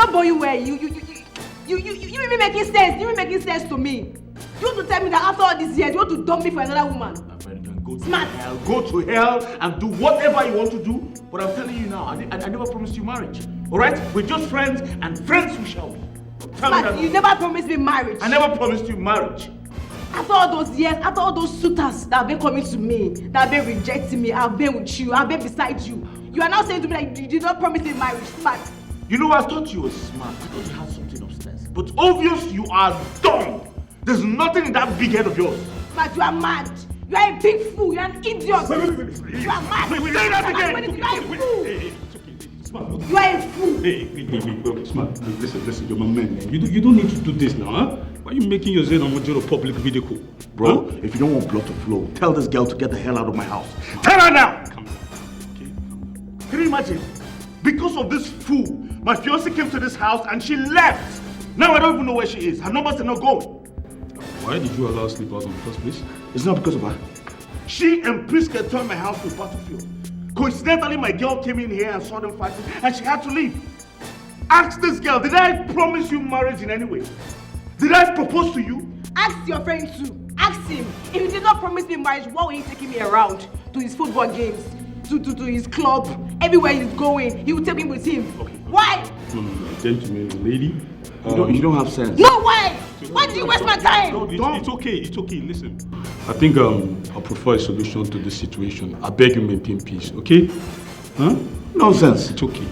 not born you where you even making sense. You even making sense to me. You want to tell me that after all these years, you want to dump me for another woman? My friend, you can go to Smart. hell. Go to hell and do whatever you want to do. But I'm telling you now, I never promised you marriage. Alright? We're just friends, and friends we shall be. Smart, you never promised me marriage. I never promised you marriage. After all those years, after all those suitors that have been coming to me, that have been rejecting me, I've been with you, I've been beside you. You are now saying to me like you did not promise me marriage. Smart. You know, I thought you were smart. I thought you had something upstairs. But obvious you are dumb. There's nothing in that big head of yours. But you are mad. You are a big fool. You are an idiot. You are mad. Say that again. You are a fool. It's okay. Smart. You are a fool. Hey, Smart. Listen, you're my man. You don't need to do this now, huh? Why are you making yourself a major public video call? Bro, if you don't want blood to flow, tell this girl to get the hell out of my house. Tell her now! Calm down. Okay, calm down. Can you imagine? Because of this fool, my fiancée came to this house and she left. Now I don't even know where she is. Her numbers are not going. Why did you allow her to sleep out in the first place? It's not because of her. She and Priska turned my house to a battlefield. Coincidentally, my girl came in here and saw them fighting and she had to leave. Ask this girl, did I promise you marriage in any way? Did I propose to you? Ask your friend too. Ask him. If he did not promise me marriage, why were he taking me around to his football games, to his club, everywhere he's going? He would take me with him. Okay. Why? No, gentleman, lady. You don't have sense. No, why? Why do you waste my time? No, it's okay. Listen, I think I'll prefer a solution to this situation. I beg you maintain peace, okay? Huh? Nonsense. It's okay.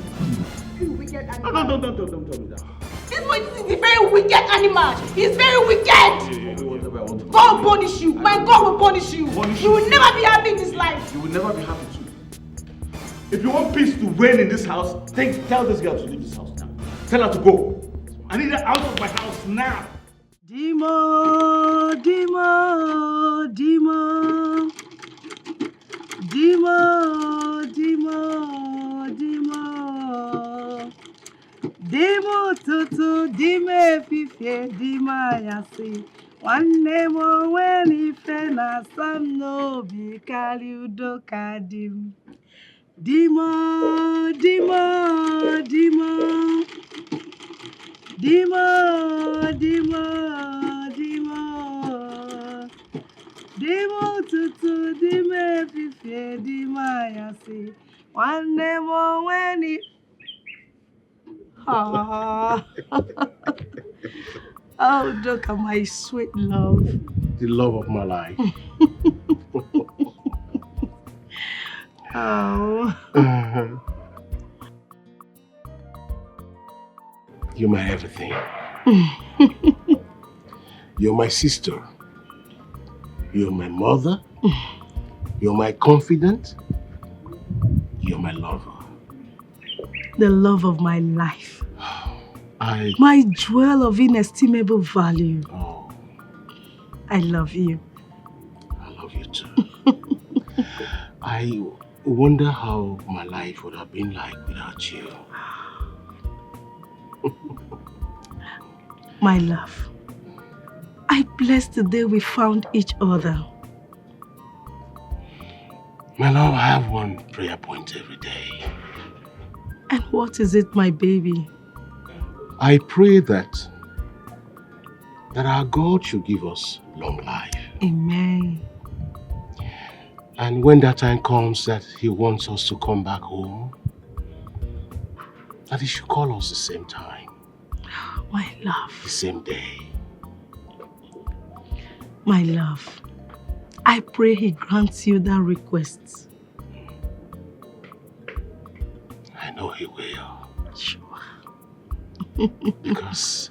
You wicked animal. No, don't tell me that. This boy is a very wicked animal. He's very wicked. God will punish you. My God will punish you. You will never be happy in this life. You will never be happy too. If you want peace to reign in this house, tell this girl to leave this house now. Tell her to go. I need her out of my house now. Dimo, Dimo, Dimo, Dimo, Dimo, Dimo, Dimo tutu, Dime fife, Dima yasi. One name when ife na sam no bi kali udoka dim. Dimo, Dimo, Dimo. Dimo, Dimo, Dimo, Dimo tutu, Dime fife, Dima yasi. One more when it. Oh, look at my sweet love. The love of my life. Oh. You're my everything. You're my sister. You're my mother. You're my confidant. You're my lover. The love of my life. I... My jewel of inestimable value. Oh, I love you. I love you too. I wonder how my life would have been like without you. My love, I bless the day we found each other. My love, I have one prayer point every day. And what is it, my baby? I pray that our God should give us long life. Amen. And when that time comes that He wants us to come back home, that He should call us the same time. My love. The same day. My love, I pray He grants you that request. I know He will. Sure. Because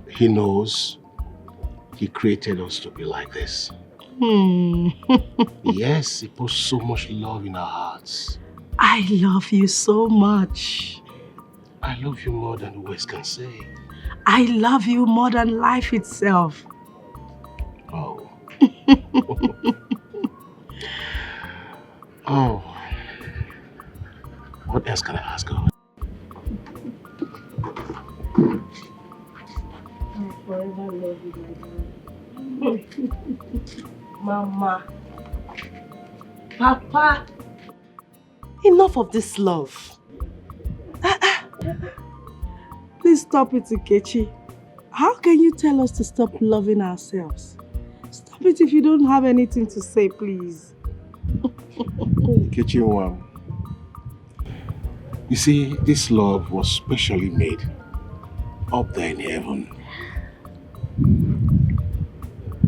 He knows He created us to be like this. Yes, He puts so much love in our hearts. I love you so much. I love you more than words can say. I love you more than life itself. Oh. Oh. What else can I ask God? I forever love you, my God. Mama. Papa. Enough of this love. Please stop it, Nkechi. How can you tell us to stop loving ourselves? Stop it if you don't have anything to say, please. Nkechi, wow. You see, this love was specially made up there in heaven.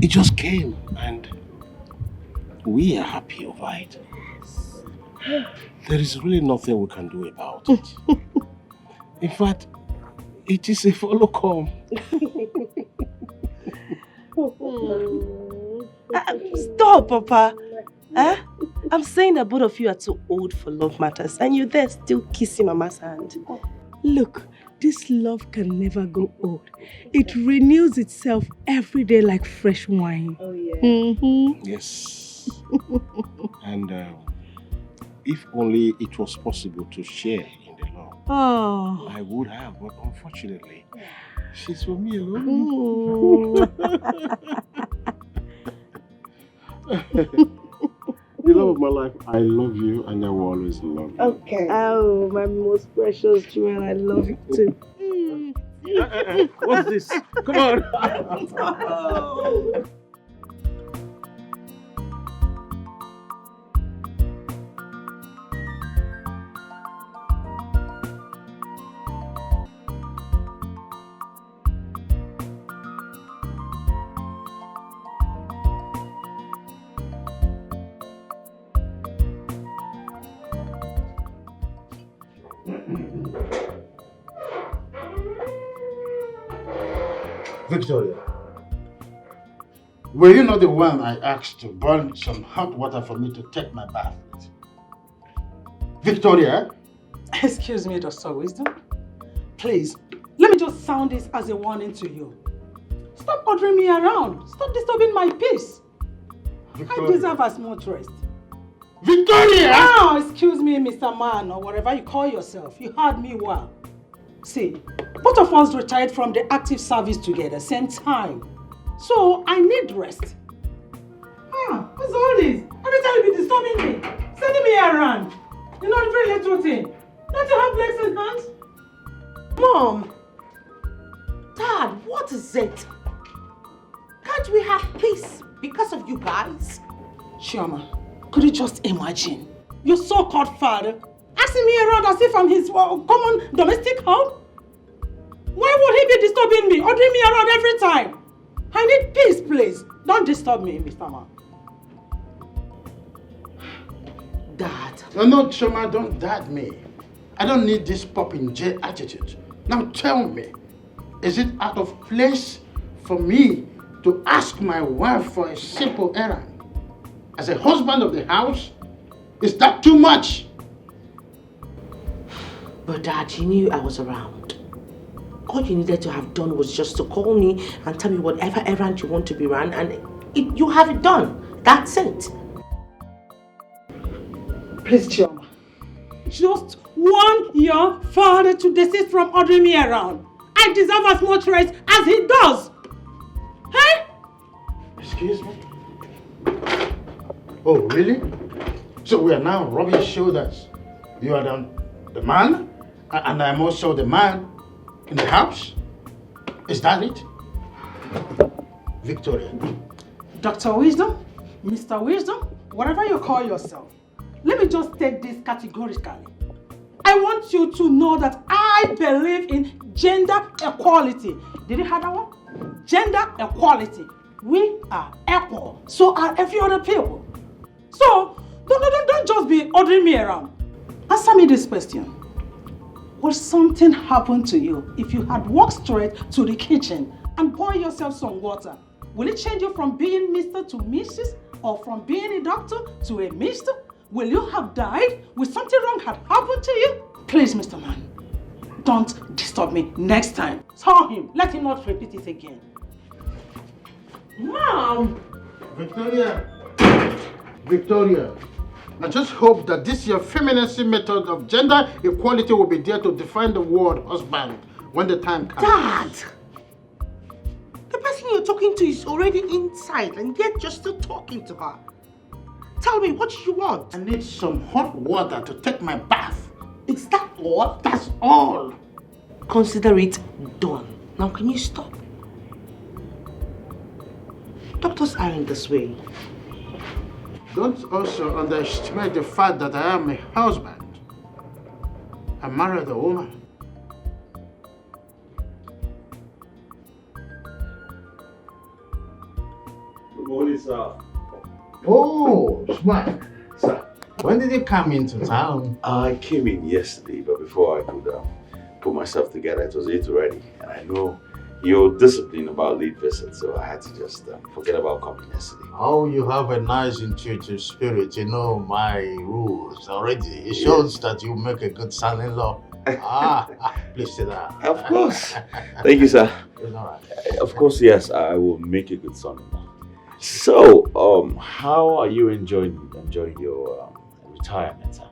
It just came and we are happy over it. There is really nothing we can do about it. In fact, it is a follow come. Stop, Papa. Huh? I'm saying that both of you are too old for love matters and you're there still kissing Mama's hand. Look, this love can never grow old. It renews itself every day like fresh wine. Oh, yeah. Yes. And if only it was possible to share in the love, I would have, but unfortunately, she's for me alone. The love of my life, I love you and I will always love you. Okay. Oh, my most precious jewel, I love you too. What's this? Come on. Victoria, were you not the one I asked to burn some hot water for me to take my bath with? Victoria? Excuse me, Dr. Wisdom. Please, let me just sound this as a warning to you. Stop ordering me around. Stop disturbing my peace. Victoria. I deserve as much rest. Victoria! Oh, excuse me, Mr. Man, or whatever you call yourself. You heard me well. See, both of us retired from the active service together, same time. So, I need rest. What's all this? Every time you be disturbing me, sending me around. You know, very little thing. Don't you have legs and hands? Mom! Dad, what is it? Can't we have peace because of you guys? Chioma, could you just imagine? Your so-called father asking me around as if I'm his common domestic help? Why would he be disturbing me, ordering me around every time? I need peace, please. Don't disturb me, Mr. Man. Dad. No, Choma, don't dad me. I don't need this Popinjay attitude. Now tell me, is it out of place for me to ask my wife for a simple errand? As a husband of the house, is that too much? But Dad, you knew I was around. All you needed to have done was just to call me and tell me whatever errand you want to be run, and you have it done. That's it. Please, Chioma, just want your father to desist from ordering me around. I deserve as much rest as he does. Hey? Excuse me? Oh, really? So we are now rubbing shoulders. You are the man, and I'm also the man in the house? Is that it? Victoria. Dr. Wisdom, Mr. Wisdom, whatever you call yourself, let me just take this categorically. I want you to know that I believe in gender equality. Did you hear that one? Gender equality. We are equal. So are every other people. So, don't just be ordering me around. Answer me this question. Would something happen to you if you had walked straight to the kitchen and pour yourself some water? Will it change you from being Mr. to Mrs. or from being a doctor to a Mr.? Will you have died? Will something wrong have happened to you? Please, Mr. Man, don't disturb me next time. Tell him, let him not repeat it again. Mom! Victoria, I just hope that this your femininity method of gender equality will be there to define the word husband when the time comes. Dad! The person you're talking to is already inside and yet you're still talking to her. Tell me, what do you want? I need some hot water to take my bath. Is that all? That's all. consider it done. Now can you stop? Doctors aren't this way. Don't also underestimate the fact that I am a husband. I married a woman. Good morning, sir. Oh, smart. Sir, when did you come into town? I came in yesterday, but before I could put myself together, it was 8 already. And I know you're disciplined about late visits, so I had to just forget about coming yesterday. Oh, you have a nice intuitive spirit. You know my rules already. It shows that you make a good son-in-law. Please sit down. Of course. Thank you, sir. It's all right. Of course, yes, I will make a good son-in-law. So, how are you enjoying your retirement, sir?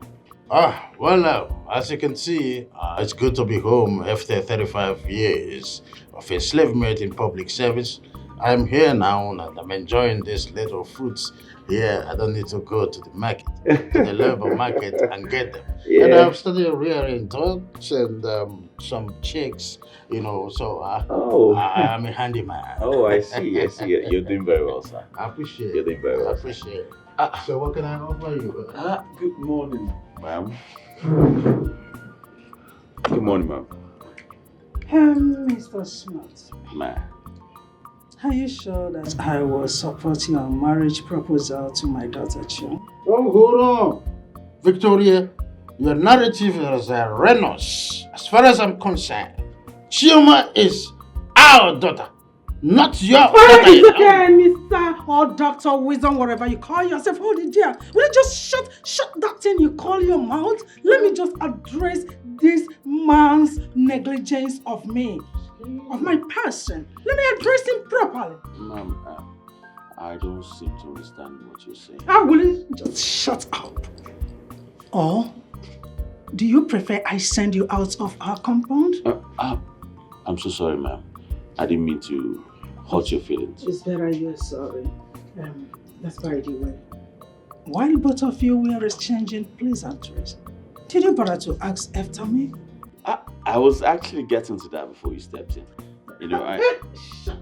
Well, as you can see, it's good to be home after 35 years of enslavement in public service. I'm here now and I'm enjoying these little fruits here. I don't need to go to the market, to the local market and get them. Yeah. And I've started rearing ducks and some chicks, you know, so I'm a handyman. Oh, I see. You're doing very well, sir. I appreciate it. You're doing very well. I appreciate it. So what can I offer you? Good morning, ma'am. Good morning, ma'am. Mr. Smart, Ma'am. are you sure that I will support your marriage proposal to my daughter, Chioma? Oh, hold on. Victoria, your narrative is erroneous. As far as I'm concerned, Chioma is our daughter, not your daughter. It's okay, Mr. or Dr. Wisdom, whatever you call yourself. Hold it there. Will you just shut that thing you call your mouth? Let me just address this man's negligence of me, of my person. Let me address him properly. Ma'am, I don't seem to understand what you're saying. Will you just shut up? Or do you prefer I send you out of our compound? I'm so sorry, ma'am. I didn't mean to hurt your feelings. It's better you're sorry. That's by the way. While both of you were exchanging pleasantries, did you bother to ask after me? I was actually getting to that before you stepped in. You know, Shut!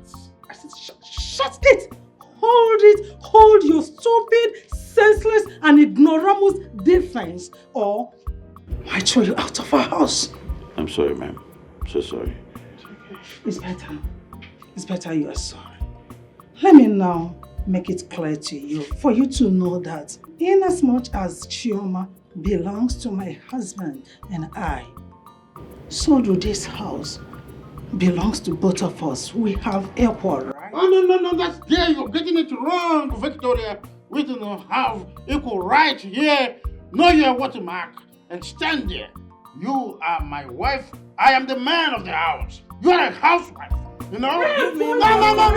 I said shut it! Hold your stupid, senseless, and ignoramus defense, or I throw you out of our house. I'm sorry, ma'am. So sorry. It's better you are sorry. Let me now make it clear to you, for you to know that inasmuch as Chioma belongs to my husband and I, so do this house belongs to both of us. We have equal right. Oh, no, that's there. You're getting it wrong, Victoria. We do not have equal right here. Know your watermark and stand there. You are my wife. I am the man of the house. You are a housewife. You know? No. You are not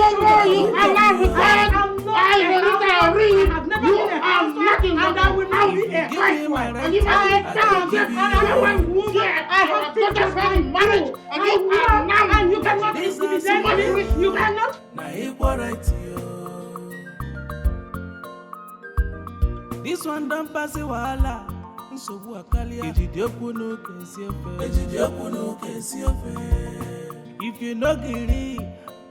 required. I have never been a housewife, and I will not be a housewife. And if I have to find marriage, and you are now, and you cannot intimidate me. You cannot. This one don't pass a wahala. Nsobu akalia. Ejidiokuno kesi ofe. If you no giri,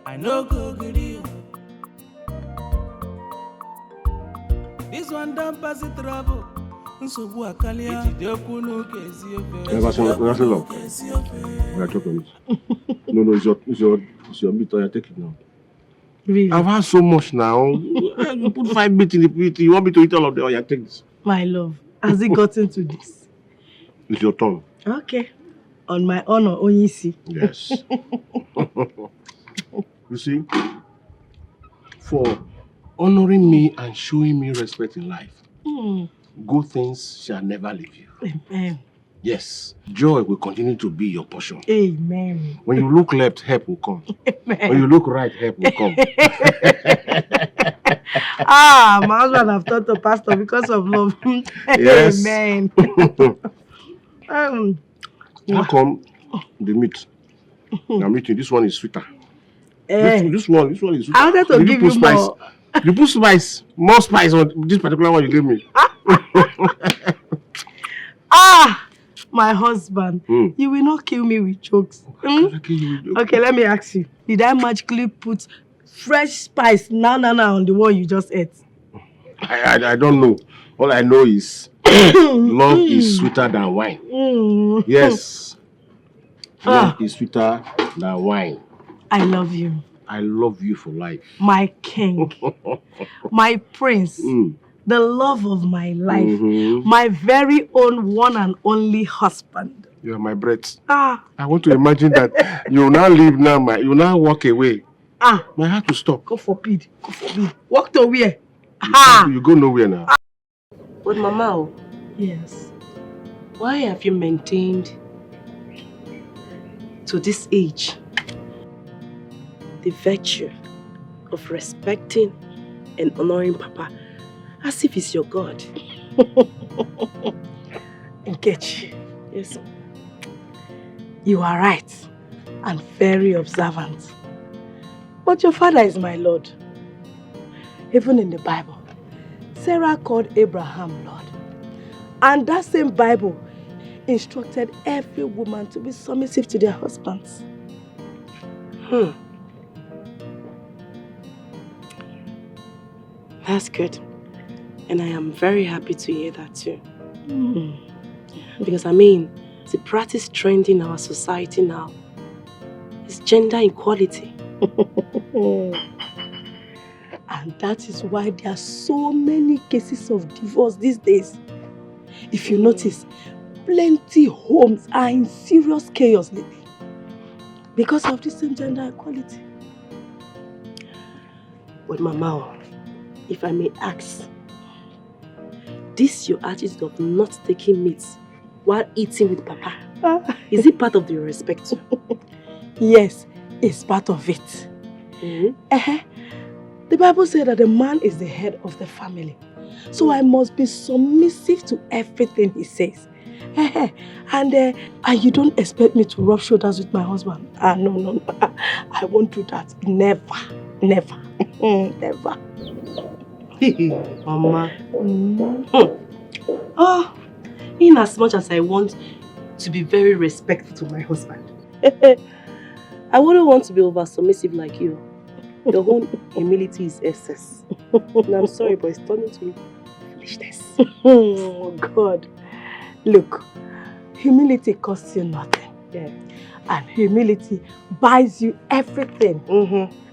I no go giri. This one don't pass it trouble. Nsobu akalia. Ejidiokuno kesi ofe. We are talking. No, it's your meat. I take it now. Really? I've had so much now. You put 5 bits in the plate. You want me to eat all of them? I take this. My love, has it gotten to this? It's your turn. Okay. On my honor, Onyisi. Yes. You see, for honoring me and showing me respect in life, good things shall never leave you. Amen. Yes, joy will continue to be your portion. Amen. When you look left, help will come. Amen. When you look right, help will come. My husband have taught the pastor because of love. Yes. Amen. How come the meat? I'm eating. This one is sweeter. Eh. This one is sweeter. I wanted to give you spice? more. You put spice, more spice on this particular one you gave me. My husband, you will not kill me with jokes. Okay, let me ask you. Did I magically put fresh spice now on the one you just ate? I don't know. All I know is love is sweeter than wine. Yes. Love is sweeter than wine. I love you. I love you for life. My king. My prince. The love of my life. My very own one and only husband. You are my breath. I want to imagine that you now leave now, you now walk away. My heart will stop. God forbid. God forbid. Walk to where? You go nowhere now. But Mama, yes. Why have you maintained to this age the virtue of respecting and honoring Papa as if he's your God? Nkechi. Yes. You are right and very observant. But your father is my Lord. Even in the Bible, Sarah called Abraham Lord. And that same Bible instructed every woman to be submissive to their husbands. That's good. And I am very happy to hear that too. Because I mean, the practice trend in our society now is gender equality. And that is why there are so many cases of divorce these days. If you notice, plenty homes are in serious chaos lately because of this same gender equality. But Mama, if I may ask, this your attitude of not taking meat while eating with Papa, is it part of the respect? Yes, it's part of it. The Bible says that the man is the head of the family. So I must be submissive to everything he says. And you don't expect me to rub shoulders with my husband? No. I won't do that. Never. Never. Never. Mama. In as much as I want to be very respectful to my husband, I wouldn't want to be over submissive like you. Your own humility is excess. And I'm sorry, but it's turning to foolishness. Oh God. Look, humility costs you nothing. Yeah. And humility buys you everything.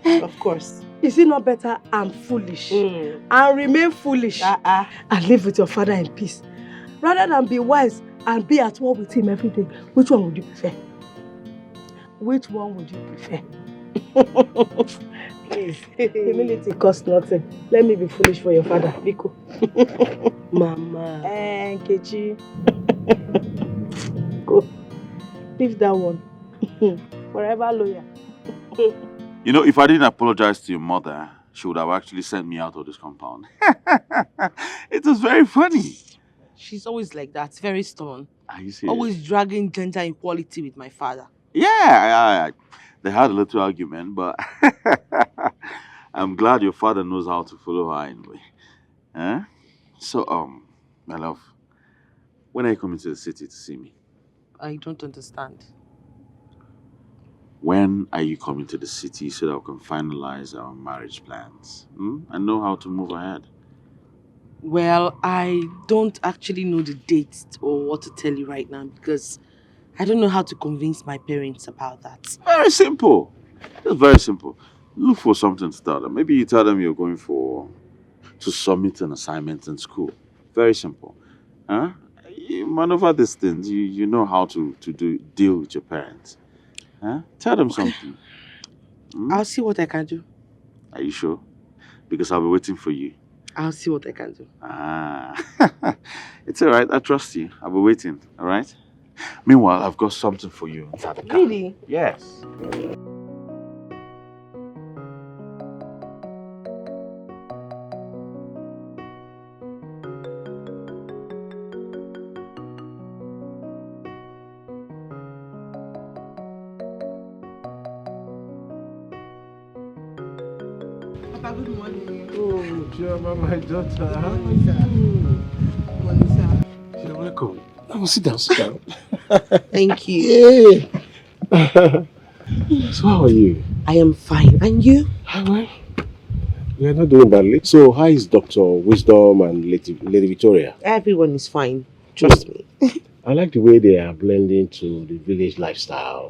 Of course. Is it not better I'm foolish and remain foolish and live with your father in peace, rather than be wise and be at war with him every day? Which one would you prefer? Which one would you prefer? Please. Humility costs nothing. Let me be foolish for your father, Biko. Mama. Nkechi. Go. Leave that one. Forever lawyer. You know, if I didn't apologize to your mother, she would have actually sent me out of this compound. It was very funny. She's always like that, very stubborn. Are you serious? Always dragging gender equality with my father. Yeah, they had a little argument, but I'm glad your father knows how to follow her anyway. So, my love, when are you coming to the city to see me? I don't understand. When are you coming to the city so that we can finalize our marriage plans? And know how to move ahead? Well, I don't actually know the date or what to tell you right now because I don't know how to convince my parents about that. Very simple. It's very simple. Look for something to tell them. Maybe you tell them you're going to submit an assignment in school. Very simple. You maneuver these things. You know how to deal with your parents. Tell them something. I'll see what I can do. Are you sure? Because I'll be waiting for you. I'll see what I can do. It's all right. I trust you. I'll be waiting. All right? Meanwhile, I've got something for you inside the car. Really? Yes. Papa, good morning. Oh, Chioma, my daughter. Good morning, sir. You're welcome. Oh, sit down, sit down. Thank you. Yeah. So how are you? I am fine. And you? Well, you're not doing badly. So how is Dr. Wisdom and Lady Victoria? Everyone is fine. Trust me. I like the way they are blending to the village lifestyle.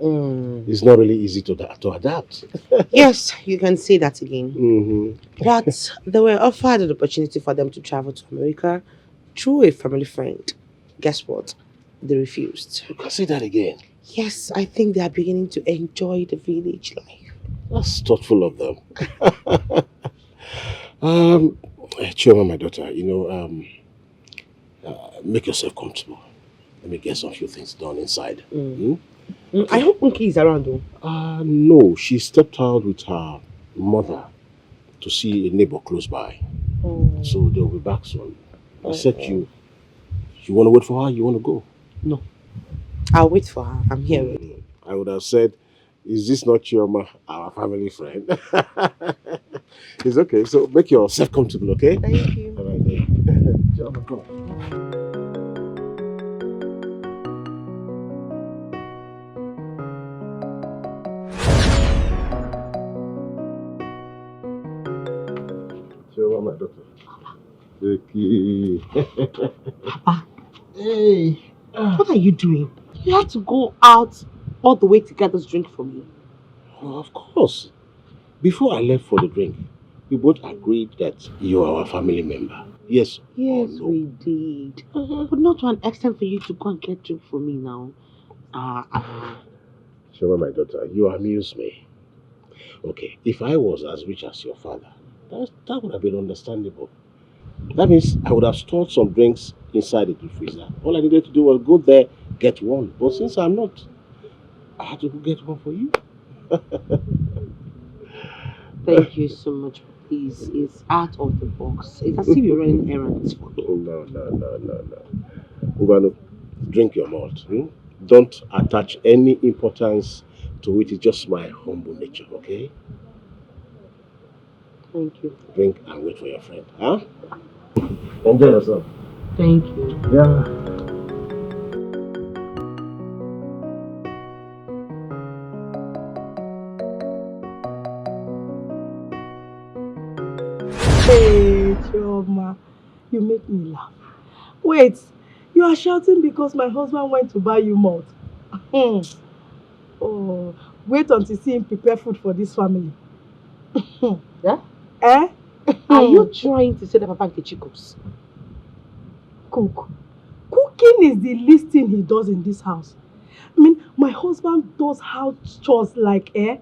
It's not really easy to adapt. Yes, you can say that again. Mm-hmm. But they were offered an opportunity for them to travel to America through a family friend. Guess what? They refused. You can say that again. Yes, I think they are beginning to enjoy the village life. That's thoughtful of them. Chioma, my daughter, make yourself comfortable. Let me get some few things done inside. Okay. I hope Unki is around though. No, she stepped out with her mother to see a neighbor close by. So they'll be back soon. Except you want to wait for her? You want to go? No. I'll wait for her. I'm here already. I would have said, is this not Chioma, our family friend? It's okay. So make yourself comfortable, okay? Thank you. All right, then. Chioma, go. Chioma, my daughter. Papa. Hey. What are you doing? You have to go out all the way to get this drink for me. Oh, of course. Before I left for the drink, we both agreed that you are our family member. Yes. Yes, no? we did. But not to an extent for you to go and get drink for me now. Shema, my daughter, you amuse me. Okay, if I was as rich as your father, that would have been understandable. That means I would have stored some drinks inside the deep freezer. All I needed to do was go there, get one. But since I'm not, I had to go get one for you. Thank you so much. Please, it's out of the box. It's as if you're running errands for me. No. Uganu, drink your malt. Don't attach any importance to it. It's just my humble nature, okay? Thank you. Drink and wait for your friend, huh? Enjoy yourself. Thank you. Yeah. Hey, Chioma, you make me laugh. Wait, you are shouting because my husband went to buy you malt. Oh, wait until see him prepare food for this family. Yeah? Eh? Are you trying to say that Papa Nkechi cooks? Cook. Cooking is the least thing he does in this house. I mean, my husband does house chores like, the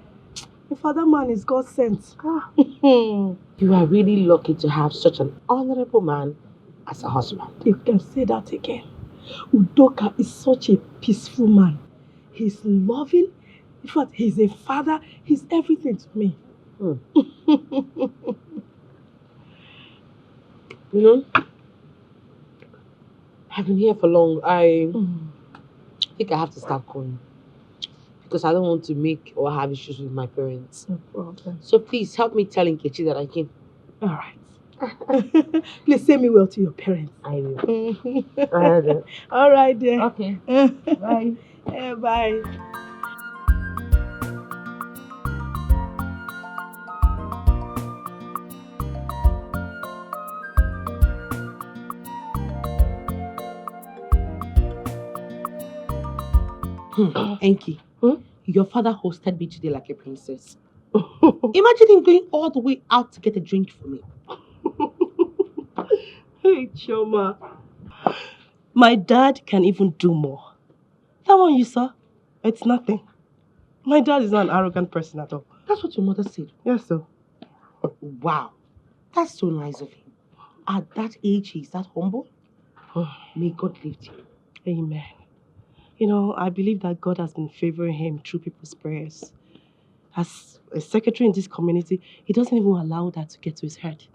father man is God sent. You are really lucky to have such an honorable man as a husband. You can say that again. Udoka is such a peaceful man. He's loving. In fact, he's a father. He's everything to me. You know, I've been here for long. I think I have to start going. Because I don't want to make or have issues with my parents. No problem. So please help me tell Nkechi that I came. All right. Please say me well to your parents. I will. All right then. Okay. Bye. Bye. Enki, your father hosted me today like a princess. Imagine him going all the way out to get a drink for me. Hey, Chioma. My dad can even do more. That one you saw, it's nothing. My dad is not an arrogant person at all. That's what your mother said. Yes, sir. Wow. That's so nice of him. At that age, he's that humble. May God lift him. Amen. You know, I believe that God has been favoring him through people's prayers. As a secretary in this community, he doesn't even allow that to get to his head.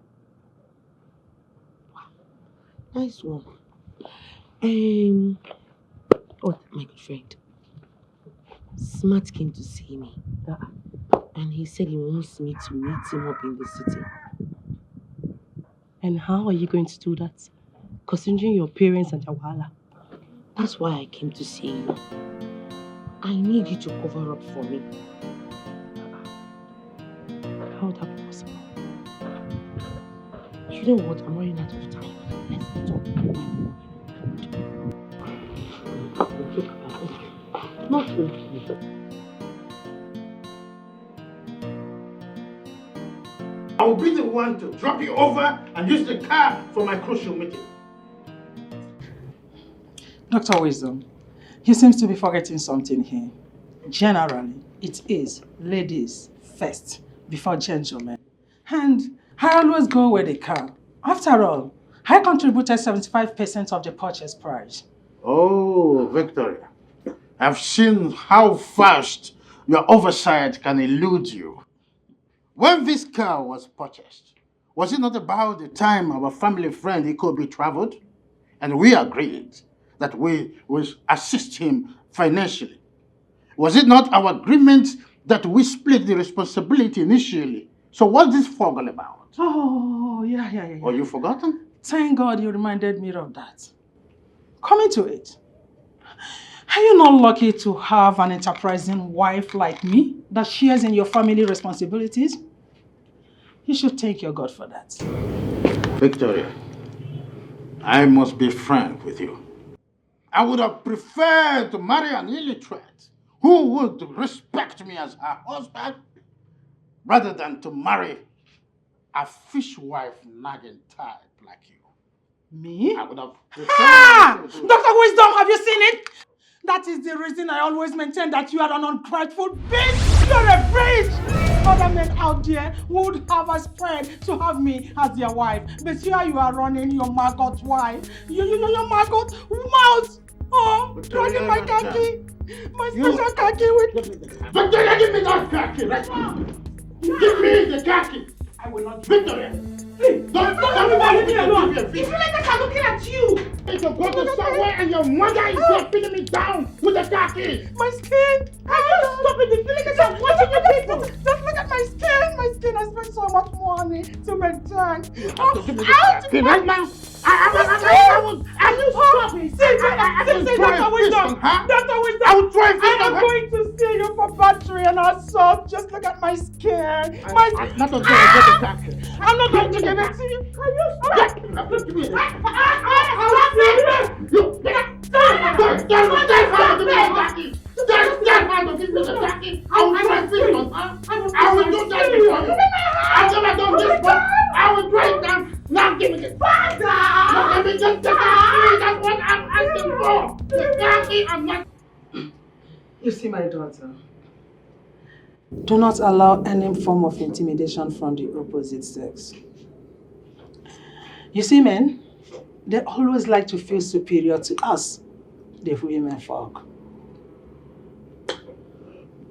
Wow. Nice one. Oh, my good friend. Smart came to see me. And he said he wants me to meet him up in the city. And how are you going to do that? Considering your parents and your wahala. That's why I came to see you. I need you to cover up for me. How would that be possible? You know what? I'm running out of time. Let's talk. Not okay. I will be the one to drop you over and use the car for my crucial meeting. Dr. Wisdom, he seems to be forgetting something here. Generally, it is ladies first before gentlemen. And I always go with the car. After all, I contributed 75% of the purchase price. Oh, Victoria, I've seen how fast your oversight can elude you. When this car was purchased, was it not about the time our family friend Ikobi traveled? And we agreed that we will assist him financially. Was it not our agreement that we split the responsibility initially? So what's this fog all about? Oh, yeah. Or you forgotten? Thank God you reminded me of that. Coming to it, are you not lucky to have an enterprising wife like me that shares in your family responsibilities? You should thank your God for that. Victoria, I must be frank with you. I would have preferred to marry an illiterate who would respect me as her husband rather than to marry a fishwife nagging type like you. Me? I would have preferred Dr. Wisdom, have you seen it? That is the reason I always maintain that you are an ungrateful bitch. You're a bitch. Other men out there would have a spread to have me as their wife. But here you are running your maggot wife. Your maggot mouth. Oh, dragging my khaki. My special khaki with... Victoria, give me that khaki right now. Give me the khaki. I will not... Victoria. Please, don't leave me alone. If you like that, I'm looking at you. If you go to somewhere and your mother is there pinning me down with the khaki. My skin. Can you stop it? The feeling is I'm watching you people. Just look at my skin. My skin. I spent so much money to maintain. Right now. I will stop it. See, Dr. Wisdom. Dr. Wisdom. I will try I am going to sue you for battery and assault. Just look at my skin. I'm not going to get the khaki. I'm not going to give it to you. Can you stop? I will do that before. I've never done this before. I will try it down. Now give me it. Now let me just take it. That's what I'm asking for. The khaki, I'm not. You see, my daughter, do not allow any form of intimidation from the opposite sex. You see, men, they always like to feel superior to us, the women folk.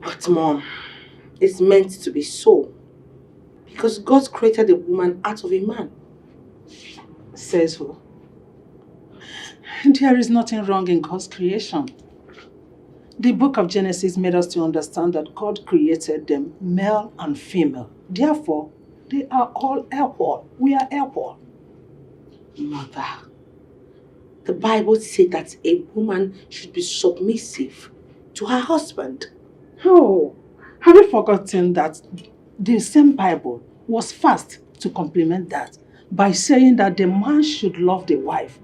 But Mom, it's meant to be so. Because God created a woman out of a man. Says who? There is nothing wrong in God's creation. The book of Genesis made us to understand that God created them male and female. Therefore, they are all equal. We are equal. Mother, the Bible says that a woman should be submissive to her husband. Oh, have you forgotten that the same Bible was fast to complement that by saying that the man should love the wife?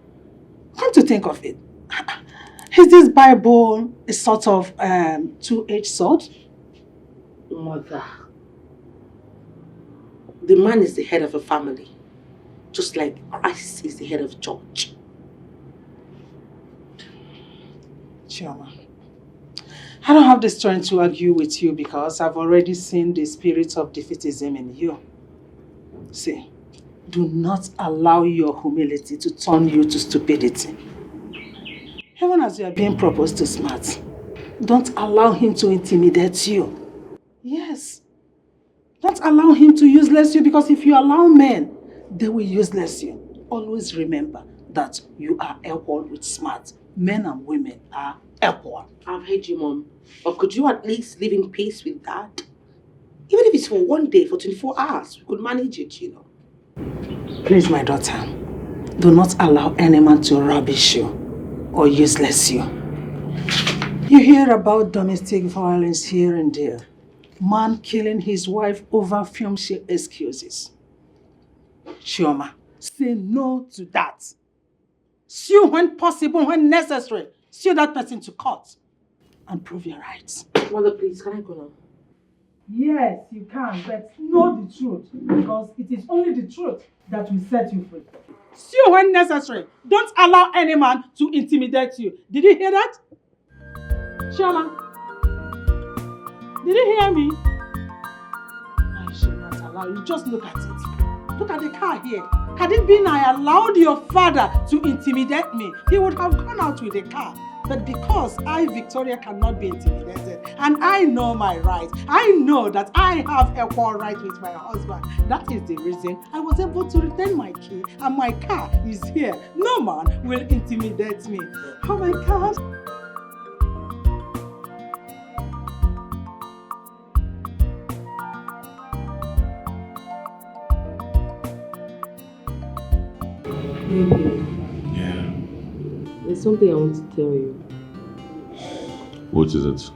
Come to think of it, is this Bible a sort of two-edged sword? Mother, the man is the head of a family, just like Christ is the head of the church. Chioma, I don't have the strength to argue with you because I've already seen the spirit of defeatism in you. See, do not allow your humility to turn you to stupidity. Even as you are being proposed to smart, don't allow him to intimidate you. Yes. Don't allow him to useless you, because if you allow men, they will useless you. Always remember that you are equal with smart. Men and women are equal. I've heard you, Mom. But could you at least live in peace with that? Even if it's for one day, for 24 hours, we could manage it, you know. Please, my daughter, do not allow any man to rubbish you or useless you. You hear about domestic violence here and there. Man killing his wife over filmshare excuses. Chioma, say no to that. Sue when possible, when necessary. Sue that person to court and prove your rights. Mother, please, can I go now? Yes, you can, but know the truth, because it is only the truth that will set you free. Sue when necessary. Don't allow any man to intimidate you. Did you hear that? Chioma, did you hear me? I should not allow you. Just look at it. Look at the car here. Had it been I allowed your father to intimidate me, he would have gone out with the car. But because I, Victoria, cannot be intimidated, and I know my rights, I know that I have equal rights with my husband. That is the reason I was able to retain my key, and my car is here. No man will intimidate me. Oh my God. Baby, Yeah. there's something I want to tell you. What is it?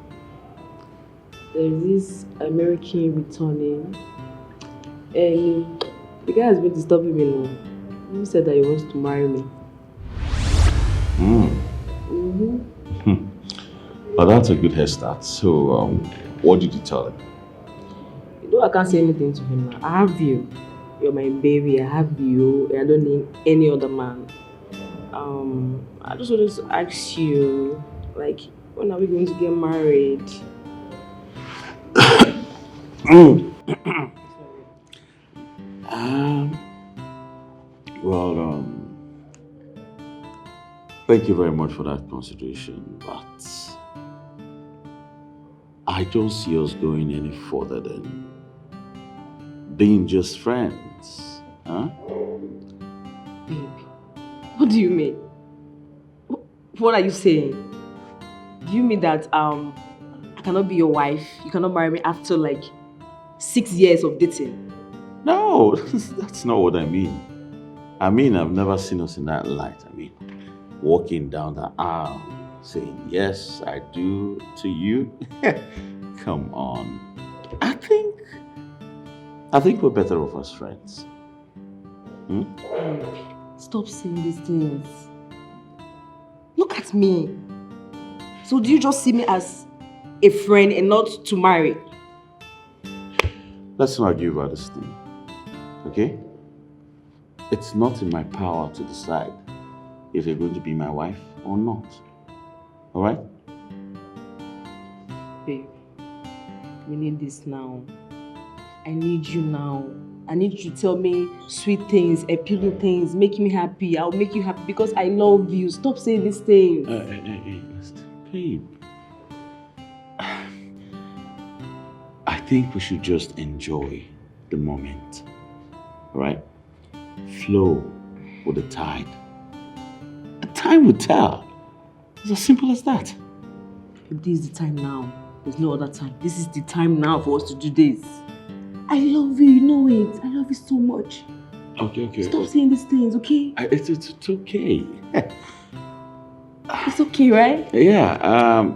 There's this American returning, and the guy has been disturbing me now. He said that he wants to marry me. Well, that's a good head start. So, what did you tell him? You know I can't say anything to him now. I have you. You're my baby. I have you. I don't need any other man. I just wanted to ask you, like, when are we going to get married? Well, thank you very much for that consideration, but I don't see us going any further than being just friends, huh? Babe, what do you mean? What are you saying? Do you mean that I cannot be your wife? You cannot marry me after like 6 years of dating? No, that's not what I mean. I mean, I've never seen us in that light. I mean, walking down the aisle, saying, yes, I do to you. Come on. I think we're better off as friends. Stop saying these things. Look at me. So do you just see me as a friend and not to marry? Let's not argue about this thing, okay? It's not in my power to decide if you're going to be my wife or not. All right? Babe, we need this now. I need you now. I need you to tell me sweet things, appealing things, make me happy. I'll make you happy because I love you. Stop saying these things. Babe. I think we should just enjoy the moment. All right? Flow with the tide. The time will tell. It's as simple as that. This is the time now. There's no other time. This is the time now for us to do this. I love you, you know it. I love you so much. Okay. Stop saying these things, okay? It's okay. It's okay, right? Yeah.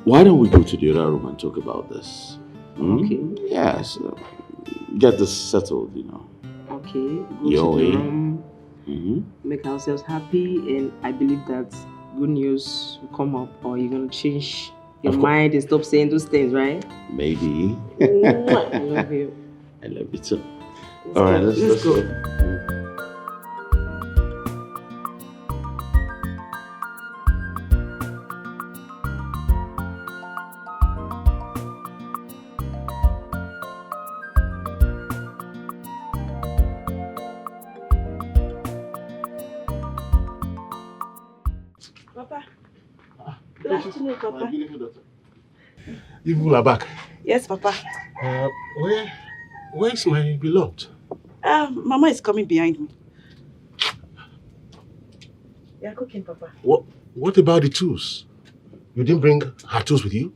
Why don't we go to the other room and talk about this? Okay. Yeah, so get this settled, you know. Okay. Go to the room, make ourselves happy, and I believe that good news will come up, or you're gonna change your mind and stop saying those things, right? Maybe. I love you. I love you too. Let's All right, go. let's go. Papa. Good afternoon, Papa. You people are back. Yes, Papa. Where's my beloved? Mama is coming behind me. They are cooking, Papa. What about the tools? You didn't bring her tools with you?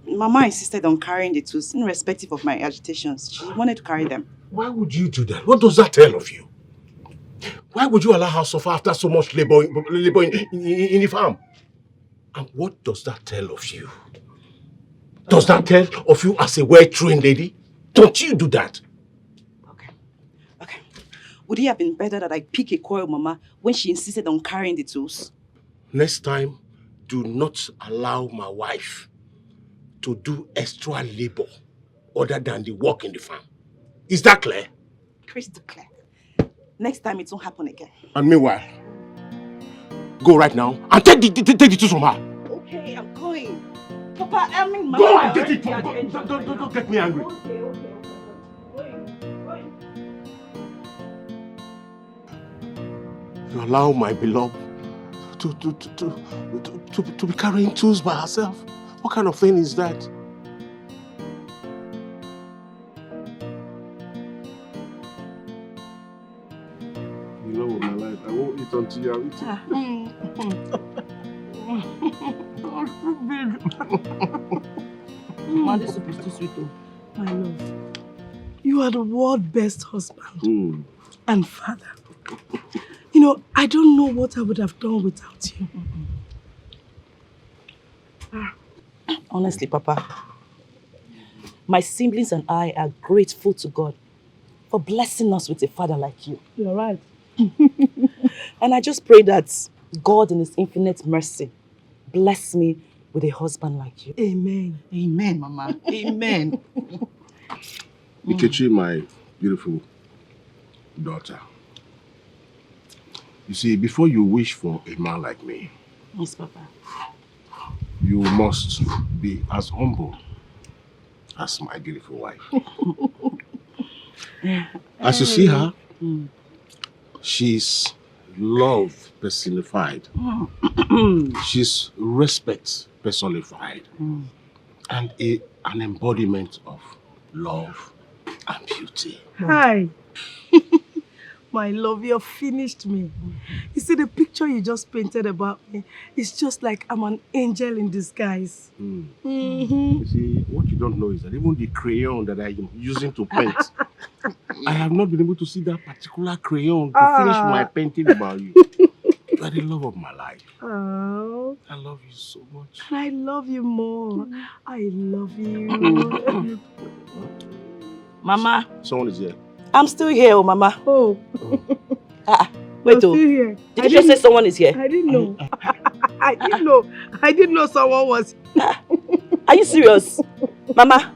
Mama insisted on carrying the tools, irrespective of my agitations. She wanted to carry them. Why would you do that? What does that tell of you? Why would you allow her to suffer after so much labor in the farm? And what does that tell of you? Does that tell of you as a well-trained lady? Don't you do that? Okay. Would it have been better that I pick a quarrel, Mama, when she insisted on carrying the tools? Next time, do not allow my wife to do extra labor other than the work in the farm. Is that clear? Crystal clear. Next time it won't happen again. And meanwhile, go right now and take the tools from her. Okay, I'm going. Papa, I mean, Mama. Go and get it. Don't get me angry. Okay. You allow my beloved to be carrying tools by herself. What kind of thing is that? You know what, my life, I won't eat until you are eating. Mama, this soup is too sweet though. My love, you are the world's best husband and father. You know, I don't know what I would have done without you. Honestly, Papa, my siblings and I are grateful to God for blessing us with a father like you. You're right. And I just pray that God in His infinite mercy bless me with a husband like you. Amen. Amen, Mama. Amen. Ikechi, my beautiful daughter. You see, before you wish for a man like me, Yes, Papa. you must be as humble as my beautiful wife. As you see her, she's love personified. She's respect personified. And an embodiment of love and beauty. Hi. My love, you've finished me. You see, the picture you just painted about me, it's just like I'm an angel in disguise. You see, what you don't know is that even the crayon that I am using to paint, I have not been able to see that particular crayon to finish my painting about you. You are the love of my life. Oh. I love you so much. And I love you more. I love you. Mama. Someone is here. I'm still here, oh Mama. Oh. Wait, still here. Did you just say someone is here? I didn't know. I didn't know someone was. Are you serious? Mama,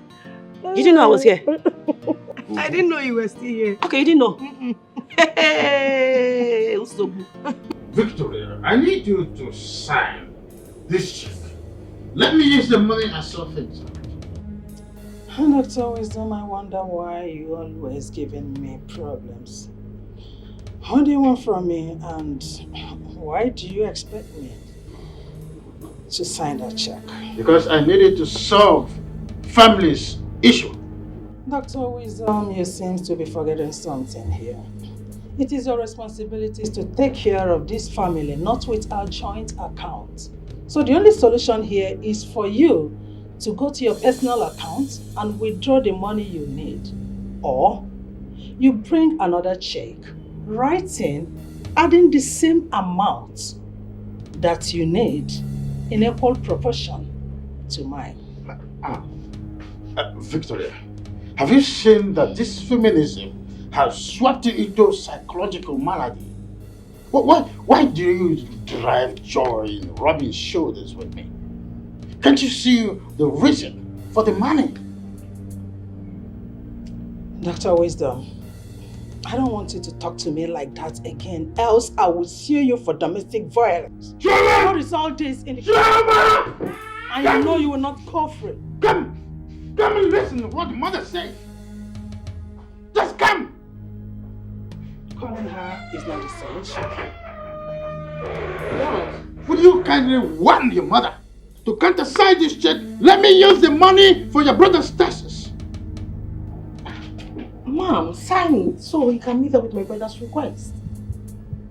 you didn't know I was here? I didn't know you were still here. Okay, you didn't know? Hey, Victoria, I need you to sign this check. Let me use the money as so things. Dr. Wisdom, I wonder why you always giving me problems. What do you want from me, and why do you expect me to sign that check? Because I needed to solve family's issue. Dr. Wisdom, you seem to be forgetting something here. It is your responsibility to take care of this family, not with our joint account. So the only solution here is for you to go to your personal account and withdraw the money you need. Or you bring another check, writing, adding the same amount that you need in equal proportion to mine. Victoria, have you seen that this feminism has swept you into psychological malady? Why do you derive joy in rubbing shoulders with me? Can't you see the reason for the money? Dr. Wisdom, I don't want you to talk to me like that again, else I will sue you for domestic violence. What is all this in here? And you know you will not go free. Come and listen to what the mother says. Just come. Calling her is not the solution. Would you kindly warn your mother to countersign this check? Let me use the money for your brother's taxes. Mom, sign it so he can meet up with my brother's request.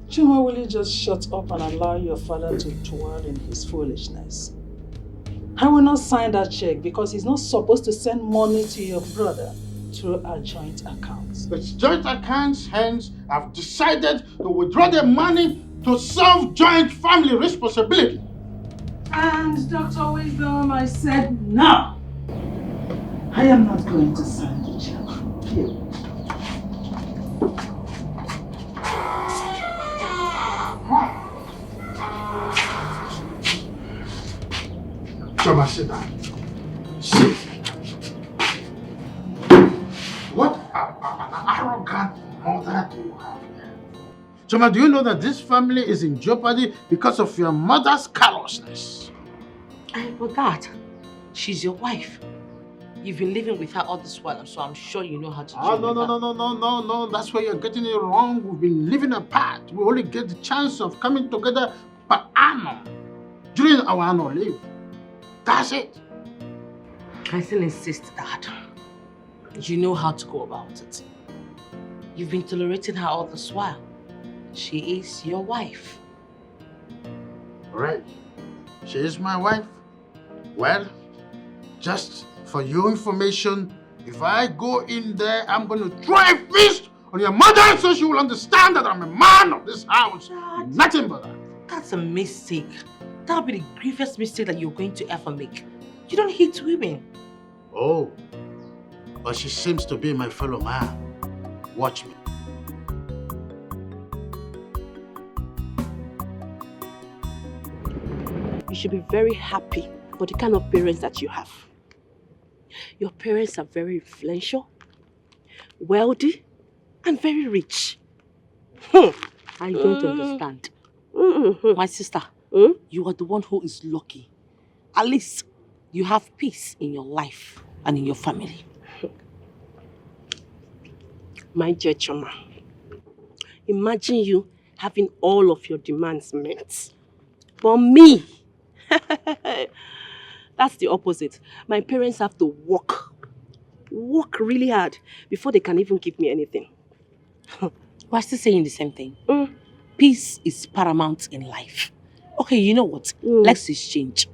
Chuma, will you just shut up and allow your father to dwell in his foolishness? I will not sign that check because he's not supposed to send money to your brother through our joint accounts. It's joint accounts, hence I've decided to withdraw the money to solve joint family responsibility. And Dr. Wisdom, I said no. I am not going to sign the check. Here. Choma, sit down. Sit. What an arrogant mother do you have here? Choma, do you know that this family is in jeopardy because of your mother's callousness? But Dad, she's your wife. You've been living with her all this while, so I'm sure you know how to deal with her. No. That's where you're getting it wrong. We've been living apart. We only get the chance of coming together per annum during our annual leave. That's it. I still insist, Dad. You know how to go about it. You've been tolerating her all this while. She is your wife. Right. She is my wife. Well, just for your information, if I go in there, I'm going to throw a fist on your mother so she will understand that I'm a man of this house. Dad, nothing but that. That's a mistake. That'll be the grievous mistake that you're going to ever make. You don't hate women. Oh, but she seems to be my fellow man. Watch me. You should be very happy for the kind of parents that you have. Your parents are very influential, wealthy, and very rich. I don't understand. My sister, you are the one who is lucky. At least you have peace in your life and in your family. My dear Choma, imagine you having all of your demands met. But me, that's the opposite. My parents have to work really hard before they can even give me anything. We're still saying the same thing. Peace is paramount in life. Okay, you know what? Let's exchange.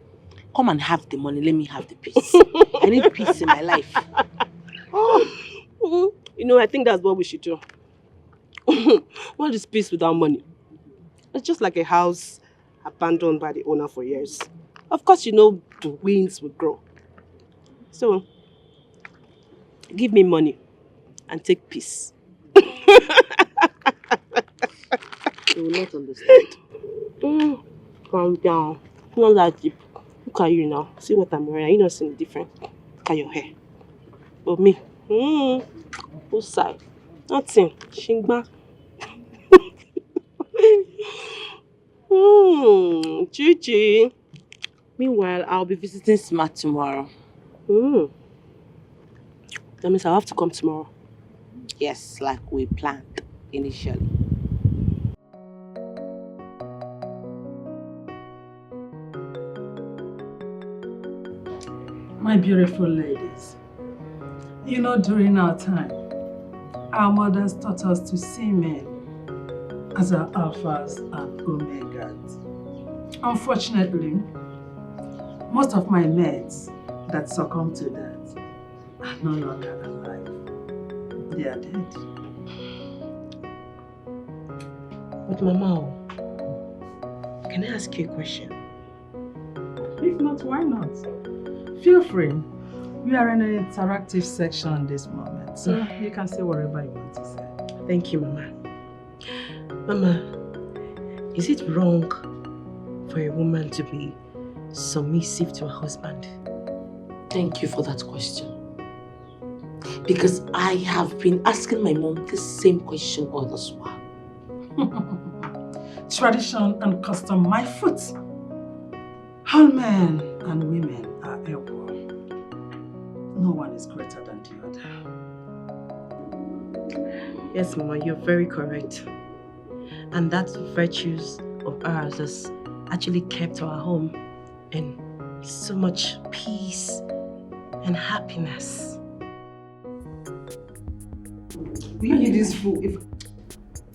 Come and have the money, let me have the peace. I need peace in my life. You know, I think that's what we should do. What is peace without money? It's just like a house abandoned by the owner for years. Of course, you know, the winds will grow. So, give me money and take peace. You will not understand. Calm down. Not that deep. Look at you now. See what I'm wearing. You not seeing different. Look at your hair. But me, whose side? Nothing. Shingba. Chichi. Meanwhile, I'll be visiting Smart tomorrow. That means I'll have to come tomorrow. Yes, like we planned initially. My beautiful ladies, you know, during our time, our mothers taught us to see men as our alphas and omegas. Unfortunately, most of my mates that succumbed to that are no longer alive. They are dead. But Mama, can I ask you a question? If not, why not? Feel free. We are in an interactive section at this moment, so you can say whatever you want to say. Thank you, Mama. Mama, is it wrong for a woman to be submissive to her husband? Thank you for that question. Because I have been asking my mom the same question all this while. Tradition and custom, my foot. All men and women are equal. No one is greater than the other. Yes, Mama, you're very correct. And that virtues of ours has actually kept our home in so much peace and happiness. Will you hear this fool? If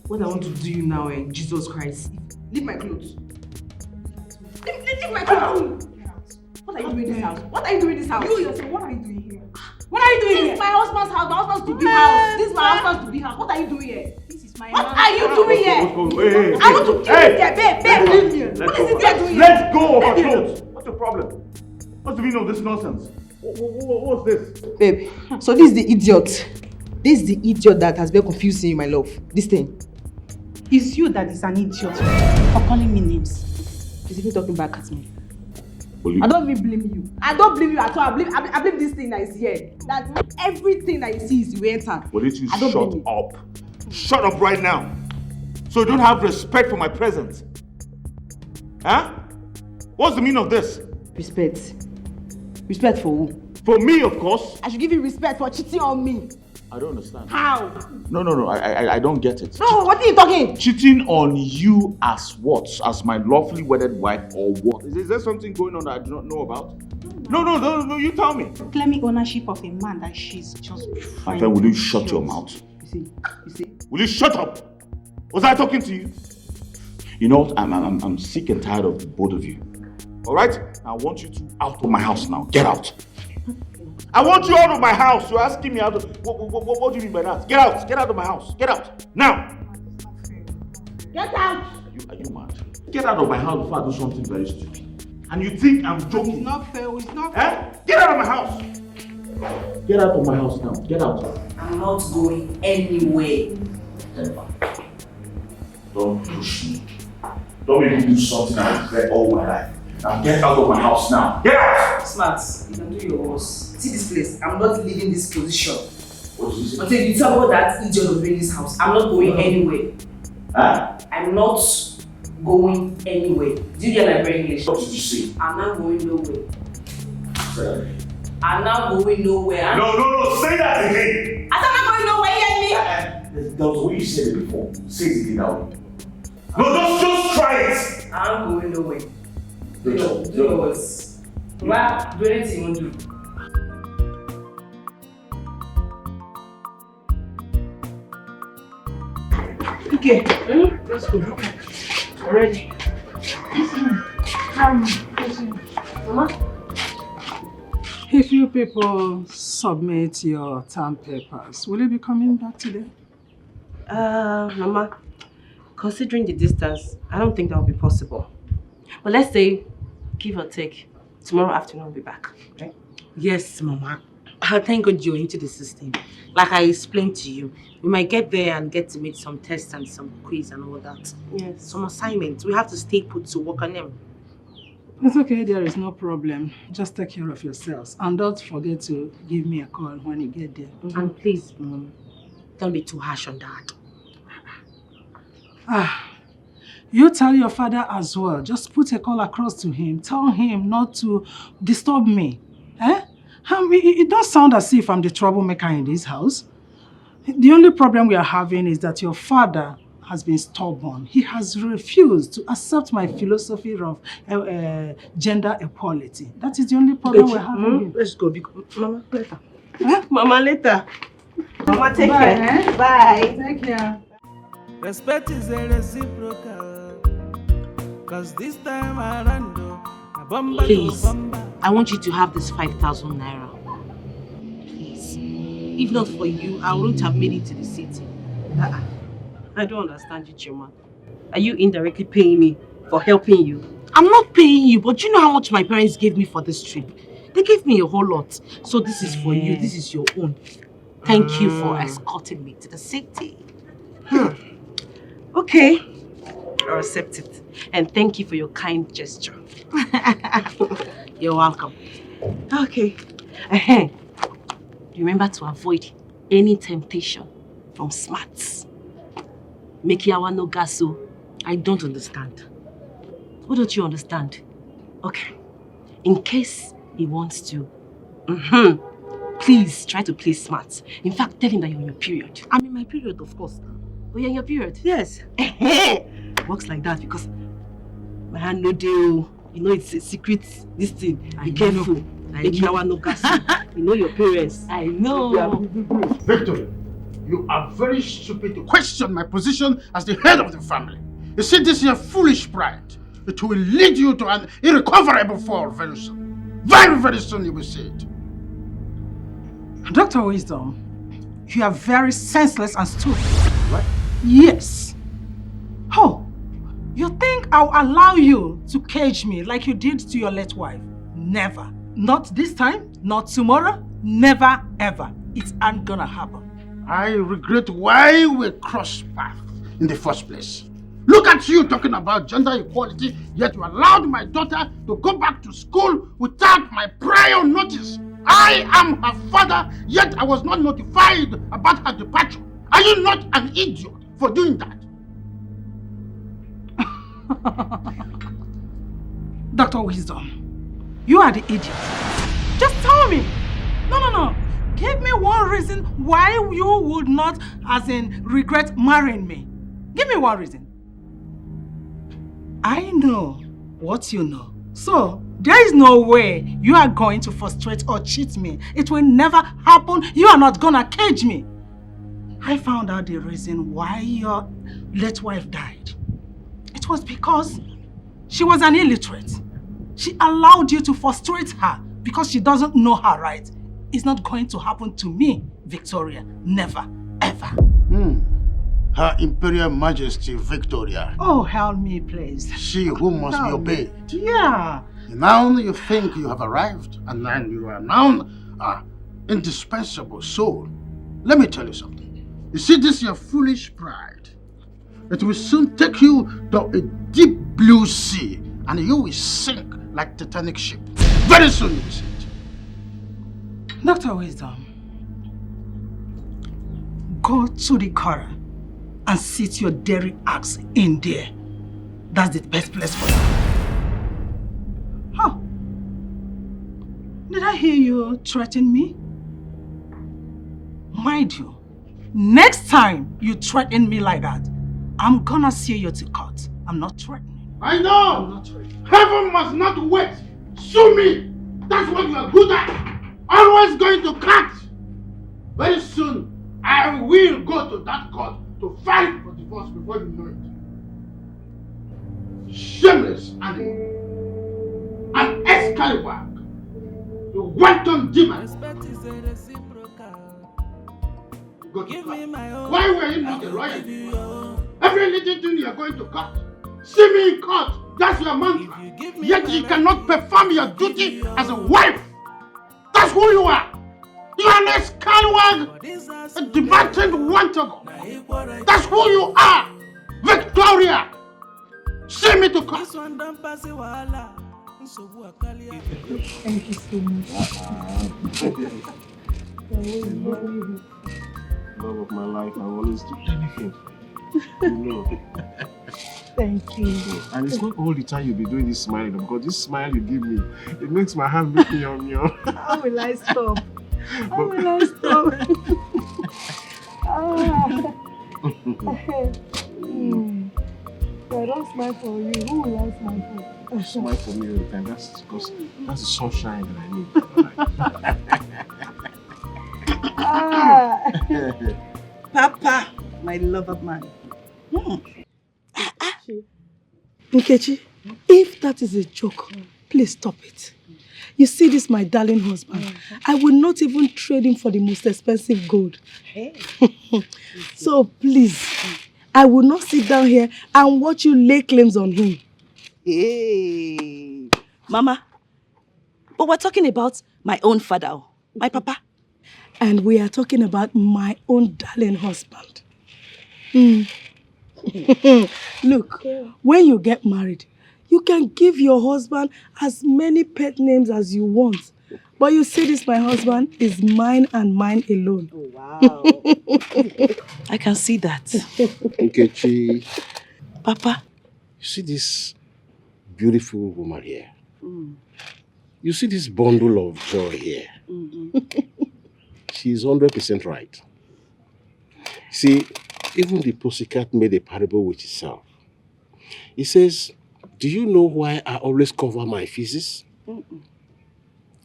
what I want to do you now, Jesus Christ. Leave my clothes. Leave my clothes. What are you doing in this house? What are you doing in this house? You yourself, what are you doing here? What are you doing here? This is my husband's house. My husband's to be house. This is my husband's to be house. What are you doing here? This is my What man's are you house. doing here? Hey, I want to kill you there, babe, leave me. What is it you're doing here? Let go of our clothes. What's the problem? What's the meaning of this nonsense? What's this? Babe, so this is the idiot. This is the idiot that has been confusing you, my love. This thing. It's you that is an idiot for calling me names. She's even talking back at me. Believe I don't even blame you. I don't blame you at all. I blame this thing that is here. That everything that you see is you enter. Will you I don't shut blame you. up? Shut up right now. So you don't have respect for my presence. Huh? What's the meaning of this? Respect. Respect for who? For me, of course. I should give you respect for cheating on me. I don't understand. How? No. I don't get it. No, what are you talking? Cheating on you as what? As my lawfully wedded wife or what? Is there something going on that I do not know about? No, you tell me. Claiming ownership of a man that she's just My friend, will you shut your mouth? You see. Will you shut up? Was I talking to you? You know what? I'm sick and tired of the both of you. All right? I want you two out of my house now. Get out. I want you out of my house. You're asking me out of... What do you mean by that? Get out. Get out of my house. Get out. Now. Get out. Are you mad? Get out of my house before I do something very stupid. And you think I'm joking? It's not fair. It's not fair. Eh? Get out of my house. Get out of my house now. Get out. I'm not going anywhere. Don't push me. Don't make me do something I regret all my life. Now get out of my house now. Get out! Smart, you can do your worst. See this place, I'm not leaving this position. What is this? Until you tell me what that idiot will bring this house, I'm not going anywhere. Huh? I'm not going anywhere. Do you get my brain English? What did you say? I'm not going nowhere. Say I'm not going nowhere. No, say that again! I said I'm not going nowhere, you hear me? That was the way you said it before. Say it again now. No, just try it! I'm going nowhere. Do No. yours. Well, do anything you want to do. Okay. Let's go. Ready? Mama? If you people submit your term papers, will you be coming back today? Mama, considering the distance, I don't think that will be possible. But let's say, give or take, tomorrow afternoon we'll be back, right? Yes, Mama. Thank God you're into the system. Like I explained to you, we might get there and get to make some tests and some quiz and all that. Yes. Some assignments. We have to stay put to work on them. It's okay, there is no problem. Just take care of yourselves. And don't forget to give me a call when you get there. And please, Mom, don't be too harsh on that. You tell your father as well. Just put a call across to him. Tell him not to disturb me. It does sound as if I'm the troublemaker in this house. The only problem we are having is that your father has been stubborn. He has refused to accept my philosophy of gender equality. That is the only problem we're having. Let's go. Mama, later. Mama, later. Mama, take Bye, care. Bye. Take care. Respect is a reciprocal. Cause this time around, a bumper Please, to bumper. I want you to have this 5,000 naira. Please. If not for you, I wouldn't have made it to the city. I don't understand you, Chima. Are you indirectly paying me for helping you? I'm not paying you, but you know how much my parents gave me for this trip? They gave me a whole lot. So this is for you. This is your own. Thank you for escorting me to the city. Okay. I'll accept it. And thank you for your kind gesture. You're welcome. Okay. Remember to avoid any temptation from smarts. Mekiawa no gaso. I don't understand. What don't you understand? Okay. In case he wants to, please try to play smart. In fact, tell him that you're in your period. I'm in my period, of course. Oh, you're in your period? Yes. Works like that because my hand no deal. You know it's a secret, this thing. Be careful. Mekiawa no gaso. You know your parents. I know. Victor, you are very stupid to question my position as the head of the family. You see, this is a foolish pride. It will lead you to an irrecoverable fall very soon. Very, very soon you will see it. Dr. Wisdom, you are very senseless and stupid. What? Yes. Oh, you think I'll allow you to cage me like you did to your late wife? Never. Not this time, not tomorrow, never ever. It ain't gonna happen. I regret why we crossed paths in the first place. Look at you talking about gender equality, yet you allowed my daughter to go back to school without my prior notice. I am her father, yet I was not notified about her departure. Are you not an idiot for doing that? Dr. Wisdom, you are the idiot. Just tell me. No. Give me one reason why you would not, as in, regret marrying me. Give me one reason. I know what you know. So, there is no way you are going to frustrate or cheat me. It will never happen. You are not gonna cage me. I found out the reason why your late wife died. It was because she was an illiterate. She allowed you to frustrate her because she doesn't know her rights. It's not going to happen to me, Victoria. Never, ever. Her Imperial Majesty Victoria. Oh, help me, please. She who must be obeyed. Yeah. Now you think you have arrived, and then you are now indispensable soul. Let me tell you something. You see this your foolish pride. It will soon take you to a deep blue sea, and you will sink like Titanic ship. Very soon you will see it. Dr. Wisdom, go to the car and sit your dairy axe in there. That's the best place for you. Huh? Did I hear you threaten me? Mind you, next time you threaten me like that, I'm gonna see you to court. I'm not threatening. I know! I'm not threatening. Heaven must not wait. Sue me! That's what you are good at. Always going to cut. Very soon, I will go to that court to fight for divorce before you know it. Shameless animal. An Excalibur. You wanton demon. Respect is a reciprocal. Go to Give court. me my own. Why were you not a Give lawyer? you your own. Every little thing you are going to court. See me in court. That's your mantra. If you give me Yet my you right, cannot perform your duty as a wife. That's who you are. You are an scallywag, but this has a to demented wantago. na equal right. That's who you are, Victoria. See me to court. This one don't pass the wahala. Nsogbu akalia. Thank you so much. Love of my life, I always do anything. You know. Thank you. And it's not all the time you'll be doing this smiling, because this smile you give me, it makes my hand look meow. How will I stop? How But- will I stop? I don't smile for you. Who will I smile for? You smile for me all the time. That's because that's the sunshine that I need. Papa, my lover man. Nkechi, if that is a joke, please stop it. You see this, my darling husband. I will not even trade him for the most expensive gold. So please, I will not sit down here and watch you lay claims on him. Hey, Mama, but we're talking about my own father, my papa. And we are talking about my own darling husband. Look, when you get married, you can give your husband as many pet names as you want. But you see this, my husband is mine and mine alone. Oh, wow. I can see that. Nkechi, Papa. you see this beautiful woman here? You see this bundle of joy here? She's 100% right. See, even the pussycat made a parable with itself. It says, do you know why I always cover my feces?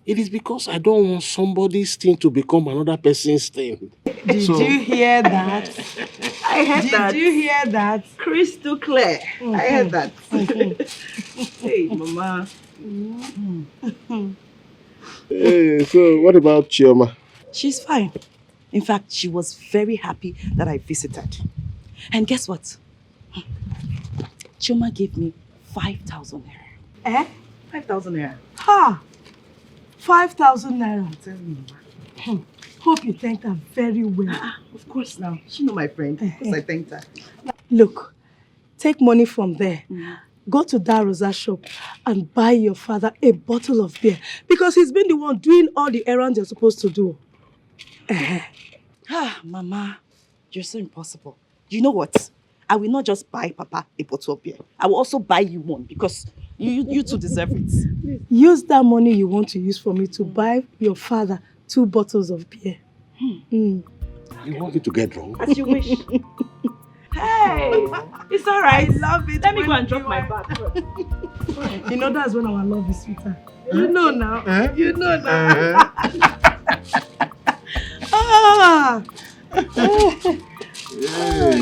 It is because I don't want somebody's thing to become another person's thing. Did you hear that? I heard that. Did you hear that? Crystal clear. I heard that. Hey, Mama. Hey, so what about Chioma? She's fine. In fact, she was very happy that I visited. And guess what? Chuma gave me 5,000 naira. Eh? 5,000 naira. Ha! 5,000 naira. Tell me. Hope you thanked her very well. Of course now. She know my friend. Of course I thanked her. Look, take money from there. Go to that Rosa shop and buy your father a bottle of beer because he's been the one doing all the errands you're supposed to do. Mama, you're so impossible. You know what? I will not just buy Papa a bottle of beer. I will also buy you one because you two deserve it. Use that money you want to use for me to buy your father 2 bottles of beer. You want me to get drunk? As you wish. Hey, it's all right. I love it. Let me go and drop my bag first. You know that's when our love is sweeter. You know now. You know now.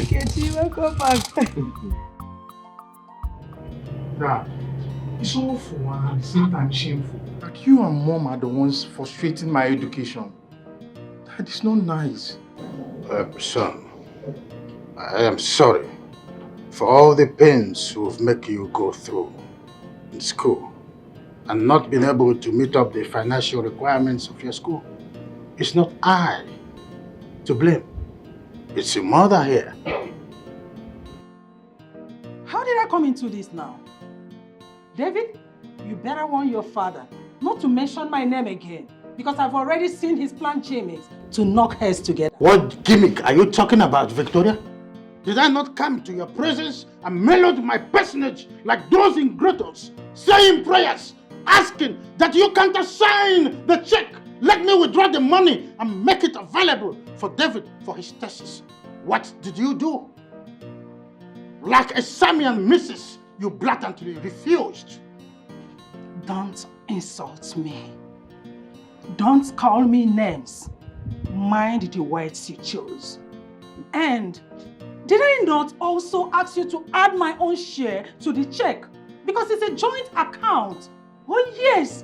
Kechi, welcome back. Dad, it's awful and at the same time shameful that you and Mom are the ones frustrating my education. That is not nice. Son, I am sorry for all the pains we've made you go through in school and not being able to meet up the financial requirements of your school. It's not I to blame. It's your mother here. How did I come into this now? David, you better warn your father not to mention my name again because I've already seen his plan gimmicks to knock heads together. What gimmick are you talking about, Victoria? Did I not come to your presence and mellowed my personage like those ingratos, saying prayers, asking that you can't assign the check? Let me withdraw the money and make it available for David for his thesis. What did you do? Like a Samian missus, you blatantly refused. Don't insult me. Don't call me names. Mind the words you chose. And did I not also ask you to add my own share to the check? Because it's a joint account. Oh yes.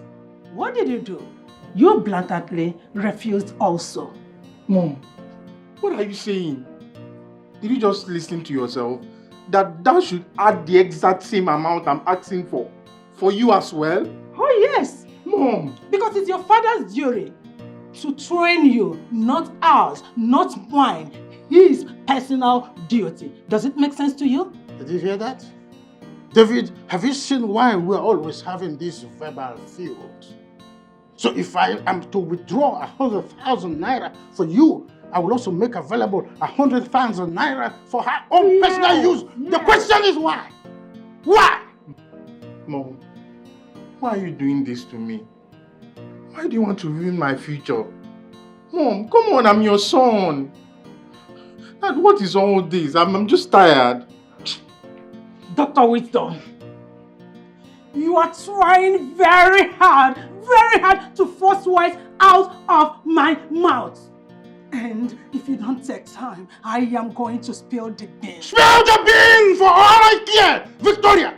What did you do? You blatantly refused also. Mom, what are you saying? Did you just listen to yourself? That Dad should add the exact same amount I'm asking for you as well? Oh yes. Mom. Because it's your father's duty to train you, not ours, not mine. His personal duty. Does it make sense to you? Did you hear that? David, have you seen why we're always having this verbal feud? So if I am to withdraw 100,000 naira for you, I will also make available 100,000 naira for her own personal use. The question is why? Why? Mom, why are you doing this to me? Why do you want to ruin my future? Mom, come on, I'm your son. Dad, what is all this? I'm just tired. Dr. Wisdom, you are trying very hard to force words out of my mouth. And if you don't take time, I am going to spill the beans. Spill the beans for all I care! Victoria,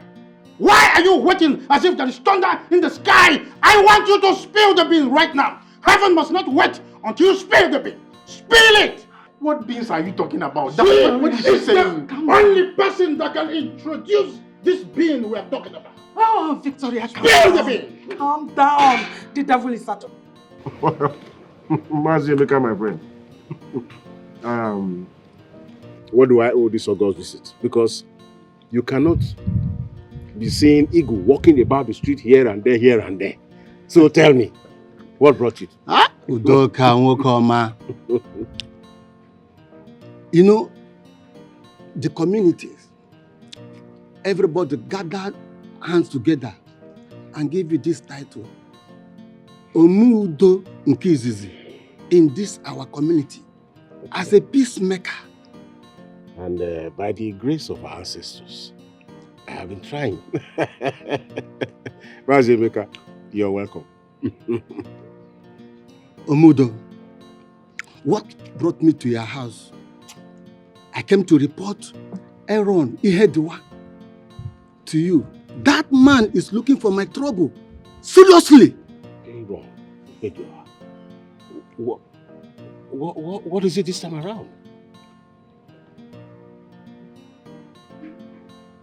why are you waiting as if there is thunder in the sky? I want you to spill the beans right now. Heaven must not wait until you spill the beans. Spill it! What beans are you talking about? What is is she the saying? only person that can introduce this bean we are talking about? Oh, Victoria, spill the bean! Calm down. The devil is at Mazi, look at my friend. What do I owe this August visit? Because you cannot be seeing Eagle walking about the street here and there. So tell me, what brought you? Udoka Nwokoma. You know, the communities, everybody gathered hands together and gave you this title, Omudo Nkizizi, in this our community, as a peacemaker. And by the grace of our ancestors, I have been trying. Mazemeka, you're welcome. Omudo, what brought me to your house? I came to report Aaron Ihediwa to you. That man is looking for my trouble. Seriously. Aaron Ihediwa. What is it this time around?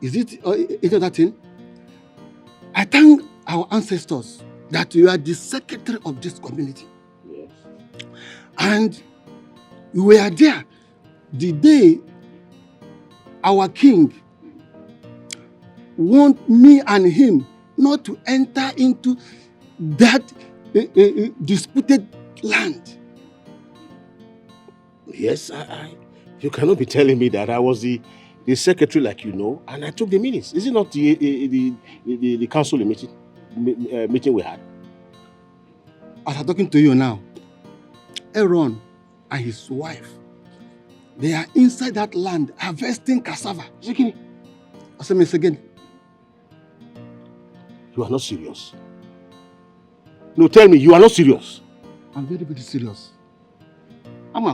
Is it that thing? I thank our ancestors that you are the secretary of this community. Yes. And you were there the day our king want me and him not to enter into that disputed land. Yes, you cannot be telling me that I was the secretary, like you know, and I took the minutes. Is it not the council meeting we had? As I'm talking to you now, Aaron and his wife, they are inside that land harvesting cassava. Zikini, I say this again. You are not serious. No, tell me, you are not serious. I'm very, very serious. I'm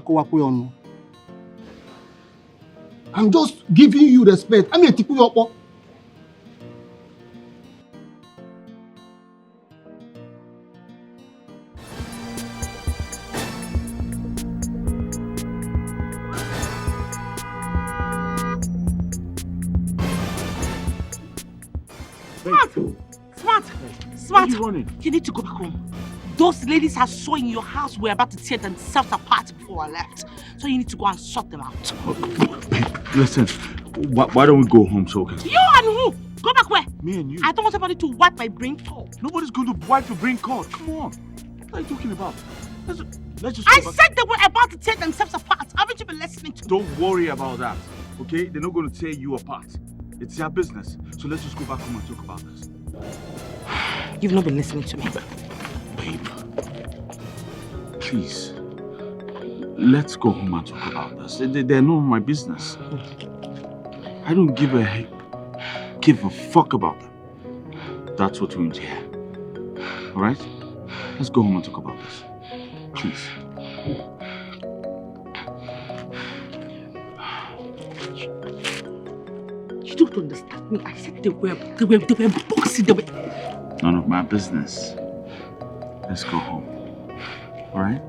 just giving you respect. I'm a tipu yopo. Smart. You need to go back home. Those ladies I saw in your house were about to tear themselves apart before I left. So you need to go and sort them out. Listen, why don't we go home so okay? You and who? Go back where? Me and you. I don't want somebody to wipe my brain cold. Nobody's going to wipe your brain cold. Come on. What are you talking about? Let's just I said they were about to tear themselves apart. Haven't you been listening to me? Don't worry about that, okay? They're not going to tear you apart. It's their business. So let's just go back home and talk about this. You've not been listening to me. Babe, please, let's go home and talk about this. They're not my business. I don't give a fuck about them. That's what we need to hear. All right? Let's go home and talk about this. Please. You don't understand me. I said they were boxing. They were... None of my business. Let's go home. All right?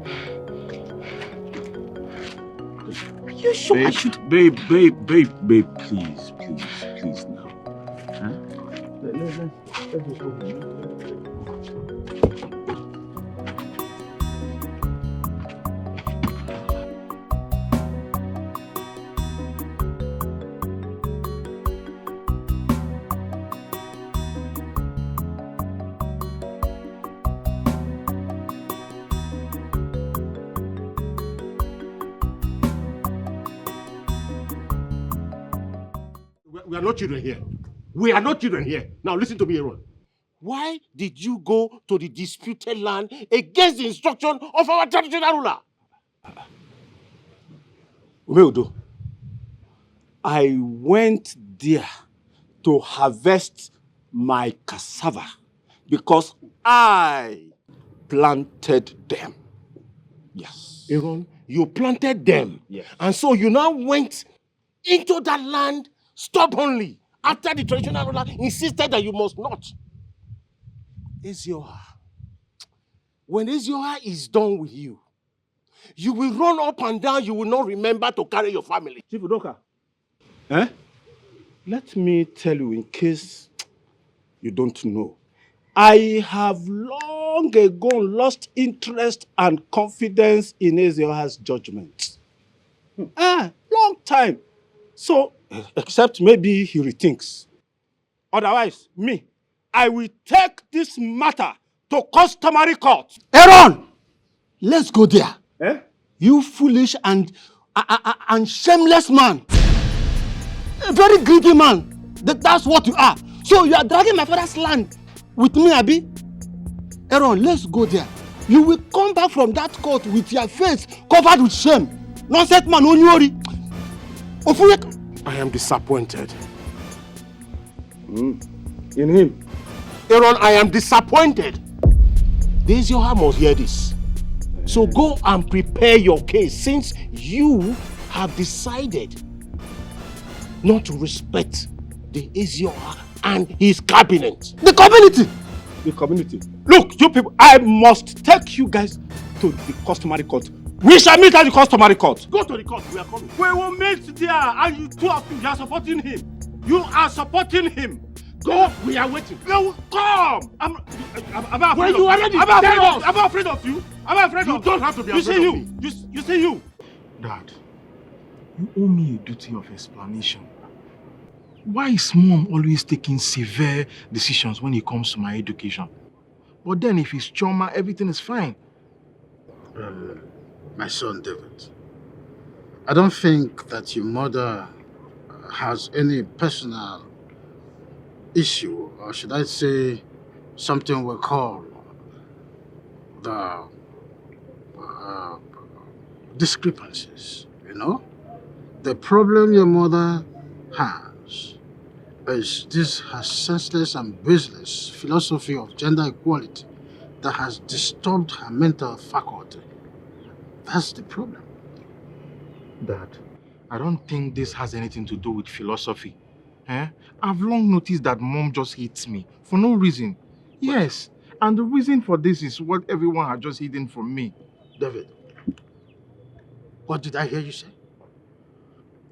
Are you sure babe, I should? Babe, please now. Huh? Let's just go home. We are not children here. We are not children here. Now listen to me, Aaron. Why did you go to the disputed land against the instruction of our traditional ruler? Umeudo, I went there to harvest my cassava because I planted them. Yes. Aaron, you planted them. Yes. And so you now went into that land stubbornly after the traditional ruler insisted that you must not. Ezioha, when Ezioha is done with you, you will run up and down, you will not remember to carry your family. Chief Udoka, let me tell you in case you don't know. I have long ago lost interest and confidence in Ezioha's judgment. Long time. So, except maybe he rethinks. Otherwise, I will take this matter to customary court. Aaron, let's go there. You foolish and shameless man. A very greedy man. That's what you are. So you are dragging my father's land with me, Abi? Aaron, let's go there. You will come back from that court with your face covered with shame. Nonsense man, don't worry. I am disappointed. In him. Aaron, I am disappointed. Ezioha must hear this. So go and prepare your case since you have decided not to respect the Ezioha and his cabinet. The community! The community. Look, you people, I must take you guys to the customary court We shall meet at the customary court. Go to the court, we are coming. We will meet there, and you two of you are supporting him. You are supporting him. Go, we are waiting. No, come! I'm afraid Well, of you already I'm afraid tell of us. I'm afraid of you. I'm afraid You of don't have to be you. afraid See of you. me. You see you. Dad, you owe me a duty of explanation. Why is Mom always taking severe decisions when it comes to my education? But then if it's trauma, everything is fine. My son David, I don't think that your mother has any personal issue, or should I say something we call the discrepancies, you know? The problem your mother has is this her senseless and baseless philosophy of gender equality that has disturbed her mental faculty. That's the problem. Dad, I don't think this has anything to do with philosophy. I've long noticed that Mom just hates me for no reason. Yes, and the reason for this is what everyone had just hidden from me. David, what did I hear you say?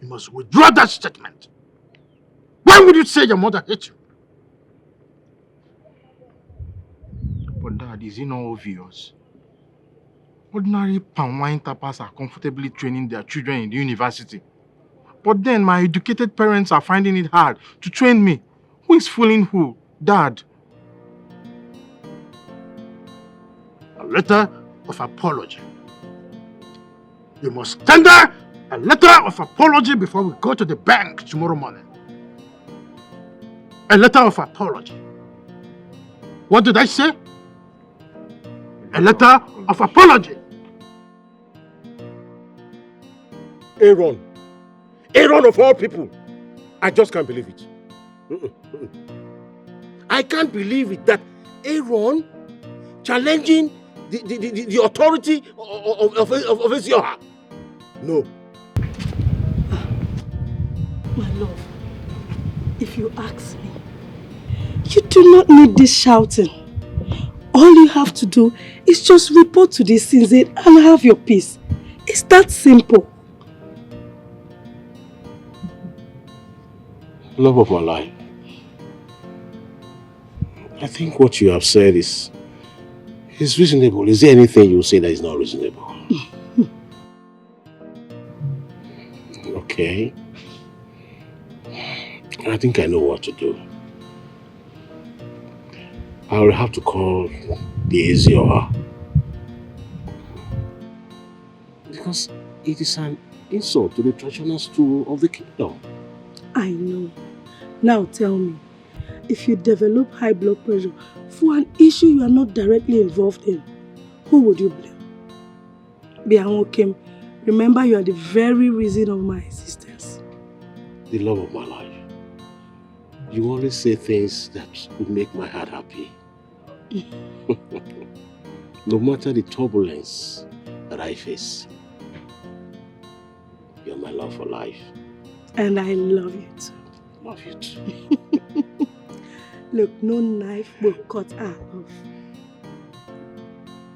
You must withdraw that statement. Why would you say your mother hates you? But Dad, is it not obvious? Ordinary palm wine tappers are comfortably training their children in the university. But then my educated parents are finding it hard to train me. Who is fooling who? Dad. A letter of apology. You must tender a letter of apology before we go to the bank tomorrow morning. A letter of apology. What did I say? A letter of apology. Aaron. Aaron of all people. I just can't believe it. I can't believe it that Aaron challenging the authority of Ezioha. No. My love, if you ask me, you do not need this shouting. All you have to do is just report to the scenes and have your peace. It's that simple. Love of my life. I think what you have said is reasonable. Is there anything you say that is not reasonable? Okay. I think I know what to do. I will have to call the Ezioha. Because it is an insult to the traditional stool of the kingdom. I know. Now tell me, if you develop high blood pressure for an issue you are not directly involved in, who would you blame? Bianwokem, remember you are the very reason of my existence. The love of my life. You always say things that would make my heart happy. No matter the turbulence that I face, you're my love for life. And I love you too. Love you too. Look, no knife will cut our love.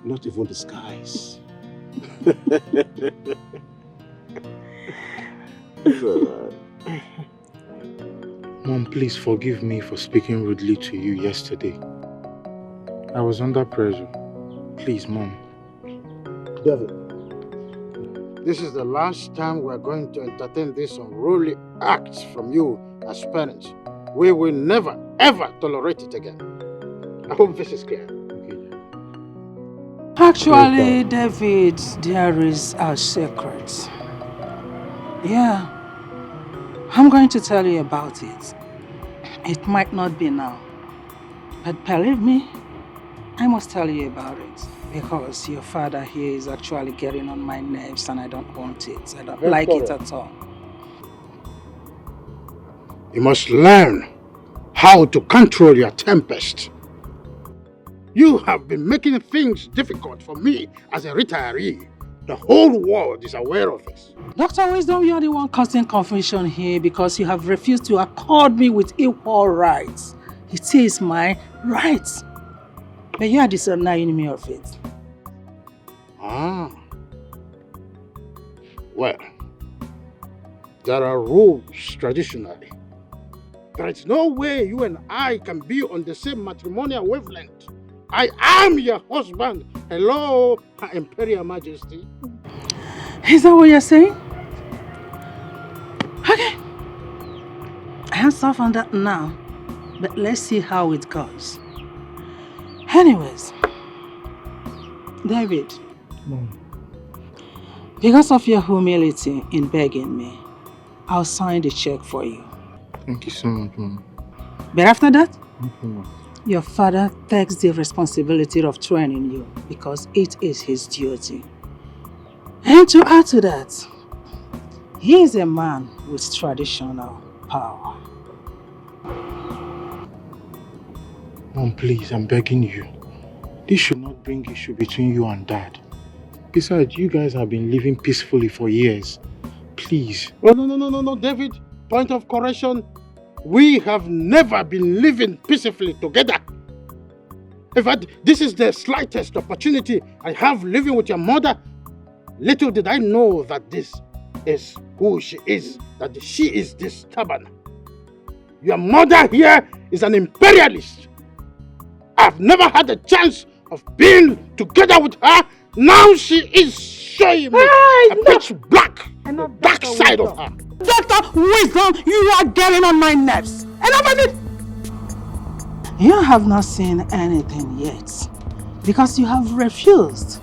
Not even the skies. Mom, please forgive me for speaking rudely to you yesterday. I was under pressure. Please, Mom. David, this is the last time we're going to entertain these unruly acts from you as parents. We will never, ever tolerate it again. I hope this is clear. Actually, David, there is a secret. Yeah. I'm going to tell you about it. It might not be now. But believe me, I must tell you about it. Because your father here is actually getting on my nerves and I don't want it. I don't like it at all. You must learn how to control your tempest. You have been making things difficult for me as a retiree. The whole world is aware of this. Dr. Wisdom, you are the one causing confusion here because you have refused to accord me with equal rights. It is my rights. But you are denying me of it. Ah, Well, there are rules traditionally. There is no way you and I can be on the same matrimonial wavelength. I am your husband. Hello, Her Imperial Majesty. Is that what you're saying? Okay. Hands off on that now. But let's see how it goes. Anyways, David. Mom. Because of your humility in begging me, I'll sign the check for you. Thank you so much, Mom. But after that, Okay. your father takes the responsibility of training you because it is his duty. And to add to that, he is a man with traditional power. Mom, please, I'm begging you. This should not bring issue between you and Dad. Besides, you guys have been living peacefully for years. Please. Oh, no, David. Point of correction. We have never been living peacefully together. In fact, this is the slightest opportunity I have living with your mother. Little did I know that this is who she is, that she is this stubborn. Your mother here is an imperialist. I've never had a chance of being together with her. Now she is showing me a pitch black, the dark side of her. Dr. Wisdom, you are getting on my nerves. Enough of it! You have not seen anything yet because you have refused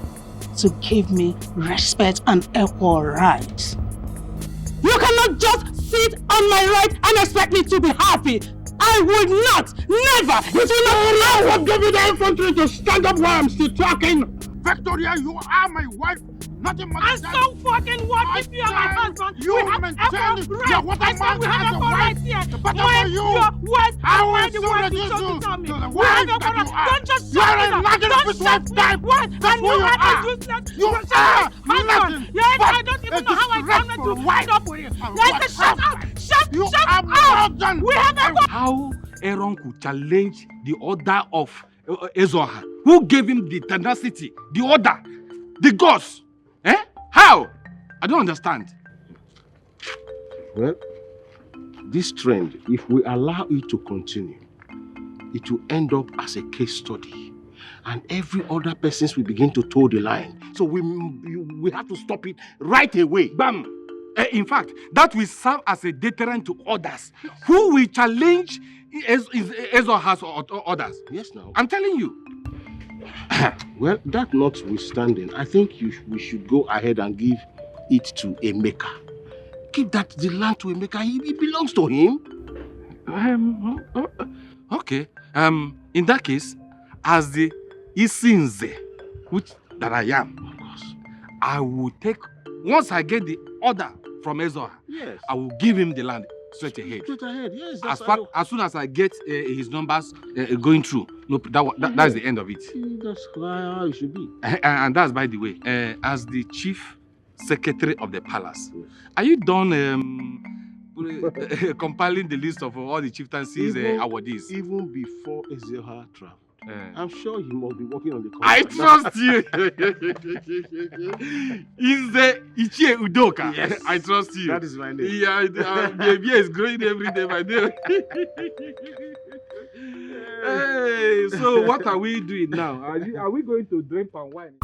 to give me respect and equal rights. You cannot just sit on my right and expect me to be happy. I would not, never, it will not allow what gave you the infantry to stand up while I'm still talking. Victoria, you are my wife, nothing more than that. So fucking what if you are my husband? You maintain your what a man has a wife. The better for you. I will soon reduce you to the wife that you are. Don't just you are a nothing wife type. That's what you are. You are nothing. Yes, I don't even know how I come to wind up with you. Yes, shut up. Shut up. We have a How Aaron could challenge the order of Ezoha? Who gave him the tenacity, the order, the gods? Eh? How? I don't understand. Well, this trend, if we allow it to continue, it will end up as a case study. And every other person will begin to toe the line. So we have to stop it right away. Bam! In fact, that will serve as a deterrent to others who will challenge Ezoha's orders. Yes, now. I'm telling you. Well, that notwithstanding, I think we should go ahead and give it to Emeka. Give the land to Emeka. It belongs to him. Okay. In that case, as the Isinze, which that I am, of course, I will take, once I get the order from Ezoha, yes, I will give him the land straight ahead. Straight ahead, yes. As soon as I get his numbers going through, no, that's the end of it. That's how it should be. And that's, by the way, as the chief secretary of the palace, are you done compiling the list of all the chieftaincies awardees? Even before Ezoha traveled. I'm sure he must be working on the contract. I trust you. He's the Ichie Udoka. Yes. I trust you. That is my name. Yeah, the beer is growing every day by day. Hey, so what are we doing now? Are we going to drink palm wine?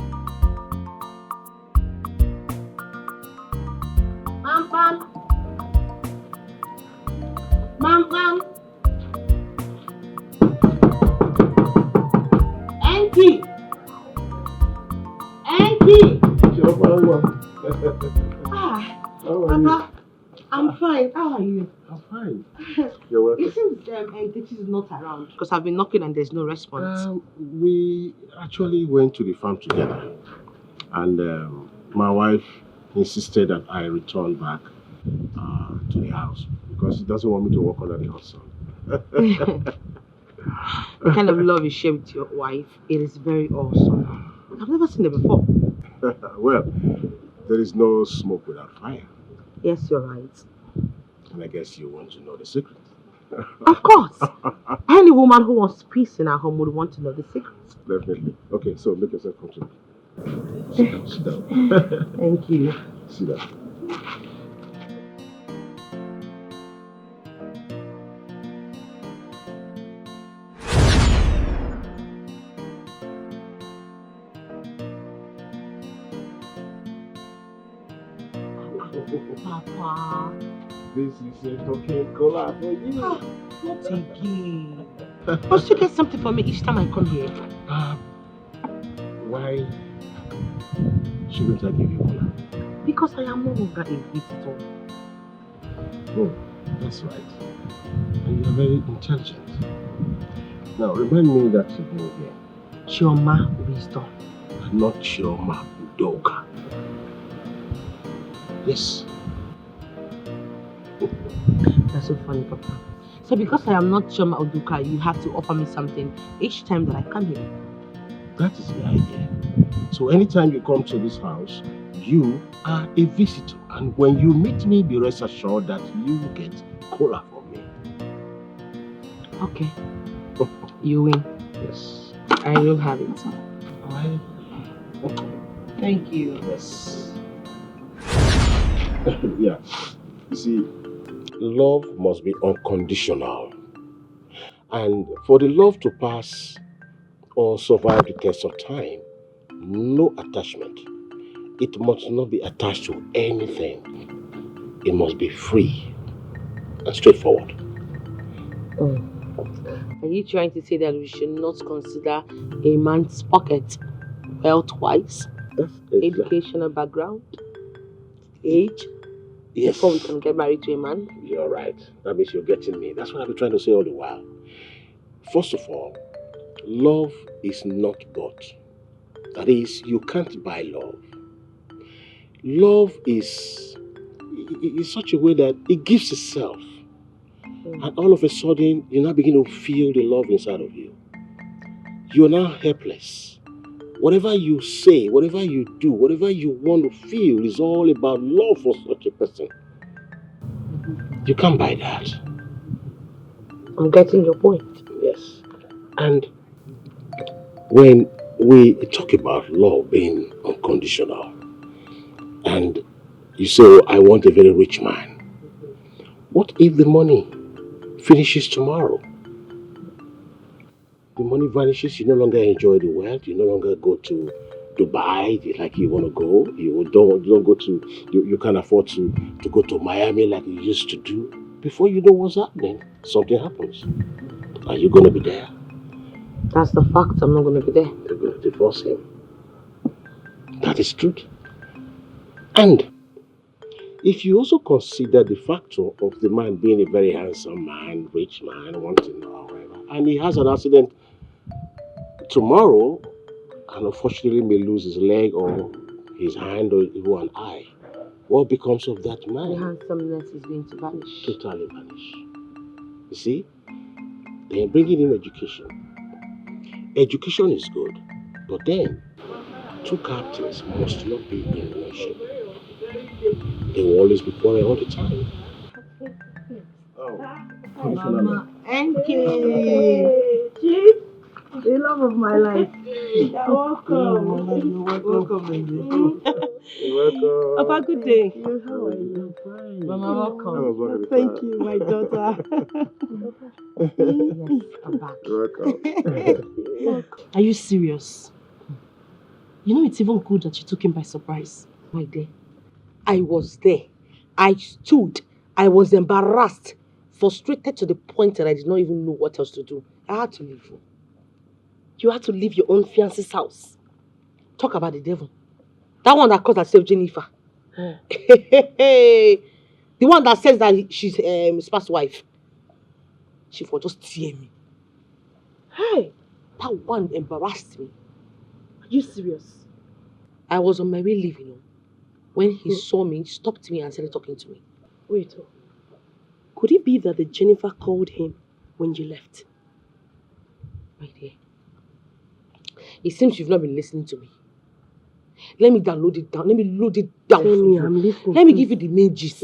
Pam. Pam. Enki. Papa, I'm fine. How are you? I'm fine. You're welcome. It seems Enki is not around because I've been knocking and there's no response. We actually went to the farm together, and my wife insisted that I return back to the house because she doesn't want me to work under the hot sun. The kind of love you share with your wife, it is very awesome. I've never seen it before. Well, there is no smoke without fire. Yes, you're right. And I guess you want to know the secret. Of course. Any woman who wants peace in her home would want to know the secret. Definitely. Okay, so make yourself comfortable. Sit down. Thank you. Sit down. Papa. This is a talking cola for you. Not again. Must you get something for me each time I come here? Why shouldn't I give you cola? Because I am no longer a visitor. Oh, that's right. And you're very intelligent. Now, remind me that you go here. Chioma Wisdom. Not Chioma Udoka. Yes. That's so funny, Papa. So because I am not Chioma Udoka, you have to offer me something each time that I come here. That is the idea. So anytime you come to this house, you are a visitor. And when you meet me, be rest assured that you will get cola from me. Okay. You win. Yes. I will have it. I... Thank you. Yes. Yeah. You see, love must be unconditional. And for the love to pass or survive the test of time, no attachment. It must not be attached to anything. It must be free and straightforward. Oh. Are you trying to say that we should not consider a man's pocket, wealth-wise, educational background, age, Yes. before we can get married to a man? You're right. That means you're getting me. That's what I've been trying to say all the while. First of all, love is not bought. That is, you can't buy love. Love is such a way that it gives itself. And all of a sudden, you now begin to feel the love inside of you. You're now helpless. Whatever you say, whatever you do, whatever you want to feel is all about love for such a person. You can't buy that. I'm getting your point. Yes. And when we talk about love being unconditional, and you say, oh, I want a very rich man. What if the money finishes tomorrow? The money vanishes, you no longer enjoy the wealth, you no longer go to Dubai like you want to go, you don't go to, you can't afford to go to Miami like you used to do. Before you know what's happening, something happens. Are you going to be there? That's the fact, I'm not going to be there. You're going to divorce him. That is truth. And if you also consider the factor of the man being a very handsome man, rich man, wanting whatever, and he has an accident tomorrow, and unfortunately may lose his leg or his hand or even an eye, what becomes of that man? The handsomeness is going to vanish. Totally vanish. You see, they're bringing in education. Education is good, but then two captains must not be in relationship. They will always be quarreling all the time. Mama, Enke, Chief, the love of my life. You're welcome. Welcome, baby. You're welcome. Have a good day. How are you? Fine. Mama, welcome. Thank you, my daughter. Yes, I'm back. Welcome. Are you serious? You know it's even good that you took him by surprise. My dear, I was there. I stood. I was embarrassed, frustrated to the point that I did not even know what else to do. I had to leave. You had to leave your own fiance's house. Talk about the devil. That one that calls herself Jennifer. Oh. The one that says that she's Spa's wife. She will just tear me. Hey, that one embarrassed me. Are you serious? I was on my way leaving. When he saw me, he stopped me and started talking to me. Wait, could it be that the Jennifer called him when you left? My dear, it seems you've not been listening to me. Let me download it down. Let me load it down Tell for me, you. I'm listening. Let me give you the main gist.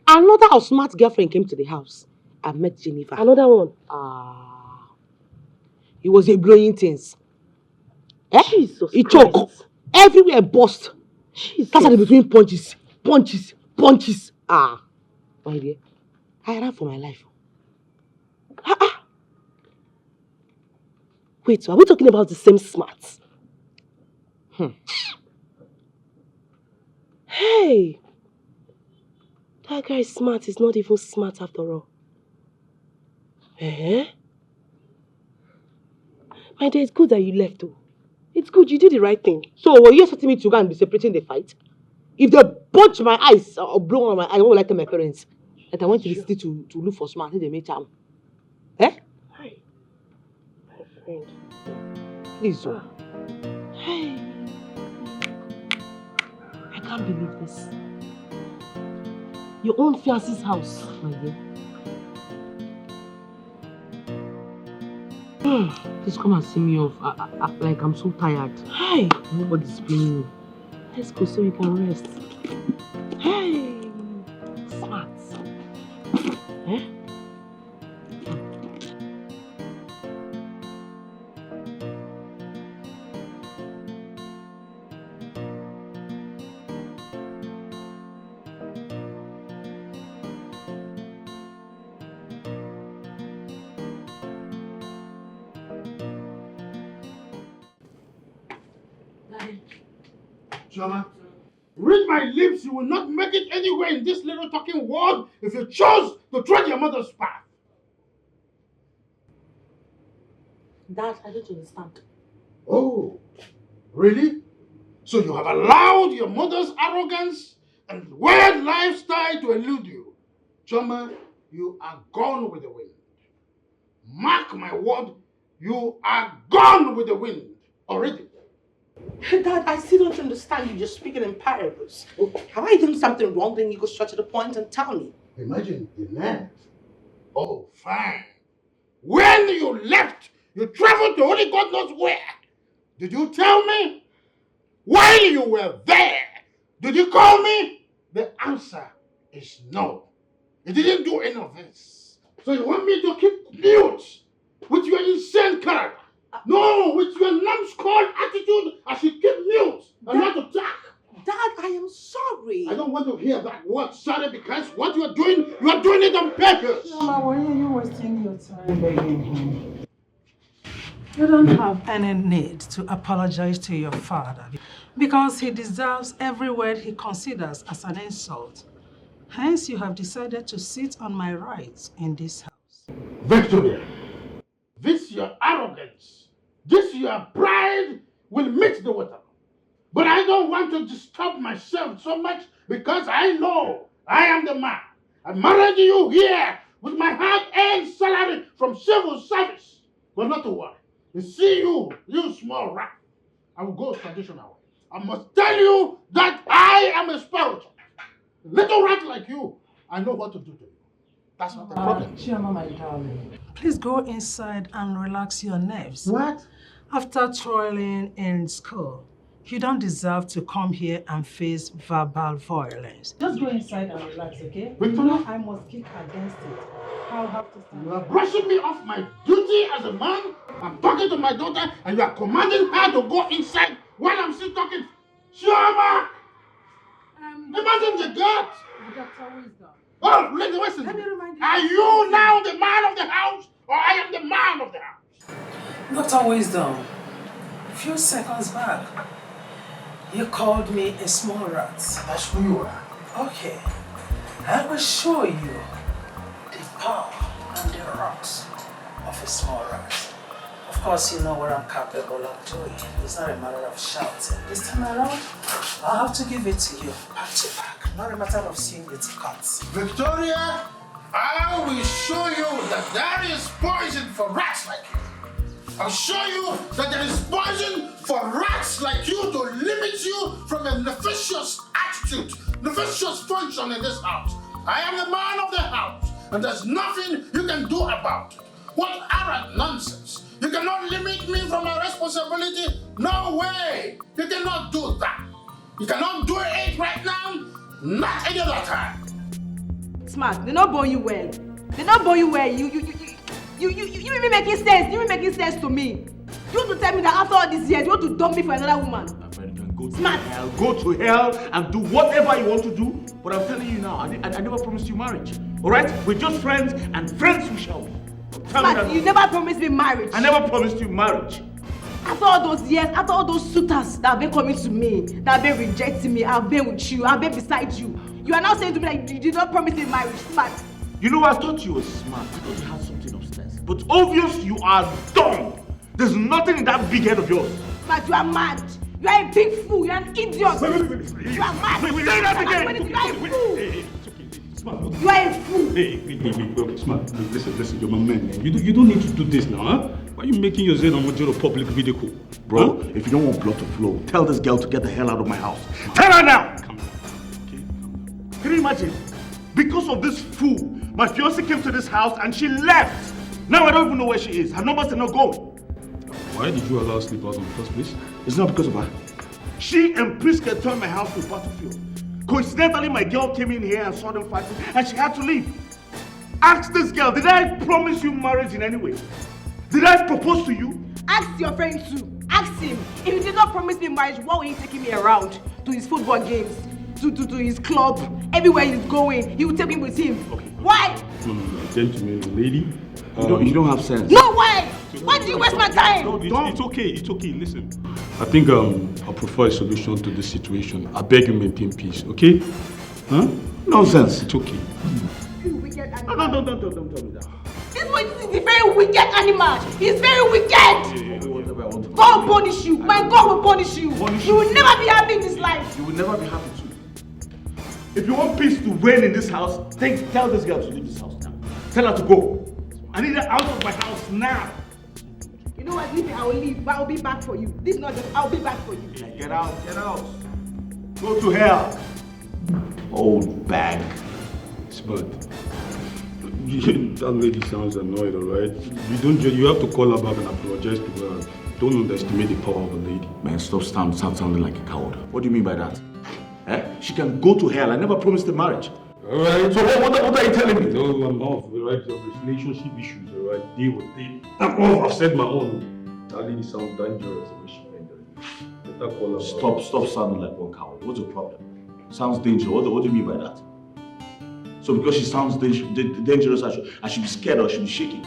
Another smart girlfriend came to the house. I met Jennifer. Another one? It was a blowing things. Jesus It Christ. choked. Everywhere burst. Jesus. Started between punches. My dear, I ran for my life. Wait, are we talking about the same smarts? Hey, That guy is smart. He's not even smart after all. Eh? My dear, it's good that you left though. It's good, you did the right thing. So were you expecting me to go and be separating the fight? If they bunch my eyes or blow on my eyes, I won't like tell my parents that I went to the city to look for smart. They made charm. Eh? Hi. My friend. Please, oh. Hey. I can't believe this. Your own fiance's house, my dear. Please come and see me off. Like I'm so tired. Hi. Nobody's paying me. Let's go so you can rest. Hey. Smart. Eh? Chioma, read my lips, you will not make it anywhere in this little talking world if you chose to tread your mother's path. Dad, I don't understand. Oh, really? So you have allowed your mother's arrogance and weird lifestyle to elude you. Chioma, you are gone with the wind. Mark my word, you are gone with the wind already. Dad, I still don't understand you. You're speaking in parables. Have I done something wrong? Then you go straight to the point and tell me. Imagine the nerve. Oh, fine. When you left, you traveled to only God knows where. Did you tell me? While you were there, did you call me? The answer is no. You didn't do any of this. So you want me to keep mute with your insane character? No, with your numbskull attitude, I should keep mute and not attack. Dad, I am sorry. I don't want to hear that word sorry because what you are doing it on purpose. Mama, why are you wasting your time begging him? You don't have any need to apologize to your father because he deserves every word he considers as an insult. Hence, you have decided to sit on my rights in this house. Victoria, this your arrogance, this your pride will meet the water. But I don't want to disturb myself so much because I know I am the man. I married you here with my hard-earned salary from civil service. But not to worry. You see you small rat. I will go traditional. I must tell you that I am a spiritual. Little rat like you, I know what to do to you. That's not the problem. Chioma, my darling, please go inside and relax your nerves. What? After toiling in school, you don't deserve to come here and face verbal violence. Just go inside and relax, okay? Victoria? I must kick against it. I'll have to stand. You are brushing me off my duty as a man. I'm talking to my daughter and you are commanding her to go inside while I'm still talking. Chioma! Imagine the guts! Dr. Wisdom. Oh, listen. Let me remind you. Are you now the man of the house or I am the man of the house? Dr. Wisdom, a few seconds back, you called me a small rat. That's who you are. Okay, I will show you the power and the rocks of a small rat. Of course, you know what I'm capable of doing. It's not a matter of shouting. This time around, I'll have to give it to you, back to back. Not a matter of seeing it cut. Victoria, I will show you that there is poison for rats like you. I'll show you that there is poison for rats like you to limit you from a nefarious attitude, nefarious function in this house. I am the man of the house, and there's nothing you can do about it. What arrant nonsense! You cannot limit me from my responsibility. No way! You cannot do that. You cannot do it right now, not any other time. Smart, they not born you well. They not born you well. You even making sense. You even making sense to me. You want to tell me that after all these years, you want to dump me for another woman? My friend, you can go to Smart. hell. Go to hell and do whatever you want to do. But I'm telling you now, I never promised you marriage. All right? We're just friends, and friends we shall be. Smart, you never promised me marriage. I never promised you marriage. After all those years, after all those suitors that have been coming to me, that have been rejecting me, I've been with you, I've been beside you. You are now saying to me that you did not promise me marriage. Smart. You know, I thought you were smart. I thought you had something upstairs. But obvious you are dumb. There's nothing in that big head of yours. But you are mad. You are a big fool. You are an idiot. You are mad. Say that again. You are a fool. You are a fool. Hey, Smart. Listen, you're my man. You don't need to do this now, huh? Why are you making yourself a major public video call? Bro, if you don't want blood to flow, tell this girl to get the hell out of my house. Tell her now! Come on. Okay, Can you imagine? Because of this fool, my fiancée came to this house and she left. Now I don't even know where she is. Her numbers are not gone. Why did you allow her to sleep out in the first place? It's not because of her. She and Priska turned my house to a battlefield. Coincidentally, my girl came in here and saw them fighting and she had to leave. Ask this girl, did I promise you marriage in any way? Did I propose to you? Ask your friend too. Ask him. If he did not promise me marriage, why were you taking me around to his football games, to his club, everywhere he's going? He would take me with him. Okay. Why? No, gentleman, lady. You don't have sense. No, why? Why do you waste my time? It's okay. Listen, I think I'll prefer a solution to this situation. I beg you maintain peace, okay? Huh? Nonsense. It's okay. You wicked animal. No, don't tell me that. This boy is a very wicked animal. He's very wicked. God will punish you. My God will punish you. You will never be happy in this life. You will never be happy too. If you want peace to reign in this house, tell this girl to leave this house now. Tell her to go. I need her out of my house now. You know what? Leave me. I will leave, but I'll be back for you. This is not just. I'll be back for you. Yeah, get out. Go to hell. Old bag. But that lady sounds annoyed, alright? You have to call her back and apologize to her. Don't underestimate the power of a lady. Man, stop sounding like a coward. What do you mean by that? She can go to hell. I never promised her marriage. Alright. So what are you telling me? No, I'm off, alright? Your relationship issues, alright? Deal with it. I'm off. I've said my own. That lady sounds dangerous. Better call her. Stop sounding like one coward. What's your problem? Sounds dangerous. What do you mean by that? So because she sounds dangerous, I should be scared or I should be shaking.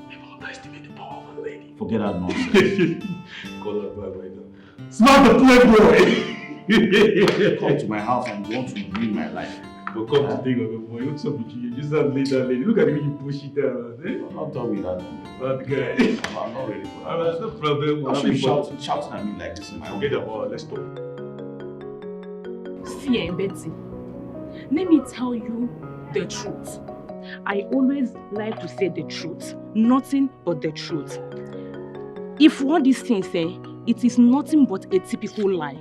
Never underestimate the power of a lady. Forget that nonsense. Call her back right now. It's not the playboy. Come to my house and want to ruin my life. But come to think of it, boy, what's up with you? You just sound that lady. Look at the way you push it down. Don't tell me that. Bad guy. I'm not ready for that. Alright, no problem. I should be shouting at me like this in my own. Forget about it. Let's talk. See, Betty, let me tell you the truth. I always like to say the truth, nothing but the truth. If what these things say, it is nothing but a typical lie.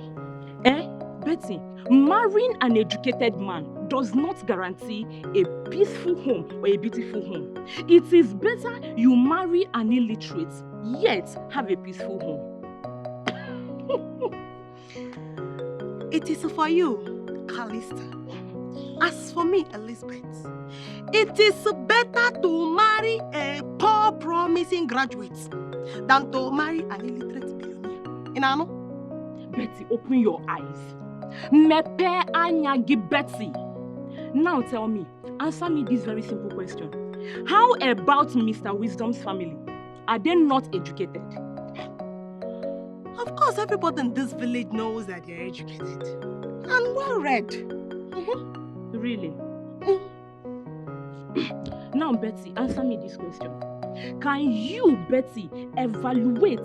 Betty, marrying an educated man does not guarantee a peaceful home or a beautiful home. It is better you marry an illiterate, yet have a peaceful home. It is for you, Callista. As for me, Elizabeth, it is better to marry a poor promising graduate than to marry an illiterate billionaire. You know? Betty, open your eyes. Mepe anyagi Betty. Now tell me, answer me this very simple question. How about Mr. Wisdom's family? Are they not educated? Of course, everybody in this village knows that they're educated and well-read. Really? Now, Betty, answer me this question. Can you, Betty, evaluate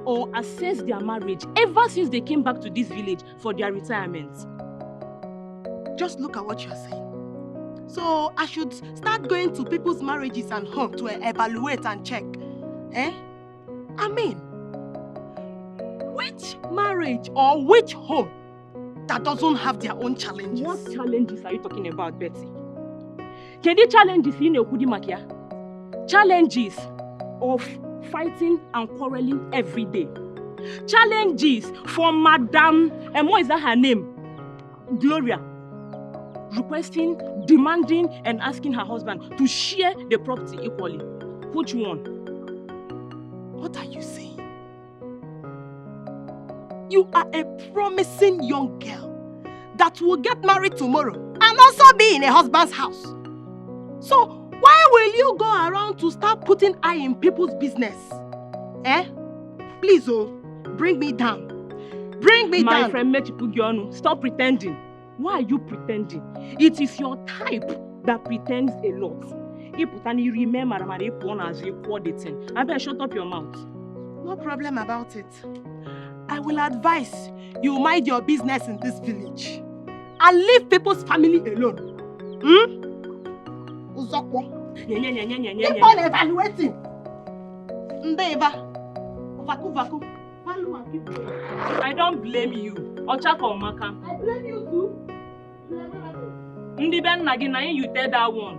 or assess their marriage ever since they came back to this village for their retirement? Just look at what you're saying. So I should start going to people's marriages and home to evaluate and check. I mean, which marriage or which home that doesn't have their own challenges? What challenges are you talking about, Betty? Can you challenges in your Kudimakia? Challenges of fighting and quarreling every day. Challenges for Madame, and what is that her name? Gloria. Requesting, demanding, and asking her husband to share the property equally. Which one? What are you saying? You are a promising young girl that will get married tomorrow and also be in a husband's house. So, why will you go around to start putting eye in people's business? Please, bring me down. Bring me down. My friend Mechipugionu, stop pretending. Why are you pretending? It is your type that pretends a lot. If you remember, I better shut up your mouth. No problem about it. I will advise you mind your business in this village and leave people's family alone. Uzokwo. Keep on evaluating. Ndeva. Vaku. I don't blame you. Ochako Maka. I blame you too. Ndi ben nagina you tell that one.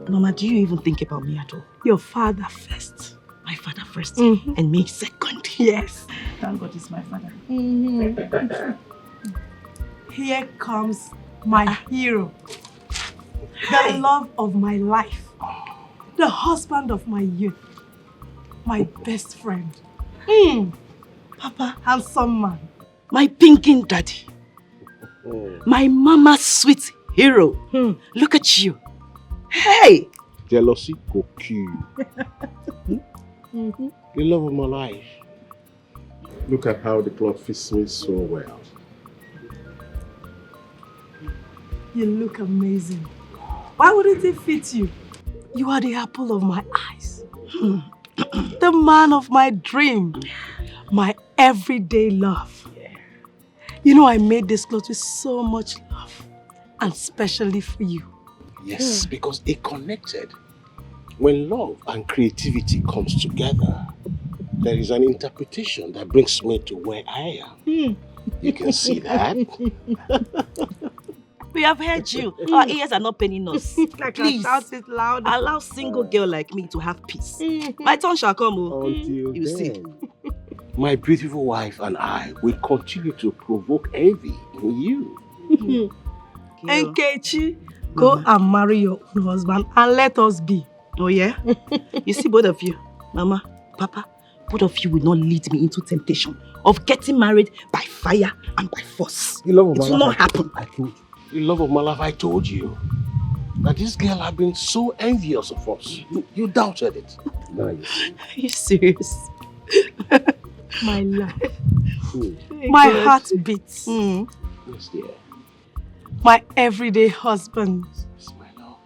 Mama, do you even think about me at all? Your father first. My father first, and me second. Yes. Thank God it's my father. Here comes my hero. The love of my life. The husband of my youth. My best friend. Papa, handsome man. My pinking daddy. My mama's sweet hero. Look at you. Hey! Jealousy will kill you. The love of my life. Look at how the cloth fits me so well. You look amazing. Why wouldn't it fit you? You are the apple of my eyes. The man of my dream. My everyday love. You know I made this cloth with so much love. And specially for you. Yes, because it connected. When love and creativity comes together, there is an interpretation that brings me to where I am. You can see that. We have heard you. Our ears are not paining us. Please, shout it loud. allow single girl like me to have peace. My turn shall come. Until you see. My beautiful wife and I will continue to provoke envy in you. Nkechi, go and marry your own husband and let us be. Oh yeah? You see both of you, Mama, Papa, both of you will not lead me into temptation of getting married by fire and by force. The love of it will not happen. I told you. The love of my life, I told you. That this girl had been so envious of us. You doubted it. Now you see. Are you serious? My life. My heart beats. Yes, dear. My everyday husband. Yes, my love.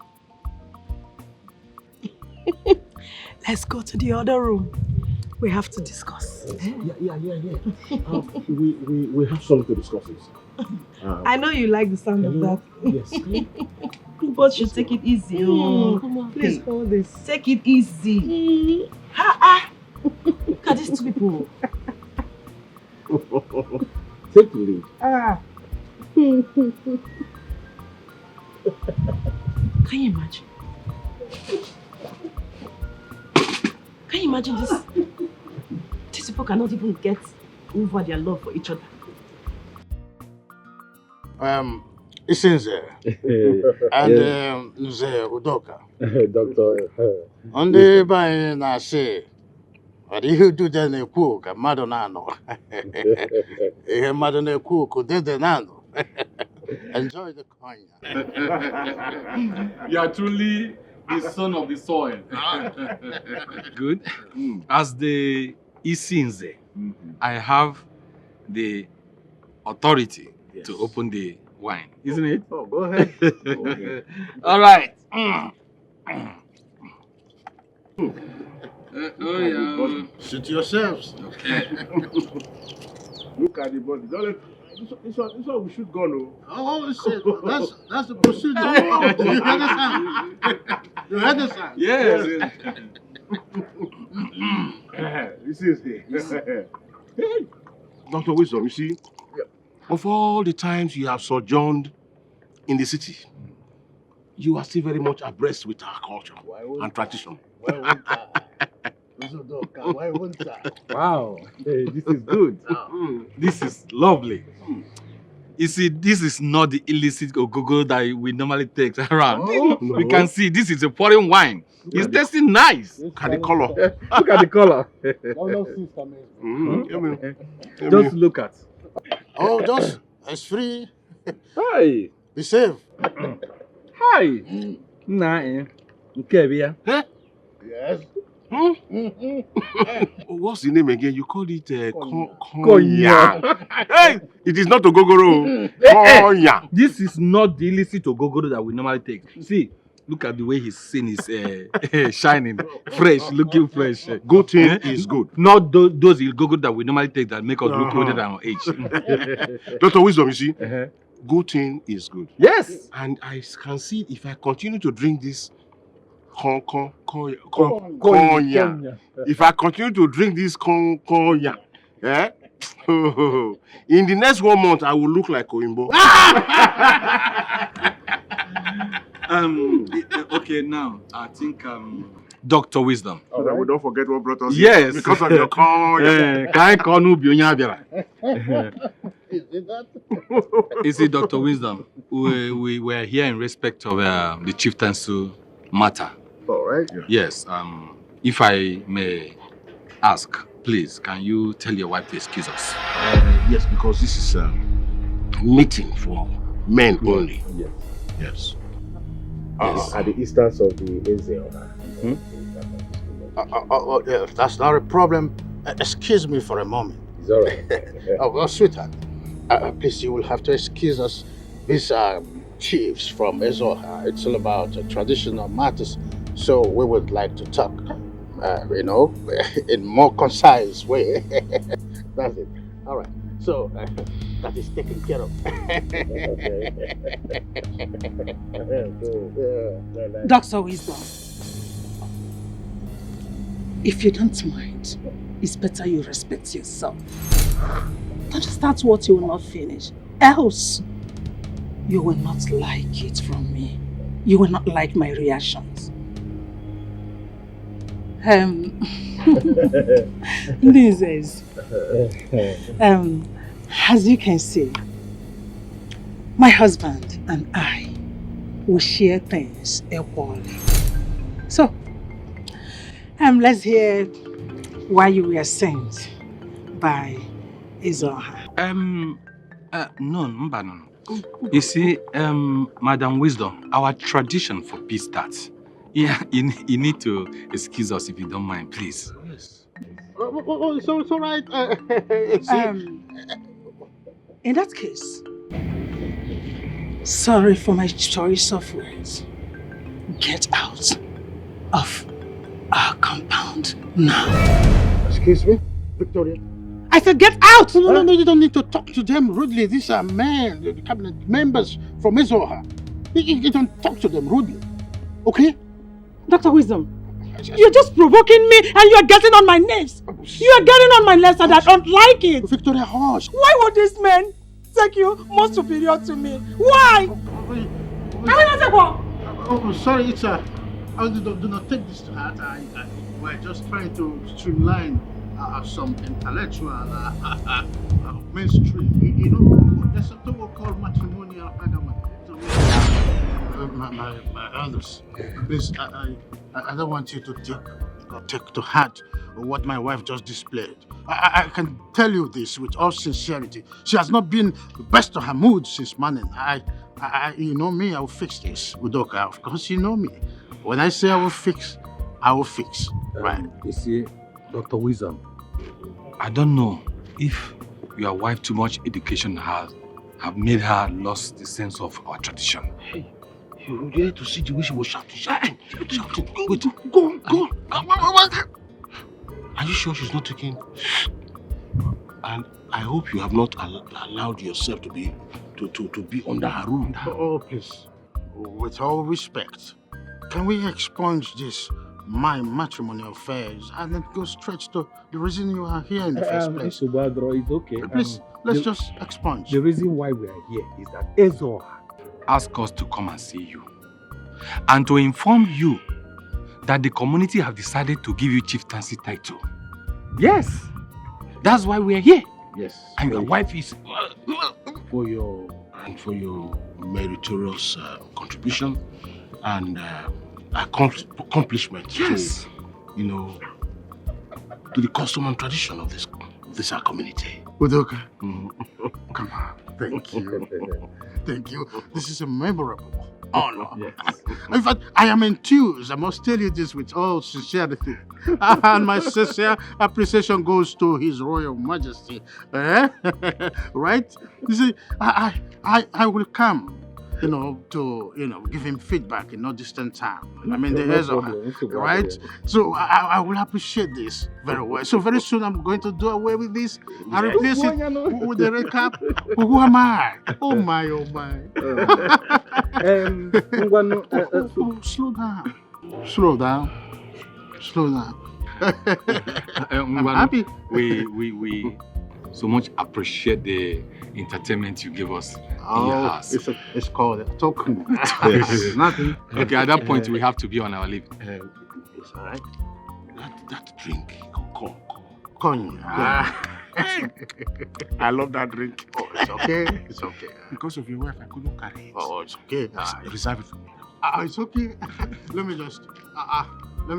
Let's go to the other room. We have to discuss. Yeah. We have something to discuss. I know you like the sound of that. Yes. You both should take it easy. Come on, please hold this. Take it easy. Look at these two people. Take the lead. Can you imagine? Can you imagine this? These people cannot even get over their love for each other. Isinze and Nze Udoka. Doctor. On the by na-asị, ọ dị ihe udude na-ekwu ka mmadụ na-anọ. Ihe mmadụ na-ekwu ka udede na-anọ. Enjoy the cognac. You are truly the son of the soil. Good. As the Isinze, I have the authority to open the wine, isn't it? Oh, go ahead. All right. Suit yourselves. Okay. Look at the body. Don't let, this one we should go, no? Oh, shit. That's the procedure. You understand? You understand? Yes. This is it. Hey, Dr. Wisdom, you see, of all the times you have sojourned in the city, you are still very much abreast with our culture and tradition. Why wouldn't I? Wow. Hey, this is good. This is lovely. You see, this is not the illicit ogogo that we normally take around. No. We can see this is a foreign wine. It's tasting nice. Look at the color. Look at the color. Just look at. Oh, just, it's free. Hi. Be safe. Hi. Nah, Yes. What's the name again? You called it Konya. Hey, it is not Ogogoro. Konya. This is not the illicit Ogogoro that we normally take. See, look at the way his skin is shining, fresh, looking fresh. Good thing is good. Not those Ogogoro that we normally take that make us look older than our age. Dr. Wisdom, you see, good thing is good. Yes. And I can see if I continue to drink this Konya. If I continue to drink this Konya, in the next 1 month, I will look like Oimbo. Okay, now I think Dr. Wisdom. So that we don't forget what brought us here. Yes. Because of your Konya. You see, Dr. Wisdom, we were here in respect of the chieftaincy matter. All right. Yes. If I may ask, please, can you tell your wife to excuse us? Yes, because this is a meeting for men only. Yes. Yes. At the instance of the Ezeoha. Yes, that's not a problem. Excuse me for a moment. It's all right. Well, sweetheart, please, you will have to excuse us. These are chiefs from Ezoha. It's all about traditional matters. So we would like to talk, in more concise way. That's it. All right. So that is taken care of. Dr. Wisdom, if you don't mind, it's better you respect yourself. Don't start what you will not finish. Else, you will not like it from me. You will not like my reactions. This is, as you can see, my husband and I will share things equally. So, let's hear why you were sent by Ezoha. No. You see, Madam Wisdom, our tradition for peace starts. Yeah, you need to excuse us if you don't mind, please. Yes. So it's all right. In that case, sorry for my choice of words. Get out of our compound now. Excuse me, Victoria? I said get out! No, you don't need to talk to them rudely. These are men, the cabinet members from Ezoha. You don't talk to them rudely, okay? Dr. Wisdom, you're just provoking me and you're getting on my nerves. You are getting on my nerves and I don't like it. Victoria, hush. Why would this man take you more superior to me? Why? Sorry, it's do not take this to heart. We're just trying to streamline some intellectual mainstream. You know, there's something we call matrimonial agreement. My elders, please, I don't want you to take to heart what my wife just displayed. I can tell you this with all sincerity. She has not been the best of her mood since morning. You know me, I will fix this. Udoka, of course you know me. When I say I will fix, right? You see, Dr. Wisdom, I don't know if your wife too much education have made her lost the sense of our tradition. Hey, you need to see the way she was shouting. Wait, go on. Are you sure she's not taking? And I hope you have not allowed yourself to be under her rule. Oh, please, with all respect, can we expunge this my matrimonial affairs and then go straight to the reason you are here in the first place? It's okay. Please, let's just expunge. The reason why we are here is that Ezoha asked us to come and see you and to inform you that the community have decided to give you chieftaincy title. Yes, that's why we are here. Yes. And your wife is for your meritorious contribution and accomplishment. Yes. To the custom and tradition of this our community. Udoka, come on. Thank you. Thank you. This is a memorable honor. Yes. In fact, I am enthused. I must tell you this with all sincerity. And my sincere appreciation goes to His Royal Majesty. Right? You see, I will come, to, give him feedback in no distant time. I mean, the heirs of her, right? So I will appreciate this very well. So very soon I'm going to do away with this and replace it with the recap. Who am I? Oh my, oh my. Slow down. Slow down. Slow down. I'm happy. We so much appreciate the entertainment you give us in your house. It's called a token. Nothing. Okay, at that point we have to be on our leave. It's all right. That drink, cognac. I love that drink. Oh, it's okay. It's okay. Because of your wife, I couldn't carry it. Oh, it's okay. Reserve it for me. It's okay. Let me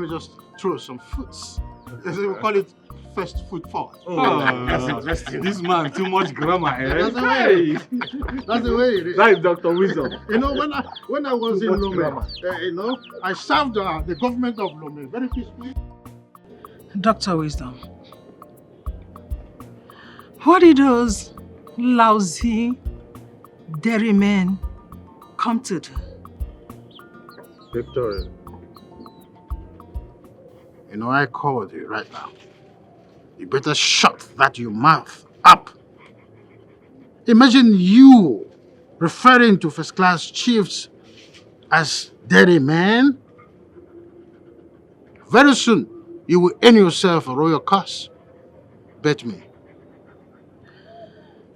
just throw some foods. We call it first food forward. That's interesting. This man, too much grammar. That's the way. That's the way it is. That is Dr. Wisdom. When I was in Lome, I served the government of Lome very peacefully. Dr. Wisdom, what did those lousy dairymen come to do? Victoria, I called you right now. You better shut that your mouth up. Imagine you referring to first-class chiefs as dairymen. Very soon, you will earn yourself a royal curse. Bet me.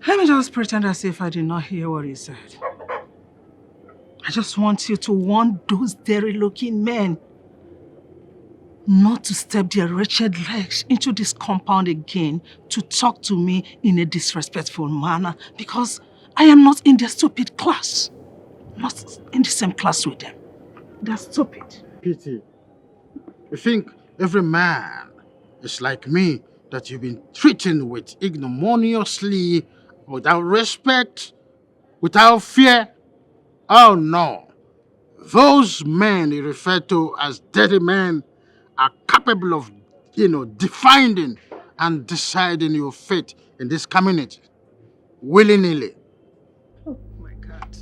Let me just pretend as if I did not hear what he said. I just want you to warn those dairy-looking men not to step their wretched legs into this compound again to talk to me in a disrespectful manner, because I am not in their stupid class. Not in the same class with them. They're stupid. Pity. You think every man is like me that you've been treating with ignominiously, without respect, without fear? Oh no. Those men you refer to as dirty men are capable of, defining and deciding your fate in this community. Willy-nilly. Oh my God.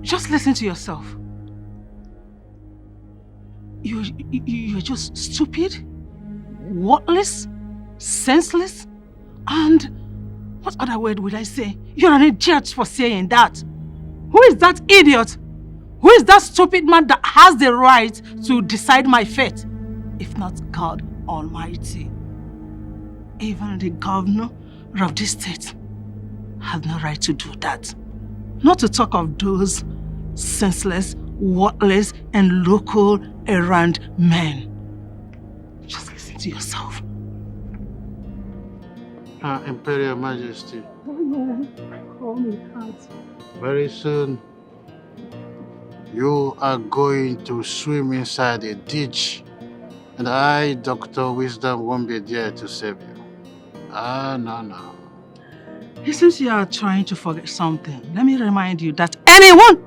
Just listen to yourself. You're just stupid, worthless, senseless, and what other word would I say? You're an idiot for saying that. Who is that idiot? Who is that stupid man that has the right to decide my fate? If not God Almighty. Even the governor of this state has no right to do that. Not to talk of those senseless, worthless, and local errand men. Just listen to yourself. Imperial Majesty. Oh yeah, call me that. Very soon, you are going to swim inside a ditch, and I, Dr. Wisdom, won't be there to save you. No. It seems you are trying to forget something. Let me remind you that anyone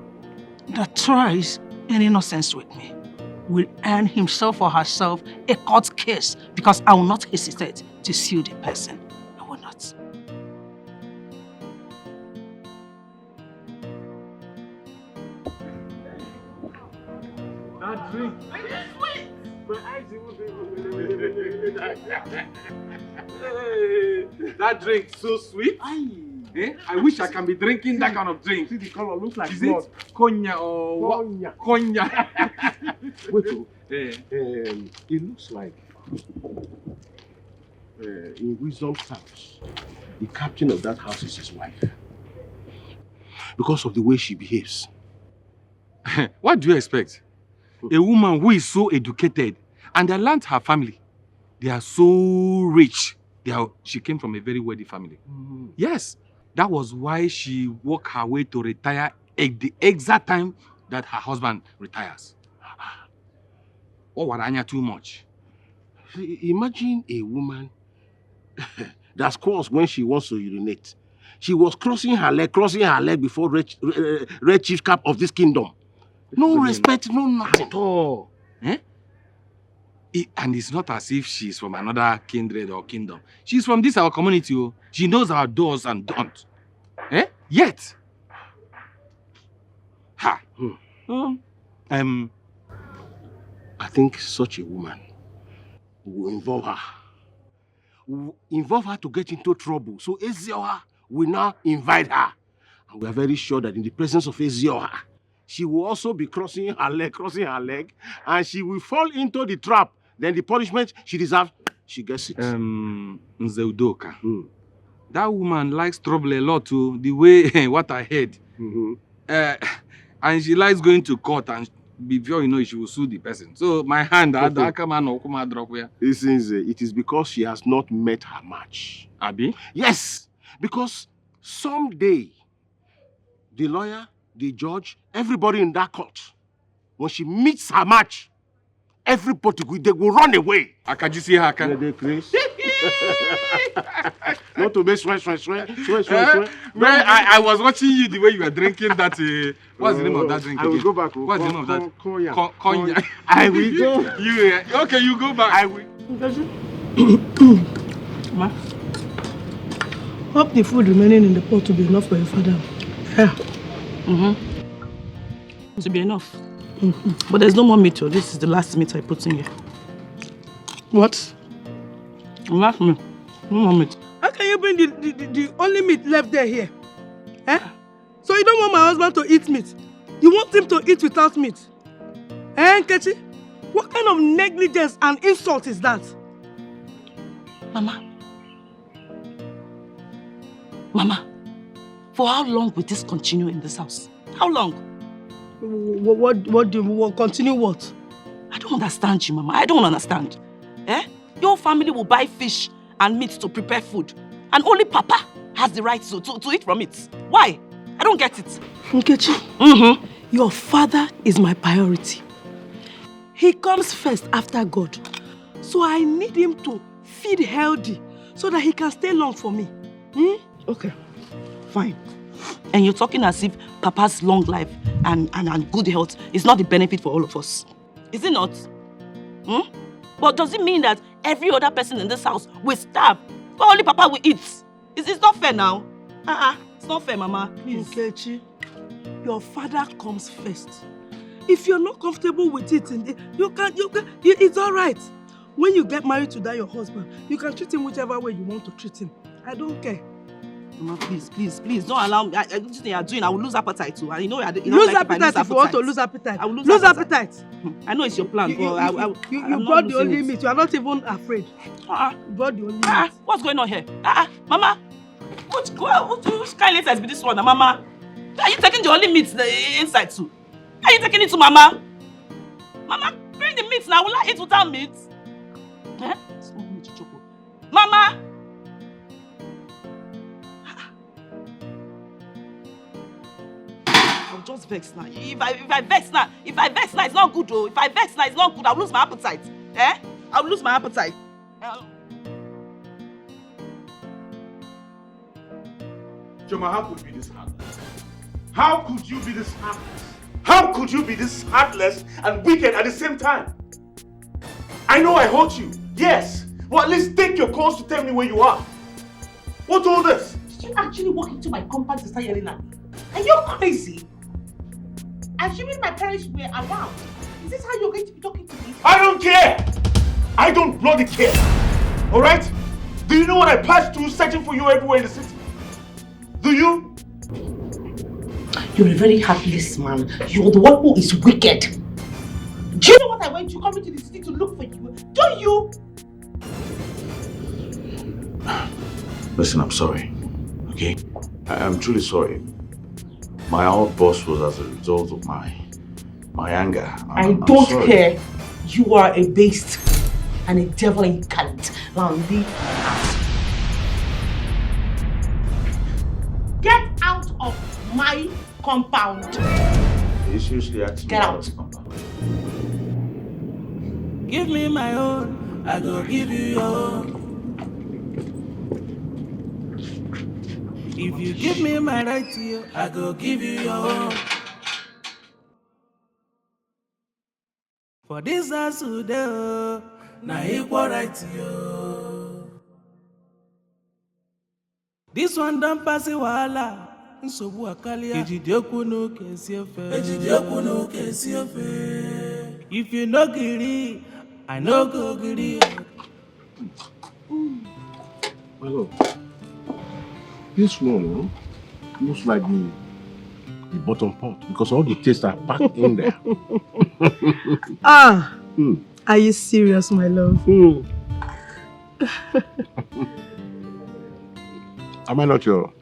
that tries any nonsense with me will earn himself or herself a court case, because I will not hesitate to sue the person. I will not. That drink. That drink so sweet. I wish I can be drinking that kind of drink. See the color looks like Is blood. it cognac or what? Cognac. Wait, it looks like in Wisdom's house, the captain of that house is his wife. Because of the way she behaves. What do you expect? A woman who is so educated and I learned her family. They are so rich. She came from a very wealthy family. Mm. Yes, that was why she worked her way to retire at the exact time that her husband retires. Oh, Waranya too much. Imagine a woman that squalls when she wants to urinate. She was crossing her leg before Red Chief Cap of this kingdom. No respect, no nothing. At all. Eh? And it's not as if she's from another kindred or kingdom. She's from this our community. Oh. She knows our do's and don'ts. Eh? Yet. Ha. I think such a woman will involve her. Will involve her to get into trouble. So Ezioha will now invite her. And we are very sure that in the presence of Ezioha, she will also be crossing her leg, and she will fall into the trap. Then the punishment she deserves, she gets it. Nzeudoka. That woman likes trouble a lot too, the way what I heard. And she likes going to court, and before you know it, she will sue the person. So my hand, it is because she has not met her match. Abi? Yes, because someday the lawyer, the judge, everybody in that court, when she meets her match, everybody they will run away. Can you see her? They Chris. Not to be swear. I was watching you the way you were drinking that. What's the name of that drink? I will go back. What's the name of that? Cognac. I will go. Okay, you go back. I will. Ma, hope the food remaining in the pot will be enough for your father. Yeah. It will be enough. But there's no more meat. This is the last meat I put in here. What? Last meat. No more meat. How can you bring the only meat left there here? Eh? So you don't want my husband to eat meat? You want him to eat without meat? Eh, Nkechi? What kind of negligence and insult is that? Mama, for how long will this continue in this house? How long? What do you continue what? I don't understand you, Mama. I don't understand. Eh? Your family will buy fish and meat to prepare food, and only Papa has the right to eat from it. Why? I don't get it. Nkechi, your father is my priority. He comes first after God. So I need him to feed healthy so that he can stay long for me. Okay, fine. And you're talking as if Papa's long life and good health is not the benefit for all of us. Is it not? But does it mean that every other person in this house will starve, but only Papa will eat? It's not fair now. It's not fair, Mama. Please. Nkechi, your father comes first. If you're not comfortable with it, it's all right. When you get married to that your husband, you can treat him whichever way you want to treat him. I don't care. Mama, please, don't allow me. This thing you're doing, I will lose appetite too. And you know, lose appetite if you want to lose appetite. I will lose appetite. I know it's your plan. You brought the only meat. You are not even afraid. You brought the only meat. What's going on here? Mama, which kind of has been this one, Mama? Are you taking the only meat inside too? Are you taking it to Mama? Mama, bring the meat now. Will I eat without meat? Mama! I'll just vex now. If I vex now, it's not good though. If I vex now, it's not good. I'll lose my appetite. I'll lose my appetite. Choma, how could you be this heartless? How could you be this heartless? How could you be this heartless and wicked at the same time? I know I hurt you, yes. Well, at least take your calls to tell me where you are. What's all this? Did you actually walk into my compound to start yelling at me? Are you crazy? Assuming my parents were around, is this how you're going to be talking to me? I don't care! I don't bloody care! Alright? Do you know what I passed through searching for you everywhere in the city? Do you? You're a very heartless man. You're the one who is wicked. Do you know what I went to coming to the city to look for you? Don't you? Listen, I'm sorry. Okay? I'm truly sorry. My outburst was as a result of my anger. I don't care. You are a beast and a devil incarnate. Now leave my house. Get out of my compound. You seriously asking? Get out. Give me my own, I go give you your own. If you give me my right to you, I go give you your own. For this house today, na equal right to you. This one don't pass it wahala. Nsogbu akalia. Ejidekwu no kesi ofe. Ejidekwu no kesi ofe. If you no gree, I no go gree. Hello. This one looks like the bottom pot because all the tastes are packed in there. Ah, are you serious, my love? Am I not your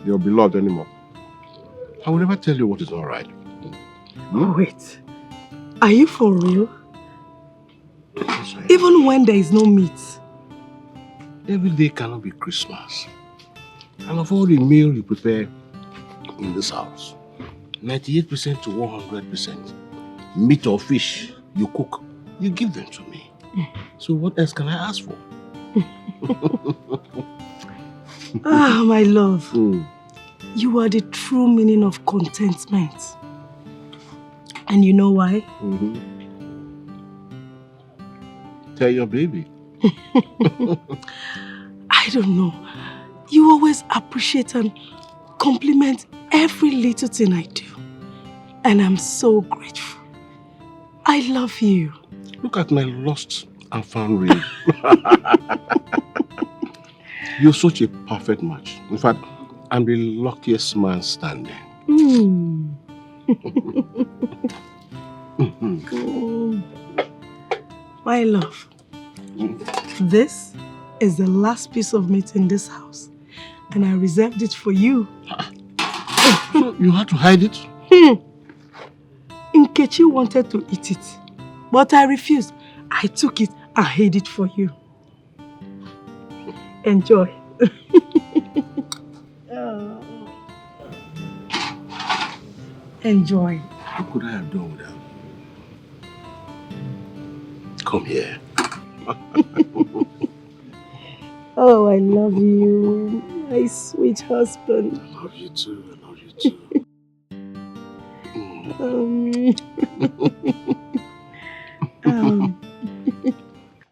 beloved anymore? I will never tell you what is all right. Wait, are you for real? Even when there is no meat? Every day cannot be Christmas. And of all the meal you prepare in this house, 98% to 100%, meat or fish you cook, you give them to me. So what else can I ask for? Ah, my love. You are the true meaning of contentment. And you know why? Tell your baby. I don't know. You always appreciate and compliment every little thing I do. And I'm so grateful. I love you. Look at my lost and found ring. You're such a perfect match. In fact, I'm the luckiest man standing. My love, this is the last piece of meat in this house. And I reserved it for you. So you had to hide it? Nkechi wanted to eat it, but I refused. I took it and hid it for you. Enjoy. Enjoy. What could I have done without you? Come here. Oh, I love you, my sweet husband. I love you too. I love you too.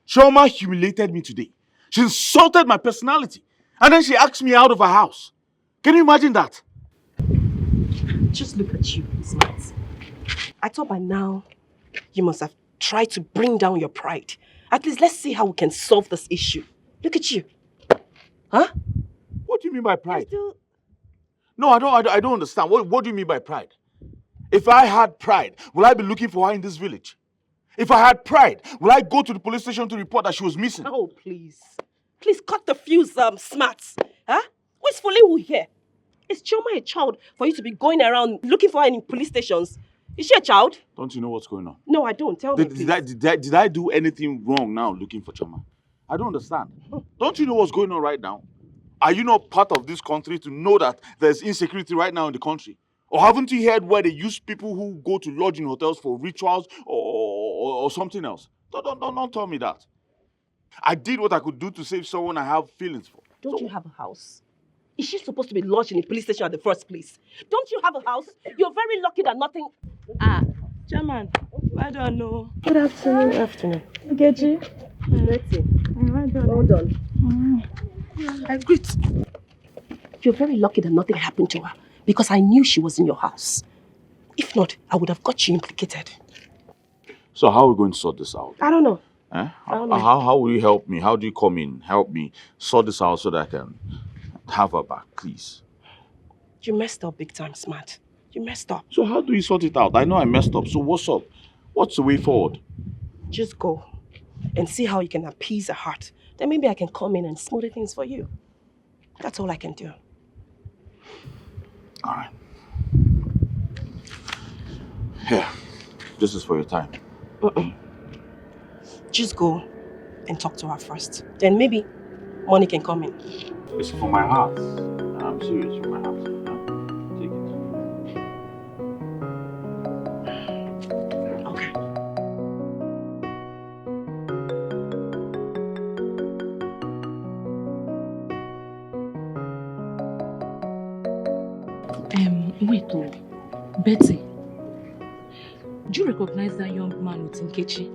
Chioma humiliated me today. She insulted my personality. And then she asked me out of her house. Can you imagine that? Just look at you, Smart. I thought by now you must have tried to bring down your pride. At least let's see how we can solve this issue. Look at you. Huh? What do you mean by pride? No, I don't understand. What do you mean by pride? If I had pride, will I be looking for her in this village? If I had pride, will I go to the police station to report that she was missing? Oh, please. Please cut the fuse, Smart. Huh? Who is fooling who here? Is Chioma a child for you to be going around looking for her in police stations? Is she a child? Don't you know what's going on? No, I don't. Tell me, please. Did I do anything wrong now looking for Chioma? I don't understand. Don't you know what's going on right now? Are you not part of this country to know that there's insecurity right now in the country? Or haven't you heard where they use people who go to lodge in hotels for rituals or something else? Don't tell me that. I did what I could do to save someone I have feelings for. Don't you have a house? Is she supposed to be lodged in a police station at the first place? Don't you have a house? You're very lucky that nothing... Chairman, I don't know. Good afternoon. Afternoon. Nkechi. Well done. I agree. You're very lucky that nothing happened to her because I knew she was in your house. If not, I would have got you implicated. So how are we going to sort this out? I don't know. Eh? I don't know. How will you help me? How do you come in, help me sort this out so that I can have her back, please? You messed up big time, Smart. You messed up. So how do we sort it out? I know I messed up, so what's up? What's the way forward? Just go and see how you can appease her heart. Then maybe I can come in and smooth things for you. That's all I can do. All right. Here, this is for your time. Just go and talk to her first. Then maybe money can come in. It's for my heart. I'm serious, for my heart. Take it. Okay. Wait, oh, Betty. Do you recognize that young man with Nkechi?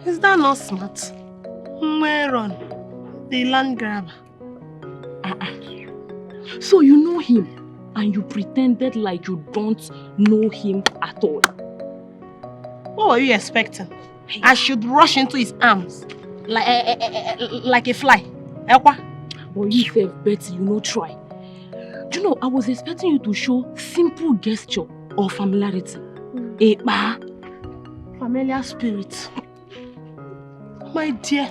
Is that not smart? Where on? The land grabber. So you know him and you pretended like you don't know him at all. What were you expecting? I should rush into his arms like a fly. But you self, Betty, you know, try. Do you know, I was expecting you to show simple gesture or familiarity. Familiar spirit. My dear,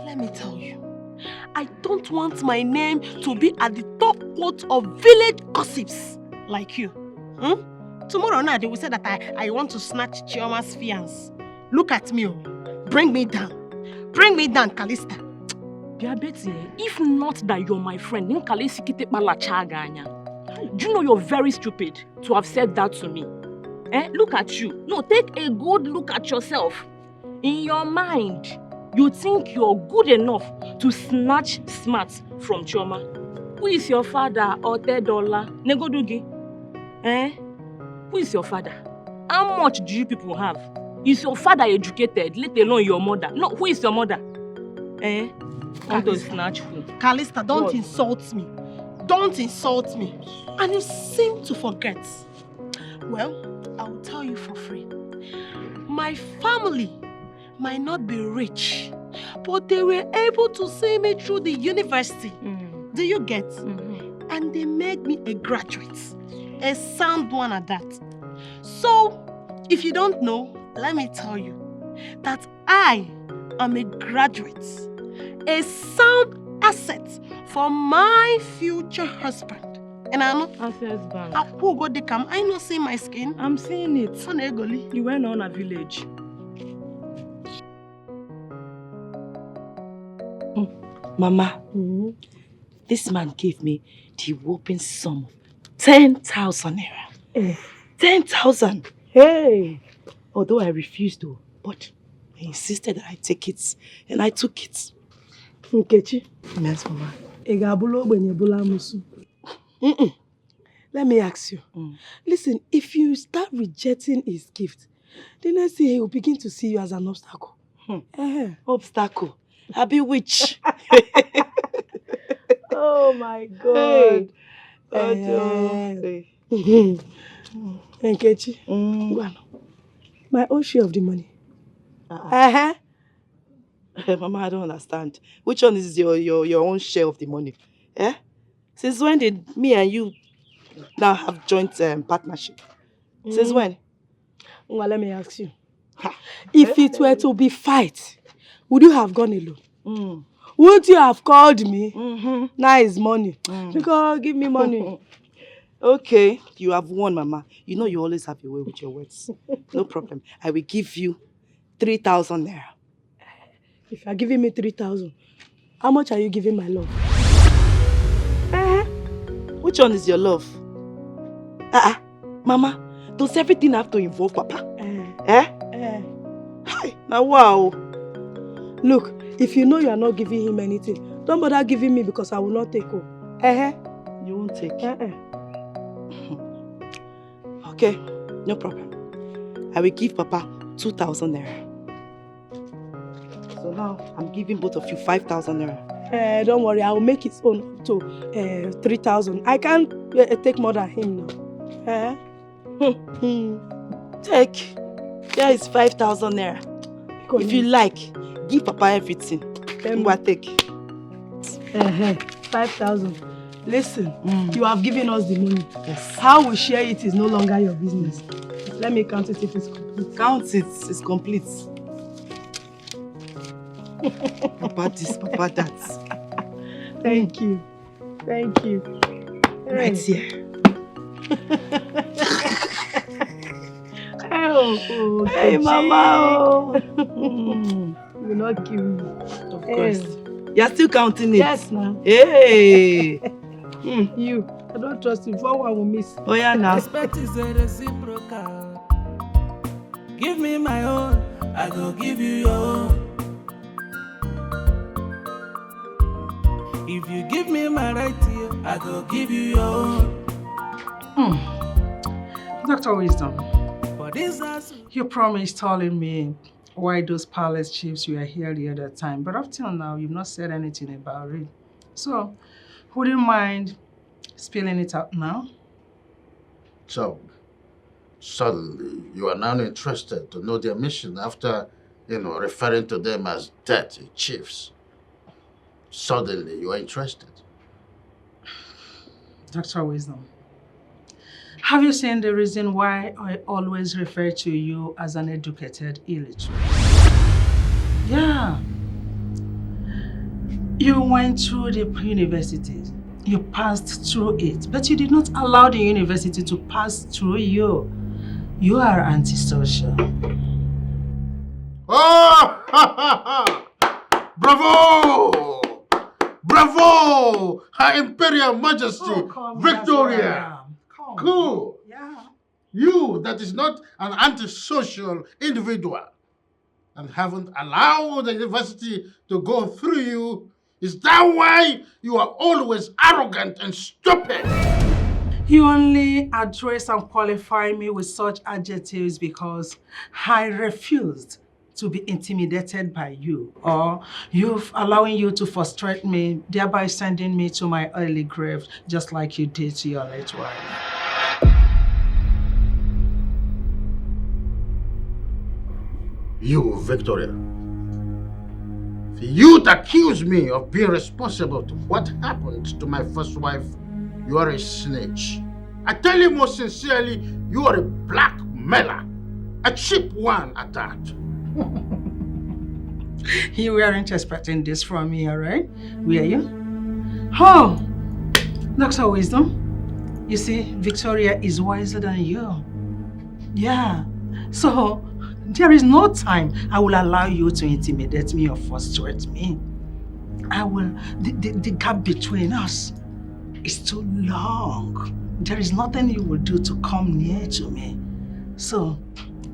let me tell you, I don't want my name to be at the top quote of village gossips like you. Tomorrow night they will say that I want to snatch Chioma's fiance. Look at me, bring me down. Bring me down, Callista. Betty, if not that you're my friend, do you know you're very stupid to have said that to me? Look at you. No, take a good look at yourself. In your mind, you think you're good enough to snatch smarts from Chioma. Who is your father, Otedola? Negodugi? Who is your father? How much do you people have? Is your father educated, let alone your mother? No, who is your mother? Callista, don't insult me. Don't insult me. And you seem to forget. Well, I will tell you for free. My family might not be rich, but they were able to see me through the university. Do you get? And they made me a graduate. A sound one at that. So, if you don't know, let me tell you that I am a graduate. A sound asset for my future husband. And I know Access Bank. I not see my skin. I'm seeing it. You went on a village. Mama, this man gave me the whopping sum of 10,000 naira. 10,000. Hey. Although I refused to, but I insisted that I take it, and I took it. Nkechi. Yes, Mama. Let me ask you. Listen, if you start rejecting his gift, the next thing he will begin to see you as an obstacle. Obstacle? I be witch. Oh my God. Nkechi, my own share of the money. Mama, I don't understand. Which one is your own share of the money? Since when did me and you now have joint partnership? Since when? Well, let me ask you. If it were to be fight, would you have gone alone? Wouldn't you have called me? Now it's money. Because give me money. Okay, you have won, Mama. You know you always have your way with your words. No problem. I will give you 3,000 naira. If you are giving me 3,000, how much are you giving my love? Which one is your love? Mama, does everything have to involve Papa? Hi, now wow. Look, if you know you are not giving him anything, don't bother giving me because I will not take home. You won't take? Okay, no problem. I will give Papa 2,000 naira. So now, I'm giving both of you 5,000 naira. Don't worry, I will make his own up to 3,000. I can't take more than him now. Take. Here is 5,000 naira. If you like, give Papa everything. Take. 5,000. Listen, you have given us the money. Yes. How we share it is no longer your business. Let me count it if it's complete. Count it, it's complete. Papa this, Papa that. Thank you. Thank you. Right here. Hey, Mama. You will not kill me. Of course. You're still counting it? Yes, ma'am. Hey. You. I don't trust you. For one will miss. Oh, yeah, now. Respect is a reciprocal. Give me my own, I go give you your own. If you give me my right ear, I go give you your own. Dr. Wisdom, For this house, you promised telling me why those palace chiefs were here the other time, but up till now, you've not said anything about it. So, would you mind spilling it out now? So, suddenly, you are now interested to know their mission after, referring to them as dirty chiefs. Suddenly, you are interested. Dr. Wisdom, have you seen the reason why I always refer to you as an educated illiterate? Yeah. You went through the universities. You passed through it, but you did not allow the university to pass through you. You are antisocial. Oh! Bravo! Bravo! Her Imperial Majesty, Victoria! Cool! Yeah. You that is not an antisocial individual and haven't allowed the university to go through you, is that why you are always arrogant and stupid? You only address and qualify me with such adjectives because I refused to be intimidated by you, or you've allowing you to frustrate me, thereby sending me to my early grave, just like you did to your late wife. You, Victoria, you accuse me of being responsible to what happened to my first wife. You are a snitch. I tell you most sincerely, you are a blackmailer. A cheap one at that. You weren't expecting this from me, all right? Were you? Oh, Dr. Wisdom, you see, Victoria is wiser than you. Yeah, so there is no time I will allow you to intimidate me or frustrate me. The gap between us is too long. There is nothing you will do to come near to me. So,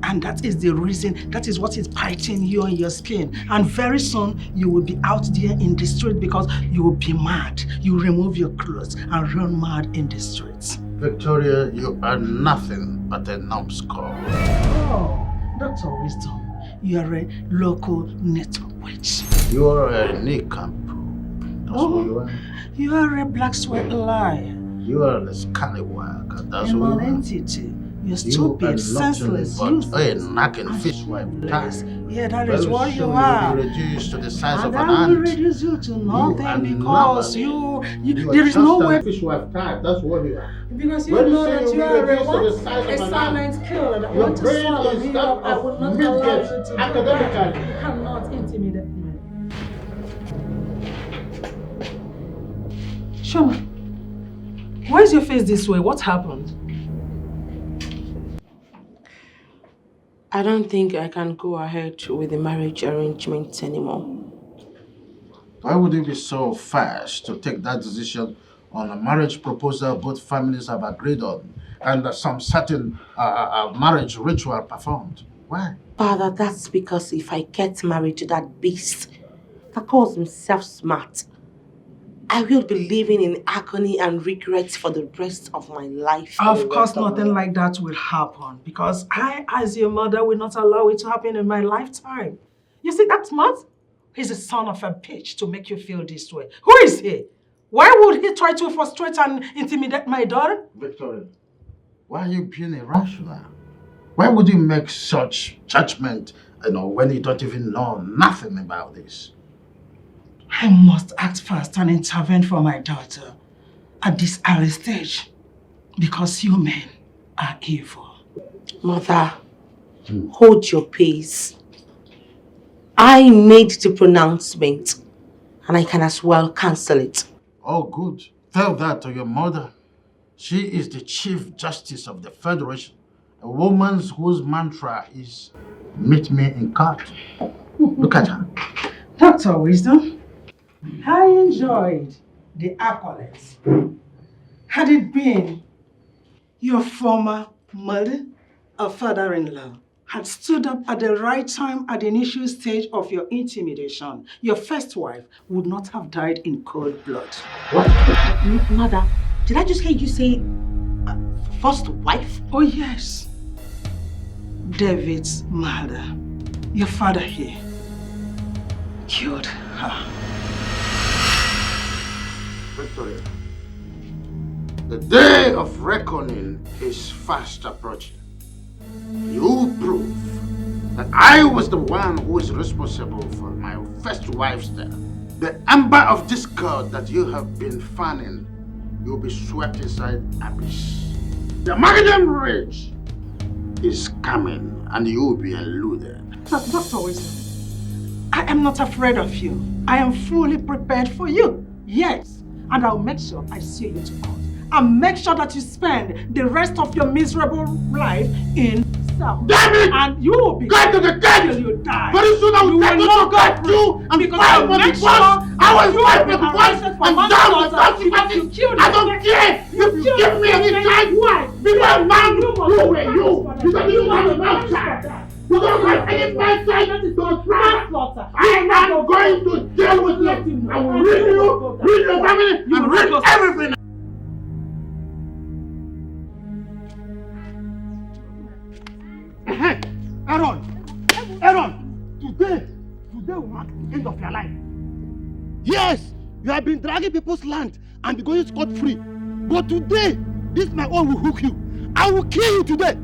and that is the reason, that is what is biting you on your skin. And very soon, you will be out there in the street because you will be mad. You remove your clothes and run mad in the streets. Victoria, you are nothing but a numbskull. Oh, Dr. Wisdom, you are a local network witch. You are a nincompoop. That's what you are. You are a black sweat liar. You are a scallywag. That's A what you are. non-entity. You're stupid, senseless, useless, a knacking fishwife. Yeah, that is what you are. Will be reduced to the size of And an I will ant. reduce you to nothing are because nothing. there is no way. Fishwife type. That's what you are. Because you When know say that you'll you be are reduced to a the size of an silent killer. And I Your want to brain swallow is me that up. I of will not allow midget you to do academically. that. You cannot intimidate me. Shoma, why is your face this way? What happened? I don't think I can go ahead with the marriage arrangement anymore. Why would you be so fast to take that decision on a marriage proposal both families have agreed on and some certain marriage ritual performed? Why? Father, that's because if I get married to that beast that calls himself smart, I will be living in agony and regret for the rest of my life. Of course, nothing like that will happen because I, as your mother, will not allow it to happen in my lifetime. You see, that smart? He's a son of a bitch to make you feel this way. Who is he? Why would he try to frustrate and intimidate my daughter? Victoria, why are you being irrational? Why would you make such judgment, when you don't even know nothing about this? I must act fast and intervene for my daughter at this early stage because you men are evil. Mother, hold your pace. I made the pronouncement and I can as well cancel it. Oh, good. Tell that to your mother. She is the Chief Justice of the Federation, a woman whose mantra is, meet me in court. Look at her. Dr. Wisdom, I enjoyed the accolades. Had it been your former mother or father-in-law, had stood up at the right time at the initial stage of your intimidation, your first wife would not have died in cold blood. What? Mother, did I just hear you say first wife? Oh yes. David's mother, your father here, killed her. Victoria, the day of reckoning is fast approaching. You prove that I was the one who is responsible for my first wife's death. The ember of discord that you have been fanning, you'll be swept inside abyss. The Magadam Ridge is coming and you will be eluded. Dr. Wisdom, I am not afraid of you. I am fully prepared for you. Yes, and I'll make sure I see you to court. And make sure that you spend the rest of your miserable life in cell. Damn it! And you will be Go to the dead till you die. Very soon I will take you to get you and fight for the boss. I will fight for the boss and down the consequences. I don't care if you give me any time. Be my man, you were you. Because you have a mouth child. You don't have any bad side to try. I am going to deal with you. I will rid you, rid your family, and rid everything. Aaron, today will mark the end of your life. Yes, you have been dragging people's land and be going scot-free. But today, this my own will hook you. I will kill you today.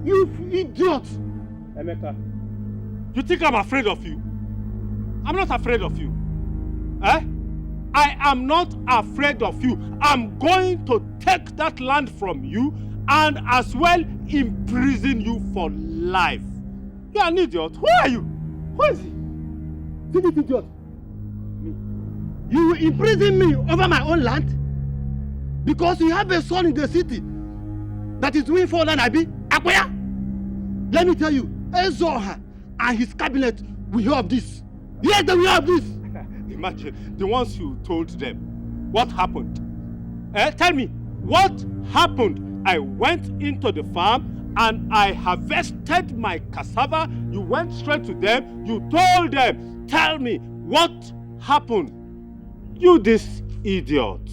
You idiot. Emeka, you think I'm afraid of you? I'm not afraid of you. Eh? I am not afraid of you. I'm going to take that land from you and as well imprison you for life. You're an idiot. Who are you? Who is he? This idiot. Me. You will imprison me over my own land? Because you have a son in the city that is doing for land, Abi? Akwaya? Let me tell you, Ezoha and his cabinet will hear of this. Yes, they will hear of this. Imagine, the ones you told them. What happened? Tell me, what happened? I went into the farm and I harvested my cassava. You went straight to them. You told them. Tell me, what happened? You this idiot.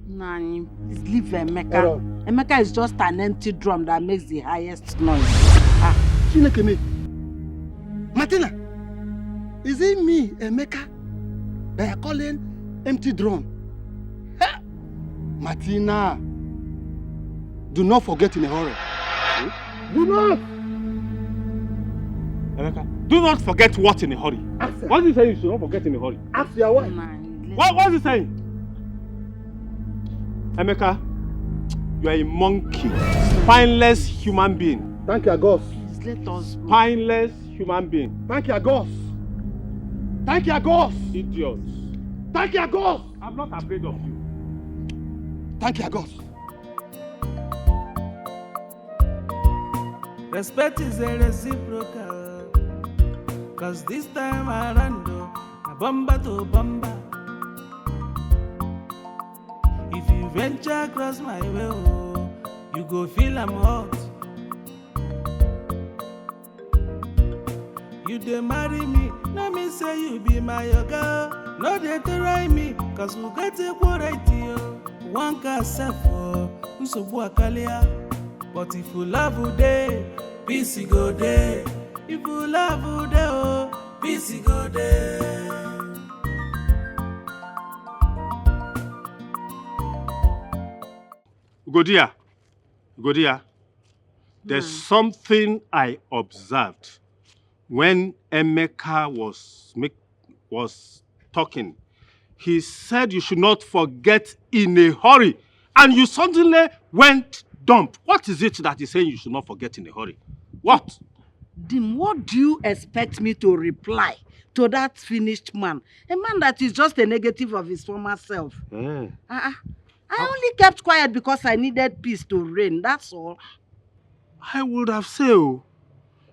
Nani, please leave Emeka. Emeka is just an empty drum that makes the highest noise. Chinekeme. Martina, is it me, Emeka, that are calling empty drum? Huh? Martina, do not forget in a hurry. Do not! Emeka, do not forget what in a hurry? What is he saying you should not forget in a hurry? Ask your wife. What is he saying? Emeka, you are a monkey, spineless human being. Thank you, God. Let us. Spineless human being. Thank you, God. Thank you, God. Idiot. Thank you, God. I'm not afraid of you. Thank you, God. Respect is a reciprocal. Cause this time around, a bomba to bomba. If you venture across my way, you go feel I'm hot. You dey marry me, no me say you be my girl. No dey try me, cause we get a quality. One can self, Nsobu Akalia. But if you love you day, peace go day. If you love you day, oh, peace go day. Godia, there's something I observed when Emeka was talking. He said you should not forget in a hurry, and you suddenly went dumb. What is it that he's saying you should not forget in a hurry? What? Dim, what do you expect me to reply to that finished man? A man that is just a negative of his former self. I only kept quiet because I needed peace to reign, that's all. I would have said,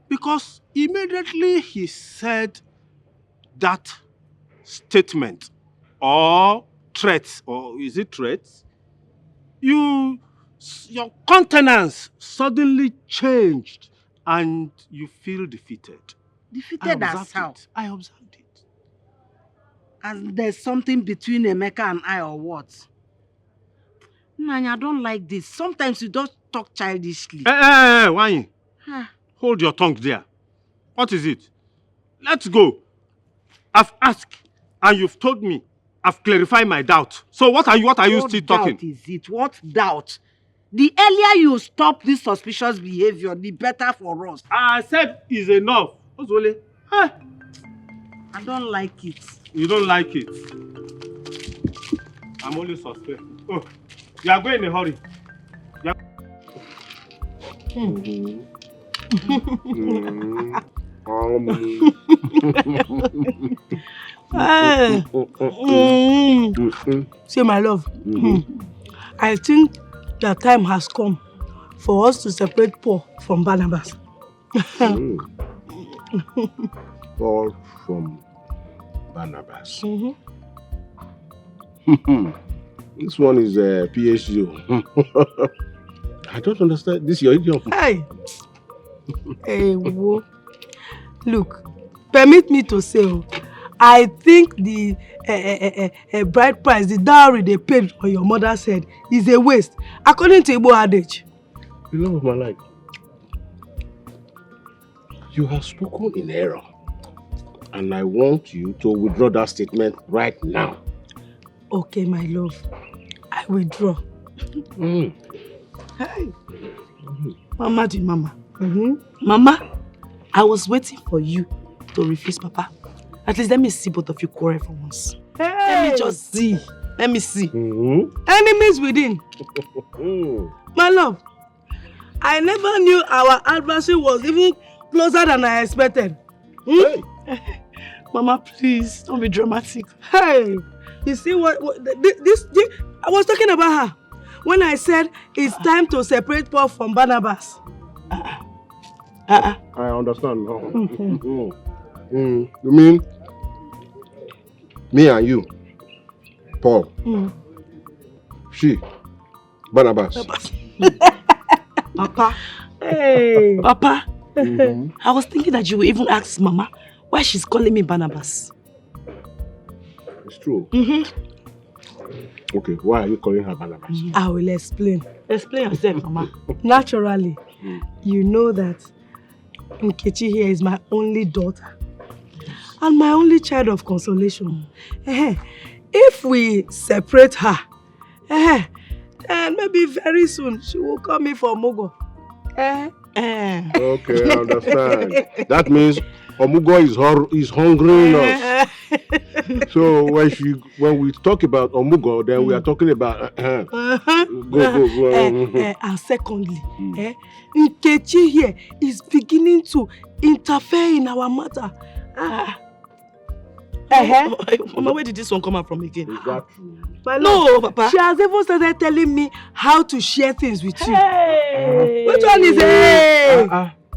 because immediately he said that statement or threats, or is it threats? Your countenance suddenly changed and you feel defeated. Defeated as how? I observed it. And there's something between Emeka and I or what? Nanya, I don't like this. Sometimes you don't talk childishly. Hey, Wanyi. Huh. Hold your tongue there. What is it? Let's go. I've asked and you've told me. I've clarified my doubt. So what are you still talking? What doubt is it? What doubt? The earlier you stop this suspicious behavior, the better for us. I said is enough. Ozole. Hey. I don't like it. You don't like it? I'm only suspect. Oh, you are going in a hurry. See, my love, I think the time has come for us to separate Paul from Barnabas. Paul from Barnabas. This one is a PhD. I don't understand. This is your idiom. Hey, whoa. Look, permit me to say, I think the bride price, the dowry they paid on your mother's head is a waste, according to Igbo adage. You love of my life. You have spoken in error. And I want you to withdraw that statement right now. Okay, my love. I withdraw. Hey. Mama to mama. Mama, I was waiting for you to refuse Papa. At least let me see both of you quarrel for once. Hey. Let me just see. Let me see. Enemies within. My love, I never knew our adversary was even closer than I expected. Hey. Mama, please, don't be dramatic. Hey, you see what this I was talking about her when I said it's time to separate Paul from Barnabas. I understand now. You mean me and you, Paul, she, Barnabas. Papa. Hey. Papa. I was thinking that you would even ask Mama why she's calling me Barnabas. It's true. Okay, why are you calling her Barnabas? I will explain. Explain yourself, Mama. Naturally, you know that Nkechi here is my only daughter and my only child of consolation. If we separate her, then maybe very soon she will call me for Mugo. Okay, I understand. That means Omugo is hungry enough. So when we talk about Omugo, then we are talking about go. And secondly, Nkechi here is beginning to interfere in our matter. Mama, where did this one come out from again? Is that true? No, Papa. She has even started telling me how to share things with you. Hey. Which one is it?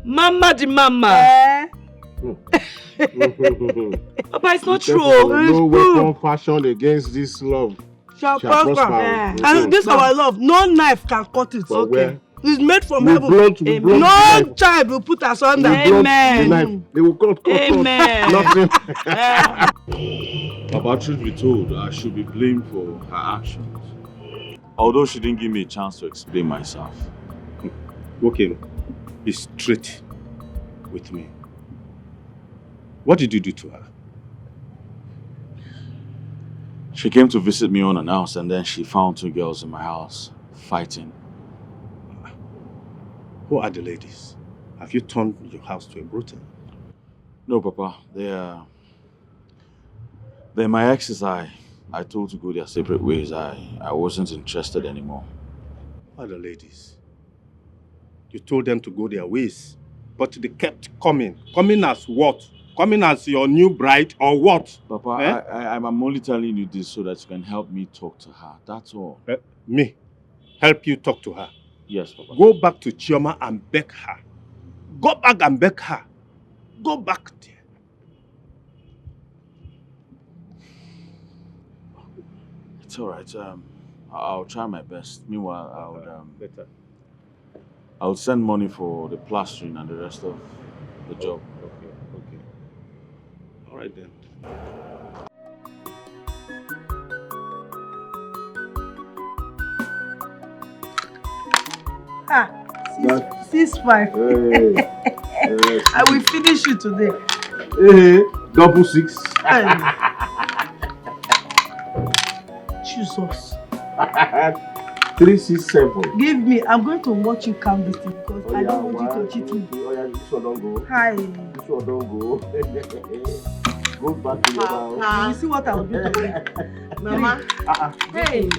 Mama the mama. Papa, it's not true. No weapon fashioned against this love shall prosper. And this our love, no knife can cut it. Okay. It's made from heaven. No child will put us under. Amen. They will cut. Amen. Nothing. Papa, truth be told, I should be blamed for her actions. Although she didn't give me a chance to explain myself. Okay, be straight with me. What did you do to her? She came to visit me unannounced and then she found two girls in my house fighting. Who are the ladies? Have you turned your house to a brothel? No, Papa. They're my exes. I told to go their separate ways. I wasn't interested anymore. Who are the ladies? You told them to go their ways, but they kept coming. Coming as what? Coming as your new bride or what? Papa, I'm only telling you this so that you can help me talk to her. That's all. Me? Help you talk to her? Yes, Papa. Go back to Chioma and beg her. Go back and beg her. Go back there. It's all right. I'll try my best. Meanwhile, I'll send money for the plastering and the rest of the job. Okay. All right then. Ah, 6-5. I will finish you today. Double 6. Jesus. 3, 6, 7. Give me. I'm going to watch you count this thing because I don't want you to cheat me. Oh yeah, this one don't go. Hi. This one don't go. Go back to your house. You see what I'll do today. Mama. Hey.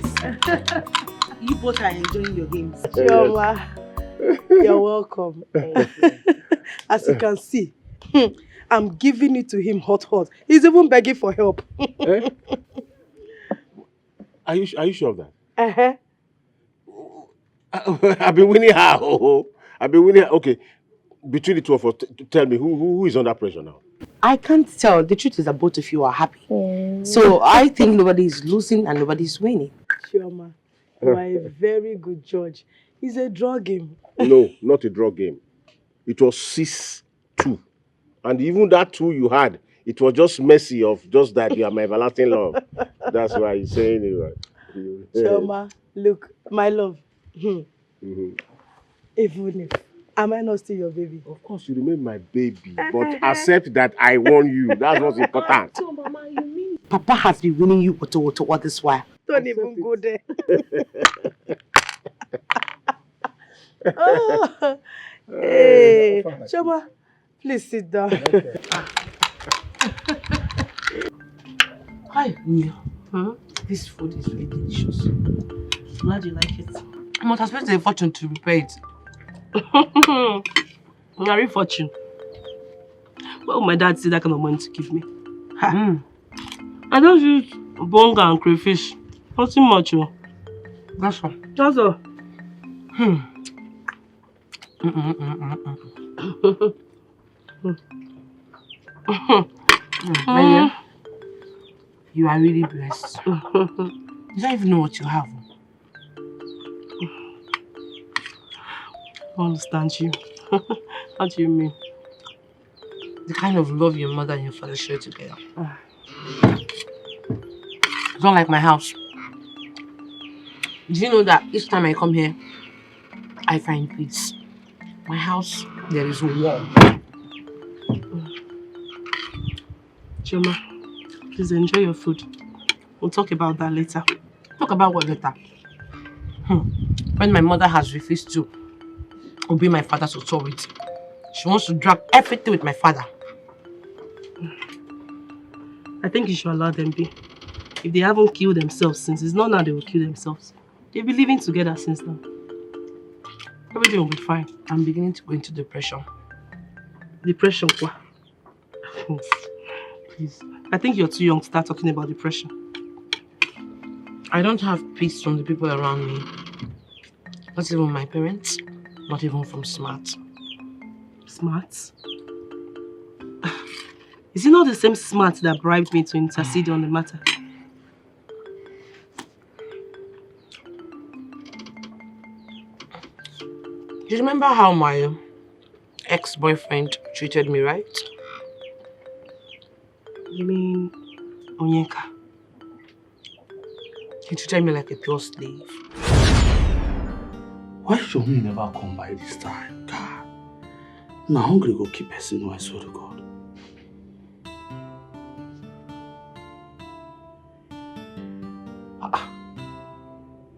You both are enjoying your games. Chioma, you're welcome. As you can see, I'm giving it to him hot. He's even begging for help. Are you sure of that? Uh-huh. I've been winning her. I've been winning her. Okay, between the two of us, tell me who is under pressure now? I can't tell. The truth is that both of you are happy. So I think nobody is losing and nobody is winning. Chioma, you are a very good judge. It's a draw game. No, not a draw game. It was 6-2. And even that 2 you had, it was just messy of just that you are my everlasting love. That's why you're saying it right. Chioma, look, my love. Even if, am I not still your baby? Of course, you remain my baby, but accept that I won you. That's what's important. So, Mama, you mean Papa has been winning you all this while? Don't even go there. Oh, hey, Chioma, please sit down. Hi, Nia. This food is really delicious. Glad you like it. I must have spent a fortune to repair it. Very fortune. What would my dad say that kind of money to give me? I don't use bonga and crayfish. Nothing much. That's all. That's all. Maria, you are really blessed. You don't even know what you have. I understand you. What do you mean? The kind of love your mother and your father share together. It's not like my house. Do you know that each time I come here, I find peace? My house, there is a wall. Chioma, please enjoy your food. We'll talk about that later. Talk about what later? When my mother has refused to obey my father's authority, she wants to drag everything with my father. I think you should allow them be. If they haven't killed themselves since, it's not now they will kill themselves. They've been living together since now. Everything will be fine. I'm beginning to go into depression. Depression, what? Please. I think you're too young to start talking about depression. I don't have peace from the people around me. Not even my parents. Not even from Smart. Smart? Is it not the same Smart that bribed me to intercede on the matter? You remember how my ex-boyfriend treated me, right? You mean Onyeka? He treated me like a pure slave. Why should we never come by this time? God. Now hungry go keep person, I swear to God.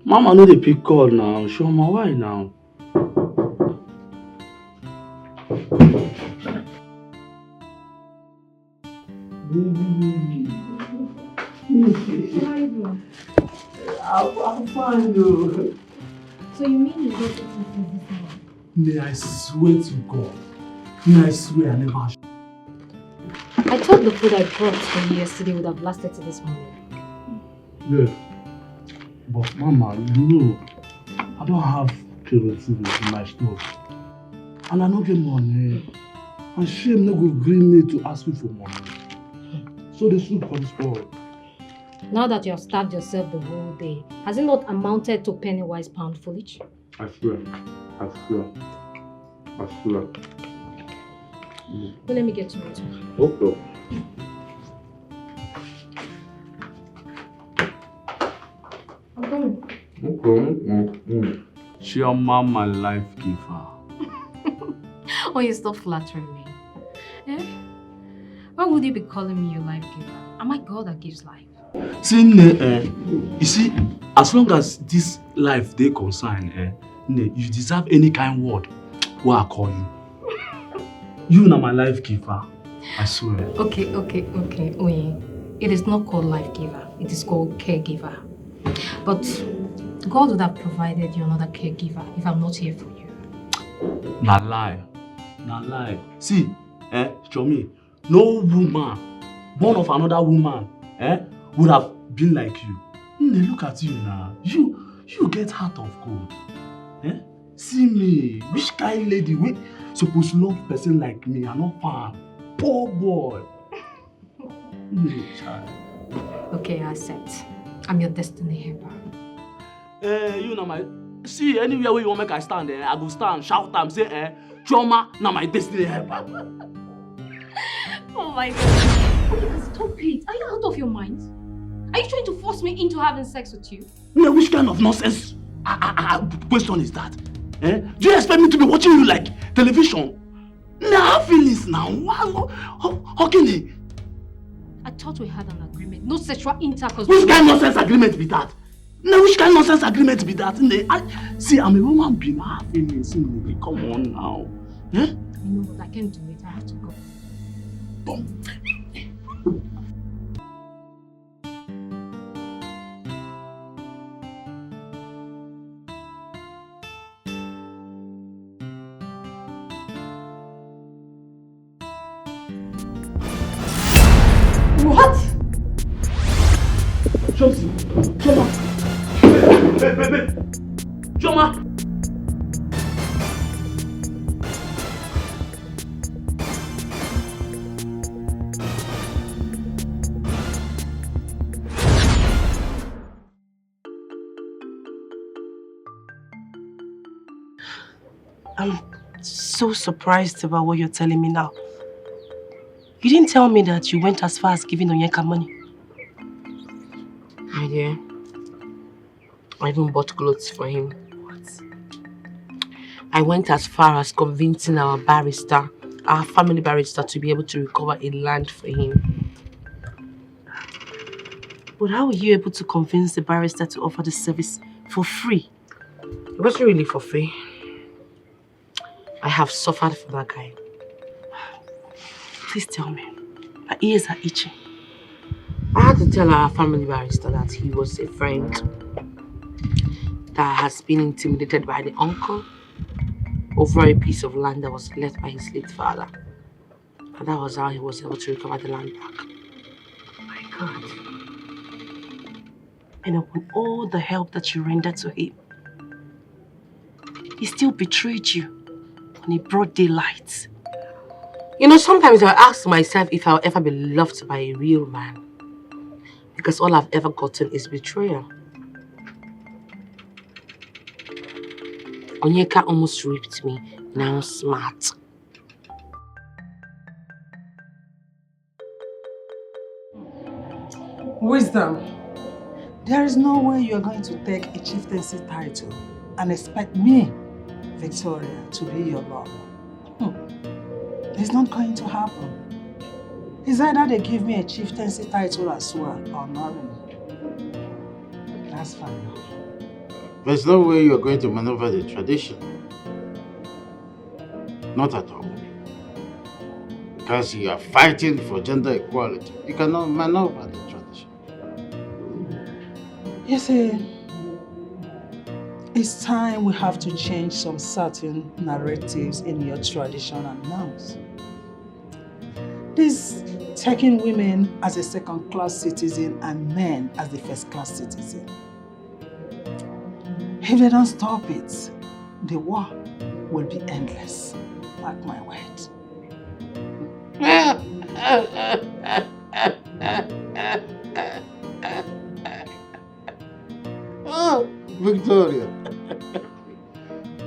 Mama no dey pick call now. Show me why now. I'm fine though. So you mean you got to this now? May I swear to God. May I swear I never. I thought the food I brought for you yesterday would have lasted till this morning. Yeah. But Mama, you know, I don't have kerosene in my stove. And I don't get money. And shame no go gree me to ask me for money. So the soup comes spoiled. Now that you have starved yourself the whole day, has it not amounted to penny-wise pound foolish? I swear. Well, let me get to it. Okay. I'm coming. Chioma, my life giver. Oh, you stop flattering me. Eh? Why would you be calling me your life giver? Am I God that gives life? See, you see, as long as this life they concern, you deserve any kind word where I call you. You are my life giver. I swear. Okay. Oye, it is not called life giver. It is called caregiver. But God would have provided you another caregiver if I'm not here for you. Na lie. See, Chomi, no woman born of another woman, would have been like you. Look at you now. You get heart of gold. See me, which kind lady we supposed to love person like me and not fan? Poor boy. Child. Okay, I accept. I'm your destiny helper. You know my. See, anywhere where you want make I stand there, I go stand, shout and say, Chioma, now my destiny helper. Oh my God. Okay, stop it. Are you out of your mind? Are you trying to force me into having sex with you? No, which kind of nonsense question is that? Do you expect me to be watching you like television? Nah, I have feelings now. How can they? I thought we had an agreement. No sexual intercourse. Which kind of nonsense agreement be that? No, which kind of nonsense agreement be that? See, I'm a woman being. I have feelings. Come on now. You know what? I can't do it. I have to go. What? Chomsi! Choma! Babe! Choma! I'm so surprised about what you're telling me now. You didn't tell me that you went as far as giving Onyeka money. My dear, I even bought clothes for him. What? I went as far as convincing our barrister, our family barrister, to be able to recover a land for him. But how were you able to convince the barrister to offer the service for free? It wasn't really for free. I have suffered for that guy. Please tell me. My ears are itching. I had to tell our family barrister that he was a friend that has been intimidated by the uncle over a piece of land that was left by his late father. And that was how he was able to recover the land back. Oh my God. And upon all the help that you rendered to him, he still betrayed you on a broad daylight. You know, sometimes I ask myself if I'll ever be loved by a real man. Because all I've ever gotten is betrayal. Onyeka almost raped me. Now I'm smart. Wisdom. There is no way you are going to take a chieftaincy title and expect me, Victoria, to be your lover. It's not going to happen. It's either they give me a chieftaincy title as well or marry me. That's fine. There's no way you're going to maneuver the tradition. Not at all. Because you are fighting for gender equality. You cannot maneuver the tradition. You see, it's time we have to change some certain narratives in your tradition and norms. This taking women as a second-class citizen and men as the first-class citizen. If they don't stop it, the war will be endless. Mark my words. Oh, Victoria.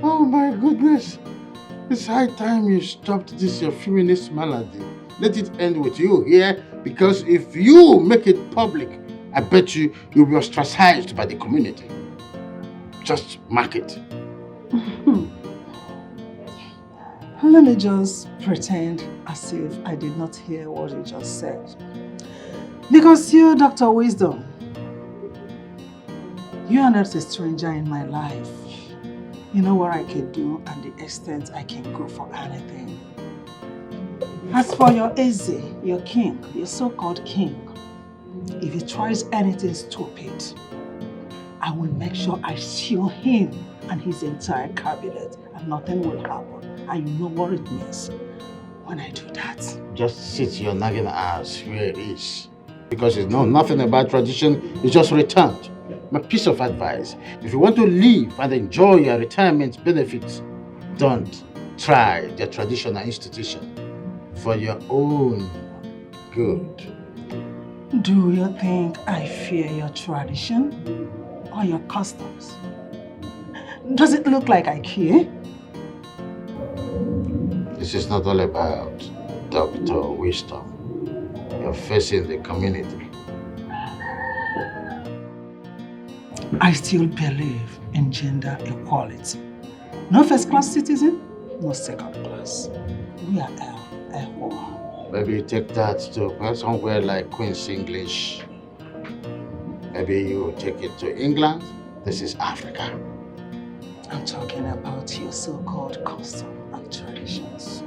Oh my goodness. It's high time you stopped this your feminist malady. Let it end with you here, because if you make it public, I bet you'll be ostracized by the community. Just mark it. Let me just pretend as if I did not hear what you just said. Because you, Dr. Wisdom, you are not a stranger in my life. You know what I can do and the extent I can go for anything. As for your Eze, your king, your so-called king, if he tries anything stupid, I will make sure I shield him and his entire cabinet and nothing will happen. And you know what it means when I do that. Just sit your nagging ass where it is. Because you know nothing about tradition, you just returned. My piece of advice, if you want to live and enjoy your retirement benefits, don't try the traditional institution for your own good. Do you think I fear your tradition or your customs? Does it look like I care? This is not all about Dr. Wisdom. You're facing the community. I still believe in gender equality. No first-class citizen, no second-class. We are equal. Maybe you take that to somewhere like Queen's English. Maybe you take it to England. This is Africa. I'm talking about your so-called custom and traditions.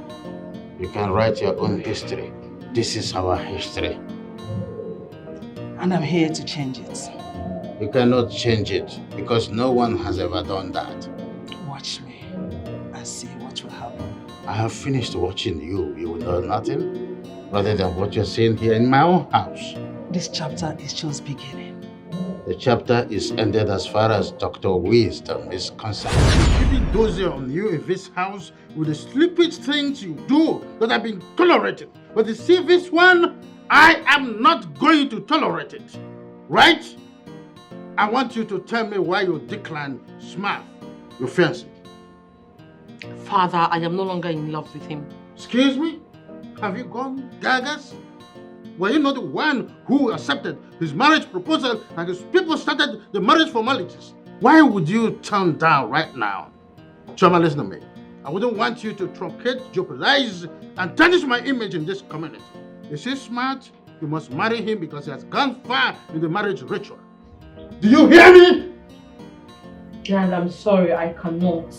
You can write your own history. This is our history. And I'm here to change it. You cannot change it because no one has ever done that. Watch me and see what will happen. I have finished watching you. You will know nothing rather than what you're seeing here in my own house. This chapter is just beginning. The chapter is ended as far as Dr. Wisdom is concerned. Keeping dozy on you in this house with the stupid things you do that have been tolerated. But you see this one, I am not going to tolerate it. Right? I want you to tell me why you declined Smart, your fiancé. Father, I am no longer in love with him. Excuse me? Have you gone gagas? Were you not the one who accepted his marriage proposal and his people started the marriage formalities? Why would you turn down right now? Choma, listen to me. I wouldn't want you to truncate, jeopardize, and tarnish my image in this community. Is he smart? You must marry him because he has gone far in the marriage ritual. Do you hear me? Dad, I'm sorry, I cannot.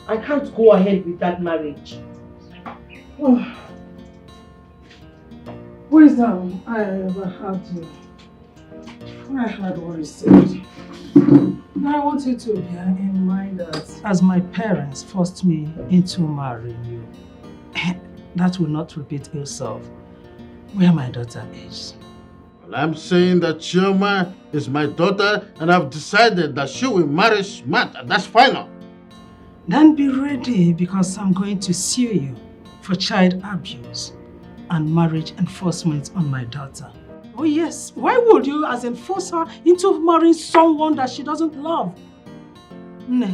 I can't go ahead with that marriage. Wisdom, I overheard you. I heard what you said. Now I want you to bear in mind that as my parents forced me into marrying you, that will not repeat itself where my daughter is. Well, I'm saying that Chioma is my daughter and I've decided that she will marry Smart, and that's final. Then be ready because I'm going to sue you for child abuse and marriage enforcement on my daughter. Oh yes, why would you as enforce her into marrying someone that she doesn't love? Nah,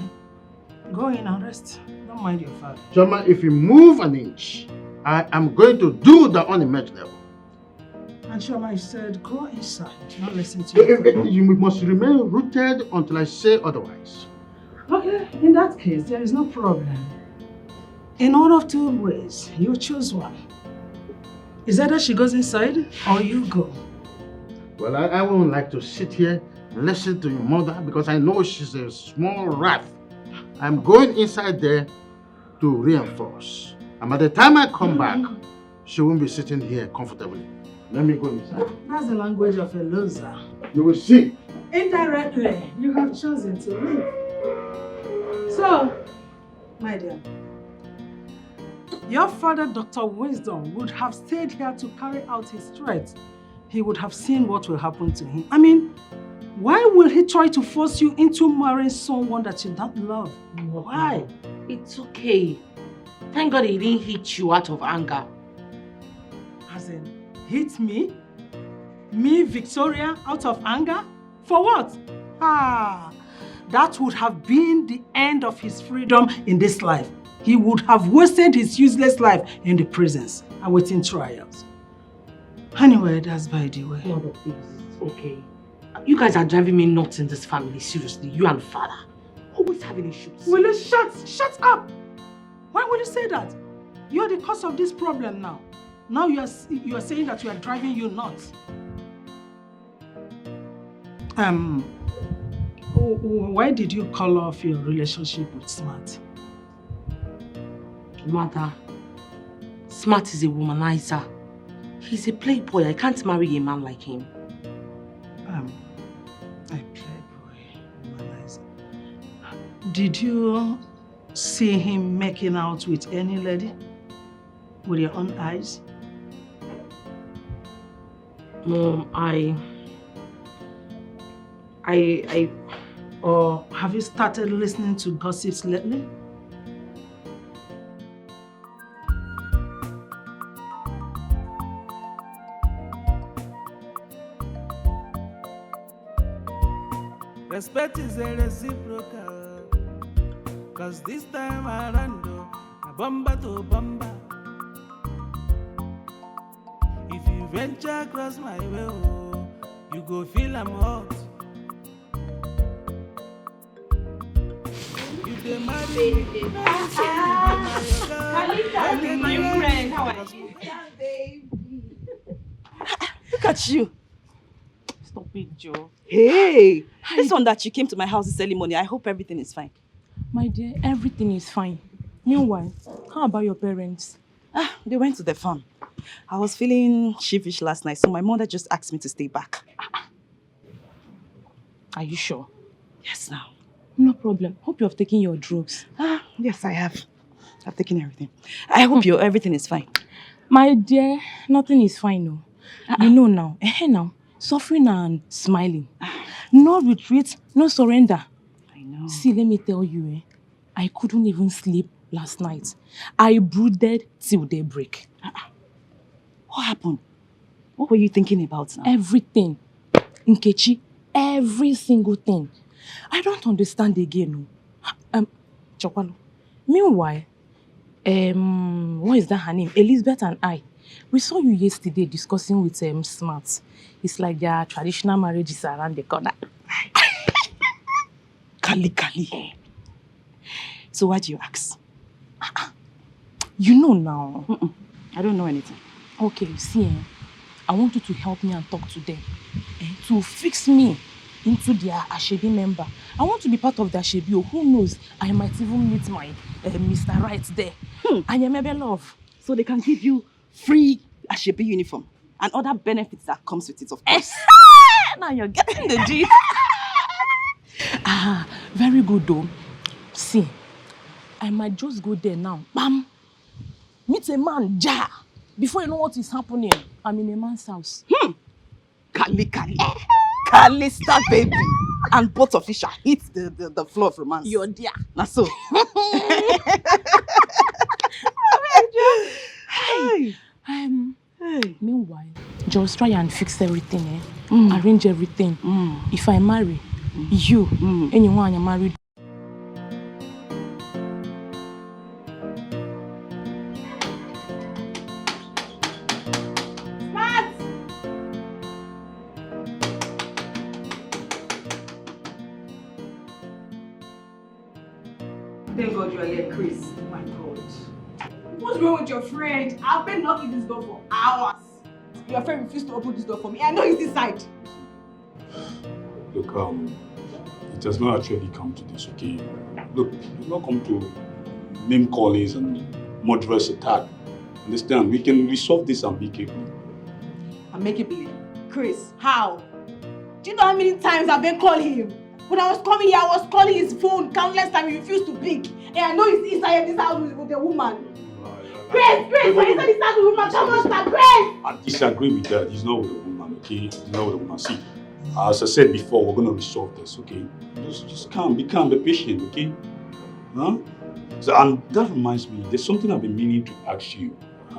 go in and rest. Don't mind your father. Chioma, if you move an inch, I am going to do the unimaginable. And Chioma said, go inside, not listen to you. You must remain rooted until I say otherwise. Okay, in that case, there is no problem. In one of two ways, you choose one. Is either she goes inside or you go. Well, I wouldn't like to sit here and listen to your mother because I know she's a small rat. I'm going inside there to reinforce. And by the time I come back, she won't be sitting here comfortably. Let me go inside. That's the language of a loser. You will see. Indirectly, you have chosen to leave. So, my dear, your father, Dr. Wisdom, would have stayed here to carry out his threats. He would have seen what will happen to him. I mean, why will he try to force you into marrying someone that you don't love? Why? It's okay. Thank God he didn't hit you out of anger. As in, hit me? Me, Victoria, out of anger? For what? that would have been the end of his freedom in this life. He would have wasted his useless life in the prisons awaiting trials. Anyway, that's by the way. Mother, please, okay. You guys are driving me nuts in this family, seriously. You and father. Always having issues. Will you shut up? Why will you say that? You're the cause of this problem now. Now you are saying that we are driving you nuts. Why did you call off your relationship with Smart? Mother, Smart is a womanizer. He's a playboy. I can't marry a man like him. A playboy, womanizer. Did you see him making out with any lady? With your own eyes? Mom, Or have you started listening to gossips lately? Respect is a reciprocal. Cause this time around, a bumper to bumper. If you venture across my way, you go feel I'm hot. If they marry me, Kalita, my friend, how are you? Look at you. Stop it, Joe. Hey! This one that you came to my house this early morning, I hope everything is fine. My dear, everything is fine. Meanwhile, how about your parents? They went to the farm. I was feeling sheepish last night, so my mother just asked me to stay back. Are you sure? Yes, now. No problem. Hope you have taken your drugs. Yes, I have. I've taken everything. I hope everything is fine. My dear, nothing is fine, no. You know now. Now. Suffering and smiling. No retreat, no surrender. I know. See, let me tell you, I couldn't even sleep last night. I brooded till daybreak. What happened? What were you thinking about now? Everything. Nkechi, every single thing. I don't understand again. Chokwalo. Meanwhile, what is that her name? Elizabeth and I. We saw you yesterday discussing with Smart. It's like their traditional marriages around the corner. Kali. So why do you ask? You know now. I don't know anything. Okay, see, I want you to help me and talk to them. To fix me into their Ashebi member. I want to be part of the Ashebi. Who knows? I might even meet my Mr. Right there. And your maybe love. So they can give you free Ashebi uniform and other benefits that comes with it, of course. Now you're getting the gist. Very good though. See, I might just go there now. Bam! Meet a man, ja! Before you know what is happening, I'm in a man's house. Kali. Kalista, baby. And both of you shall hit the floor of romance. You're there. Now so. Meanwhile, just try and fix everything, arrange everything. If I marry, you, anyone you're married. Thank God you are here, Chris. Oh my God. What's wrong with your friend? I've been knocking this door for hours. Your friend refused to open this door for me. I know he's inside. Look, it has not actually come to this, okay? Look, it's not come to name callings and murderous attack. Understand? We can resolve this amicably. Amicably? Chris, how? Do you know how many times I've been calling him? When I was coming here, I was calling his phone countless times. He refused to pick. And I know he's inside this house with a woman. Chris, we're inside this house with a woman. Come on, stop, Chris! I disagree with that. He's not with a woman, okay? He's not with a woman. See, as I said before, we're going to resolve this, okay? Just calm, be patient, okay? Huh? So, and that reminds me, there's something I've been meaning to ask you. I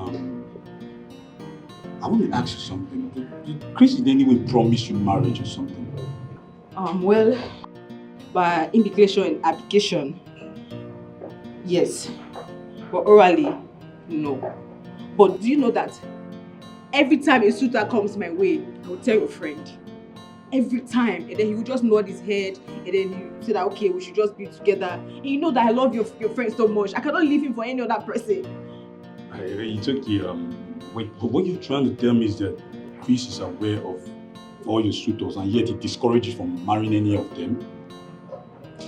want to ask you something. Did Chris in any way promise you marriage or something? Well, But implication and application, yes. But orally, no. But do you know that every time a suitor comes my way, I will tell your friend. Every time. And then he will just nod his head. And then he will say that, okay, we should just be together. And you know that I love your friend so much. I cannot leave him for any other person. It's okay. Wait, but what you're trying to tell me is that Chris is aware of all your suitors and yet he discourages you from marrying any of them?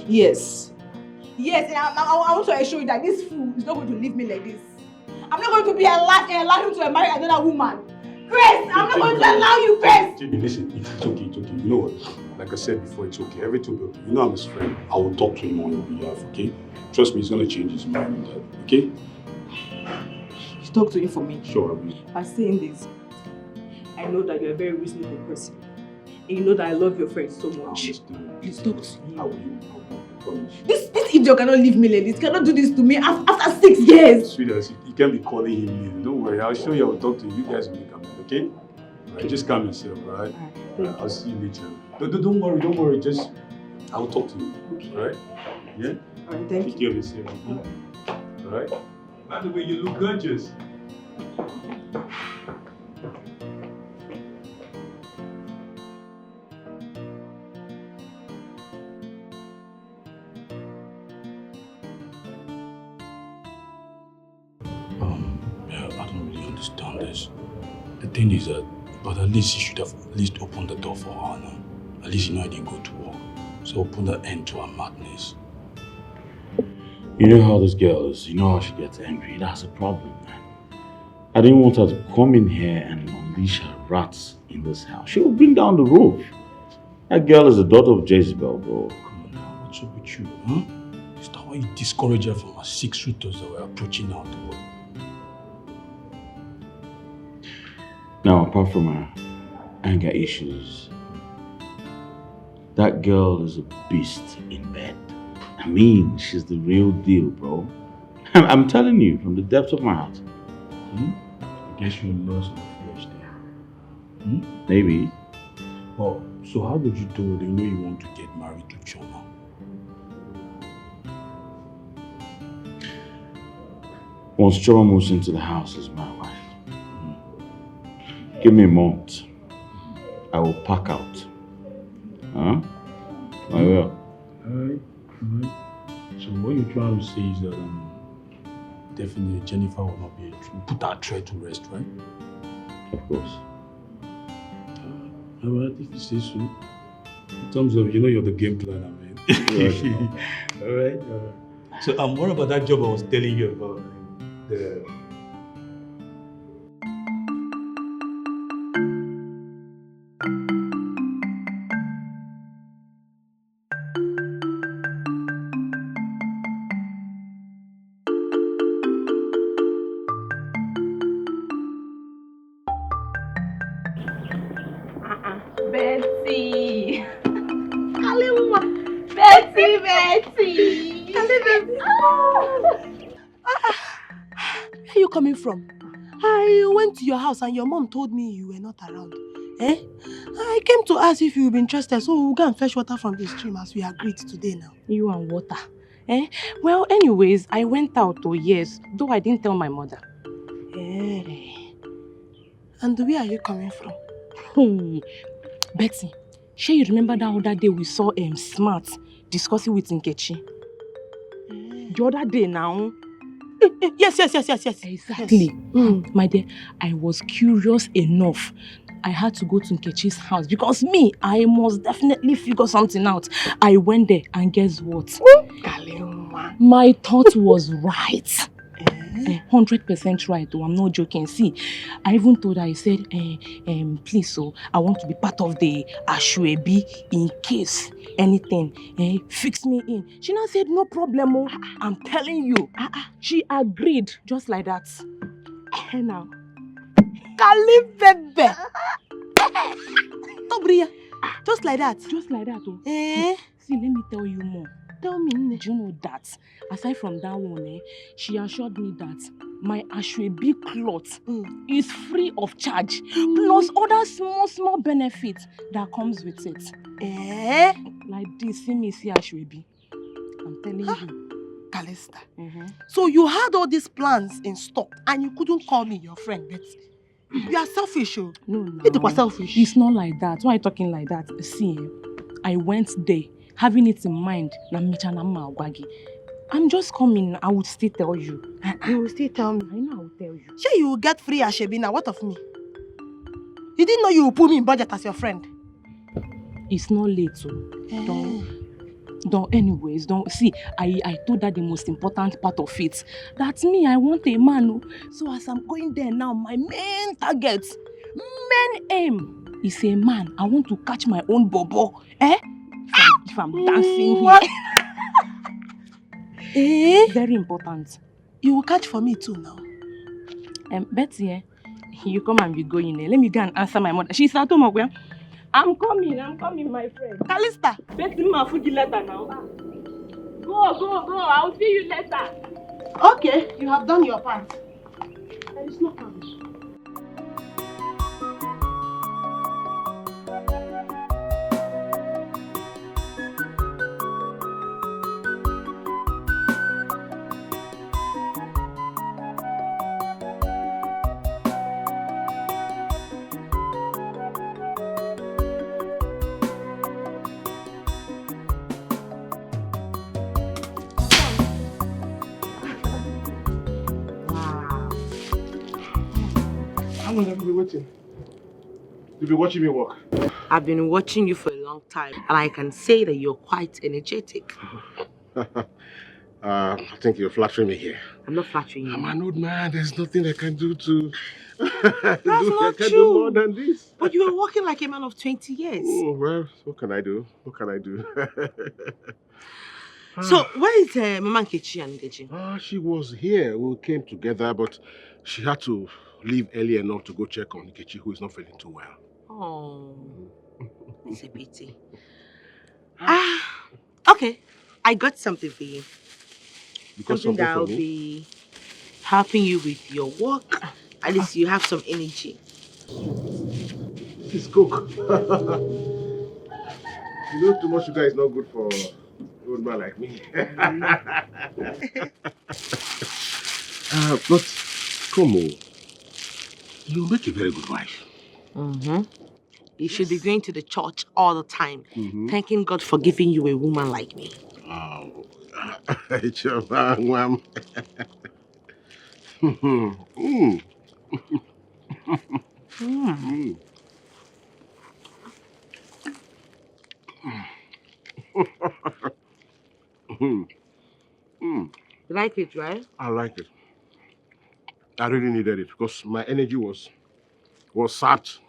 Yes. Yes, and I want to assure you that this fool is not going to leave me like this. I'm not going to be allow him to marry another woman. Grace, I'm not going to allow you, Grace! JB, listen, it's okay. You know what? Like I said before, it's okay. Everything will be okay. You know I'm his friend. I will talk to him on your behalf, okay? Trust me, he's going to change his mind on that, okay? You talk to him for me. Sure, I will. By saying this, I know that you're a very reasonable person. And you know that I love your friend so much. Please talk to him. I will, promise. This idiot cannot leave me like this. He cannot do this to me after 6 years. Sweetheart, you can't be calling him name. Don't worry, I'll show you. I will talk to you. You guys will make up, okay? Alright, just calm yourself, alright? I'll see you later. Don't worry. Just, I will talk to you. Okay. Alright? Yeah? Alright, thank you. Take care of yourself. Alright? By the way, you look gorgeous. I don't really understand this. The thing is that, but at least you should have at least opened the door for her now. At least you know I didn't go to work. So open the end to her madness. You know how this girl is. You know how she gets angry. That's a problem, man. I didn't want her to come in here and unleash her rats in this house. She will bring down the roof. That girl is the daughter of Jezebel, bro. Come on now, what's up with you, huh? Is that why you discourage her from her 6 suitors that were approaching her to work? Now, apart from her anger issues, that girl is a beast in bed. I mean, she's the real deal, bro. I'm telling you from the depths of my heart. I guess you lost your flesh there. Maybe. Oh, so how would you do it? You know you want to get married to Choma. Once Choma moves into the house as my wife, give me a month. I will pack out. Huh? I will. Alright. So what you're trying to say is that definitely Jennifer will not be put our threat to rest, right? Of course. Alright, if you say so. In terms of, you know you're the game planner, man. Alright. So what about that job I was telling you about? The Betty! Kalima! Betty! Where are you coming from? I went to your house and your mom told me you were not around. Eh? I came to ask if you would be interested, so we'll go and fetch water from the stream as we agreed today now. You and water? Eh? Well, anyways, I went out, yes, though I didn't tell my mother. Eh. And where are you coming from? Betty, sure you remember that other day we saw Smart discussing with Nkechi? The other day now. Yes. Exactly. Yes. My dear, I was curious enough. I had to go to Nkechi's house because I must definitely figure something out. I went there and guess what? My thought was right. 100% right, though. I'm not joking. See, I even told her, I said, please, so I want to be part of the Ashwebi in case anything. Fix me in. She now said, no problem. I'm telling you. She agreed, just like that. Now. Kali bebe. Tobria. Just like that. Just like that. See, let me tell you more. Tell me, do you know that aside from that one, she assured me that my Ashwebi cloth is free of charge, plus other small benefits that comes with it. Eh? Like this, see me see Ashwebi. I'm telling you. Calista. So you had all these plans in stock and you couldn't call me your friend, but you are selfish. Oh. No. It was selfish. It's not like that. Why are you talking like that? See, I went there having it in mind. I'm just coming. I would still tell you. You will still tell me? I know I will tell you. Sure, you will get free Ashebi now. What of me? You didn't know you would put me in budget as your friend. It's not late, so don't see. I told that the most important part of it. That's me. I want a man. So as I'm going there now, my main target, main aim is a man. I want to catch my own bobo. If I'm dancing here. Very important. You will catch for me too now. Betty, you come and be going. Let me go and answer my mother. She's at home. I'm coming, my friend. Calista! Betty, my food letter now. Go. I'll see you later. Okay, you have done your part. There is no problem. How long have you been waiting? You've been watching me work. I've been watching you for a long time, and I can say that you're quite energetic. I think you're flattering me here. I'm not flattering you. I'm an old man. There's nothing I can do to... That's not true. Do more than this. But you are walking like a man of 20 years. Oh, well, what can I do? So, where is Mama Nkechi and Nkechi? She was here. We came together, but she had to leave early enough to go check on Nkechi, who is not feeling too well. Oh, it's a pity. Okay. I got something for you. Something that will be helping you with your work. At least you have some energy. Please cook. You know, too much sugar is not good for an old man like me. But, Como, you make a very good wife. You should be going to the church all the time, thanking God for giving you a woman like me. Oh, You like it, right? I like it. I really needed it because my energy was sapped.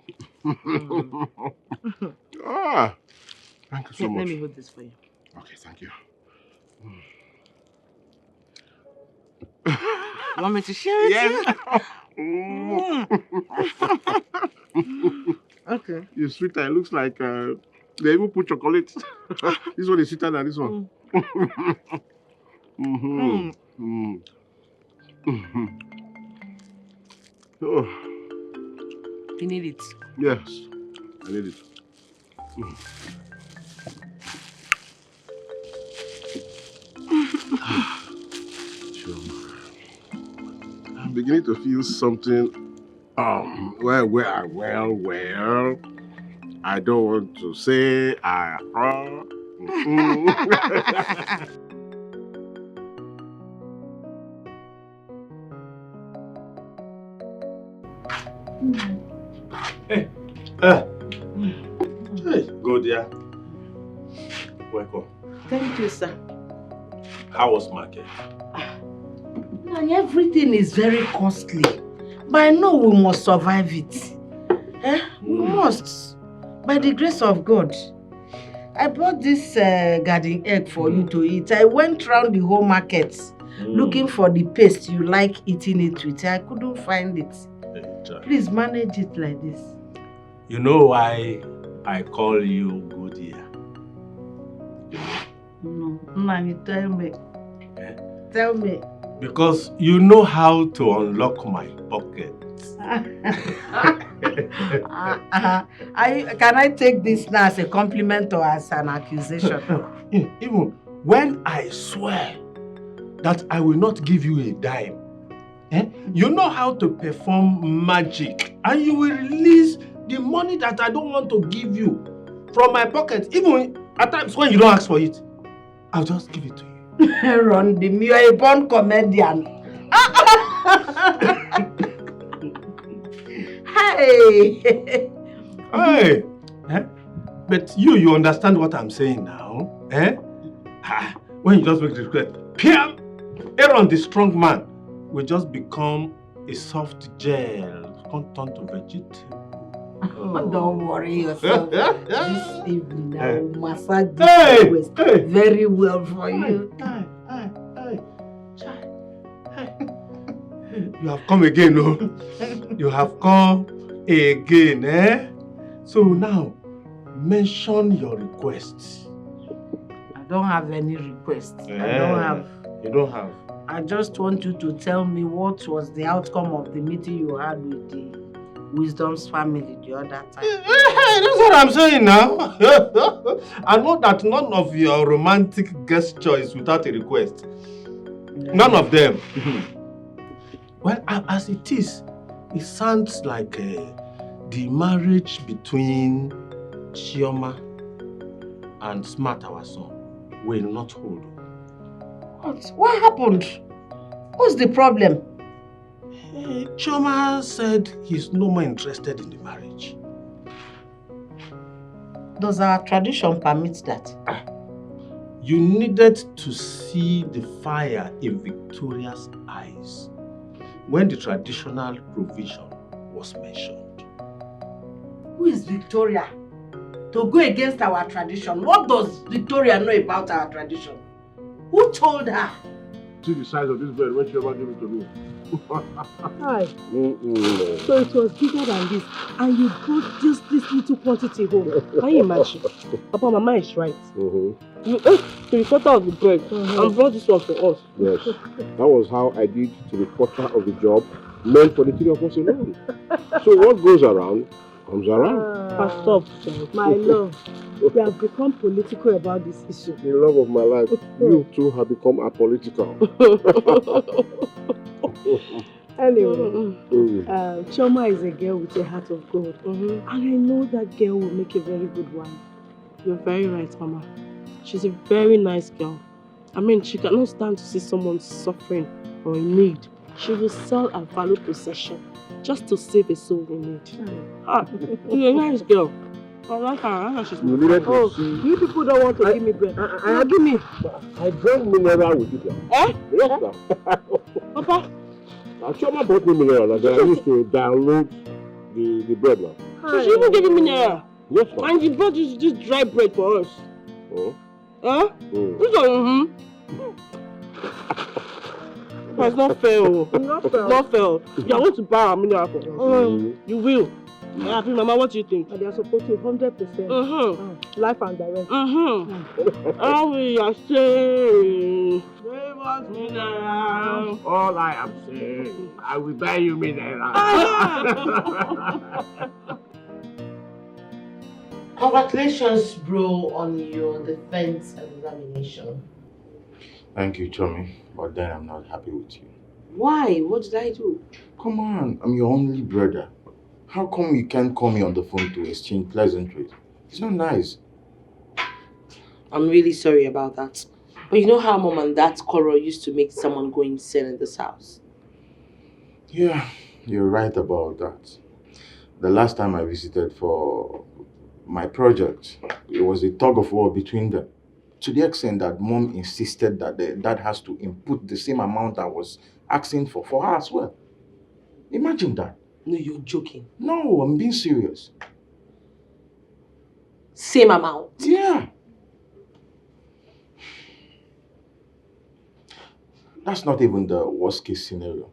Thank you so much. Let me hold this for you. Okay, thank you. You want me to share it? Yes. Okay. You're sweeter. It looks like they even put chocolate. This one is sweeter than this one. Oh. You need it? Yes, I need it. I'm beginning to feel something. Well. I don't want to say Hey, go there. Welcome. Thank you, sir. How was market? And everything is very costly. But I know we must survive it. We must. By the grace of God. I bought this garden egg for you to eat. I went round the whole market looking for the paste you like eating it with. I couldn't find it. Please manage it like this. You know why I call you good here? No, Nani, tell me. Tell me. Because you know how to unlock my pocket. Can I take this now as a compliment or as an accusation? Even when I swear that I will not give you a dime, you know how to perform magic and you will release the money that I don't want to give you from my pocket. Even at times when you don't ask for it, I'll just give it to you. Rondim, you are a born comedian. Hey! Hey! But you understand what I'm saying now? When you just make the request, Piam! Aaron, the strong man, will just become a soft gel, can't turn to vegetable. Don't worry yourself. This evening I will massage this request very well for you. You have come again, no? You have come again, eh? So now, mention your requests. I don't have any requests. I don't have. You don't have? I just want you to tell me what was the outcome of the meeting you had with the Wisdom's family the other time. That's what I'm saying now. I know that none of your romantic gesture is without a request. None of them. Well, as it is, it sounds like the marriage between Chioma and Smart, our son, will not hold. What happened? What's the problem? Chioma said he's no more interested in the marriage. Does our tradition permit that? You needed to see the fire in Victoria's eyes when the traditional provision was mentioned. Who is Victoria? To go against our tradition. What does Victoria know about our tradition? Who told her? See the size of this bread when she ever gave it to me. Hi. So it was bigger than this, and you brought just this little quantity home. Can you imagine? Papa, Mama is right. You ate 3/4 of the bread and brought this one for us. Yes, that was how I did 3/4 of the job meant for the three of us alone. So what goes around comes around. Pastor, my love, you have become political about this issue. The love of my life, you too have become apolitical. Anyway, Chioma is a girl with a heart of gold. And I know that girl will make a very good wife. You're very right, Mama. She's a very nice girl. I mean, she cannot stand to see someone suffering or in need. She will sell her valued possession just to save a soul in need. She's a nice girl. I like her. She's You needed to see. You people don't want to give me bread. Give me. I drank mineral with it. Eh? Yes, sir. Papa? Chioma brought me mineral and then I used to download the bread now. So she even gave me mineral? Yes, sir. And you brought this dry bread for us? Oh. Huh? This one, It's not fair. Not fair. You are going to buy a mineral for us. You will. Happy Mama, what do you think? They are supporting 100%. Life and direct. How we are saying? Give us mineral. All I am saying, I will buy you mineral. Congratulations, bro, on your defense examination. Thank you, Tommy, but then I'm not happy with you. Why? What did I do? Come on, I'm your only brother. How come you can't call me on the phone to exchange pleasantries? It's not nice. I'm really sorry about that. But you know how Mom and Dad's quarrel used to make someone go insane in this house? Yeah, you're right about that. The last time I visited for my project, it was a tug of war between them. To the extent that Mom insisted that the dad has to input the same amount I was asking for her as well. Imagine that. No, you're joking. No, I'm being serious. Same amount? Yeah. That's not even the worst case scenario.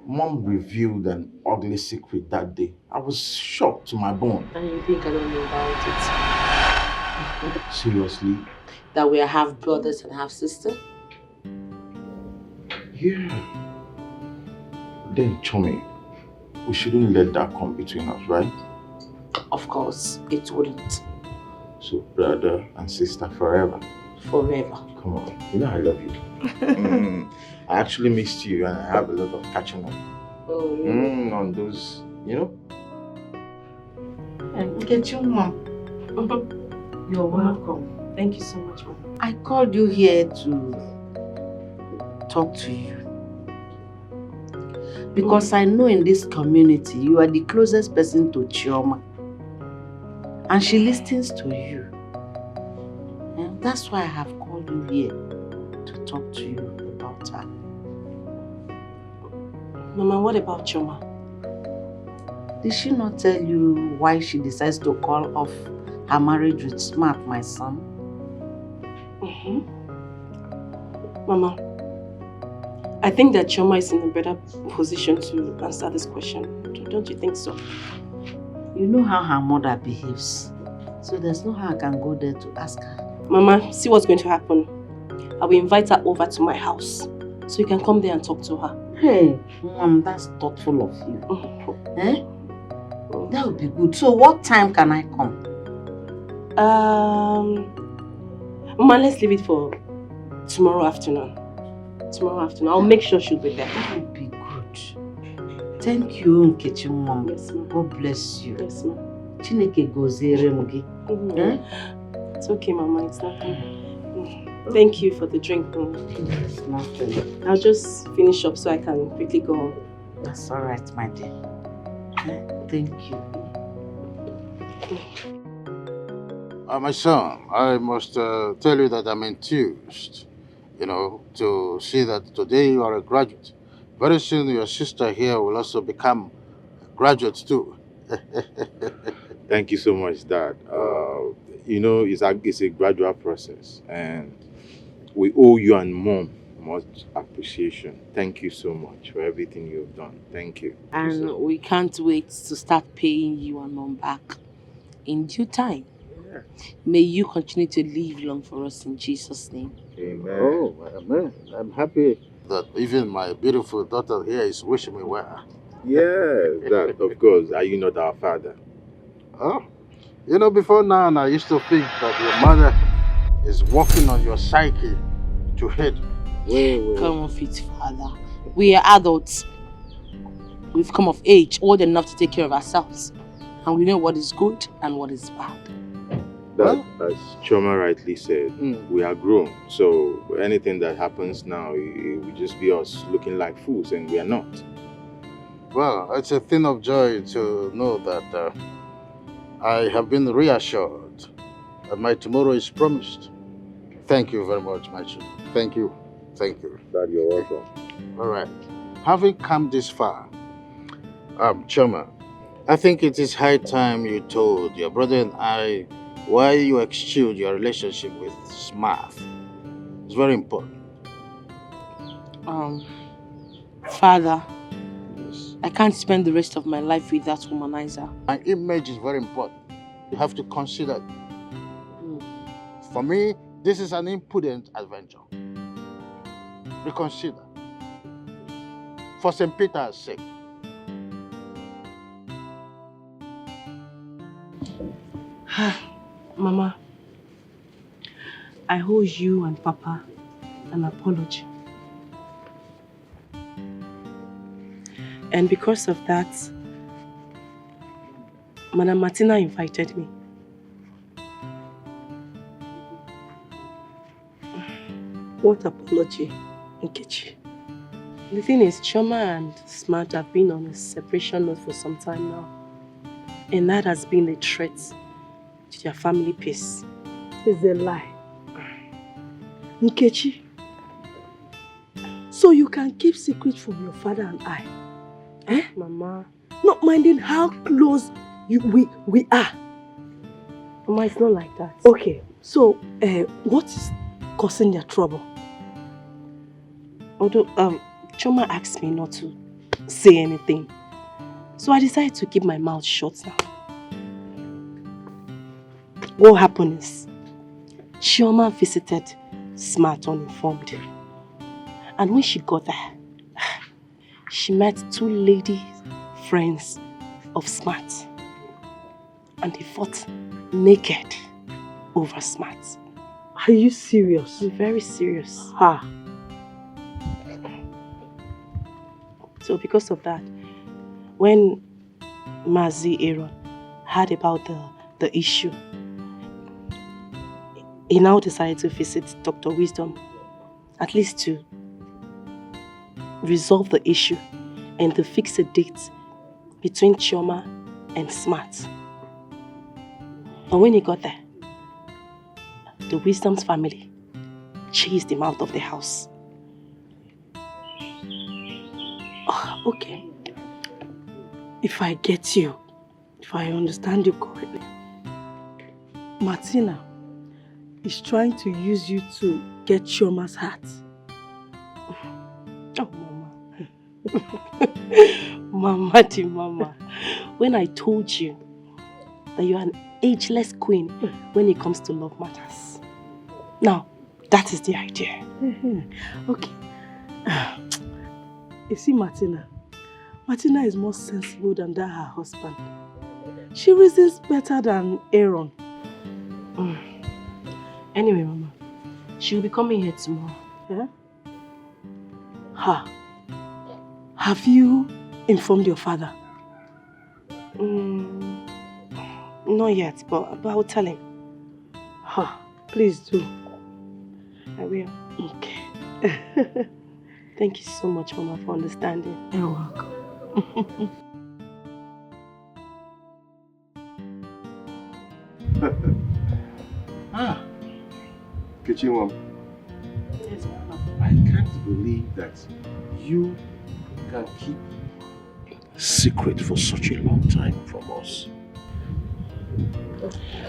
Mom revealed an ugly secret that day. I was shocked to my bone. And you think I don't know about it? Seriously? That we are half brothers and half sisters? Yeah. Then, Chummy, we shouldn't let that come between us, right? Of course, it wouldn't. So, brother and sister forever. Forever. Come on, you know I love you. I actually missed you and I have a lot of catching up. Oh, really? On those, you know? Get you, Mom. You're welcome. Thank you so much, Mom. I called you here to talk to you. Because I know in this community, you are the closest person to Chioma. And she listens to you. And that's why I have called you here to talk to you about her. Mama, what about Chioma? Did she not tell you why she decides to call off her marriage with Smart, my son? Mama, I think that Chioma is in a better position to answer this question. Don't you think so? You know how her mother behaves. So there's no how I can go there to ask her. Mama, see what's going to happen. I will invite her over to my house. So you can come there and talk to her. Hey, Mom, that's thoughtful of you. Eh? That would be good. So what time can I come? Mama, let's leave it for tomorrow afternoon. Tomorrow afternoon. I'll make sure she'll be there. That would be good. Thank you, Nkechi, Mom. Yes, ma'am. God bless you. Yes, ma'am. Chineke gozere mugi. It's okay, Mama. It's nothing. Thank you for the drink, Mama. It's nothing. I'll just finish up so I can quickly go home. That's all right, my dear. Thank you. My son, I must tell you that I'm enthused, to see that today you are a graduate. Very soon your sister here will also become a graduate too. Thank you so much, Dad. It's a gradual process, and we owe you and Mom much appreciation. Thank you so much for everything you've done. Thank you. And we can't wait to start paying you and Mom back in due time. Yeah. May you continue to live long for us in Jesus' name. Amen. Oh, amen. I'm happy that even my beautiful daughter here is wishing me well. Yes, Dad, of course. Are you not our father? Oh, before now, I used to think that your mother is working on your psyche to hate. Come off it, Father. We are adults. We've come of age, old enough to take care of ourselves. And we know what is good and what is bad. That, as Chioma rightly said, we are grown. So anything that happens now, it will just be us looking like fools, and we are not. Well, it's a thing of joy to know that I have been reassured that my tomorrow is promised. Thank you very much, my children. Thank you. Thank you. Dad, you're welcome. All right. Having come this far, Chioma, I think it is high time you told your brother and I why you eschewed your relationship with Smart. It's very important. Father, I can't spend the rest of my life with that womanizer. My image is very important. You have to consider it. For me, this is an impudent adventure. Reconsider. For St. Peter's sake. Mama, I owe you and Papa an apology. And because of that, Madam Martina invited me. What apology, Nkechi? The thing is, Chioma and Smart have been on a separation note for some time now. And that has been a threat to their family peace. It's a lie. Nkechi, so you can keep secret from your father and I? Eh? Mama. Not minding how close we are. Mama, it's not like that. Okay, so what is causing their trouble? Although Chioma asked me not to say anything, so I decided to keep my mouth shut now. What happened is, Chioma visited Smart uninformed. And when she got there, she met two lady friends of Smart. And they fought naked over Smart. Are you serious? I'm very serious. Ha! So because of that, when Mazi Aaron heard about the issue, he now decided to visit Dr. Wisdom, at least to resolve the issue and to fix a date between Chioma and Smart. But when he got there, the Wisdom's family chased him out of the house. Oh, okay. If I get you, if I understand you correctly, Martina is trying to use you to get Chioma's heart. Oh, Mama. Mama. When I told you that you are an ageless queen when it comes to love matters. Now, that is the idea. Okay. You see, Martina is more sensible than that her husband. She reasons better than Aaron. Anyway, Mama, she'll be coming here tomorrow. Yeah? Have you informed your father? Not yet, but I'll tell him. Please do. I will. Okay. Thank you so much, Mama, for understanding. You're welcome. Kitchen Mom. Yes, Mama. I can't believe that you can keep secret for such a long time from us.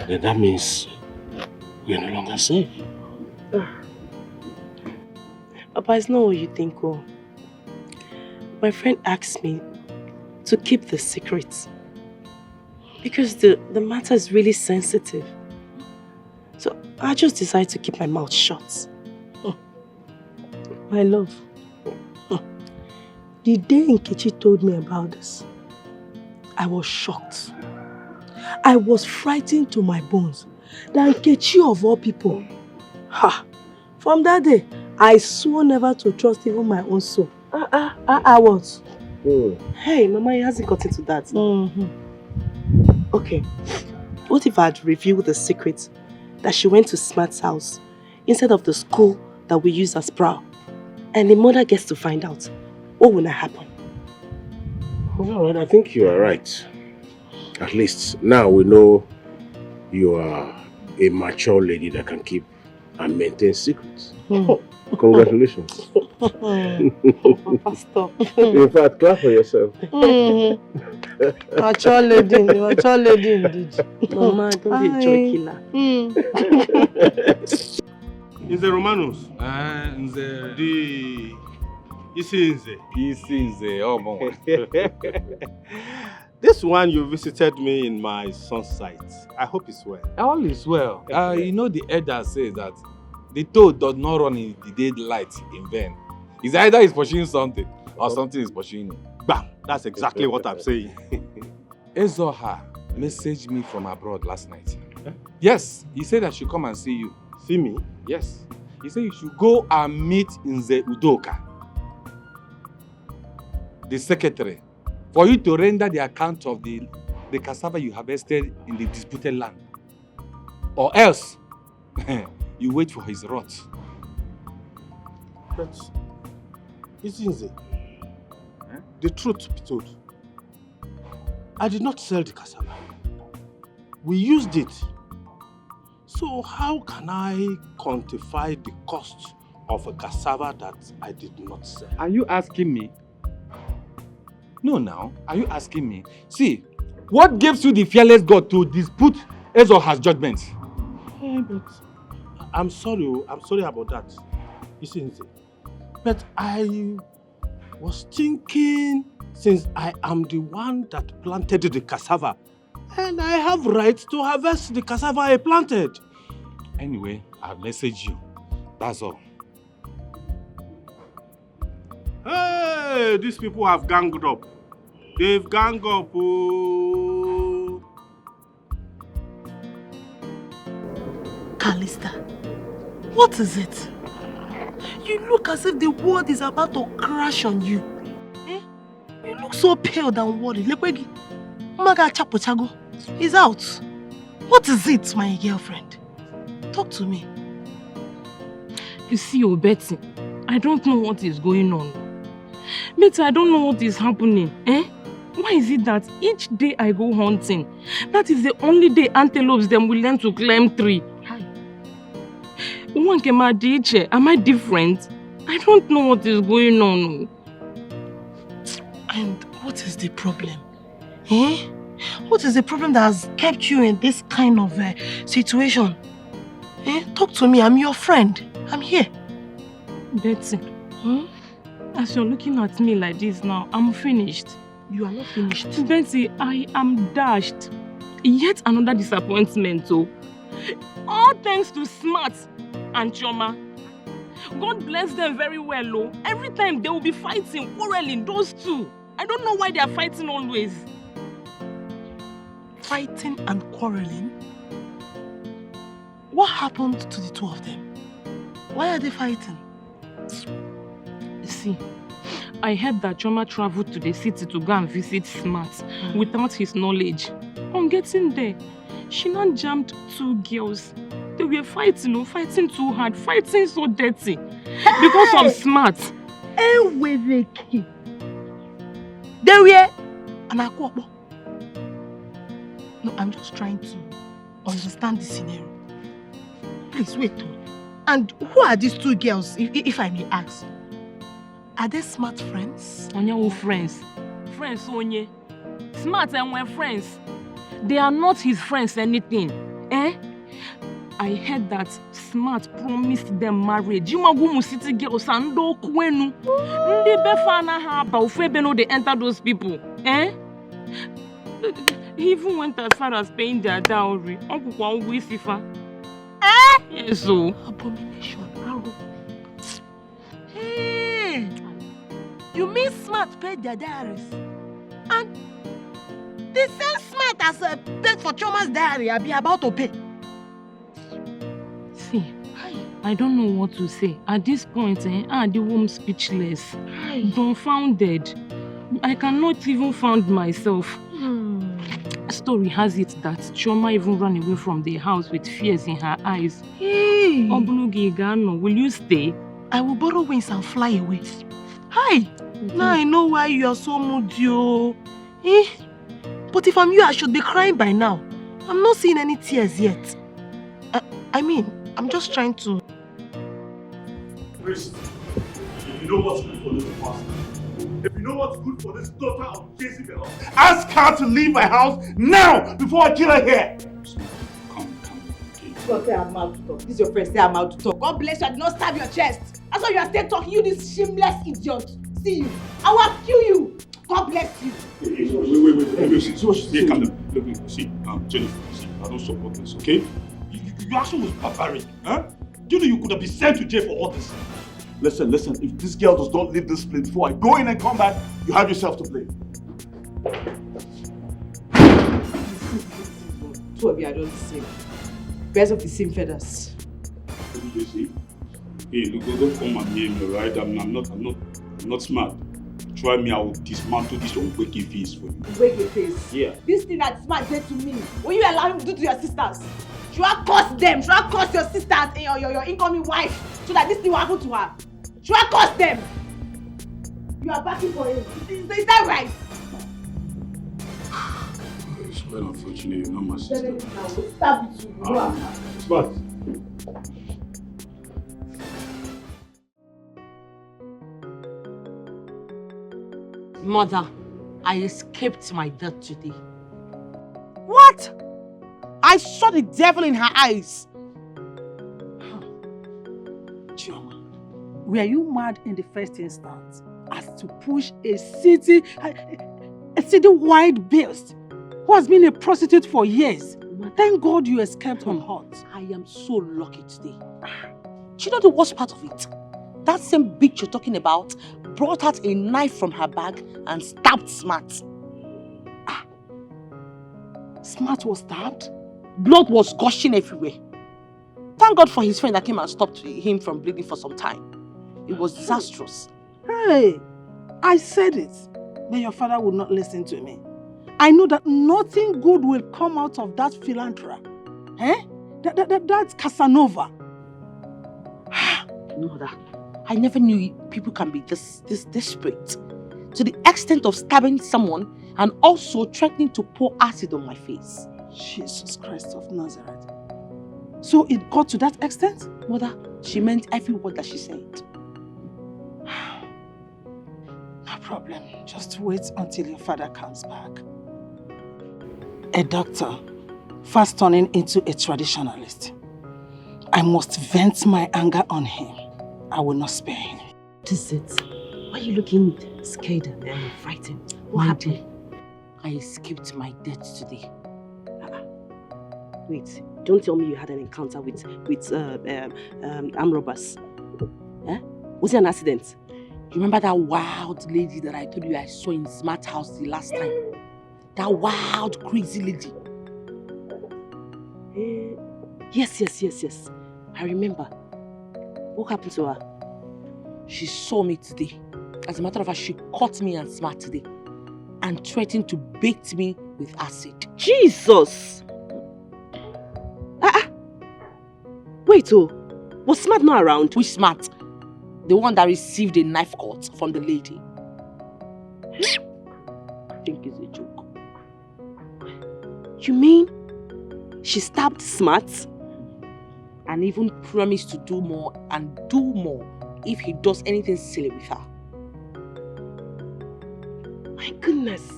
Then that means we are no longer safe. Papa, it's not what you think, oh. My friend asked me to keep the secret because the matter is really sensitive. So I just decided to keep my mouth shut. My love, the day Nkechi told me about this, I was shocked. I was frightened to my bones that Nkechi of all people. From that day, I swore never to trust even my own soul. What? Hey, Mama, it hasn't got into that. Okay, what if I had revealed the secret that she went to Smart's house instead of the school that we use as prowl, and the mother gets to find out? What will not happen? Well, I think you are right. At least now we know you are a mature lady that can keep and maintain secrets. Congratulations. Papa, stop. In fact, clap for yourself. Mature lady indeed. Mama, don't be a joy killer. In the Romanos? In the... The... Isinze. Oh, bon. This one you visited me in my son's site. I hope it's well. All is well. You know the elder says that the toad does not run in the daylight in vain. It's either he's pursuing something or something is pursuing him. Bam! That's exactly what I'm saying. Ezoha messaged me from abroad last night. Yes, he said I should come and see you. See me? Yes. He said you should go and meet Nze Udoka, the secretary, for you to render the account of the cassava you harvested in the disputed land. Or else, you wait for his wrath. But, Isinze, the truth be told, I did not sell the cassava. We used it. So how can I quantify the cost of a cassava that I did not sell? Are you asking me? No, now. Are you asking me? See, what gives you the fearless God to dispute Ezoha's judgment? But I'm sorry about that. Isn't it? But I was thinking, since I am the one that planted the cassava, and I have right to harvest the cassava I planted. Anyway, I've messaged you. That's all. Hey, these people have ganged up. They've ganged up. Oh. Callista, what is it? You look as if the world is about to crash on you. Eh? You look so pale and worried. Lekwegi, Umaga Chapochago is out. What is it, my girlfriend? Talk to me. You see, Betty, I don't know what is going on. Betty, I don't know what is happening. Eh? Why is it that each day I go hunting, that is the only day antelopes them will learn to climb tree? Am I different? I don't know what is going on. And what is the problem? Eh? What is the problem that has kept you in this kind of situation? Eh? Talk to me, I'm your friend. I'm here. Betty, as you're looking at me like this now, I'm finished. You are not finished. Betty, I am dashed. Yet another disappointment, oh. All thanks to Smart and Choma. God bless them very well, oh. Every time they will be fighting, quarreling, those two. I don't know why they are fighting always. Fighting and quarreling? What happened to the two of them? Why are they fighting? See, I heard that Choma traveled to the city to go and visit Smart without his knowledge. On getting there, she now jammed two girls. They were fighting, oh, fighting too hard, fighting so dirty. Because of Smart. They were Anakwokbo. No, I'm just trying to understand the scenario. Please wait. And who are these two girls, if I may ask? Are they Smart friends? Onye friends. Friends, Onye. Smart and we're friends. They are not his friends anything. Eh? I heard that Smart promised them marriage. You magumu city girls and do kwenu. Ndi befana ha ba ufebe no they enter those people. Eh? He even went as far as paying their dowry. Uncle kwa ugwu isifa. Eh? Yes, so. Abomination. Hey! You mean Smart paid their dowries? And the same Smart as paid for Choma's diary I be about to pay. See, I don't know what to say. At this point, the womb speechless. Dumbfounded. I cannot even found myself. Story has it that Choma even ran away from the house with fears in her eyes. Hey! Will you stay? I will borrow wings and fly away. Hi! Now I know why you are so moody. Eh? But if I'm you, I should be crying by now. I'm not seeing any tears yet. I'm just trying to... Chris, if you know what's good for this pastor, if you know what's good for this daughter of Jezebel, ask her to leave my house now before I kill her here. God say I'm out to talk. This is your friend, say I'm out to talk. God bless you, I did not stab your chest. That's why you are still talking, you this shameless idiot. See you. I will kill you. God bless you. Wait. See what she's saying. Calm down. Look, see, Jennifer, see, I don't support this, okay? Your action was barbaric, huh? Do you know you could have been sent to jail for all this? Listen, if this girl does not leave this place before I go in and come back, you have yourself to blame. Two of you are not the same. Birds of the same feathers. What did you say? Hey, look, don't come at me, right? I'm not smart. Try me, I will dismantle this unwakey face for you. Unwakey face? Yeah. This thing that Smart did to me, will you allow him to do to your sisters? Should I curse them? Should I curse your sisters and your incoming wife so that this thing will happen to her? Should I curse them? You are backing for him. Is that right? It's quite unfortunate, you're not my sister. I will stab you. Smart. Mother, I escaped my death today. What? I saw the devil in her eyes. Chioma, were you mad in the first instance as to push a city-wide beast who has been a prostitute for years? Thank God you escaped unhurt. I am so lucky today. Do you know the worst part of it? That same bitch you're talking about brought out a knife from her bag and stabbed Smart. Smart was stabbed? Blood was gushing everywhere. Thank God for his friend that came and stopped him from bleeding for some time. It was disastrous. Hey, I said it, but your father would not listen to me. I know that nothing good will come out of that philanthropy. That's Casanova. Mother, I never knew people can be this desperate. To the extent of stabbing someone and also threatening to pour acid on my face. Jesus Christ of Nazareth. So it got to that extent? Mother, she meant every word that she said. No problem. Just wait until your father comes back. A doctor, fast turning into a traditionalist. I must vent my anger on him. I will not spare him. What is it? Why are you looking scared and frightened? What happened? I escaped my death today. Wait, don't tell me you had an encounter with armed robbers. Was it an accident? You remember that wild lady that I told you I saw in Smart House the last time? That wild, crazy lady. Yes. I remember. What happened to her? She saw me today. As a matter of fact, she caught me and Smart today and threatened to bait me with acid. Jesus! Wait, was Smart not around? Which Smart? The one that received a knife cut from the lady. I think it's a joke. You mean she stabbed Smart? And even promised to do more and do more if he does anything silly with her. My goodness.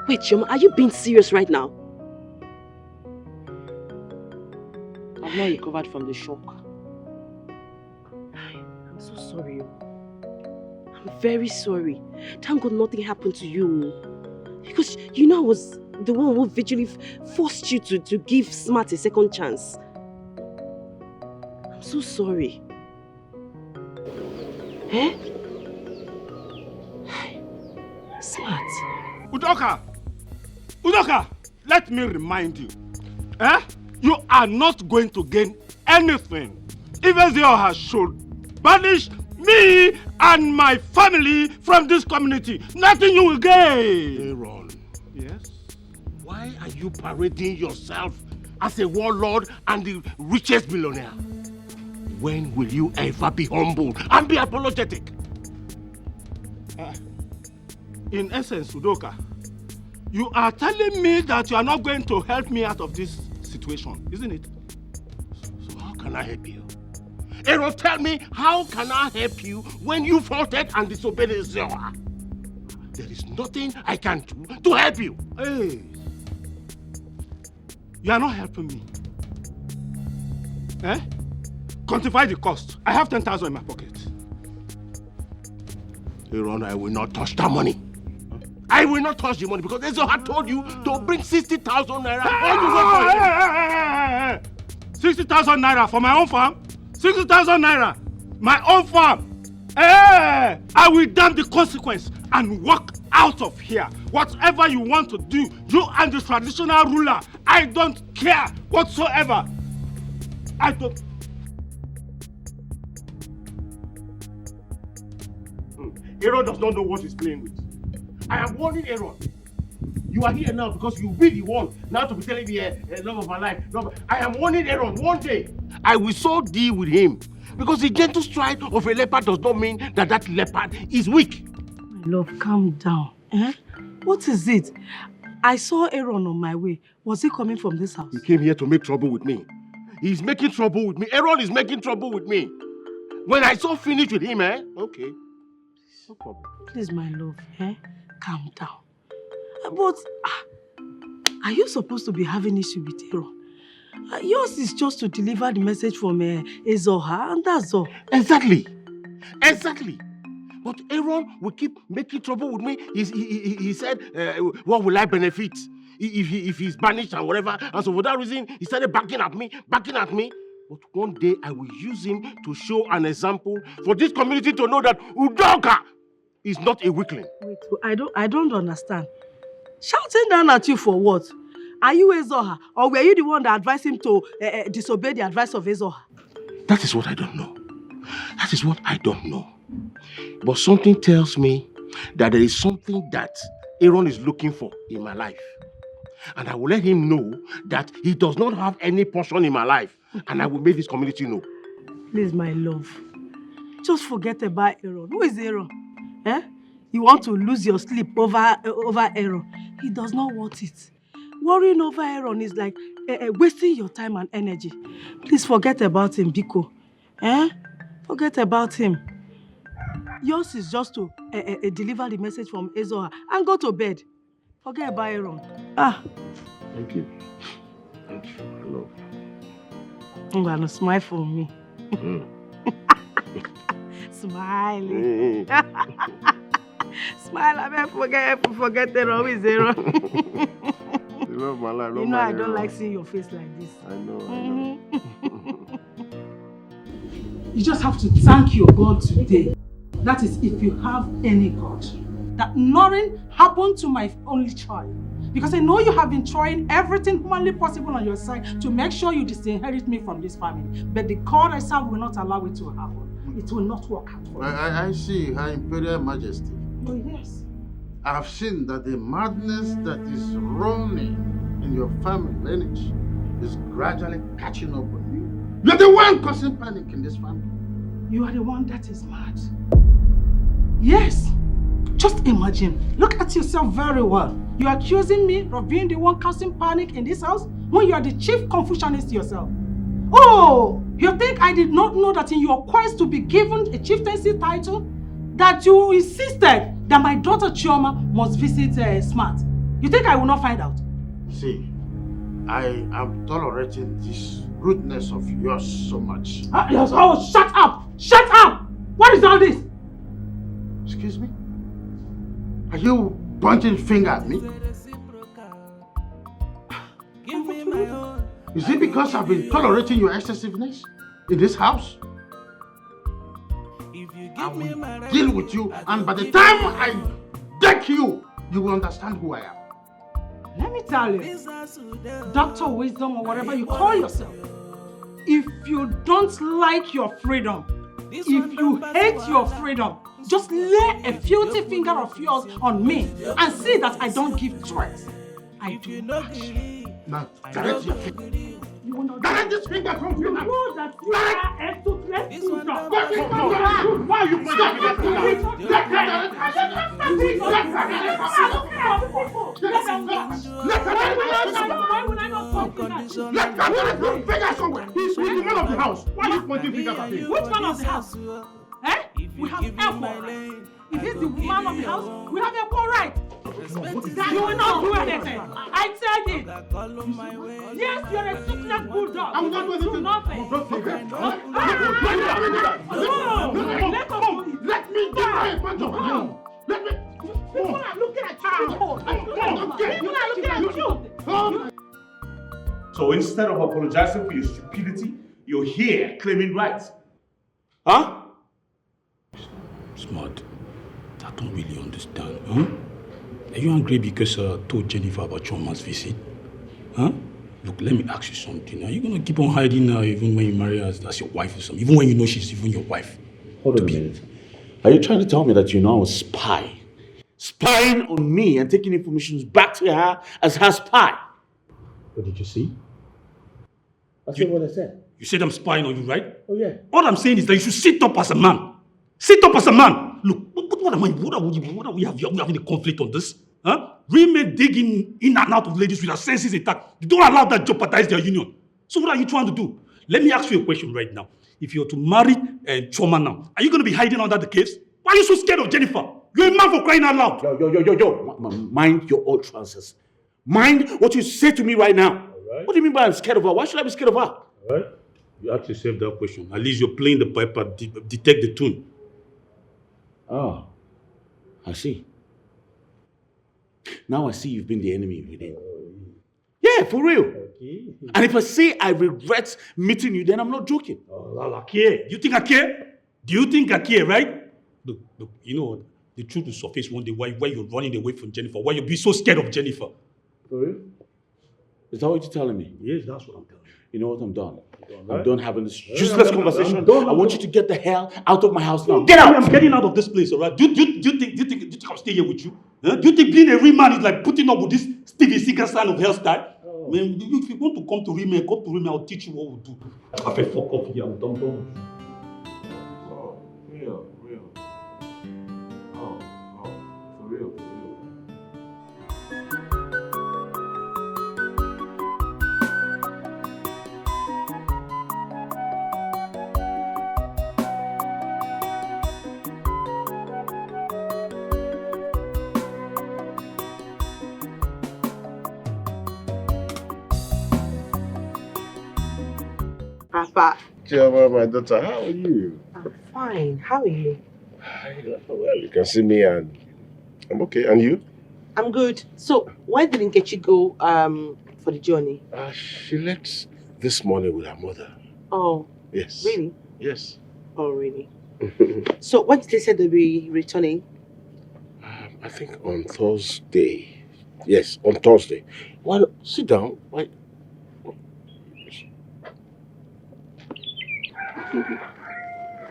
Wait, Choma, are you being serious right now? I've not recovered from the shock. I'm so sorry. I'm very sorry. Thank God nothing happened to you. Because you know I was the one who vigilantly forced you to give Smart a second chance. I'm so sorry. Smart. Udoka, let me remind you. You are not going to gain anything. Even Ezio should banish me and my family from this community. Nothing you will gain. Aaron. Yes? Why are you parading yourself as a warlord and the richest billionaire? When will you ever be humble and be apologetic? In essence, Udoka, you are telling me that you are not going to help me out of this situation, isn't it? So how can I help you? Aaron, tell me, how can I help you when you faulted and disobeyed Ezio? There is nothing I can do to help you. Hey, you are not helping me. Quantify the cost. I have 10,000 in my pocket. Aaron, I will not touch that money. I will not touch the money because Ezio had told you to bring 60,000 naira. Hey! 60,000 naira for my own farm? 60,000 naira? My own farm? Hey! I will damn the consequence and walk out of here. Whatever you want to do, you and the traditional ruler, I don't care whatsoever. I don't. Aaron does not know what he's playing with. I am warning Aaron. You are here now because you be the one now to be telling me love of my life. I am warning Aaron. One day, I will so deal with him. Because the gentle stride of a leopard does not mean that that leopard is weak. My love, calm down. What is it? I saw Aaron on my way. Was he coming from this house? He came here to make trouble with me. He's making trouble with me. Aaron is making trouble with me. When I saw finish with him, okay. No problem. Please, my love, calm down. But are you supposed to be having issue with Aaron? Yours is just to deliver the message from Ezoha, and that's all. Exactly. But Aaron will keep making trouble with me. He said, what will I benefit if he's banished and whatever? And so for that reason, he started backing at me. But one day I will use him to show an example for this community to know that Udoka is not a weakling. Wait, I don't understand. Shouting down at you for what? Are you Ezoha? Or were you the one that advised him to disobey the advice of Ezoha? That is what I don't know. That is what I don't know. But something tells me that there is something that Aaron is looking for in my life. And I will let him know that he does not have any portion in my life. And I will make this community know. Please, my love. Just forget about Aaron. Who is Aaron? Eh? You want to lose your sleep over Aaron. He does not want it. Worrying over Aaron is like wasting your time and energy. Please forget about him, Biko. Eh? Forget about him. Yours is just to deliver the message from Ezoha and go to bed. Forget about Aaron. Ah. Thank you. Thank you. I love you. I'm gonna smile for me. Smiling. Smile, I mean, forget Aaron. Who is Aaron? You love my life. You know I don't like seeing your face like this. I know. You just have to thank your God today. That is, if you have any God. That nothing happened to my only child. Because I know you have been trying everything humanly possible on your side to make sure you disinherit me from this family. But the God I serve will not allow it to happen. It will not work out for you. I see, Her Imperial Majesty. Oh, yes. I have seen that the madness that is roaming in your family lineage is gradually catching up on you. You're the one causing panic in this family. You are the one that is mad. Yes. Just imagine. Look at yourself very well. You are accusing me of being the one causing panic in this house when you are the chief Confucianist yourself. Oh, you think I did not know that in your quest to be given a chieftaincy title, that you insisted that my daughter Chioma must visit Smart? You think I will not find out? See, I am tolerating this rudeness of yours so much. Oh, shut up! Shut up! What is all this? Excuse me? Are you pointing finger at me? Is it because I've been tolerating your excessiveness in this house? I will deal with you, and by the time I deck you, you will understand who I am. Let me tell you, Dr. Wisdom or whatever you call yourself, if you don't like your freedom, if you hate your freedom, just lay a filthy finger of yours on me and see that I don't give threats. I do not. Now, direct your finger. Direct this finger from you now. You know that you are a toothless loser. Why are you pointing at me? He's the man of the house. Why are you pointing fingers at him? Which man of the house? Eh? We have equal right. If he's the man of the house, we have equal right. You will not do anything. I said it. Yes, you're a toothless bulldog. I'm not doing anything. Nothing. Let me get my punch of you. Let me. People are looking at you. People are looking at you. So instead of apologizing for your stupidity, you're here claiming rights. Huh? Smart. I don't really understand. Huh? Are you angry because I told Jennifer about Choma's visit? Huh? Look, let me ask you something. Are you going to keep on hiding her even when you marry her as your wife or something? Even when you know she's even your wife? Hold on a minute. Are you trying to tell me that you know a spy? Spying on me and taking information back to her as her spy? What did you see? That's what I said. You said I'm spying on you, right? Oh, yeah. All I'm saying is that you should sit up as a man. Sit up as a man. Look, what are we having a conflict on this? Huh? Women digging in and out of ladies with their senses intact. You don't allow that jeopardize their union. So what are you trying to do? Let me ask you a question right now. If you're to marry Choma now, are you going to be hiding under the caves? Why are you so scared of Jennifer? You're a man for crying out loud. Yo. Mind your utterances. Mind what you say to me right now. Right. What do you mean by I'm scared of her? Why should I be scared of her? All right. You ask yourself that question. At least you're playing the piper, detect the tune. Oh, I see. Now I see you've been the enemy within. Yeah, for real. okay. And if I say I regret meeting you, then I'm not joking. Oh, Lala, care. Do you think I care? Do you think I care, right? Look, you know what? The truth will surface one day why you're running away from Jennifer, why you're being so scared of Jennifer. For real? Is that what you're telling me? Yes, that's what I'm telling you. You know what? I'm done. Right? I'm done having this useless conversation. I want you to get the hell out of my house now. Get out! I'm getting out of this place, alright? Do you think I'll stay here with you? Huh? Do you think being a real man is like putting up with this Stevie Seeger style of hairstyle? Oh. Man, if you want to come to real men, I'll teach you what we do. I feel fuck off here. I'm done with you. Oh, real. Oh, for real. Papa. Chioma, my daughter, how are you? I'm fine. How are you? Well, you can see me and I'm okay. And you? I'm good. So, why didn't Nkechi go for the journey? She left this morning with her mother. Oh. Yes. Really? Yes. Oh, really? So, when did they say they'll be returning? I think on Thursday. Yes, on Thursday. Well, sit down. Why?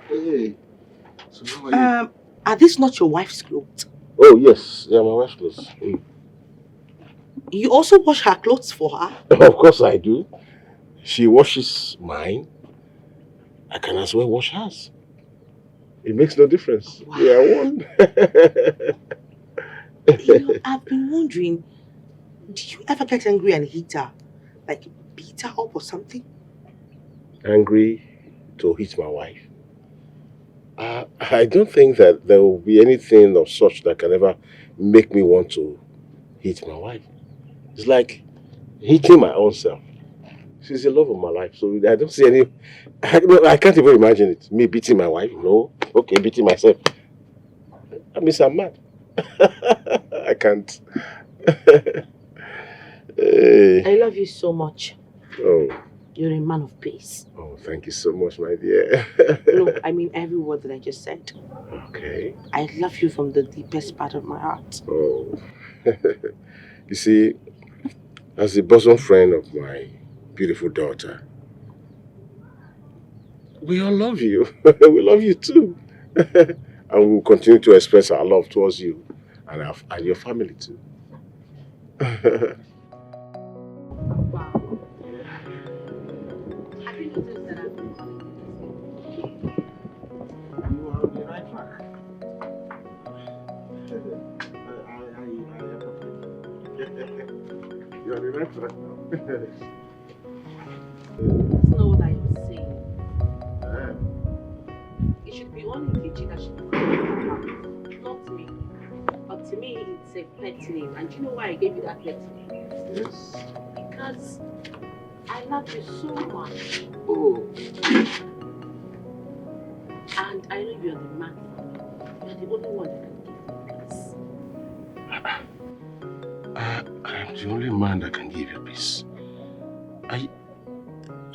Hey. So how are you? Are these not your wife's clothes? Oh, yes. Yeah, my wife's clothes. You also wash her clothes for her? Of course I do. She washes mine. I can as well wash hers. It makes no difference. Wow. We are one. I've been wondering, do you ever get angry and hit her? Like beat her up or something? Angry to hit my wife? I don't think that there will be anything of such that can ever make me want to hit my wife. It's like hitting my own self. She's the love of my life, so I don't see any... I can't even imagine it. Me beating my wife, no. Okay, beating myself. I mean, I'm mad. I can't. Hey. I love you so much. Oh. You're a man of peace. Oh, thank you so much, my dear. Look, I mean every word that I just said. Okay. I love you from the deepest part of my heart. Oh. You see, as the bosom friend of my beautiful daughter, we all love you. We love you too. And we will continue to express our love towards you and your family too. You're on the right track now. That's not what I was saying. It should be only Nkechi that should be not me. But to me, it's a pet name. And do you know why I gave you that pet name? Yes. Because I love you so much. Oh. And I know you're the man. You're the only one that can give me peace. I'm the only man that can give you peace.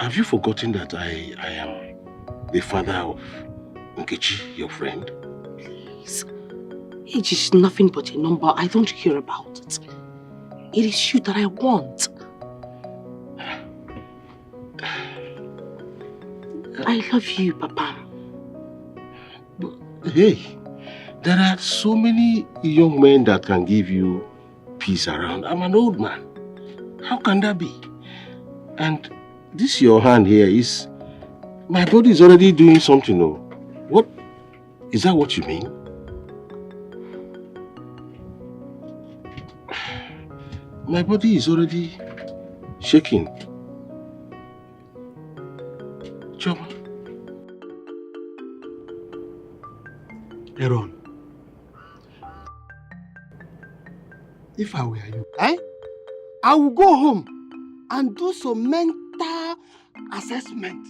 Have you forgotten that I am the father of Nkechi, your friend? Please. Age is nothing but a number. I don't care about it. It is you that I want. I love you, Papa. But, hey, there are so many young men that can give you peace around. I'm an old man. How can that be? And this your hand here is... My body is already doing something. Oh. What? Is that what you mean? My body is already shaking. Choma. Aaron, if I were you, I will go home and do some mental assessment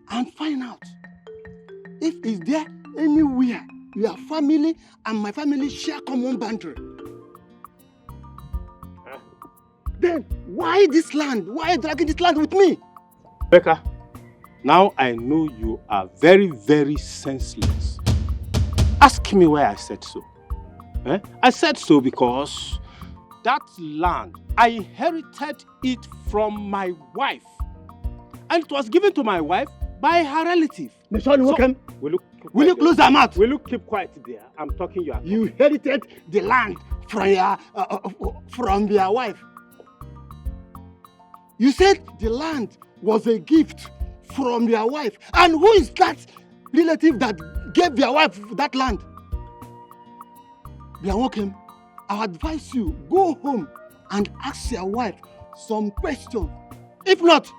and find out if is there anywhere your family and my family share common boundary. Then Then why this land? Why are you dragging this land with me? Becca, now I know you are very, very senseless. Ask me why I said so. I said so because that land, I inherited it from my wife. And it was given to my wife by her relative. Will you close your mouth? Will you keep quiet there? I'm talking you. You inherited the land from your wife. You said the land was a gift from your wife. And who is that relative that gave your wife that land? Biawokem, I advise you, go home and ask your wife some questions. If not,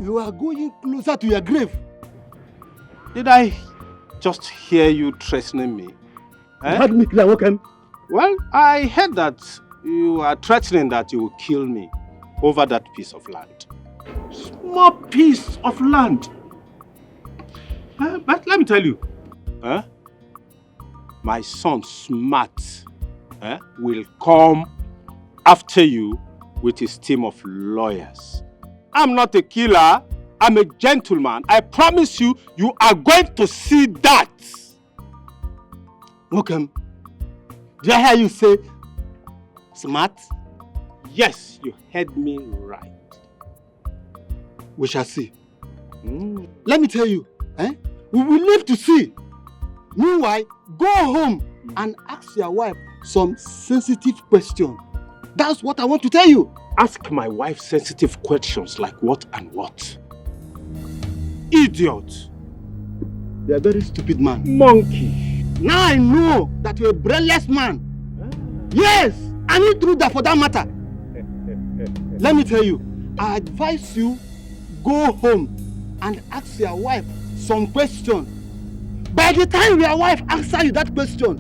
you are going closer to your grave. Did I just hear you threatening me? You heard me, Biawokem? Well, I heard that you are threatening that you will kill me over that piece of land. Small piece of land. But let me tell you, my son Smart will come after you with his team of lawyers. I'm not a killer. I'm a gentleman. I promise you, you are going to see that. Okay. Did I hear you say Smart? Yes, you heard me right. We shall see. Let me tell you, we will live to see. Meanwhile, go home and ask your wife some sensitive questions. That's what I want to tell you. Ask my wife sensitive questions like what and what. Idiot. You are a very stupid man. Monkey. Now I know that you're a brainless man. Yes, and you through that for that matter. Let me tell you, I advise you go home and ask your wife some questions. By the time your wife answers you that question,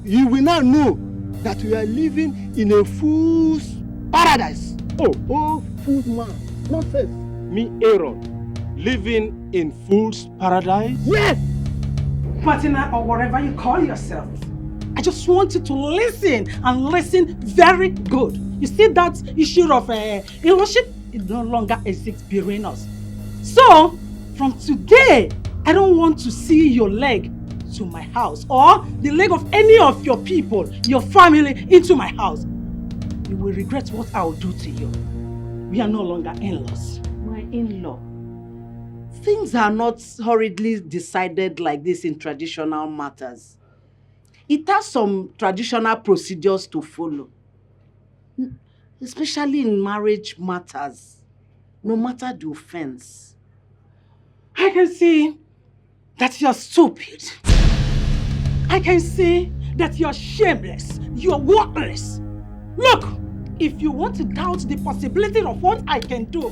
you will now know that you are living in a fool's paradise. Oh, fool's man. Nonsense. Me, Aaron, living in fool's paradise? Yes! Martina, or whatever you call yourself, I just want you to listen and listen very good. You see that issue of illusion? It no longer exists between us. So, from today, I don't want to see your leg to my house or the leg of any of your people, your family, into my house. You will regret what I will do to you. We are no longer in-laws. My in-law. Things are not hurriedly decided like this in traditional matters. It has some traditional procedures to follow. Especially in marriage matters, no matter the offense. I can see that you're stupid. I can see that you're shameless. You're worthless. Look, if you want to doubt the possibility of what I can do,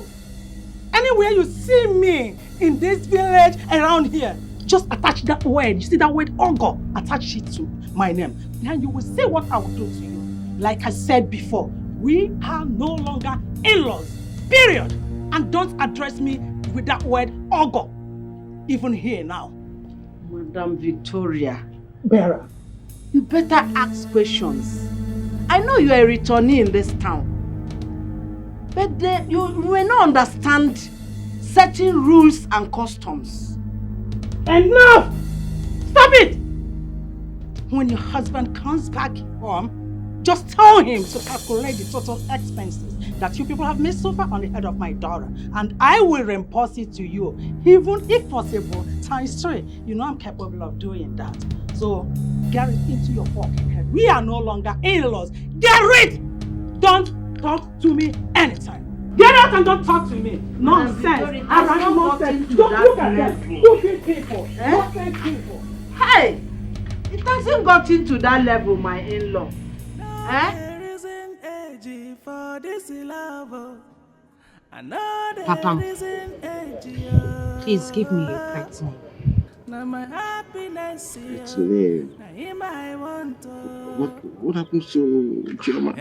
anywhere you see me in this village around here, just attach that word. You see that word Ogo? Attach it to my name. Then you will see what I will do to you. Like I said before, we are no longer in-laws. Period. And don't address me with that word Ogo. Even here now. Madam Victoria. Bearer. You better ask questions. I know you are a returnee in this town. But then you will not understand certain rules and customs. Enough! Stop it! When your husband comes back home, just tell him to calculate the total expenses that you people have made so far on the head of my daughter. And I will reimburse it to you, even if possible, ×3. You know I'm capable of doing that. So get it into your fucking head. We are no longer in-laws. Get rid! Don't talk to me anytime. Get out and don't talk to me. Nonsense. Nonsense. Don't look at them. Stupid people. Nonsense people. Hey! It hasn't got into that level, my in-law. Papa, please give me a pet name. It's name. What happens to Chioma?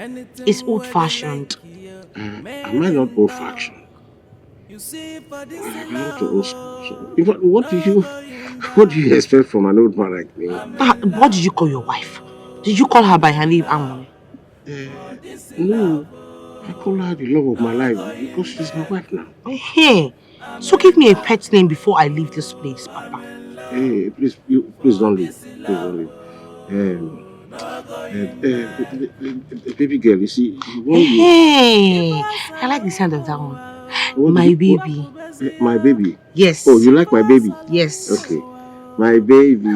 It's old-fashioned. Am I not old-fashioned? I'm not old school. So, in fact, what do you expect from an old man like me? What did you call your wife? Did you call her by her name, Amon? No. I call her the love of my life because she's my wife now. Hey, so give me a pet name before I leave this place, Papa. Hey, please don't leave. Please don't leave. Baby girl, you see, Hey, I like the sound of that one. My baby. My baby? Yes. Oh, you like my baby? Yes. Okay. My baby.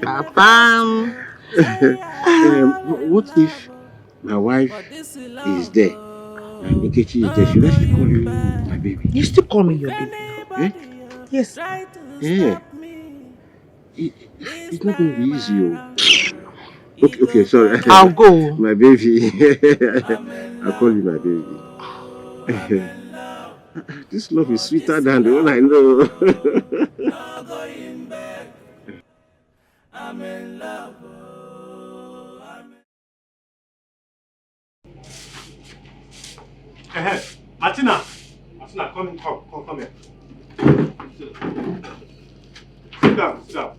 Papa. What if my wife is there and Nkechi is there? Should I still call you my baby? You still call me your baby? Eh? Yes. Yeah. It's not going to be easy. Okay, sorry. I'll go. My baby. I'll call you my baby. This love is sweeter than the one I know. I'm in love. Martina, come here. Sit down.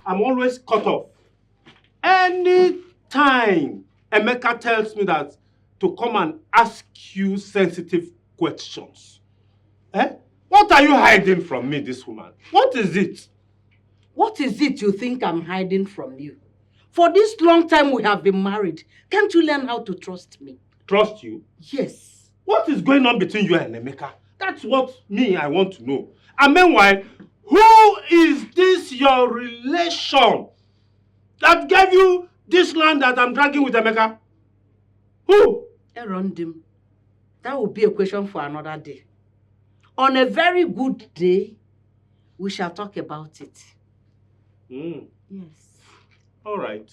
I'm always cut off. Anytime Emeka tells me that to come and ask you sensitive questions. What are you hiding from me, this woman? What is it? What is it you think I'm hiding from you? For this long time we have been married, can't you learn how to trust me? Trust you? Yes. What is going on between you and Emeka? That's what I want to know. And meanwhile, who is this your relation that gave you this land that I'm dragging with Emeka? Who? Erondim. That will be a question for another day. On a very good day, we shall talk about it. Yes. All right.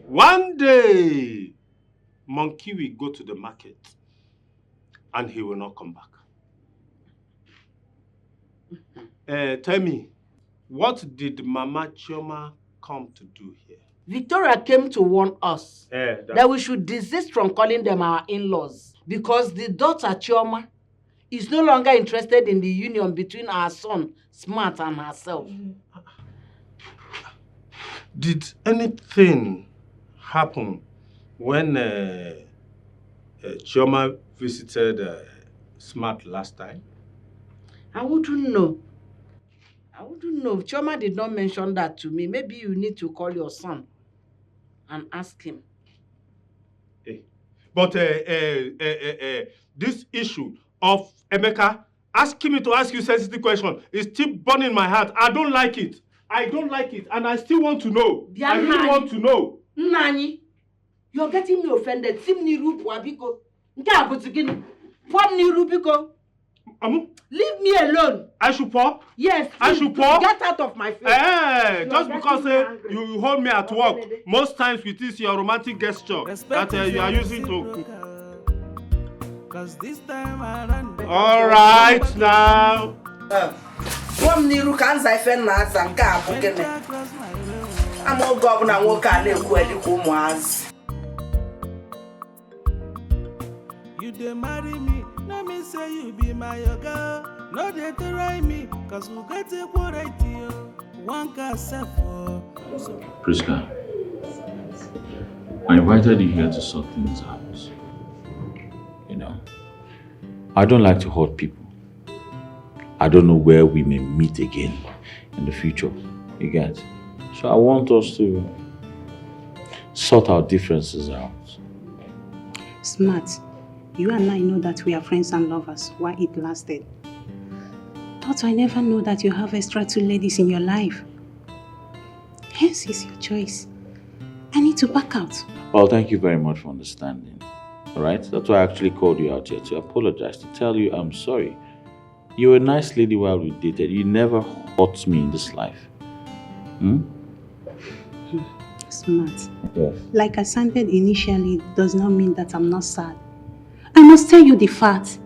One day, Monkey will go to the market and he will not come back. Tell me, what did Mama Chioma come to do here? Victoria came to warn us that we should desist from calling them our in-laws because the daughter Chioma is no longer interested in the union between our son, Smart, and herself. Did anything happen when Chioma visited Smart last time? I wouldn't know. Chioma did not mention that to me. Maybe you need to call your son and ask him. But this issue of Emeka asking me to ask you sensitive question is still burning my heart. I don't like it. And I still want to know. I really want to know. Nani, you're getting me offended. Leave me alone. I should pour? Yes. I should pour? Get out of my face. Just because you hold me at work, most times with this your romantic gesture that you are using to. All right now. You dey marry me, no me say you be my girl. No dey try me, cause we get a right here. One can self. Priska, I invited you here to sort things out. You know, I don't like to hurt people. I don't know where we may meet again in the future. You get? So I want us to sort our differences out. Smart. You and I know that we are friends and lovers while it lasted. But I never know that you have extra 2 ladies in your life. Hence is your choice. I need to back out. Well, thank you very much for understanding. Alright? That's why I actually called you out here to apologize, to tell you I'm sorry. You were a nice lady while we dated. You never hurt me in this life. Smart. Yes. Like I sounded initially does not mean that I'm not sad. I must tell you the fact.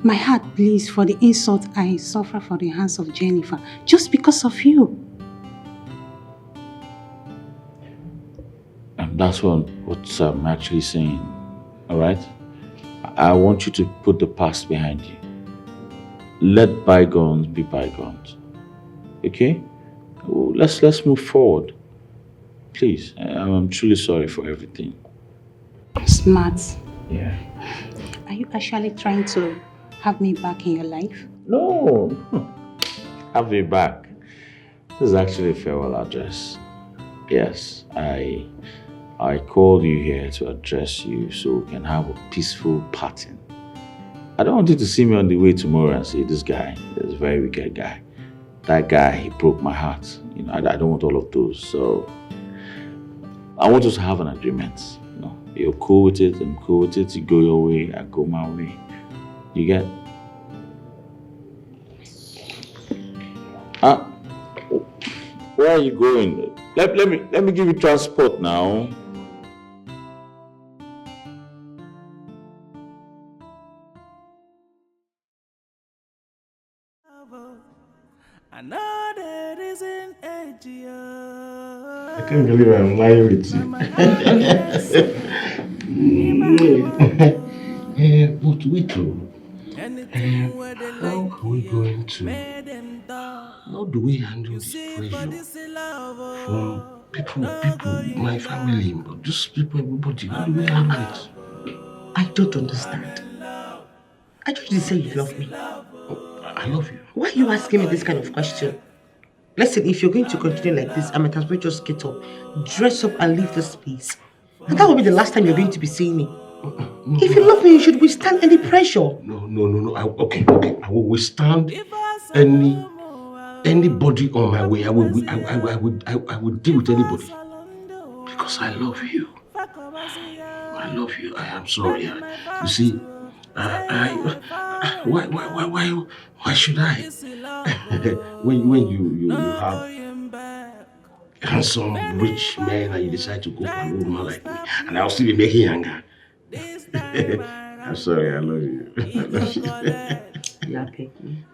My heart bleeds for the insult I suffer for the hands of Jennifer just because of you. And that's what I'm actually saying. Alright? I want you to put the past behind you. Let bygones be bygones. Okay? Let's move forward. Please, I'm truly sorry for everything. Smart. Yeah. Are you actually trying to have me back in your life? No. Have me back. This is actually a farewell address. Yes, I called you here to address you so we can have a peaceful parting. I don't want you to see me on the way tomorrow and say, this guy is a very wicked guy. That guy, he broke my heart. You know, I don't want all of those. So I want us to have an agreement. You know, you're cool with it, I'm cool with it. You go your way, I go my way. You get? Where are you going? Let me give you transport now. I know there isn't a I can't believe I'm lying with you. But wait, how are we going to? How do we handle this pressure from people, my family, just people, everybody? How do we handle it? I don't understand. I thought you said you love me. I love you. Why are you asking me this kind of question? Listen, if you're going to continue like this, I might as well just get up, dress up and leave this place. And that will be the last time you're going to be seeing me. If you love me, you should withstand any pressure. No. Okay. I will withstand anybody on my way. I will deal with anybody because I love you. I love you. I am sorry. You see, why should I? when you have handsome, rich men and you decide to go for an old man like me, and I'll still be making younger. I'm sorry, I love you. I love you. Yeah, Peggy.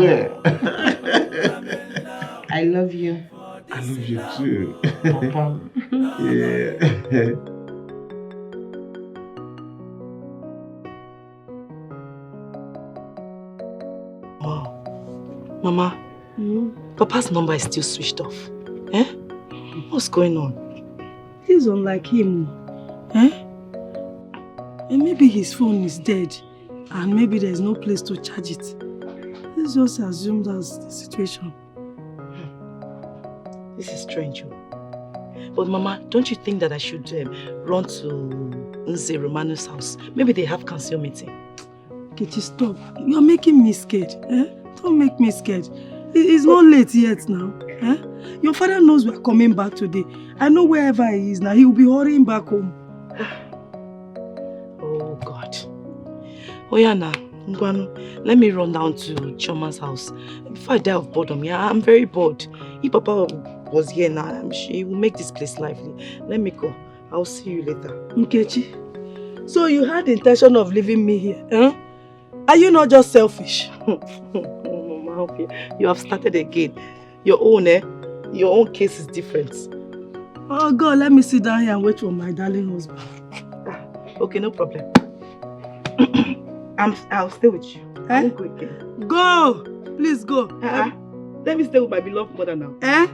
Yeah. I love you. I love you too. Papa. Yeah. Mama, Papa's number is still switched off. Eh? What's going on? He's unlike him. Eh? And maybe his phone is dead and maybe there's no place to charge it. Let's just assume that's the situation. This is strange. But Mama, don't you think that I should run to Nze Romano's house? Maybe they have council meeting. Kechi, stop. You're making me scared. Eh? Don't make me scared. It's not late yet now. Eh? Your father knows we're coming back today. I know wherever he is now, he will be hurrying back home. Oh God. Oyana, let me run down to Choma's house. Before I die of boredom, yeah, I'm very bored. If Papa was here now, I'm sure he will make this place lively. Let me go. I'll see you later. Nkechi, so you had the intention of leaving me here, eh? Are you not just selfish? Mama, you have started again. Your own, Your own case is different. Oh God, let me sit down here and wait for my darling husband. Okay, no problem. I'll stay with you. Eh? I won't go again. Go! Please go. Let me stay with my beloved mother now. Eh?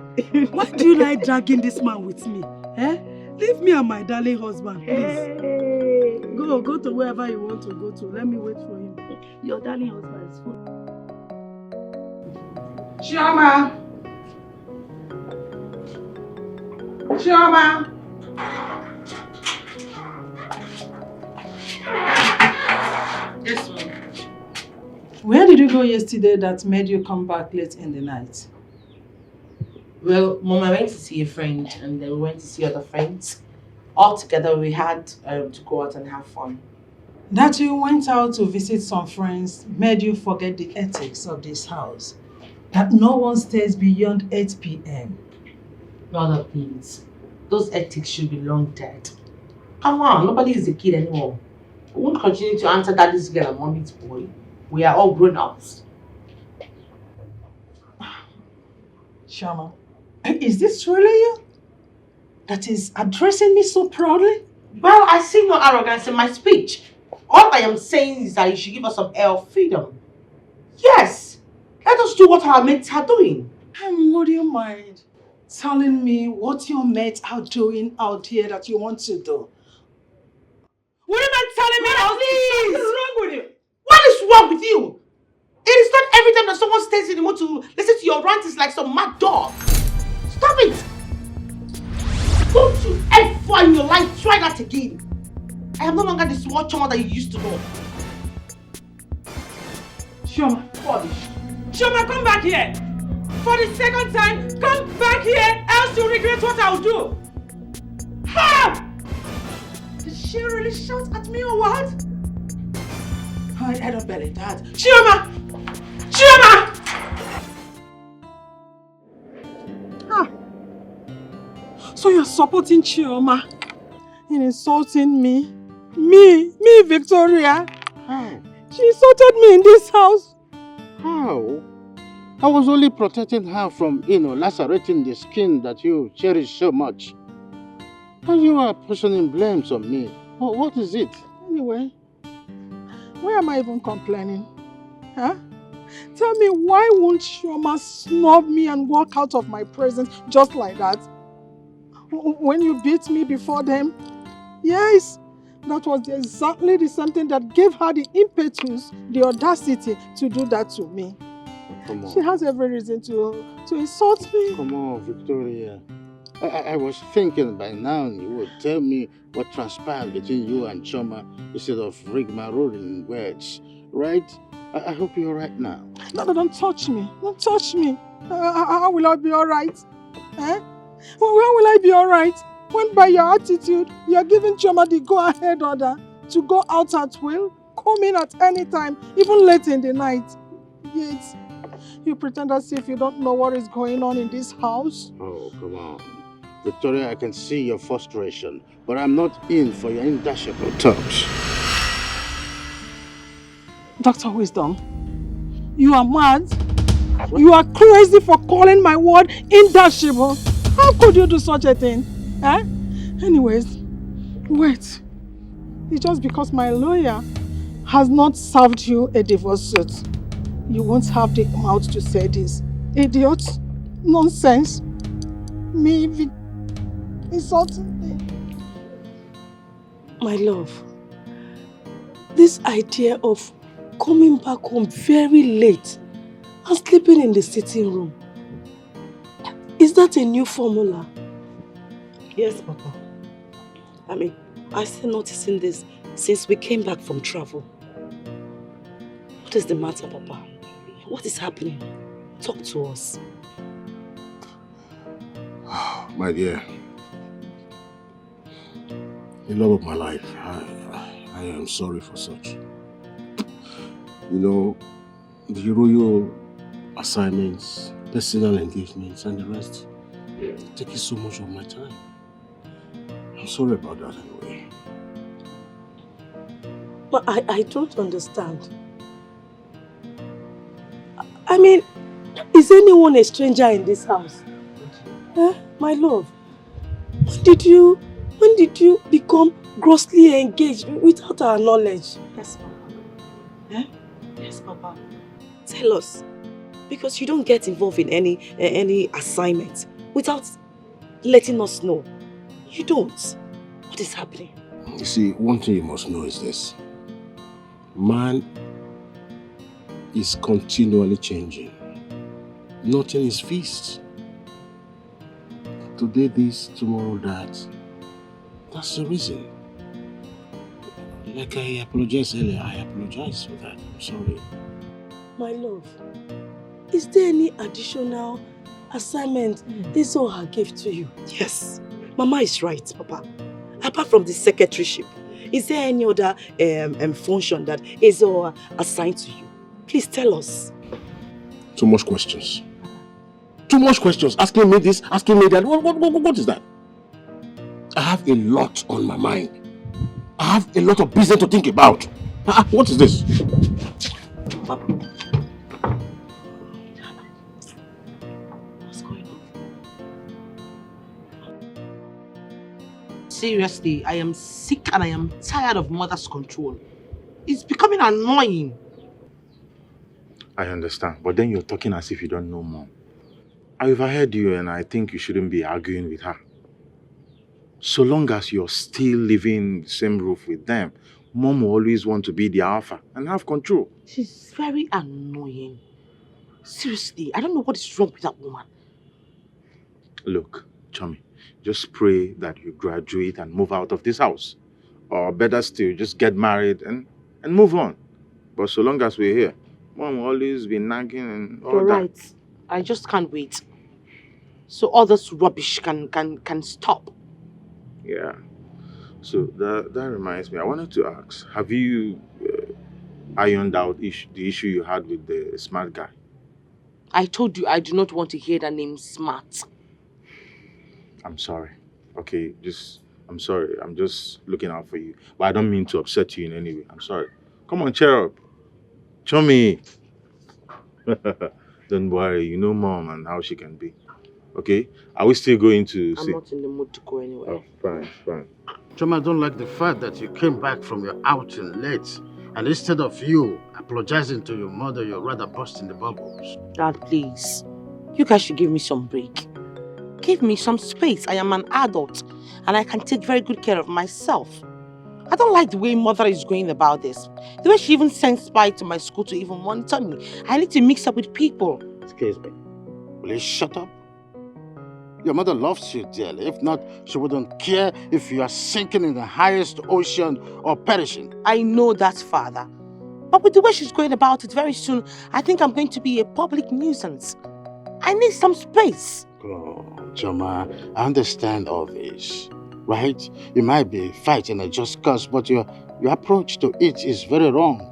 Why do you like dragging this man with me? Eh? Leave me and my darling husband, please. Hey. Go to wherever you want to go to. Let me wait for him. Your darling husband is full. Chioma! Chioma! Yes, ma'am. Where did you go yesterday that made you come back late in the night? Well, Mom, I went to see a friend and then we went to see other friends. All together we had to go out and have fun. That you went out to visit some friends made you forget the ethics of this house. That no one stays beyond 8 p.m. Mother, please. Those ethics should be long dead. Come on, nobody is a kid anymore. We won't continue to answer daddy's girl and mommy's boy. We are all grown-ups. Shama, is this really you? That is addressing me so proudly? Well, I see no arrogance in my speech. All I am saying is that you should give us some air of freedom. Yes, let us do what our mates are doing. And would you mind telling me what your mates are doing out here that you want to do. What am I telling me? Please! What is wrong with you? What is wrong with you? It is not every time that someone stays in the mood to listen to your rant is like some mad dog. Stop it! Don't you ever in your life try that again. I am no longer the small child that you used to know. Chioma, Chioma, come back here! For the second time, come back here, else you'll regret what I'll do! Ha! Did she really shout at me or what? I don't believe that. Chioma! Chioma! Ah. So you're supporting Chioma in insulting me? Me, Victoria? How? She insulted me in this house. How? I was only protecting her from, lacerating the skin that you cherish so much. And you are pushing blames on me. What is it? Anyway, why am I even complaining? Huh? Tell me, why won't Chioma snub me and walk out of my presence just like that? When you beat me before them? Yes, that was exactly the same thing that gave her the impetus, the audacity to do that to me. Come on. She has every reason to insult me. Come on, Victoria. I was thinking by now you would tell me what transpired between you and Chioma instead of rigmaroling words, right? I hope you're right now. No, don't touch me. Don't touch me. How will I be alright? Eh? When will I be alright? When by your attitude, you're giving Chioma the go-ahead order to go out at will, come in at any time, even late in the night. Yet, you pretend as if you don't know what is going on in this house. Oh, come on. Victoria, I can see your frustration, but I'm not in for your indashable terms. Dr. Wisdom, you are mad. You are crazy for calling my word indashable. How could you do such a thing? Eh? Anyways, wait. It's just because my lawyer has not served you a divorce suit. You won't have the mouth to say this. Idiot. Nonsense. Me insulting me. My love, this idea of coming back home very late and sleeping in the sitting room, is that a new formula? Yes, Papa. I mean, I'm still noticing this since we came back from travel. What is the matter, Papa? What is happening? Talk to us. My dear, the love of my life, I am sorry for such. You know, the royal assignments, personal engagements, and the rest taking so much of my time. I'm sorry about that anyway. But I don't understand. I mean, is anyone a stranger in this house? Eh? My love, when did you become grossly engaged without our knowledge? Yes, Papa. Eh? Yes, Papa. Tell us. Because you don't get involved in any assignment without letting us know. You don't. What is happening? You see, one thing you must know is this. Man is continually changing. Nothing is fixed. Today this, tomorrow that. That's the reason. Like I apologized earlier, I apologize for that. I'm sorry. My love, is there any additional assignment Isoha gave to you? Yes. Mama is right, Papa. Apart from the secretaryship, is there any other function that Isoha assigned to you? Please tell us. Too much questions. Too much questions. Asking me this, asking me that. What is that? I have a lot on my mind. I have a lot of business to think about. What is this? What's going on? Seriously, I am sick and I am tired of mother's control. It's becoming annoying. I understand, but then you're talking as if you don't know Mom. I overheard you and I think you shouldn't be arguing with her. So long as you're still living in the same roof with them, Mom will always want to be the alpha and have control. She's very annoying. Seriously, I don't know what is wrong with that woman. Look, Chummy, just pray that you graduate and move out of this house. Or better still, just get married and move on. But so long as we're here, Mom will always be nagging and all You're that. right. I just can't wait. So all this rubbish can stop. Yeah. So that reminds me, I wanted to ask, have you ironed out the issue you had with the smart guy? I told you I do not want to hear that name smart. I'm sorry. Okay, I'm sorry. I'm just looking out for you. But I don't mean to upset you in any way. I'm sorry. Come on, cheer up. Show me. Don't worry. You know Mom and how she can be. Okay? Are we still going to I'm not in the mood to go anywhere. Oh, fine. Choma, I don't like the fact that you came back from your outing late, and instead of you apologizing to your mother, you're rather busting the bubbles. Dad, please. You guys should give me some break. Give me some space. I am an adult, and I can take very good care of myself. I don't like the way Mother is going about this. The way she even sends spy to my school to even monitor me. I need to mix up with people. Excuse me. Will you shut up? Your mother loves you dearly. If not, she wouldn't care if you are sinking in the highest ocean or perishing. I know that, Father. But with the way she's going about it very soon, I think I'm going to be a public nuisance. I need some space. Oh, Choma, I understand all this, right? You might be fighting a just cause, but your approach to it is very wrong.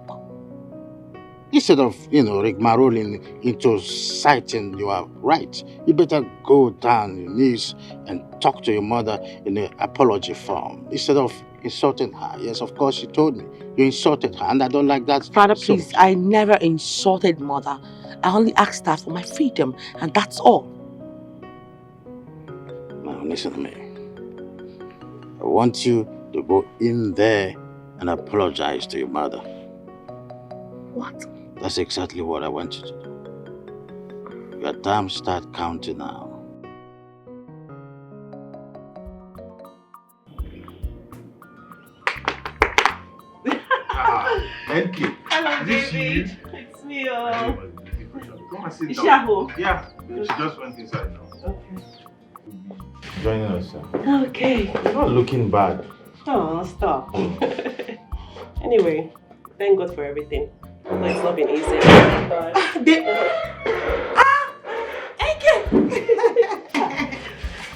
Instead of, rigmaroling into citing you are right, you better go down your knees and talk to your mother in an apology form instead of insulting her. Yes, of course, you told me. You insulted her, and I don't like that. Father, please, I never insulted Mother. I only asked her for my freedom, and that's all. Now, listen to me. I want you to go in there and apologize to your mother. What? That's exactly what I want you to do. Your time start counting now. Thank you. Hello, This baby. you? It's me. Oh. Come and sit Is down. she at home? Yeah, she just went inside now. Okay. Joining us, sir. Okay. You're not looking bad. Oh, stop. Anyway, thank God for everything. But it's not been easy.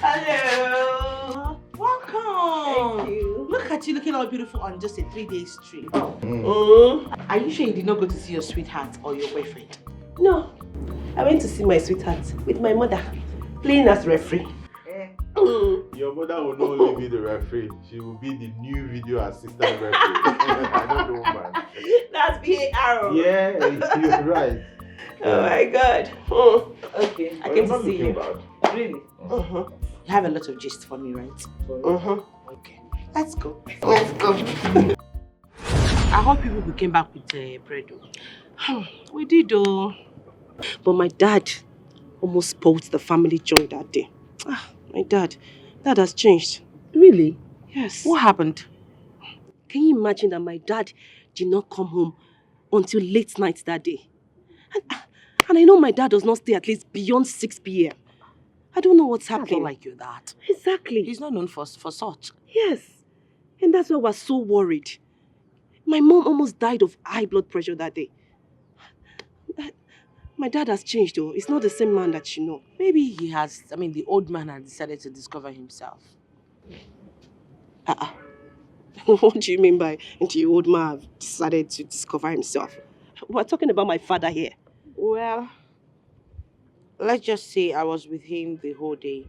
Hello. Welcome. Thank you. Look at you looking all beautiful on just a 3-day trip. Are you sure you did not go to see your sweetheart or your boyfriend? No. I went to see my sweetheart with my mother, playing as referee. Your mother will not only be the referee, she will be the new video assistant referee. I don't know, man. That's VAR. Yeah, you're right. Oh my God. Okay, I came to see you. Bad. Really? You have a lot of gist for me, right? Okay. Let's go. I hope you came back with bread. We did though. But my dad almost spoiled the family joy that day. My dad has changed. Really? Yes. What happened? Can you imagine that my dad did not come home until late night that day? And I know my dad does not stay at least beyond 6 p.m. I don't know what's happening. I don't like you that. Exactly. He's not known for such. Yes. And that's why I was so worried. My mom almost died of high blood pressure that day. My dad has changed though. It's not the same man that you know. Maybe he has, the old man has decided to discover himself. What do you mean by the old man have decided to discover himself? We're talking about my father here. Well, let's just say I was with him the whole day.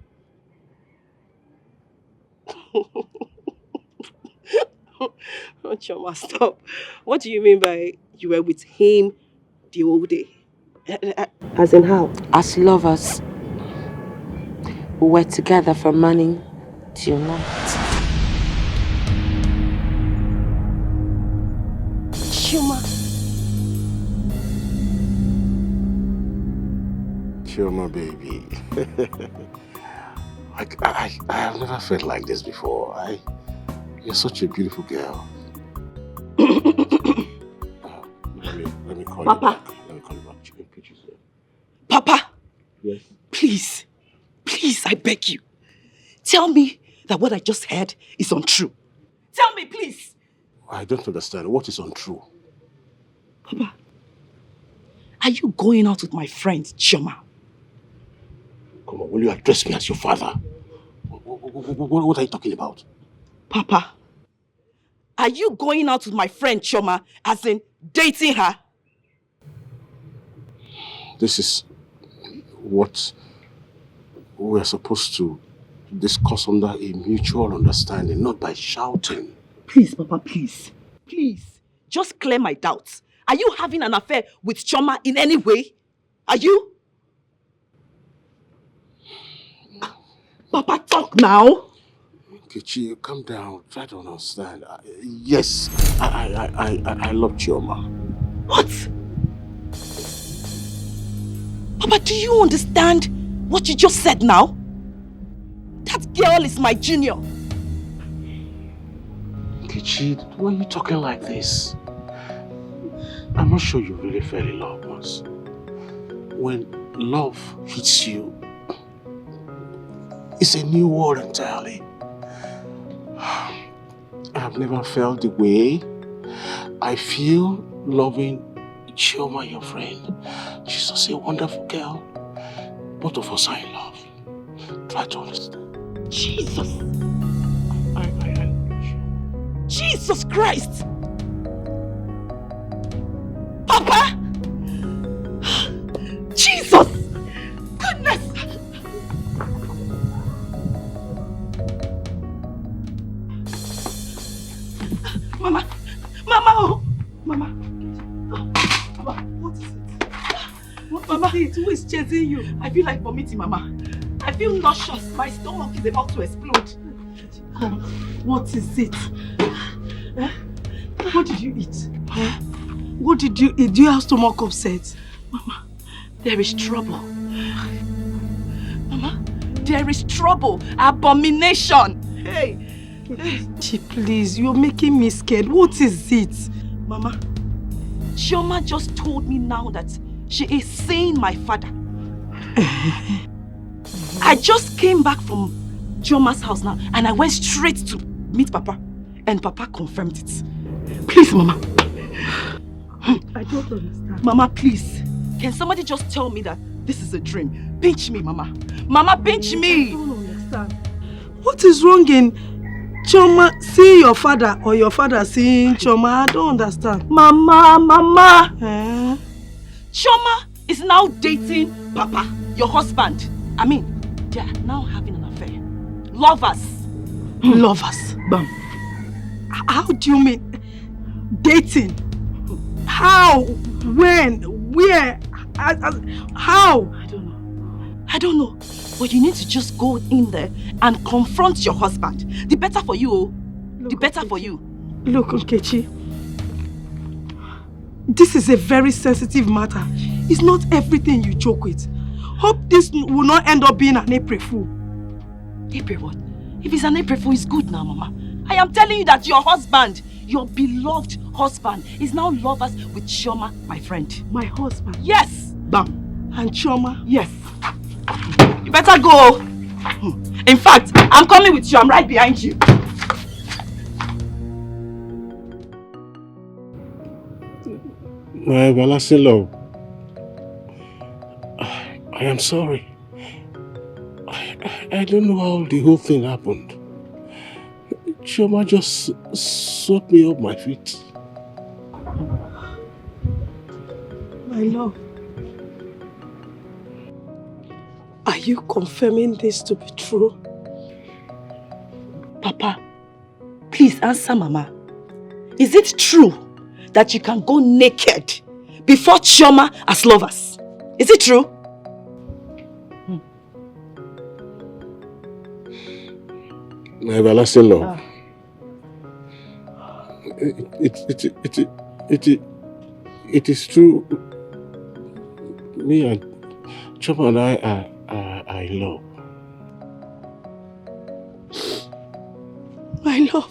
Oh, Choma, stop. What do you mean by you were with him the whole day? As in how? As lovers. We were together from morning till night. Choma. Choma, baby. I have never felt like this before. You're such a beautiful girl. Let me call Papa. you back. Let me call you back. Papa, Yes. please, I beg you. Tell me that what I just heard is untrue. Tell me, please. I don't understand. What is untrue? Papa, are you going out with my friend, Chioma? Come on, will you address me as your father? What are you talking about? Papa, are you going out with my friend, Chioma, as in dating her? This is what we're supposed to discuss under a mutual understanding, not by shouting. Please, Papa, please. Please, just clear my doubts. Are you having an affair with Chioma in any way? Are you? Papa, talk now. Kichi, calm down. Try to understand. Yes, I love Chioma. What? Papa, do you understand what you just said now? That girl is my junior. Kichi, why are you talking like this? I'm not sure you really fell in love once. When love hits you, it's a new world entirely. I've never felt the way I feel loving Chioma, your friend. She's just a wonderful girl. Both of us are in love. Try to understand. Jesus! Jesus Christ! Papa! Jesus! Goodness! Mama! Mama! Oh! Mama! Mama, what is it? Mama, who is chasing you? I feel like vomiting, Mama. I feel nauseous. My stomach is about to explode. What is it? Eh? What did you eat? Eh? What did you eat? Do you have stomach upset? Mama, there is trouble. Mama, there is trouble. Abomination. Hey. Please, you're making me scared. What is it? Mama, Chioma just told me now that she is seeing my father. I just came back from Chioma's house now and I went straight to meet Papa and Papa confirmed it. Please, Mama. I don't understand. Mama, please. Can somebody just tell me that this is a dream? Pinch me, Mama. Mama, pinch me. I don't understand. What is wrong in Chioma seeing your father or your father seeing Chioma? I don't understand. Mama. Chioma is now dating Papa, your husband. I mean, they are now having an affair. Lovers. Lovers? Bam. How do you mean? Dating? How? When? Where? How? I don't know. But you need to just go in there and confront your husband. The better for you. The better for you. Look, Nkechi. This is a very sensitive matter. It's not everything you joke with. Hope this will not end up being an April Fool. April what? If it's an April Fool, it's good now, Mama. I am telling you that your husband, your beloved husband, is now lovers with Chioma, my friend. My husband? Yes! Bam. And Chioma? Yes. You better go. In fact, I'm coming with you. I'm right behind you. My everlasting love, I am sorry. I don't know how the whole thing happened. Chioma just swept me off my feet. My love. Are you confirming this to be true? Papa, please answer Mama. Is it true that you can go naked before Chioma as lovers? Is it true? My everlasting love. It is true. Me and Chioma and I I love. My love.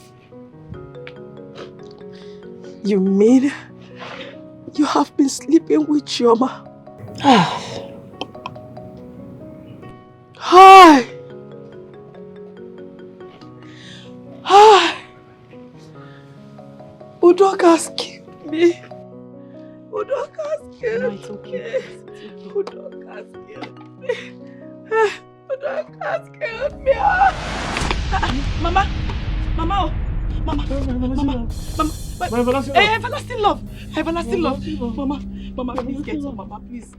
You mean you have been sleeping with Chioma? Hi! Hi! Udoka's killed me. Udoka's killed me. Udoka's killed me. Udoka's killed me. Mama! Mama! Mama! Mama! My everlasting love! Everlasting love! Everlasting love! Mama! Mama, please get some. Mama, please.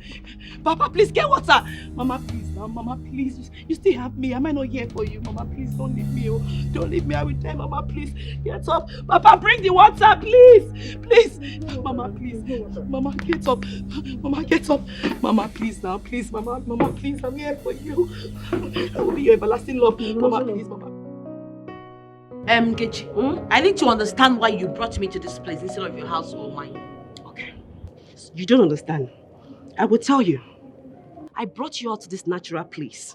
Papa, please get water. Mama, please now. Mama, please. You still have me. Am I not here for you? Mama, please don't leave me. Oh. Don't leave me. I will tell Mama, please. Get up. Papa, bring the water, please. Please. Mama, please. Mama, get up. Mama, get up. Mama, please now. Please, Mama. Mama, please. I'm here for you. I will be your everlasting love. Mama, please, Mama. Nkechi, I need to understand why you brought me to this place instead of your house or mine. You don't understand. I will tell you. I brought you out to this natural place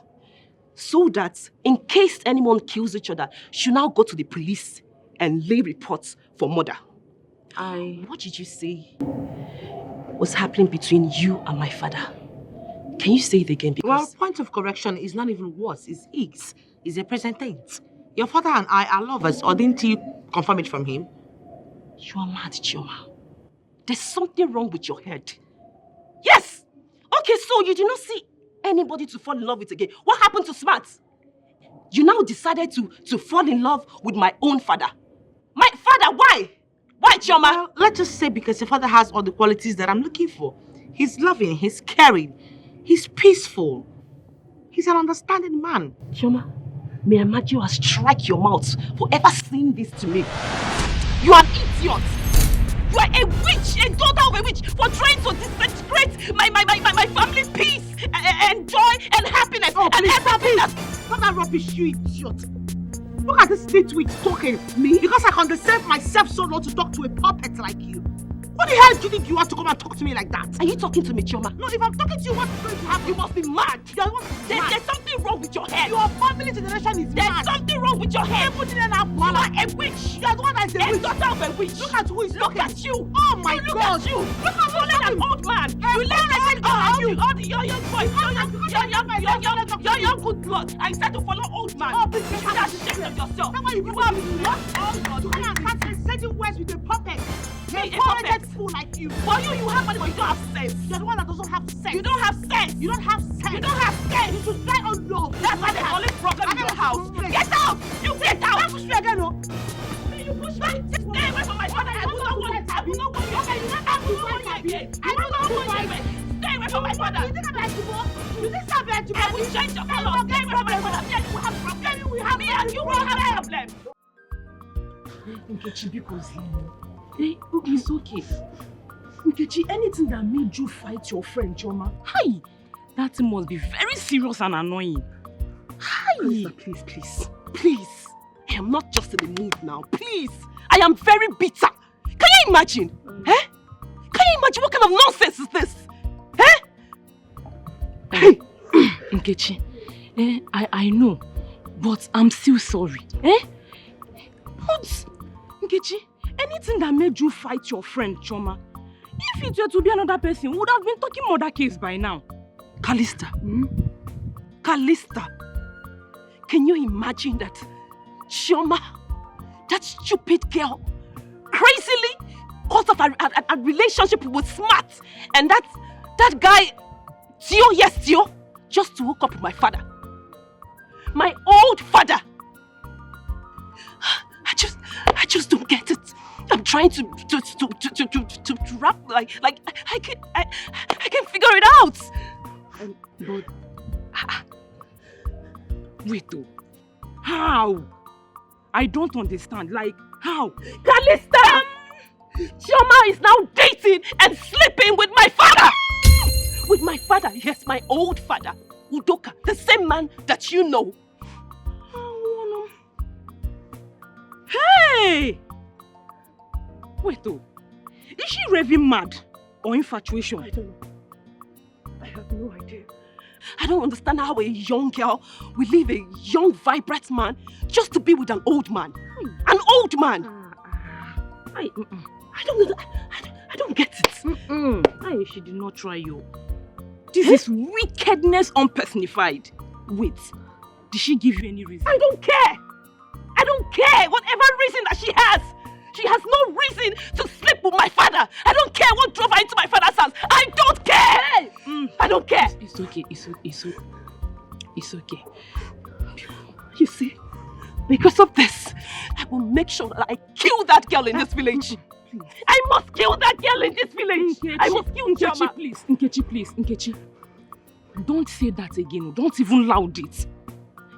so that in case anyone kills each other, you now go to the police and lay reports for murder. What did you say was happening between you and my father? Can you say it again? Because Well, point of correction is not even worse. It's a present tense. Your father and I are lovers, or didn't you confirm it from him? You are mad, Chioma. There's something wrong with your head. Yes! Okay, so you did not see anybody to fall in love with again. What happened to Smart? You now decided to fall in love with my own father. My father, why? Why, Chioma? Well, let's just say because your father has all the qualities that I'm looking for. He's loving, he's caring, he's peaceful. He's an understanding man. Chioma, may Amadio strike your mouth for ever saying this to me. You are an idiot. You are a witch, a daughter of a witch, for trying to disintegrate my family's peace and joy and happiness and everything. Not that rubbish, you idiot. Look at this nitwit talking. Me? Because I can reserve myself so low to talk to a puppet like you. What the hell do you think you want to come and talk to me like that? Are you talking to me, Chioma? No, if I'm talking to you, what's going to happen? You must be mad. There's something wrong with your head. Your family generation is mad. There's something wrong with your head. People didn't have You are a witch. You are the one that is a witch. Daughter of a witch. Look at who is Look at you. Oh my Look God. at you. Look at you like an old man. You let your young boy, your young good blood. I said to follow old man. Oh, please you should have ashamed of yourself. You are not old God. You can't start setting words with a puppet. A puppet fool like you. For you have money, but you don't have sense. You're the one that doesn't have sense. You don't have sense. You don't have sense. You don't have sense. You should die on love. That's why the only problem in your house. Get out! You get out! Don't push me again, no. You push me. Stay away from my father. I will not want it. I will not want you. I will not want you again. I will not want you again. Stay away from my father. You think I'm like you? You think I'm like you? I will change your color. Stay away from my father. Me and you will have problem. Me and you will have problem. Nkechi, because it's okay. Nkechi, anything that made you fight your friend, Chioma, hi, that thing must be very serious and annoying. Hi. Please. I am not just in the mood now. Please. I am very bitter. Can you imagine? Can you imagine what kind of nonsense is this? Hey, Nkechi, I know, but I'm still sorry. But, Nkechi, anything that made you fight your friend, Chioma, if it were to be another person, we would have been talking murder case by now. Callista. Callista. Can you imagine that Chioma, that stupid girl, crazily caught up a relationship with Smart, and that guy, Tio, just to hook up with my father. My old father. I just don't get it. I'm trying to rap like I can figure it out. But wait though. How? I don't understand. Like how? Callista! Chioma is now dating and sleeping with my father! With my father, yes, my old father. Udoka, the same man that you know. Hey! Wait though. Is she raving mad or infatuation? I don't know. I have no idea. I don't understand how a young girl will leave a young, vibrant man just to be with an old man. An old man! I don't get it. She did not try you. This is wickedness unpersonified. Wait, did she give you any reason? I don't care! I don't care! Whatever reason that she has no reason to sleep with my father. I don't care what drove her into my father's house. I don't care! I don't care! It's okay. It's okay. You see, because of this, I will make sure that I kill that girl in this village. I must kill that girl in this village. I must kill Chama. Nkechi. Don't say that again. Don't even loud it.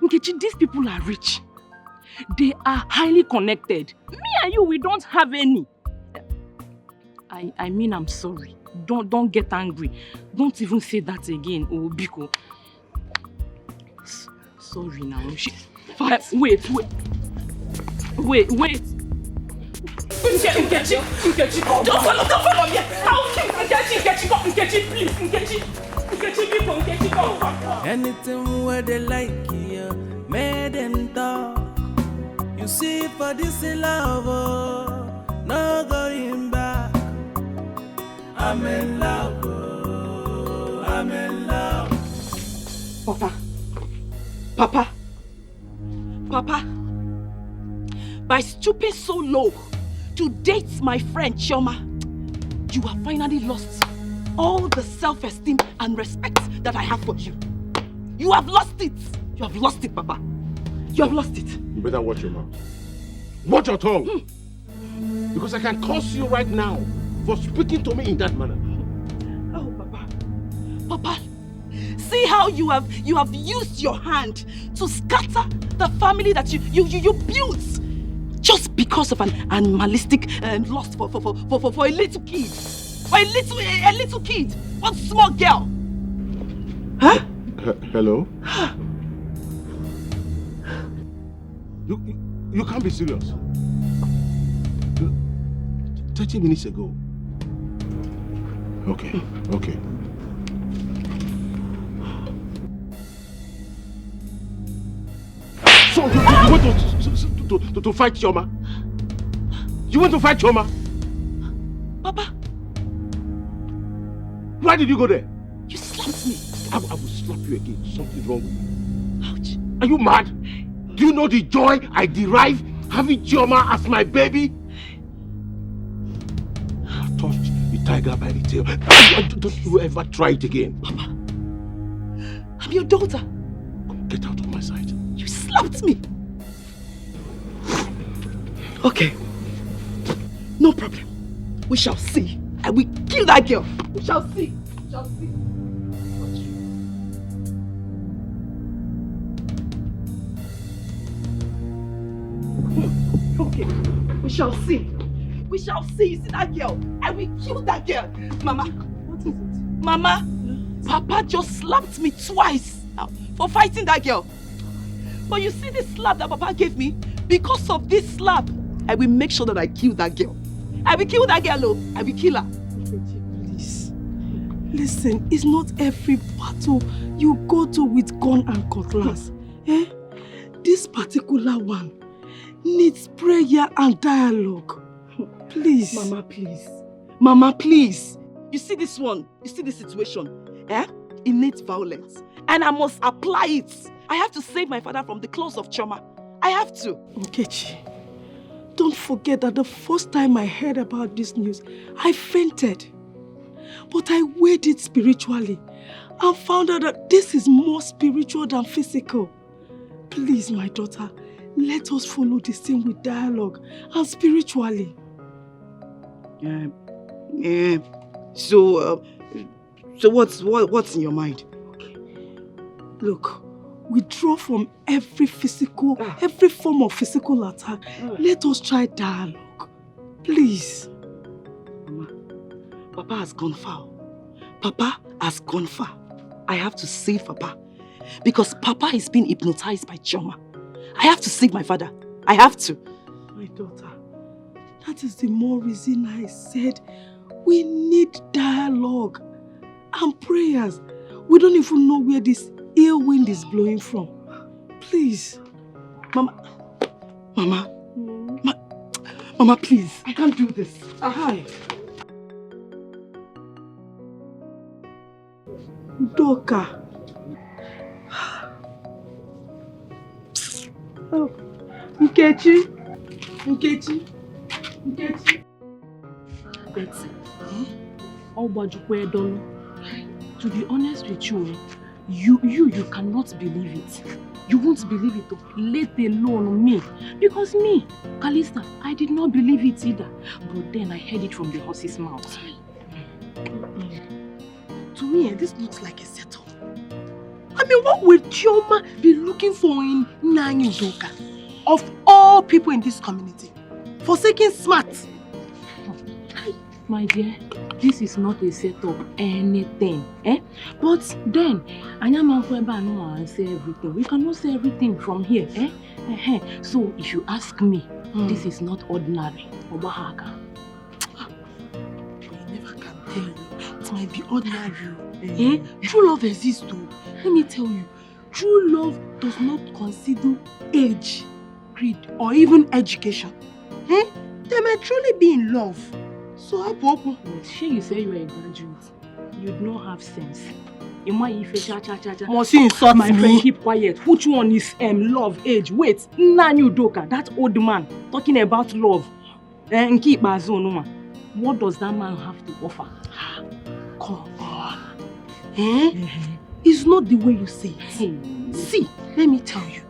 Nkechi, these people are rich. They are highly connected. Me and you, we don't have any. I mean, I'm sorry. Don't get angry. Don't even say that again, Biko. Sorry now. Wait. Nkechi, don't follow me. I'll kill Nkechi, please. Nkechi, come. Anything where they like you, make them talk. You see, for this love, no going back. I'm in love, I'm in love. Papa, by stooping so low to date my friend Chioma, you have finally lost all the self-esteem and respect that I have for you. You have lost it. You have lost it, Papa. You have lost it. You better watch your mouth. Watch your tongue. Because I can curse you right now for speaking to me in that manner. Oh, Papa, see how you have used your hand to scatter the family that you built just because of an animalistic lust for a little kid. For a little kid, one small girl. Huh? Hello? You can't be serious. 30 minutes ago. Okay. So you want to fight Chioma? You want to fight Chioma? Papa. Why did you go there? You slapped me. I will slap you again. Something's wrong with you. Ouch. Are you mad? Do you know the joy I derive having Chioma as my baby? I've touched the tiger by the tail. Don't you ever try it again. Papa, I'm your daughter. Get out of my sight. You slapped me. Okay. No problem. We shall see. I will kill that girl. We shall see. Okay. We shall see. You see that girl? I will kill that girl. Mama. What is it? Mama, Papa just slapped me twice for fighting that girl. But you see this slap that Papa gave me? Because of this slap, I will make sure that I kill that girl. I will kill that girl, I will kill her. Please. Listen, it's not every battle you go to with gun and cutlass. This particular one needs prayer and dialogue. Please. Mama, please. You see this one? You see this situation? It needs violence. And I must apply it. I have to save my father from the claws of Chioma. I have to. Nkechi, don't forget that the first time I heard about this news, I fainted. But I weighed it spiritually and found out that this is more spiritual than physical. Please, my daughter, let us follow this thing with dialogue and spiritually. So what's in your mind? Okay. Look, withdraw from every form of physical attack. Let us try dialogue. Please. Mama, Papa has gone far. I have to save Papa. Because Papa is being hypnotized by Chioma. I have to save my father. I have to. My daughter, that is the more reason I said we need dialogue and prayers. We don't even know where this ill wind is blowing from. Please. Mama. Mama, please. I can't do this. Hi. Doka. Oh. Nkechi. Betsy, to be honest with you, you cannot believe it. You won't believe it, let alone me. Because me, Calista, I did not believe it either. But then I heard it from the horse's mouth. To me, this looks like a setup. I mean, what would Chioma be looking for in Nanyu Doka? Of all people in this community, forsaking Smart. My dear, this is not a setup, anything. But then, I say everything. We cannot say everything from here. So if you ask me, this is not ordinary. Obahaka. You never can tell you. It might be ordinary. True love exists too. Let me tell you, true love does not consider age, creed, or even education. They may truly be in love. So I hope. Sure, you say you are a graduate. You do not have sense. You might Must you insult my me? friend, keep quiet. Which one is love, age? Wait, Nanyu Doka, that old man talking about love. And keep my zone. What does that man have to offer? Come on. It's not the way you say it. See, let me tell you.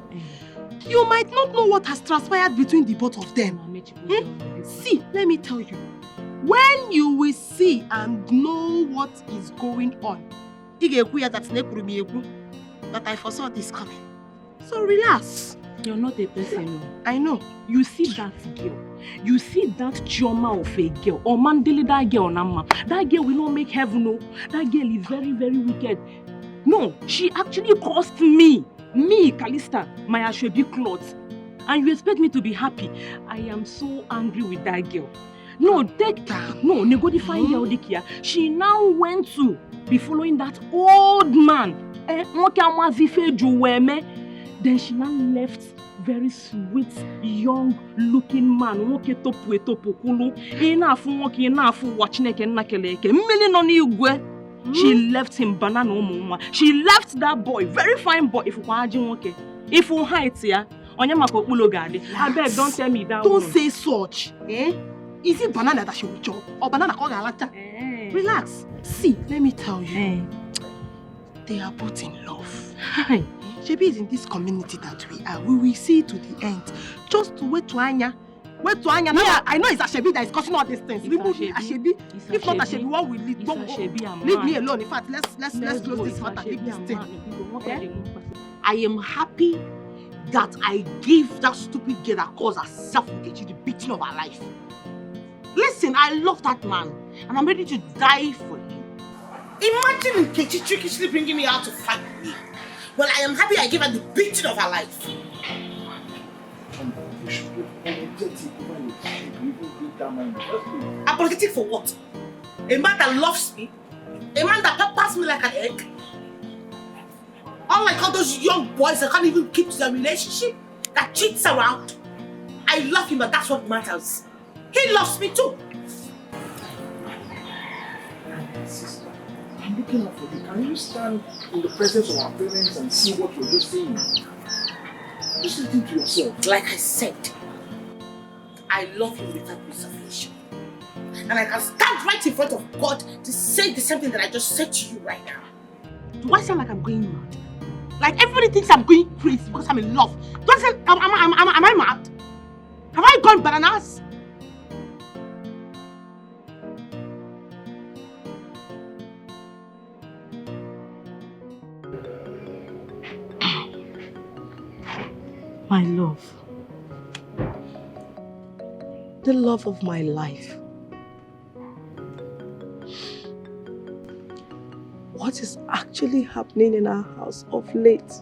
You might not know what has transpired between the both of them. See, let me tell you. When you will see and know what is going on, that I foresaw this coming. So relax. You're not a person. I know. You see that girl. You see that Chioma of a girl. Or Mandeli, that girl, Nama. That girl will not make heaven, no. That girl is very, very wicked. No, she actually cost me, Calista, my Ashwebi clothes. And you expect me to be happy? I am so angry with that girl. No, Negodi girl, Dikia. She now went to be following that old man. Then she now left very sweet, young looking man. She left him banana. She left that boy, very fine boy. If you hide here, I beg, don't tell me that. Don't say such. Is it banana that she will chop or banana called Galata? Relax. See, let me tell you. They are both in love. Shebi is in this community that we are. We will see to the end. Just to wait to Anya. Wait to Anya. Yeah, I know it's Ashebi that is causing all these things. Remove Ashebi. If not Ashebi, what will lead? Leave me alone. In fact, let's close this matter. Leave this thing. I am happy that I give that stupid girl that calls herself Nkechi the beating of her life. Listen, I love that man, and I'm ready to die for him. Imagine Nkechi trickishly bringing me out to fight with me. Well, I am happy I gave her the beating of her life. Apologetic for what? A man that loves me? A man that peppers me like an egg? Unlike all those young boys that can't even keep their relationship, that cheats around. I love him, and that's what matters. He loves me too. Sister, I'm looking out for you. Can you stand in the presence of our parents and see what you're just saying? Just listen to yourself. Like I said, I love him without reservation. And I can stand right in front of God to say the same thing that I just said to you right now. Do I sound like I'm going mad? Like everybody thinks I'm going crazy because I'm in love. Do I say, am I mad? Have I gone bananas? My love. The love of my life. What is actually happening in our house of late?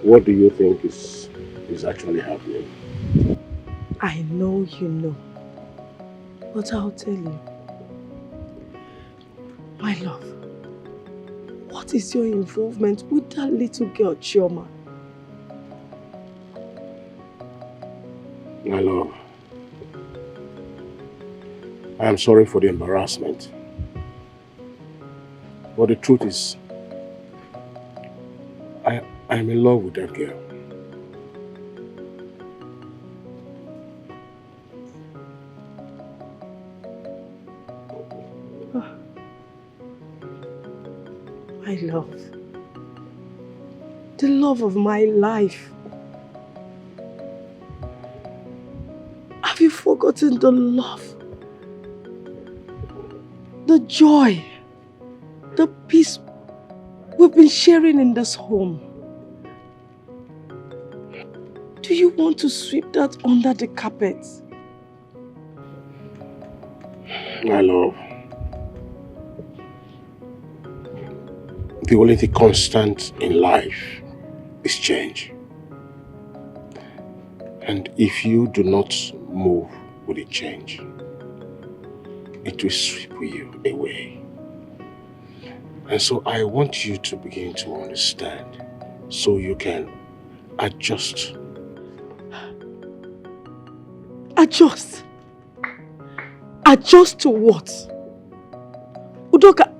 What do you think is actually happening? I know you know, but I'll tell you. My love, what is your involvement with that little girl, Chioma? My love, I am sorry for the embarrassment. But the truth is, I am in love with that girl. My love, the love of my life. Have you forgotten the love, the joy, the peace we've been sharing in this home? Do you want to sweep that under the carpet? My love, the only thing constant in life is change. And if you do not move with the change, it will sweep you away. And so I want you to begin to understand so you can adjust. Adjust? Adjust to what? Udoka,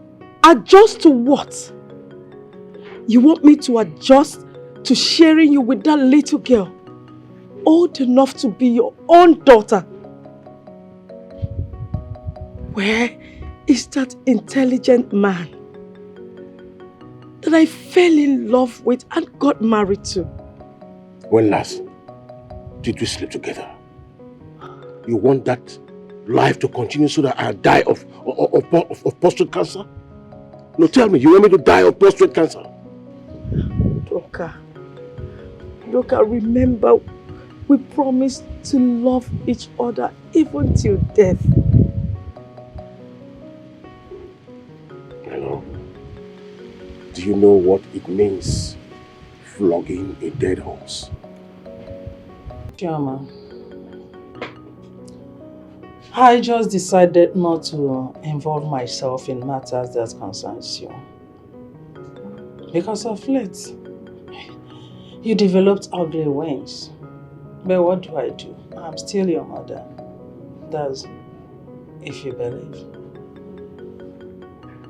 adjust to what? You want me to adjust to sharing you with that little girl, old enough to be your own daughter? Where is that intelligent man that I fell in love with and got married to? When last did we sleep together? You want that life to continue so that I die of prostate cancer? No, tell me, you want me to die of prostate cancer? Doka, remember, we promised to love each other even till death. Hello. Do you know what it means, flogging a dead horse? Chioma, I just decided not to involve myself in matters that concerns you. Because of late, you developed ugly wings. But what do? I'm still your mother. That's if you believe.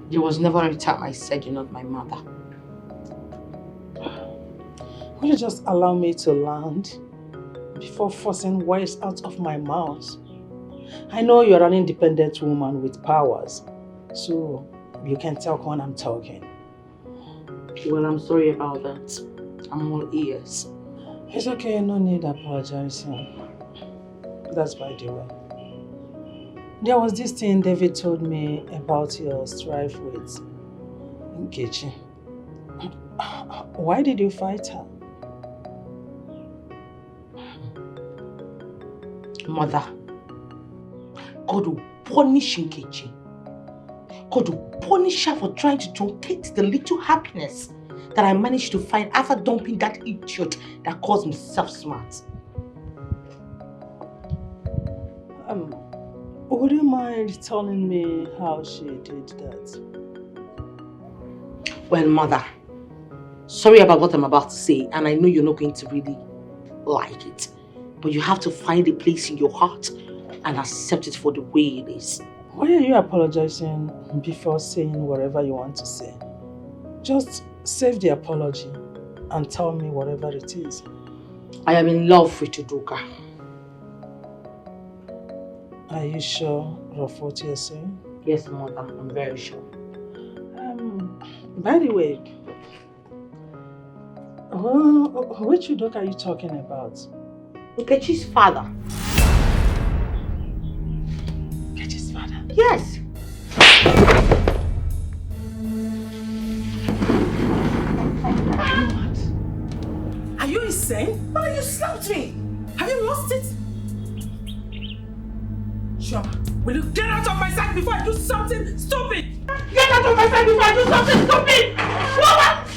There was never a time I said you're not my mother. Will you just allow me to land before forcing words out of my mouth? I know you're an independent woman with powers, so you can talk when I'm talking. Well, I'm sorry about that. I'm all ears. It's okay, no need apologizing. That's by the way. There was this thing David told me about your strife with Nkechi. Why did you fight her? Mother, God will punish Nkechi. God will punish her for trying to truncate the little happiness that I managed to find after dumping that idiot that calls himself smart. Would you mind telling me how she did that? Well, Mother, sorry about what I'm about to say, and I know you're not going to really like it, but you have to find a place in your heart and accept it for the way it is. Why are you apologizing before saying whatever you want to say? Just save the apology and tell me whatever it is. I am in love with Udoka. Are you sure of what you're saying? Yes, Mother, I'm very sure. By the way, which Udoka are you talking about? Nkechi's father. Nkechi's father? Yes. What? Are you insane? Mother, you slapped me! Have you lost it? Chioma, will you get out of my sight before I do something stupid? Get out of my sight before I do something stupid! What?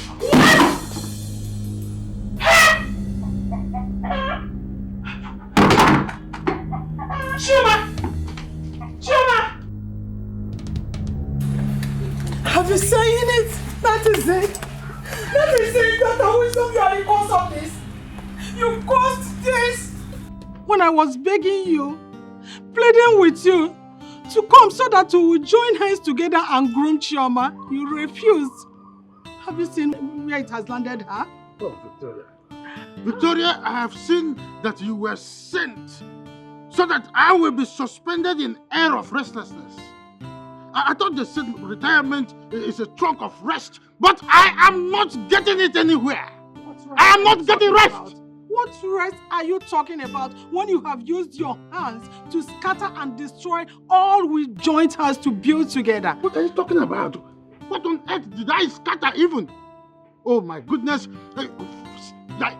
Chioma! Chioma! saying it. That is it. That is it. Dr. Wisdom, you are the cause of this. You caused this. When I was begging you, pleading with you to come so that we would join hands together and groom Chioma, you refused. Have you seen where it has landed her? Oh, Victoria. Victoria, I have seen that you were sent so that I will be suspended in air of restlessness. I thought they said retirement is a trunk of rest, but I am not getting it anywhere. I am not getting rest. What rest are you talking about when you have used your hands to scatter and destroy all we joined hands to build together? What are you talking about? What on earth did I scatter even? Oh my goodness.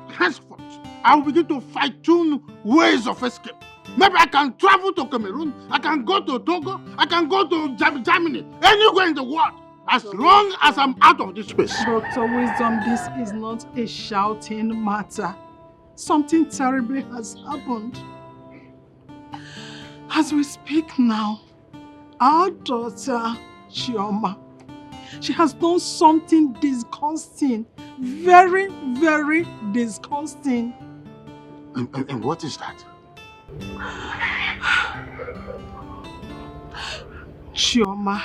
Henceforth, I will begin to fine-tune ways of escape. Maybe I can travel to Cameroon, I can go to Togo, I can go to Germany, anywhere in the world, as long as I'm out of this space. Dr. Wisdom, this is not a shouting matter. Something terrible has happened. As we speak now, our daughter, Chioma, she has done something disgusting. Very, very disgusting. And what is that? Chioma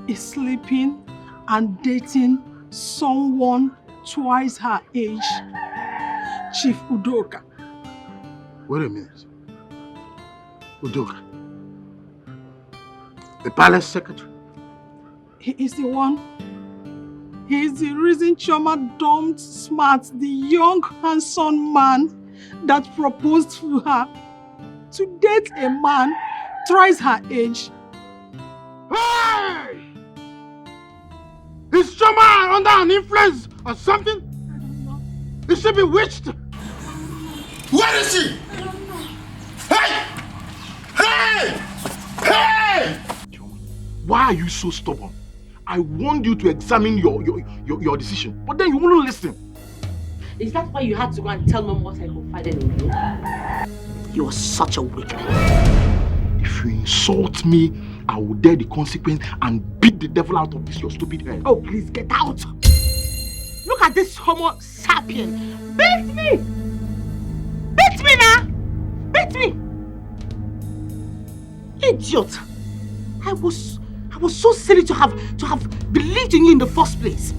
is sleeping and dating someone twice her age, Chief Udoka. Wait a minute. Udoka? The palace secretary? He is the one. He is the reason Chioma dumped Smart, the young, handsome man that proposed to her to date a man thrice her age. Hey! Is Chioma under an influence or something? I don't know. Is she bewitched? Where is she? Hey! Hey! Hey! Why are you so stubborn? I warned you to examine your decision, but then you wouldn't listen. Is that why you had to go and tell Mom what I confided in you? You are such a wicked. If you insult me, I will dare the consequence and beat the devil out of this your stupid head. Oh, please get out! Look at this Homo sapien. Beat me! Beat me now! Beat me! Idiot! I was so silly to have believed in you in the first place.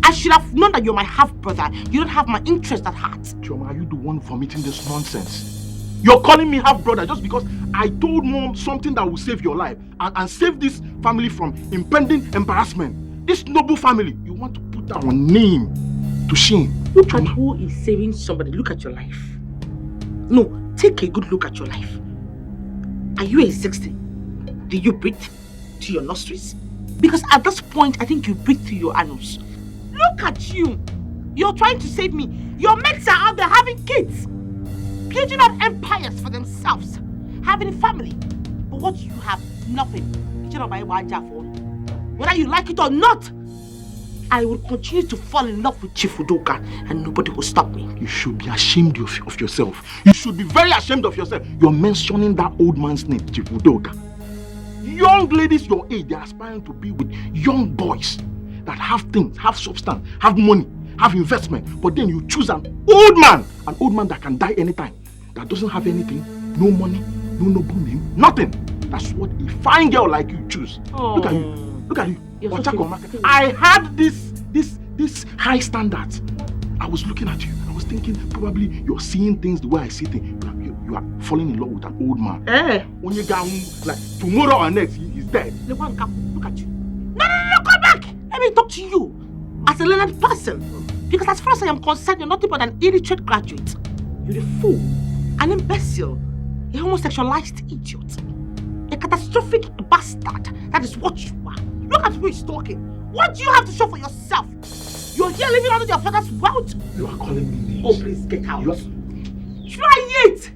I should have known that you're my half-brother. You don't have my interest at heart. Chioma, are you the one vomiting this nonsense? You're calling me half-brother just because I told Mom something that will save your life and save this family from impending embarrassment. This noble family, you want to put our name to shame. Look at who is saving somebody. Look at your life. No, take a good look at your life. Are you a 60? Do you breathe to your nostrils? Because at this point, I think you breathe to your anus. Look at you. You're trying to save me. Your mates are out there having kids. Building up empires for themselves. Having a family. But what you have? Nothing. Whether you like it or not, I will continue to fall in love with Chief Udoka and nobody will stop me. You should be ashamed of yourself. You should be very ashamed of yourself. You're mentioning that old man's name, Chief Udoka. Young ladies your age, they're aspiring to be with young boys that have things, have substance, have money, have investment. But then you choose an old man that can die anytime, that doesn't have anything, no money, no noble name, nothing. That's what a fine girl like you choose. Oh. Look at you. Look at you. I had this high standards. I was looking at you. I was thinking probably you're seeing things the way I see things. You are falling in love with an old man. When you get like tomorrow or next, he's dead. Look at you. No, come back. Let me talk to you as a learned person. Because as far as I am concerned, you're nothing but an illiterate graduate. You're a fool, an imbecile, a homosexualized idiot, a catastrophic bastard. That is what you are. Look at who is talking. What do you have to show for yourself? You're here living under your father's wealth. You are calling me names. Oh, please get out. Try it.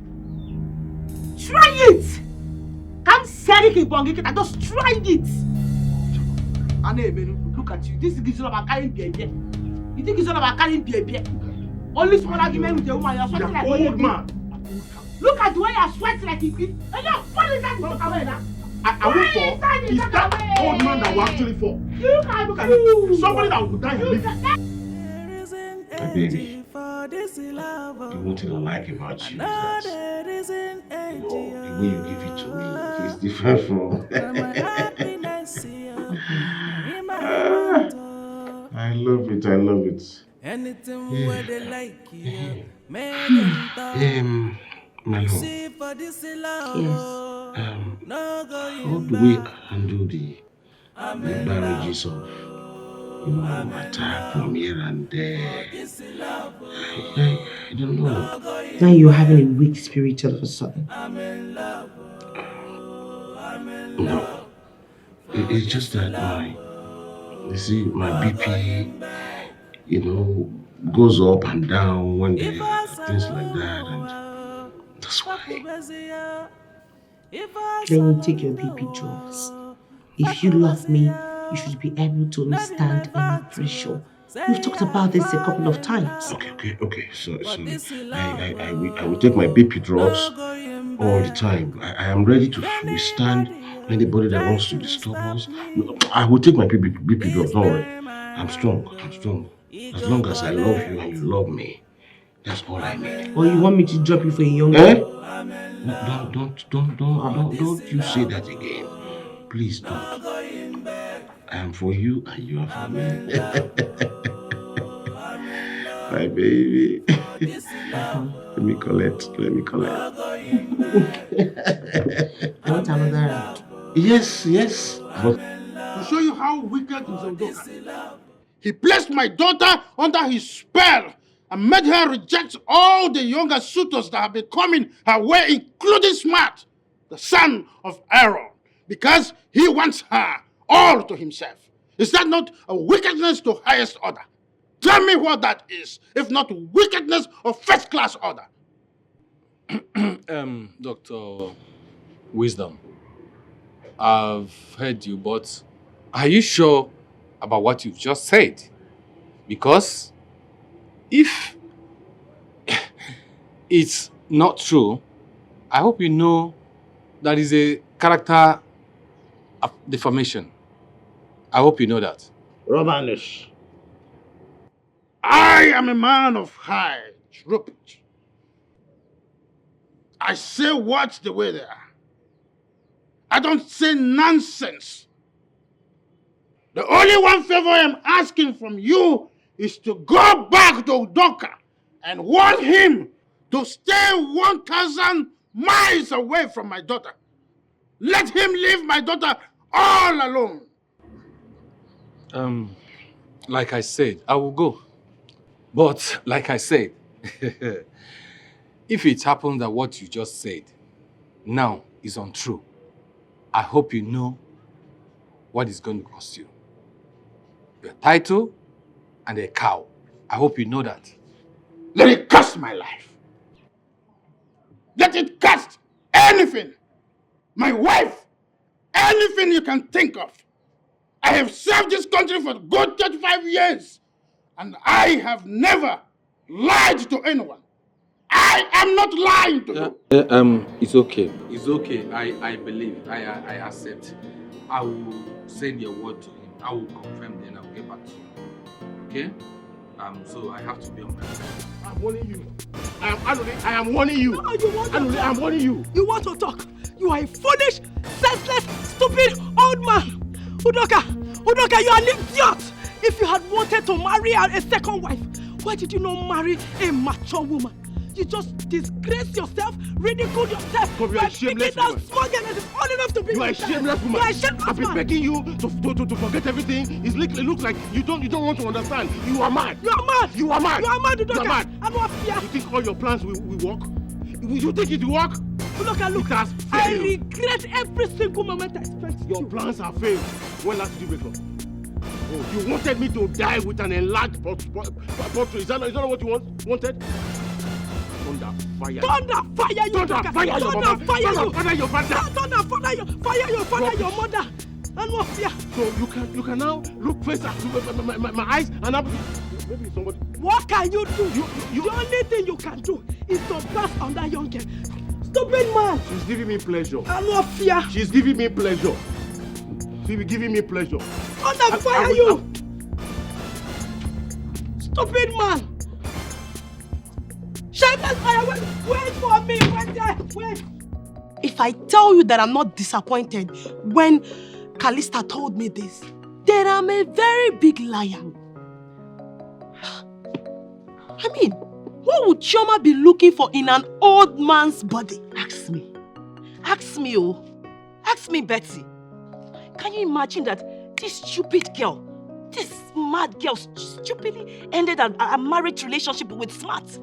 Try it. Come say it, just try it. Look at you. This is all about carrying baby. You think it's all about carrying baby? Only small argument with the woman. You're sweating like old man. Look at the way you're sweating like a kid. What is that you talk about now? Are we for? Is that old man that we're actually for? Look at you. Somebody that will die and live. My baby, the one thing I like about you is that the way you give it to me is different from. I love it. I love it. My love. Yes. How do we handle the marriages of attack from here and there? I don't know. Now you're having a weak spirit all of a sudden. No. It's just that you see, my BP, goes up and down when there are things like that, and that's why. Then you take your BP drugs. If you love me, you should be able to withstand any pressure. We've talked about this a couple of times. Okay. So I will take my BP drugs all the time. I am ready to withstand anybody that wants to disturb us. No, I will take my BP drugs, don't worry. I'm strong. As long as I love you and you love me, that's all I need. Or you want me to drop you for a young girl? Don't you say that again. Please don't. I am for you and you are for me. My baby. Let me collect. I want another round. Yes. But to show you how wicked is Udoka. He placed my daughter under his spell and made her reject all the younger suitors that have been coming her way, including Smart, the son of Aaron, because he wants her all to himself. Is that not a wickedness to highest order? Tell me what that is, if not wickedness of first-class order. Dr. Wisdom, I've heard you, but are you sure about what you've just said? Because if it's not true, I hope you know that is a character defamation. I hope you know that. Romanus, I am a man of high repute. I say words the way they are. I don't say nonsense. The only one favor I'm asking from you is to go back to Udoka and warn him to stay 1,000 miles away from my daughter. Let him leave my daughter all alone. Like I said, I will go. But like I said, if it happens that what you just said now is untrue, I hope you know what it's going to cost you. Your title and a cow. I hope you know that. Let it cost my life. Let it cost anything. My wife. Anything you can think of. I have served this country for a good 35 years. And I have never lied to anyone. I am not lying to you. It's okay. It's okay. I believe. I accept. I will send your word to him. I will confirm, then I will get back to you. Okay? So I have to be on my side. I'm warning you. I am warning you. No, you want to Anuli, talk. I'm warning you. You want to talk. You are a foolish, senseless, stupid old man. Udoka, you are an idiot. If you had wanted to marry a second wife, why did you not marry a mature woman? You just disgrace yourself, ridicule yourself. You are a shameless woman. Small girl that is old enough to be You are a shameless woman. You are a shameless I've been begging you to forget everything. It looks like you don't want to understand. You are mad. You are mad. You are mad. You are mad, Udoka. You are mad. I'm not fear. You think all your plans will work? You think it will work? Look. I regret every single moment I spent. Your plans have failed. When last did you wake up? Oh, you wanted me to die with an enlarged portrait. Is that not what you wanted? Thunder, fire you. Thunder, fire you. Thunder, fire your mother. Thunder, fire you. Thunder, your father. Thunder, fire your father, your mother. And what fear? So you can now look face at my eyes and maybe somebody. What can you do? The only thing you can do is to pass on that young girl. Stupid man! She's giving me pleasure. I'm not fear. She's giving me pleasure. She's giving me pleasure. Under fire, you! Stupid man! Shameless fire! Wait for me! Wait there! Wait! If I tell you that I'm not disappointed when Callista told me this, then I'm a very big liar. I mean, what would Chioma be looking for in an old man's body? Ask me. Ask me, oh. Ask me, Betty. Can you imagine that this stupid girl, this mad girl, stupidly ended a marriage relationship with Smart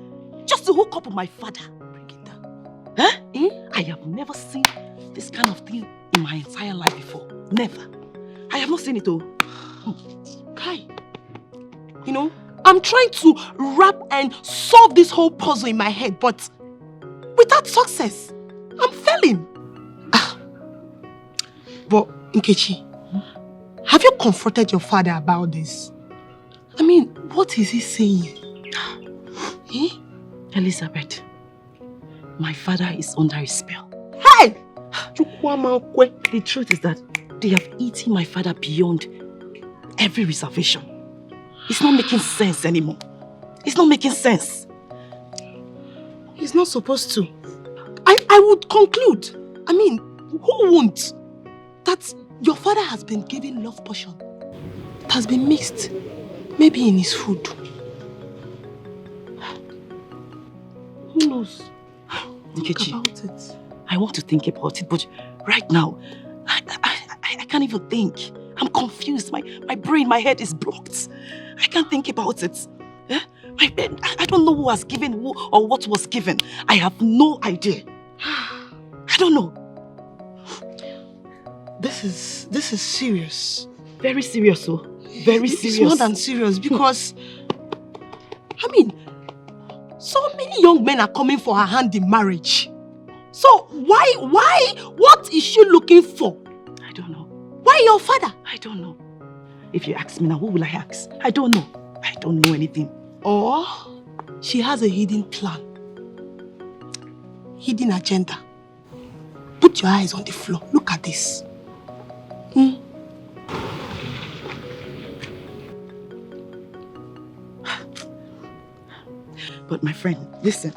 just to hook up with my father? Huh? I have never seen this kind of thing in my entire life before. Never. I have not seen it, oh. Kai, you know, I'm trying to wrap and solve this whole puzzle in my head, but without success, I'm failing. But, Nkechi, have you confronted your father about this? I mean, what is he saying? Elizabeth, my father is under a spell. Hey! The truth is that they have eaten my father beyond every reservation. It's not making sense anymore. It's not making sense. He's not supposed to. I would conclude, I mean, who won't? That your father has been given love potion. It has been mixed, maybe in his food. Who knows? Nkechi, Think about it. I want to think about it, but right now, I can't even think. I'm confused. My brain, my head is blocked. I can't think about it. Eh? I don't know who has given who or what was given. I have no idea. I don't know. This is serious. Very serious, oh. Very serious. It's more than serious because, I mean, so many young men are coming for her hand in marriage. So why, what is she looking for? I don't know. Why your father? I don't know. If you ask me now, who will I ask? I don't know. I don't know anything. Or she has a hidden plan. Hidden agenda. Put your eyes on the floor. Look at this. But my friend, listen.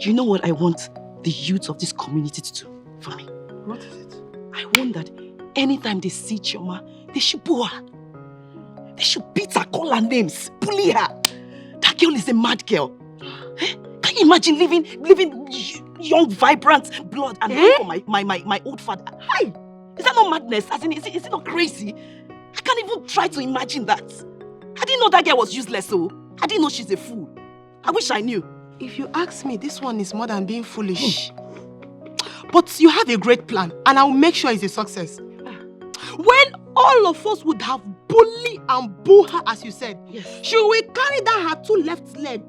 You know what I want the youth of this community to do for me? What is it? I want that anytime they see Chioma, they should boo her. They should beat her, call her names, bully her. That girl is a mad girl. Eh? Can you imagine living young, vibrant blood and for my old father? Hi! Is that not madness? As in, is it not crazy? I can't even try to imagine that. I didn't know that girl was useless, so I didn't know she's a fool. I wish I knew. If you ask me, this one is more than being foolish. But you have a great plan, and I will make sure it's a success. When all of us would have bullied and booed her, as you said, yes, she will carry down her 2 left leg.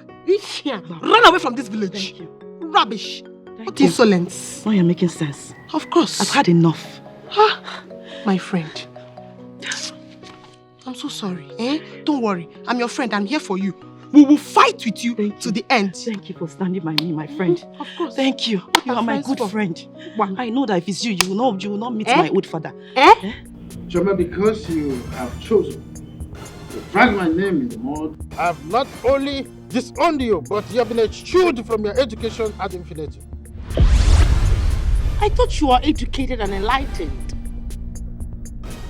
Run away from this village. Thank you. Rubbish. What insolence. Now you're making sense. Of course. I've had enough. My friend. I'm so sorry. Don't worry. I'm your friend. I'm here for you. We will fight with you to the end. Thank you for standing by me, my friend. Of course. Thank you. You are my good friend. I know that if it's you, you will not meet my old father. Chioma, because you have chosen to drag my name in the mud, I have not only disowned you, but you have been eschewed from your education ad infinitum. I thought you were educated and enlightened.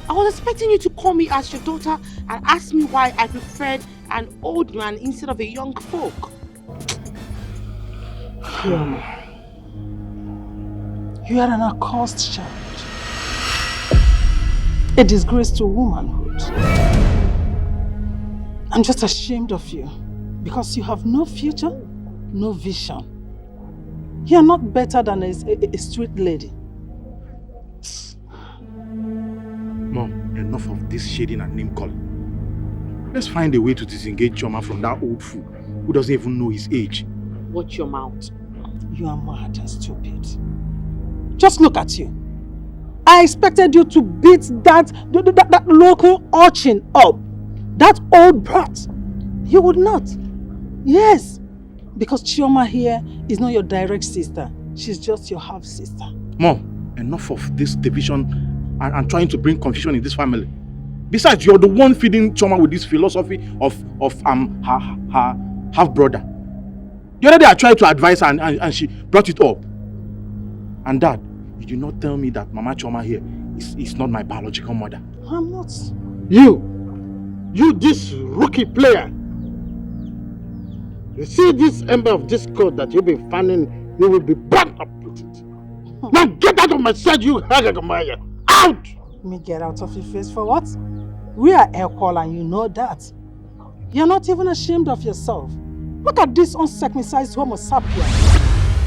I was expecting you to call me as your daughter and ask me why I preferred an old man instead of a young folk. You are an accursed child. A disgrace to womanhood. I'm just ashamed of you because you have no future, no vision. You are not better than a street lady. Mom, enough of this shading and name calling. Let's find a way to disengage Chioma from that old fool who doesn't even know his age. Watch your mouth. You are mad and stupid. Just look at you. I expected you to beat that local urchin up. That old brat. You would not. Yes. Because Chioma here is not your direct sister. She's just your half-sister. Mom, enough of this division and trying to bring confusion in this family. Besides, you're the one feeding Choma with this philosophy of her half-brother. The other day I tried to advise her and she brought it up. And Dad, you did not tell me that Mama Choma here is not my biological mother. I'm not. You this rookie player. You see this ember of discord that you've been fanning, you will be burnt up with it. Now get out of my sight, you Hagagamaya! Out! Me get out of your face for what? We are equal and you know that. You're not even ashamed of yourself. Look at this uncircumcised homo sapien.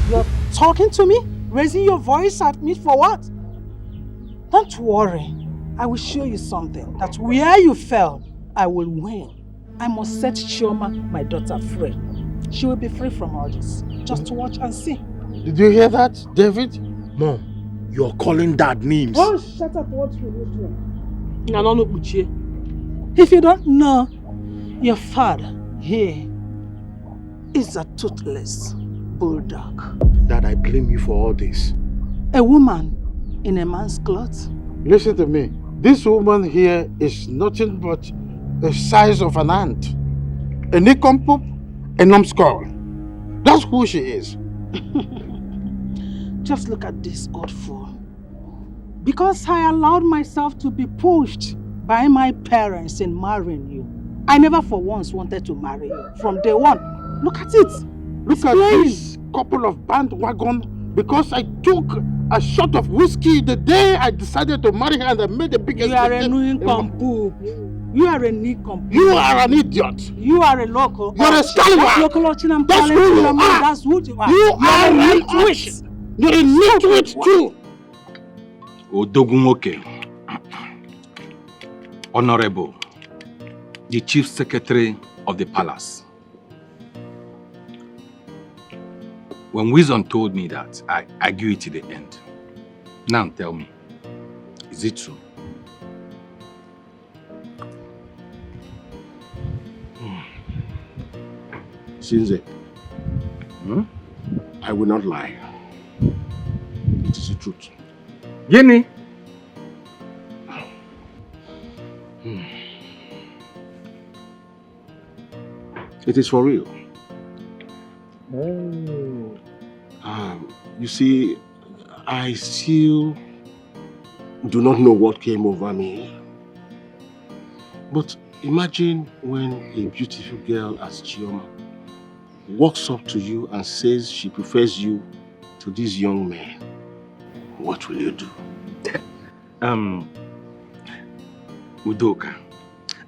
You're talking to me? Raising your voice at me for what? Don't worry. I will show you something. That where you fell, I will win. I must set Chioma, my daughter, free. She will be free from all this. Just to watch and see. Did you hear that, David? Mom, you're calling Dad names. Oh, shut up what you will do. If you don't know, your father here is a toothless bulldog. Dad, I blame you for all this. A woman in a man's clothes. Listen to me. This woman here is nothing but the size of an ant. A nincompoop, a numbskull. That's who she is. Just look at this old fool. Because I allowed myself to be pushed by my parents in marrying you, I never for once wanted to marry you. From day one. Look at it. Look at this couple of bandwagon. Because I took a shot of whiskey the day I decided to marry her and I made a big mistake. You are a nincompoop. You are a nincompoop. You are an idiot. You are a local. You're a scallywag. That's who you are. That's who you are. You are a nitwit. You're a nitwit too. Odogumoke, Honorable, the Chief Secretary of the Palace. When Wisdom told me that, I agreed to the end. Now tell me, is it true? Sinze, I will not lie. It is the truth. Jenny? It is for real. Oh. You see, I still do not know what came over me. But imagine when a beautiful girl as Chioma walks up to you and says she prefers you to this young man. What will you do? Udoka,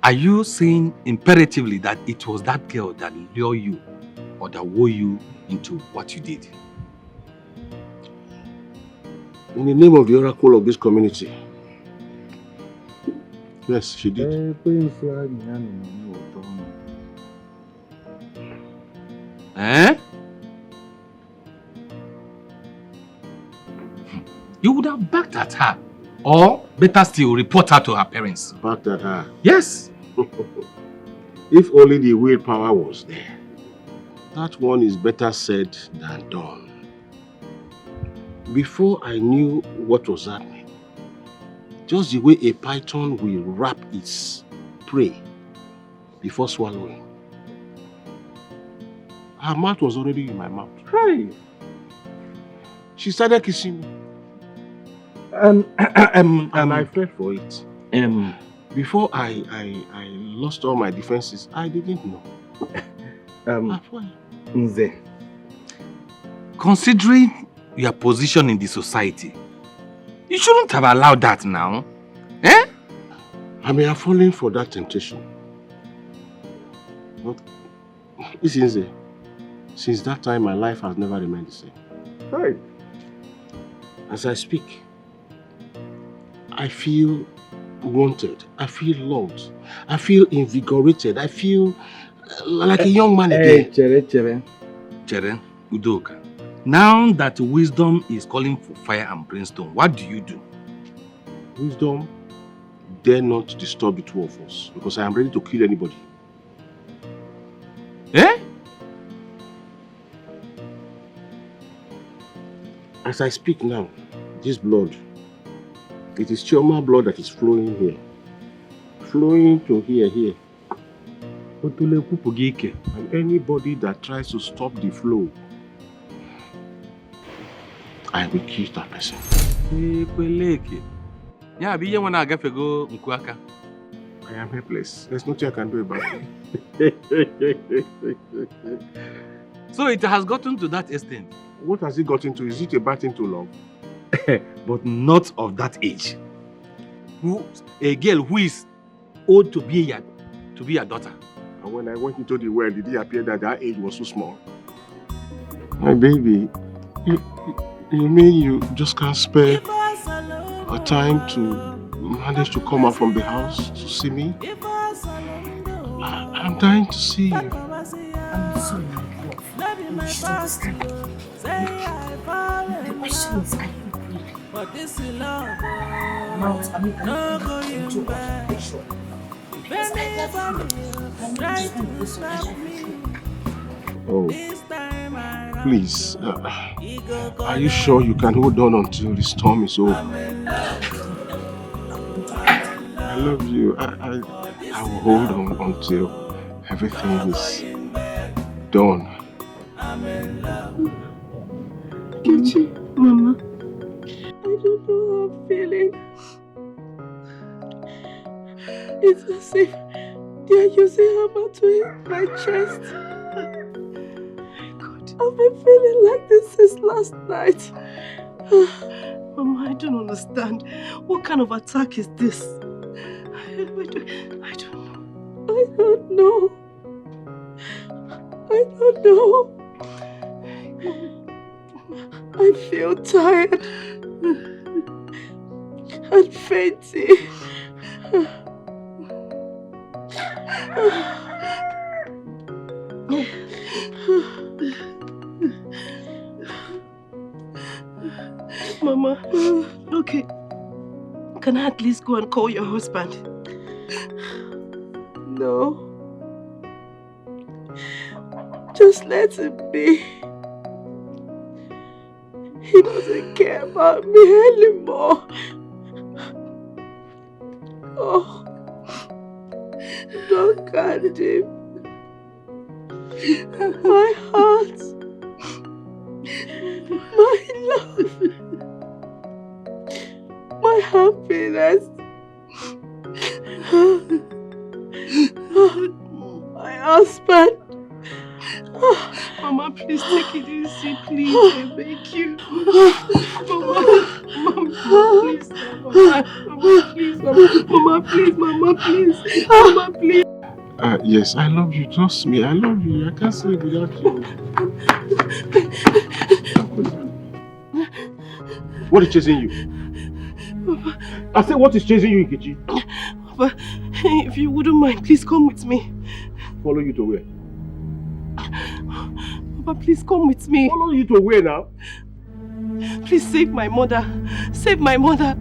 are you saying imperatively that it was that girl that lured you or that wore you into what you did? In the name of the oracle of this community. Yes, she did. Eh? You would have backed at her. Or, better still, report her to her parents. Backed at her? Yes. If only the willpower was there. That one is better said than done. Before I knew what was happening, just the way a python will wrap its prey before swallowing, her mouth was already in my mouth. Hey. She started kissing me. And I fell for it. Before I lost all my defenses, I didn't know. Nze, considering your position in the society, you shouldn't have allowed that now. Eh? I may have fallen for that temptation. But listen, since that time, my life has never remained the same. Right. As I speak, I feel wanted. I feel loved. I feel invigorated. I feel like a young man again. Chere, Udoka. Now that Wisdom is calling for fire and brimstone, what do you do? Wisdom dare not disturb the two of us because I am ready to kill anybody. Eh? As I speak now, this blood, it is Chioma blood that is flowing here. Flowing to here. And anybody that tries to stop the flow, I will kill that person. I am helpless. There's nothing I can do about it. So it has gotten to that extent. What has it gotten to? Is it a bad thing to love? But not of that age. A girl who is old to be your daughter. And when I went into the world, did it appear that that age was so small? My baby, you mean you just can't spare a time to manage to come out from the house to see me? I'm dying to see you. I'm sorry, my love. You should understand. The question is, are you ready? Mount, I mean, are you into occupation? Because I love you. I'm not just going to go so Oh, please. Are you sure you can hold on until the storm is over? I love you. I will hold on until everything is done. Kichi, Mama, I don't know how I'm feeling. It's as if they are using hammer to hit my chest. God, I've been feeling like this since last night. Mama, I don't understand. What kind of attack is this? I don't know. I feel tired and fainting. Mama, okay. Can I at least go and call your husband? No. Just let him be. He doesn't care about me anymore. Oh, don't guard him. My heart, my love, my happiness, my husband. Mama, please take it easy, please. I beg you. Mama, please. Mama, please. Mama, please. Mama, please. Mama, please. Yes, I love you. Trust me, I love you. I can't sleep without you. What is chasing you? Papa. I said, what is chasing you, Nkechi? Papa, if you wouldn't mind, please come with me. Follow you to where? Papa, please come with me. Follow you to where now? Please save my mother. Save my mother.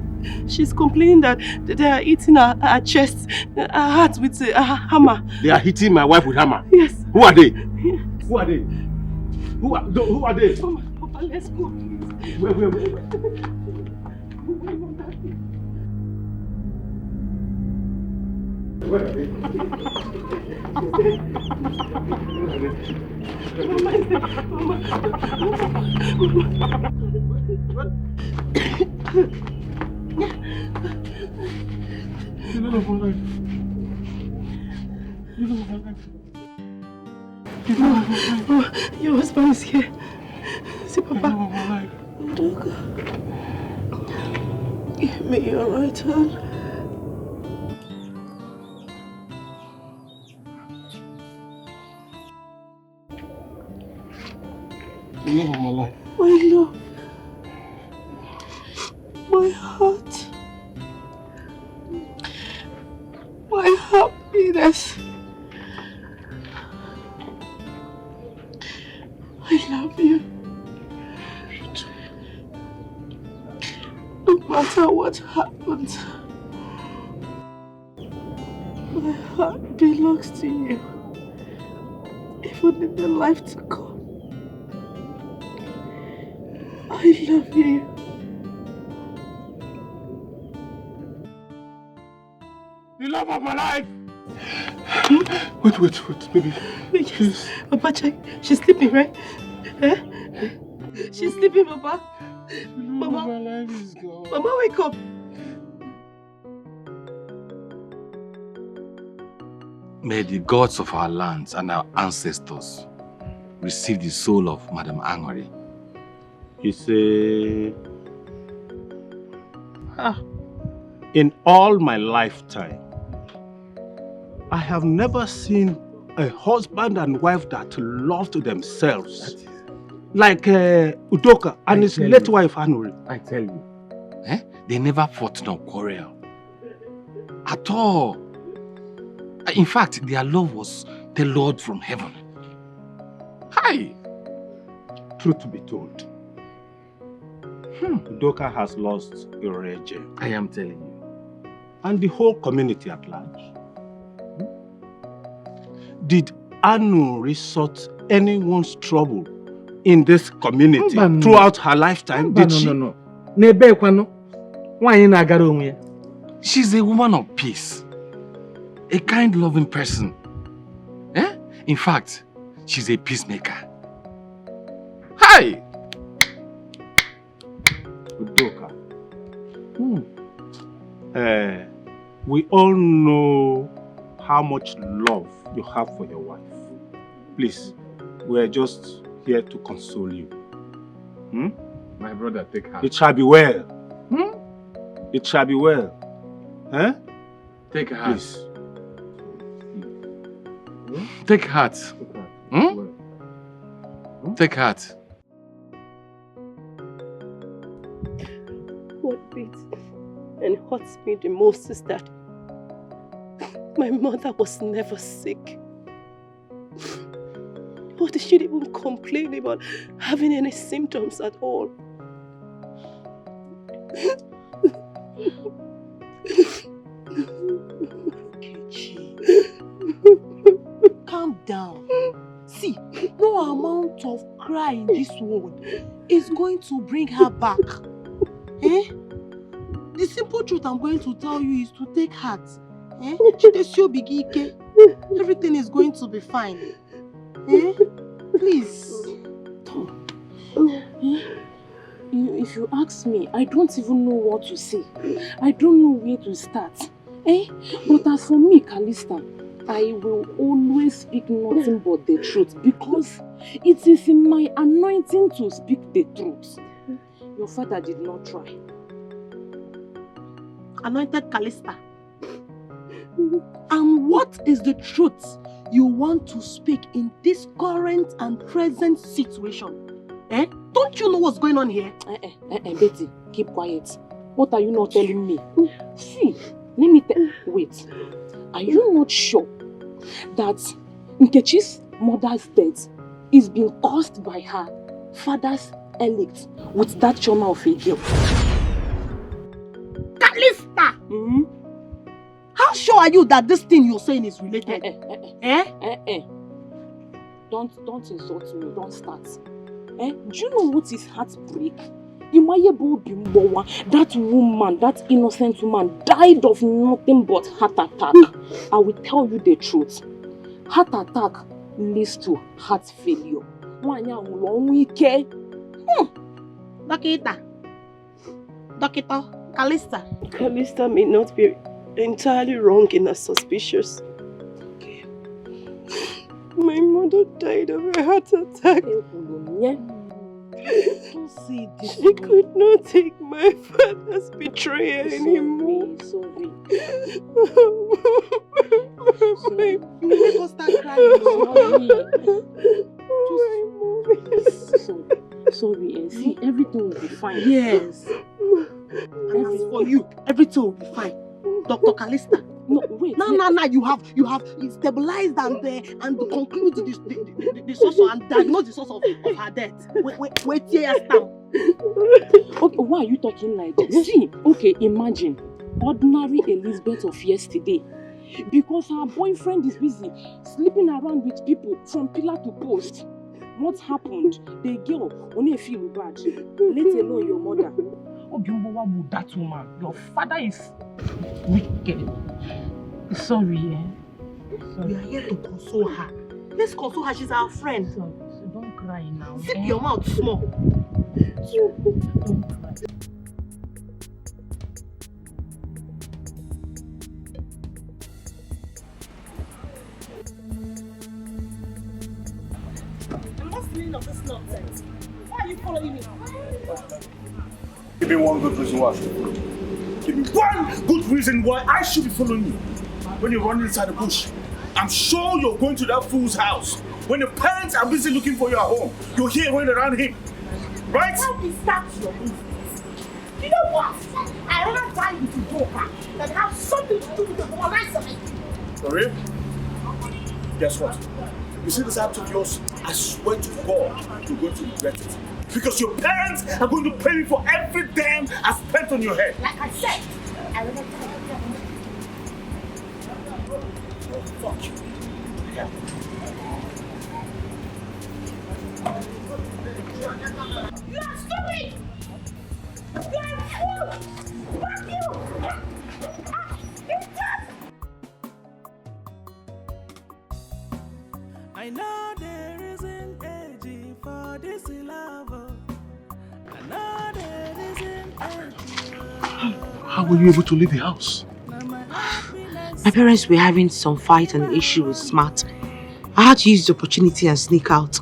She's complaining that they are eating her chest, her heart with a hammer. They are hitting my wife with hammer? Yes. Who are they? Yes. Who are they? Who are they? Papa, let's go, please. Where? Where are they? Your husband is here. See, Papa. Give me your right hand. The love of my life. My love. My heart. My happiness. I love you. No matter what happens, my heart belongs to you. Even in the life to come. I love you. The love of my life. Wait, baby. Yes. Papa, check. She's sleeping, right? Eh? She's sleeping, Papa. Mama, my life is gone. Mama, wake up. May the gods of our lands and our ancestors receive the soul of Madam Angori. In all my lifetime, I have never seen a husband and wife that loved themselves like Udoka and his late wife Anuri. I tell you, they never fought nor quarrel at all. In fact, their love was the Lord from heaven. Hi! Truth to be told, Udoka has lost a rage. I am telling you. And the whole community at large. Did Anu resort anyone's trouble in this community throughout her lifetime? Did she? No. She's a woman of peace. A kind, loving person. In fact, she's a peacemaker. Hi! Udoka. We all know how much love you have for your wife. Please, we are just here to console you. My brother, take her. It shall be well. It shall be well. Take her. Please. Take heart. Take heart. What beats and hurts me the most is that my mother was never sick. Or did she even complain about having any symptoms at all? Calm down. See, no amount of cry in this world is going to bring her back. The simple truth I'm going to tell you is to take heart. Everything is going to be fine. Please. If you ask me, I don't even know what to say. I don't know where to start. But as for me, Calista, I will always speak nothing but the truth because it is in my anointing to speak the truth. Your father did not try. Anointed Calista. And what is the truth you want to speak in this current and present situation? Don't you know what's going on here? Betty, keep quiet. What are you not telling me? See, let me tell you. Wait. Are you not sure that Nkechi's mother's death is being caused by her father's elect with that trauma of a girl? Calista! How sure are you that this thing you're saying is related? Don't insult me. Don't start. Do you know what is heartbreak? That woman, that innocent woman, died of nothing but heart attack. I will tell you the truth. Heart attack leads to heart failure. Doctor, Calista. Calista may not be entirely wrong in her suspicious. My mother died of a heart attack. She could not take my father's betrayal anymore. Sorry. You make us start crying. Sorry, see, everything will be fine. Yes. And as for you, everything will be fine. Dr. Calista. No, wait. Now, you have stabilized and conclude the source and diagnose the source of her death. Wait here, Stam. Okay, why are you talking like this? See, okay, imagine ordinary Elizabeth of yesterday. Because her boyfriend is busy sleeping around with people from pillar to post. what happened? The girl only feel bad, let alone your mother. Obiumbowa with that woman. Your father is wicked. Sorry, We are here to console her. Let's console her, she's our friend. So don't cry now. Zip your mouth small. Don't cry. And what's the meaning of this nonsense? Why are you following me? Give me one good reason why. Give me one good reason why I should be following you. When you're running inside the bush, I'm sure you're going to that fool's house. When the parents are busy looking for you at home, you're here running around him. Right? Why is that your business? You know what? I rather die with your daughter than have something to do with the rest of it. For real? Guess what? You see this act of yours? I swear to God, you're going to regret it. Because your parents are going to pay me for every damn I spent on your head. Like I said, I rather die with your Oh, fuck you. Yeah. You are stupid! You are a fool! Fuck you! I know there isn't age for this love. I know there isn't age. How were you able to leave the house? My parents were having some fight and issue with Smart. I had to use the opportunity and sneak out.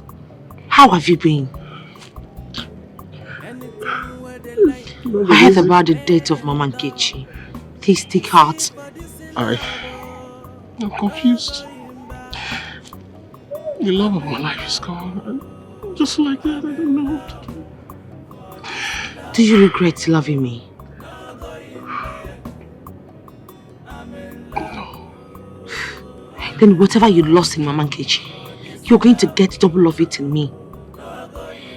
How have you been? I heard about the death of Mama Nkechi. Please take heart. I'm confused. The love of my life is gone. And just like that, I don't know what to do. Do you regret loving me? No. Then whatever you lost in Mama Nkechi, you're going to get double of it in me.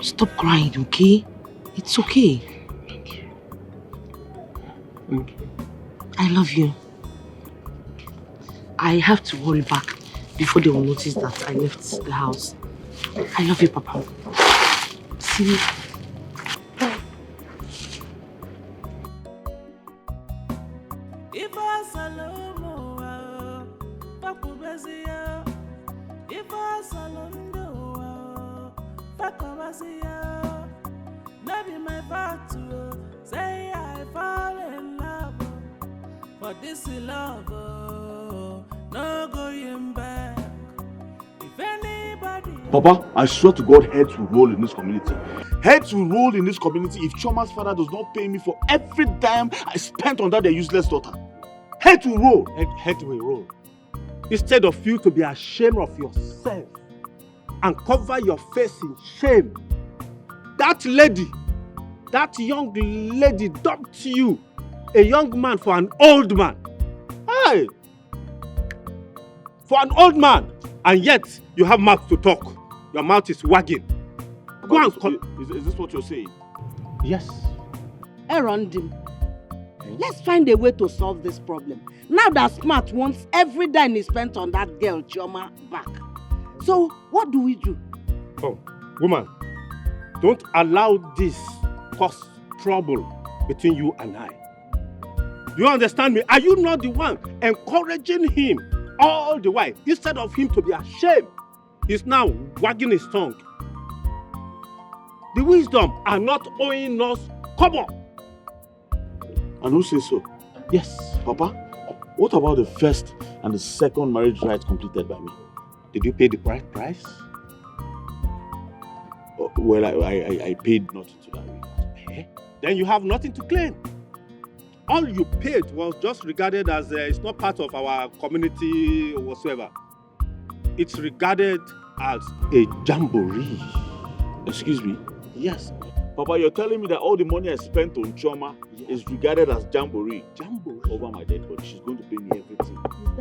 Stop crying, okay? It's okay. Thank you. Thank you. I love you. I have to hurry back before they will notice that I left the house. I love you, Papa. See you. Say I fall in love for this love, no going back. If anybody, Papa, I swear to God, heads will roll in this community. Heads will roll in this community if Choma's father does not pay me for every dime I spent on that their useless daughter. Heads will roll. Head will roll. Instead of you to be ashamed of yourself and cover your face in shame, that lady, that young lady dumped you, a young man for an old man. Hey! For an old man, and yet you have mouth to talk. Your mouth is wagging. Go and is this what you're saying? Yes. Erondim, let's find a way to solve this problem. Now that Smart wants every dime he spent on that girl, Chioma, back. So, what do we do? Oh, woman, don't allow this cause trouble between you and I. Do you understand me? Are you not the one encouraging him all the while? Instead of him to be ashamed, he's now wagging his tongue. The wisdom are not owing us kobo. And who says so? Yes. Papa, what about the first and the second marriage rites completed by me? Did you pay the right price? Well, I paid nothing to that. Then you have nothing to claim. All you paid was just regarded as it's not part of our community or whatsoever. It's regarded as a jamboree. Excuse me? Yes. Papa, you're telling me that all the money I spent on Chioma is regarded as jamboree. Jamboree? Over my dead body. She's going to pay me everything.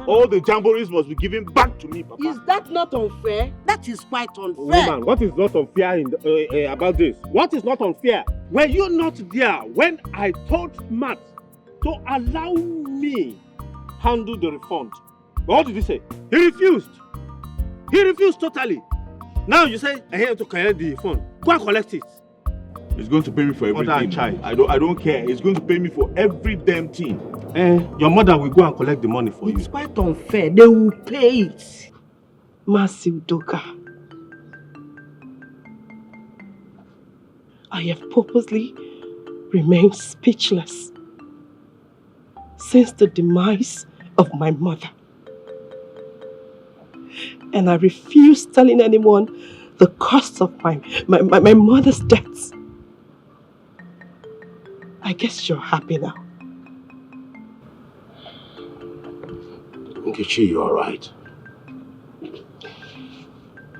All the jamborees must be given back to me, Papa. Is that not unfair? That is quite unfair. Woman, what is not unfair about this? What is not unfair? Were you not there when I told Matt to allow me handle the refund? What did he say? He refused. He refused totally. Now you say I have to collect the phone. Go and collect it. He's going to pay me for everything. Mother and child. I don't care. He's going to pay me for every damn thing. Your mother will go and collect the money for you. It's quite unfair. They will pay it. Massive Doka. I have purposely remained speechless since the demise of my mother. And I refuse telling anyone the cost of my mother's death. I guess you're happy now. Nkechi, you are right.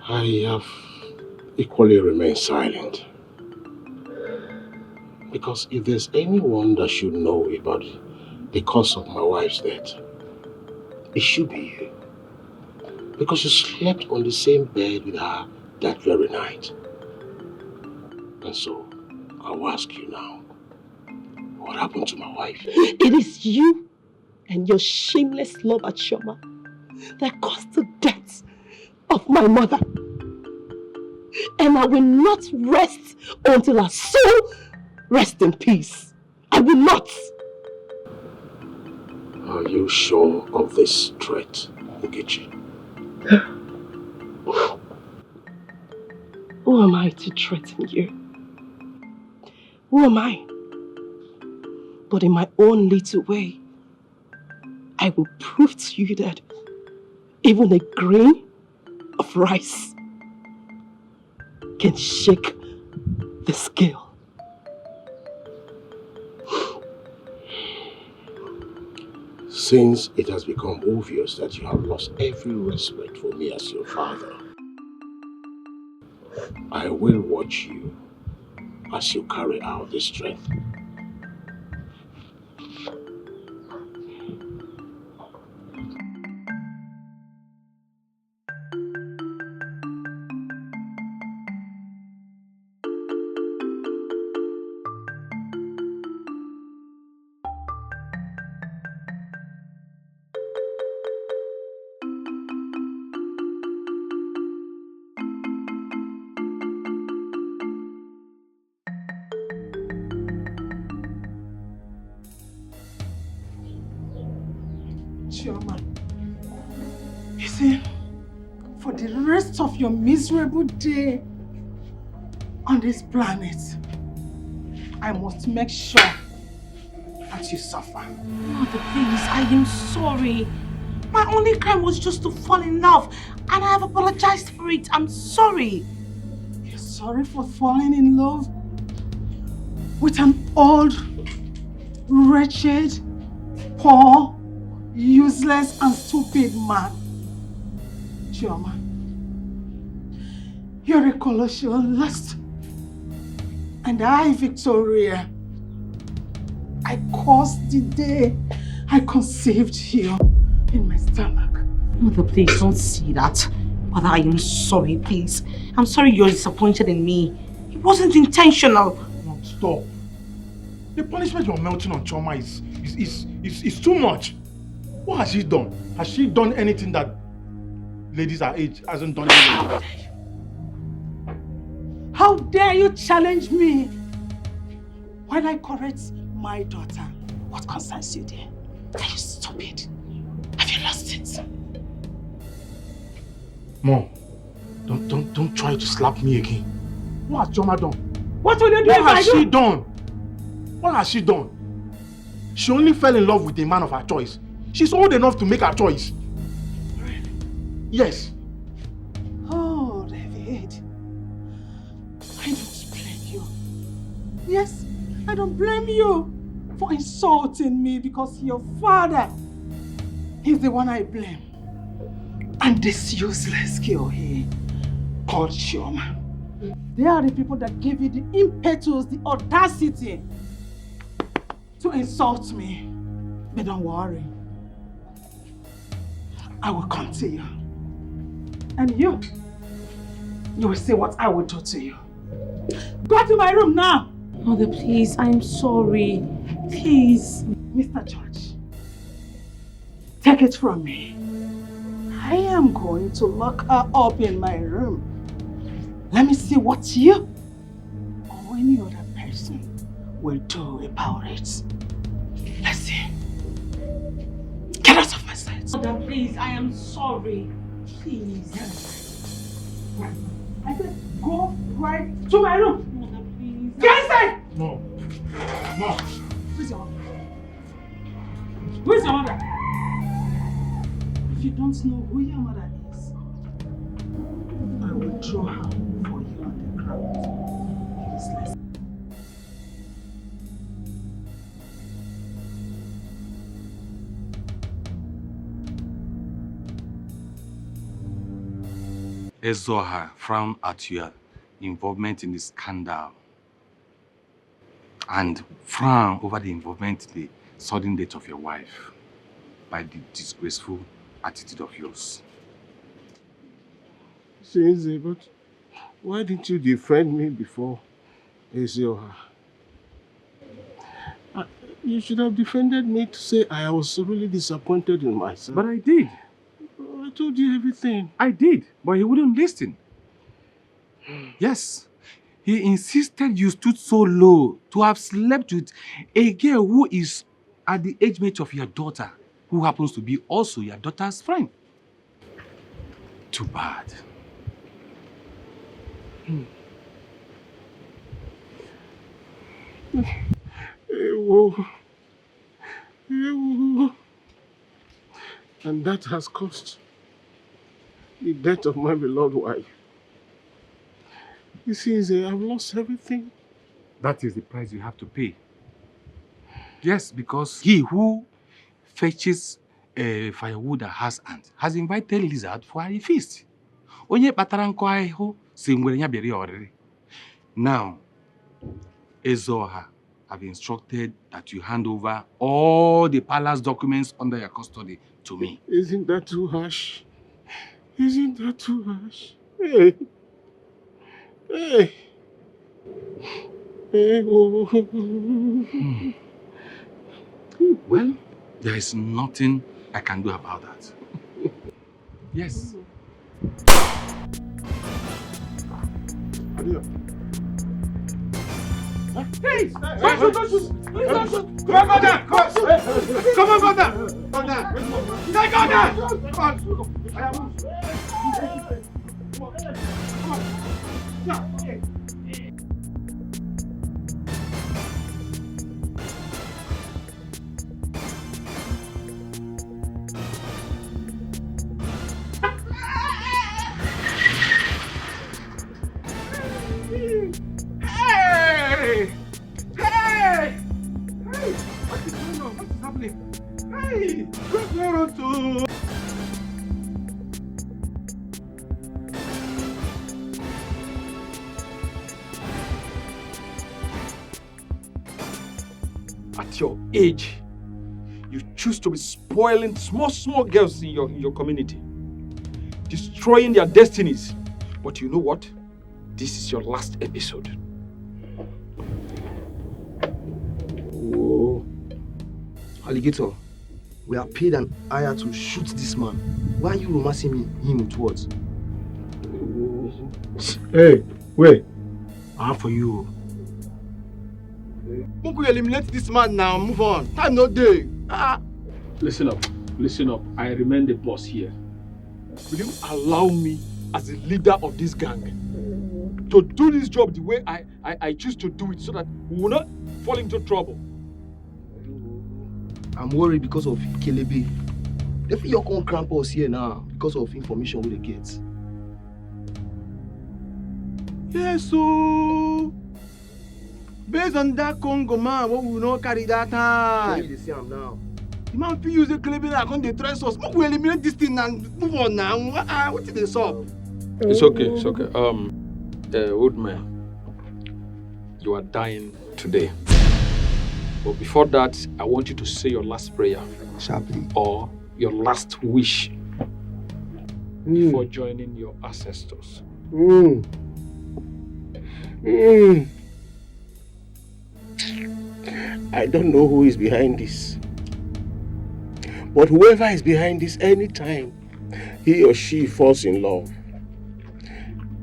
I have equally remained silent. Because if there's anyone that should know about the cause of my wife's death, it should be you. Because you slept on the same bed with her that very night. And so, I'll ask you now, what happened to my wife? It is you and your shameless love at Shoma that caused the death of my mother. And I will not rest until her soul rests in peace. I will not. Are you sure of this threat, Nkechi? Who am I to threaten you? Who am I? But in my own little way, I will prove to you that even a grain of rice can shake the scale. Since it has become obvious that you have lost every respect for me as your father, I will watch you as you carry out this threat. Chioma, you see, for the rest of your miserable day on this planet, I must make sure that you suffer. Mother, please, I am sorry. My only crime was just to fall in love, and I have apologized for it. I'm sorry. You're sorry for falling in love with an old, wretched, poor, useless and stupid man. Chioma, you're a colossal lust. And I, Victoria, I caused the day I conceived you in my stomach. Mother, please don't say that. Mother, I am sorry, please. I'm sorry you're disappointed in me. It wasn't intentional. No, stop. The punishment you're melting on Chioma is too much. What has she done? Has she done anything that ladies our age hasn't done anything? How dare you challenge me when I correct my daughter? What concerns you there? Are you stupid? Have you lost it? Mom, don't try to slap me again. What has Chioma done? What will you do What if I has do? she done? What has she done? She only fell in love with a man of her choice. She's old enough to make her choice. Really? Yes. Oh, David. I don't blame you. Yes, I don't blame you for insulting me because your father is the one I blame. And this useless girl here called Chioma. They are the people that gave you the impetus, the audacity to insult me. But don't worry. I will come to you. And you will see what I will do to you. Go to my room now. Mother, please, I'm sorry. Please. Mr. George, take it from me. I am going to lock her up in my room Let me see what you or any other person will do about it. Let's see. Get out of my sight. Mother, please, I am sorry. Please. I said, go right to my room. Mother, please. Get inside! No. No. Where's your mother? Where's your mother? If you don't know who your mother is, I will draw her for you on the ground. Useless. Ezoha frowned at your involvement in the scandal and frown over the involvement in the sudden death of your wife by the disgraceful attitude of yours. Since, but why didn't you defend me before, Ezoha? You should have defended me to say I was really disappointed in myself. But I did. I told you everything. I did, but he wouldn't listen. Yes, he insisted you stood so low to have slept with a girl who is at the age mate of your daughter, who happens to be also your daughter's friend. Too bad. Ewo. Ewo. And that has cost the death of my beloved wife. You see, I've lost everything. That is the price you have to pay. Yes, because he who fetches firewood that has ants has invited lizard for a feast. Now, Ezoha have instructed that you hand over all the palace documents under your custody to me. Isn't that too harsh? Isn't that too harsh? Hey. Hey. Hey. Well, there is nothing I can do about that. Yes. Hey! Don't shoot! Don't shoot! Please don't shoot! Come on, Father! Come on, Father! Father! Take on that! Come on! Hey! Hey! Hey! What is going on? What is happening? Hey! What's going on too? At your age, you choose to be spoiling small girls in your community, destroying their destinies. But you know what? This is your last episode. Whoa. Alligator, we are paid an hire to shoot this man. Why are you romancing him with words? Hey, wait. I have for you. Make we eliminate this man now. Move on. Time no day. Listen up. Listen up. I remain the boss here. Will you allow me, as the leader of this gang, to do this job the way I choose to do it so that we will not fall into trouble? I'm worried because of Kelebe. They feel your own cramp us here now because of information we get. Yes, so based on that Congo man, what we will not carry that time. You see him now. The man feel use a Kelebe and come dey trust us. Make we eliminate this thing and move on now. What is this up? It's okay. It's okay. Woodman, you are dying today. But before that, I want you to say your last prayer. Sharply. Or your last wish before joining your ancestors. I don't know who is behind this. But whoever is behind this, anytime he or she falls in love,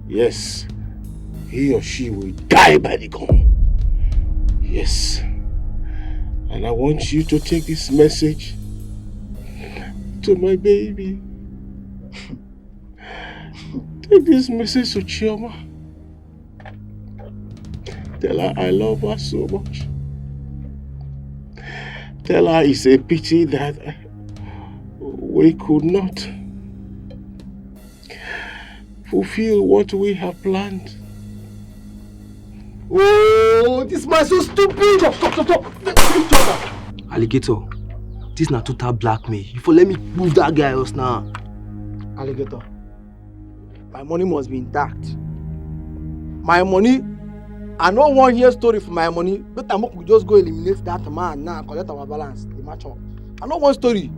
yes, he or she will die by the gun. Yes. And I want you to take this message to my baby. Take this message to Chioma. Tell her I love her so much. Tell her it's a pity that we could not fulfill what we have planned. Oh, this man so stupid! Stop. Alligator, this is not total blackmail. You for let me move that guy else now. Alligator, my money must be intact. My money, I don't want to hear story for my money. But I'm going to just go eliminate that man now and collect our balance. The match up. I don't want story.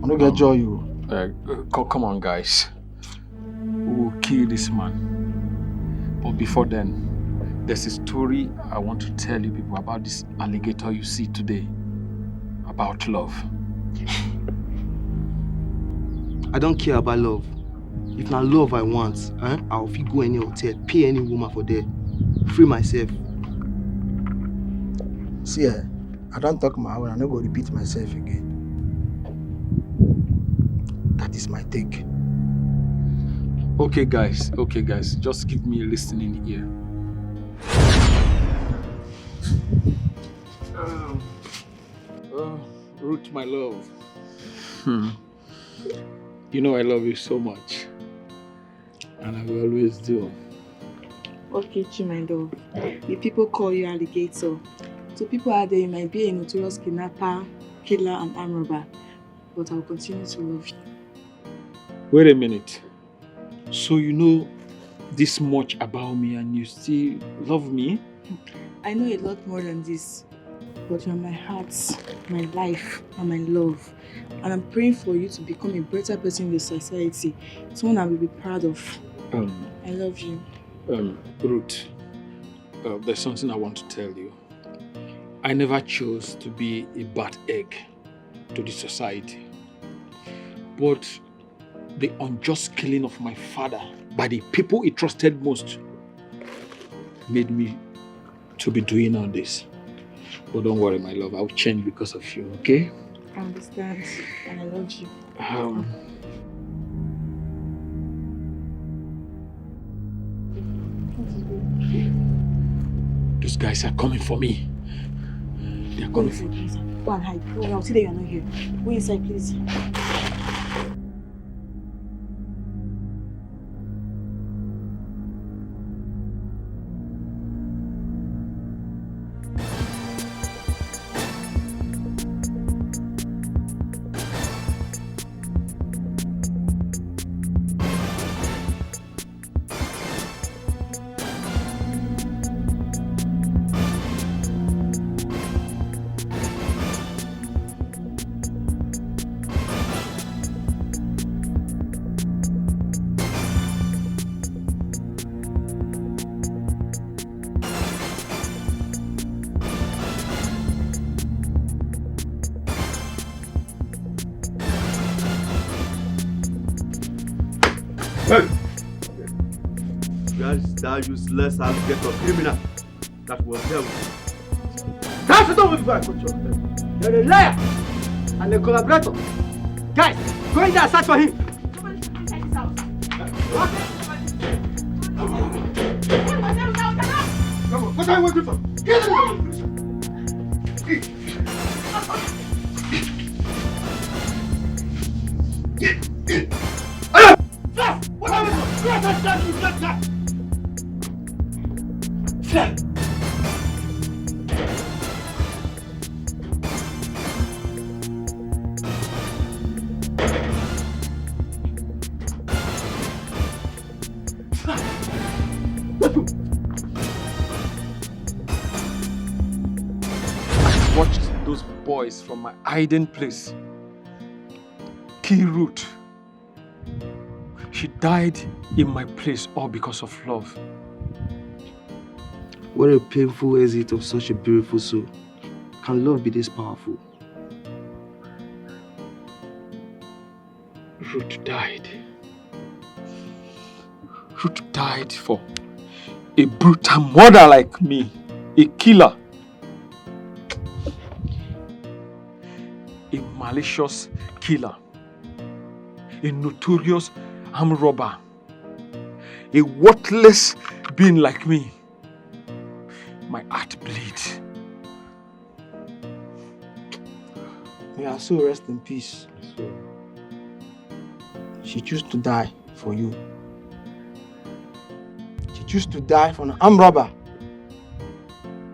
I don't get joy, you. Come on, guys. We will kill this man. But before then, there's a story I want to tell you people about this alligator you see today. About love. I don't care about love. If not love I want, I'll fit go any hotel, pay any woman for there, free myself. See, I don't talk my own, I'm not going to repeat myself again. That is my take. Okay, guys, just give me a listening ear. Ruth, my love. You know I love you so much. And I will always do. Okay, my love. The people call you alligator. So people out there, you might be a notorious kidnapper, killer, and arm robber. But I will continue to love you. Wait a minute. So you know this much about me and you still love me? I know a lot more than this. But you're my heart, my life, and my love. And I'm praying for you to become a better person in the society. Someone I will be proud of. I love you. Ruth, there's something I want to tell you. I never chose to be a bad egg to the society. But the unjust killing of my father by the people he trusted most made me to be doing all this. But don't worry, my love, I'll change because of you, okay? I understand, and I love you. Those guys are coming for me. They are coming for me. Go and hide. I'll see that you're not here. Go inside, please. That useless alligator criminal that was there with you. That's the door before I put you on them. You're a liar and a collaborator. Guys, go in there and search for him. Come on, inside this house. What? Come on, what are you waiting for? Get in Watched those boys from my hiding place kill Ruth. She died in my place all because of love. What a painful exit of such a beautiful soul. Can love be this powerful? Ruth died. Ruth died for a brutal murderer like me, a killer, a malicious killer, a notorious armed robber, a worthless being like me, my heart bleeds. May her soul rest in peace. She chose to die for you. She chose to die for an armed robber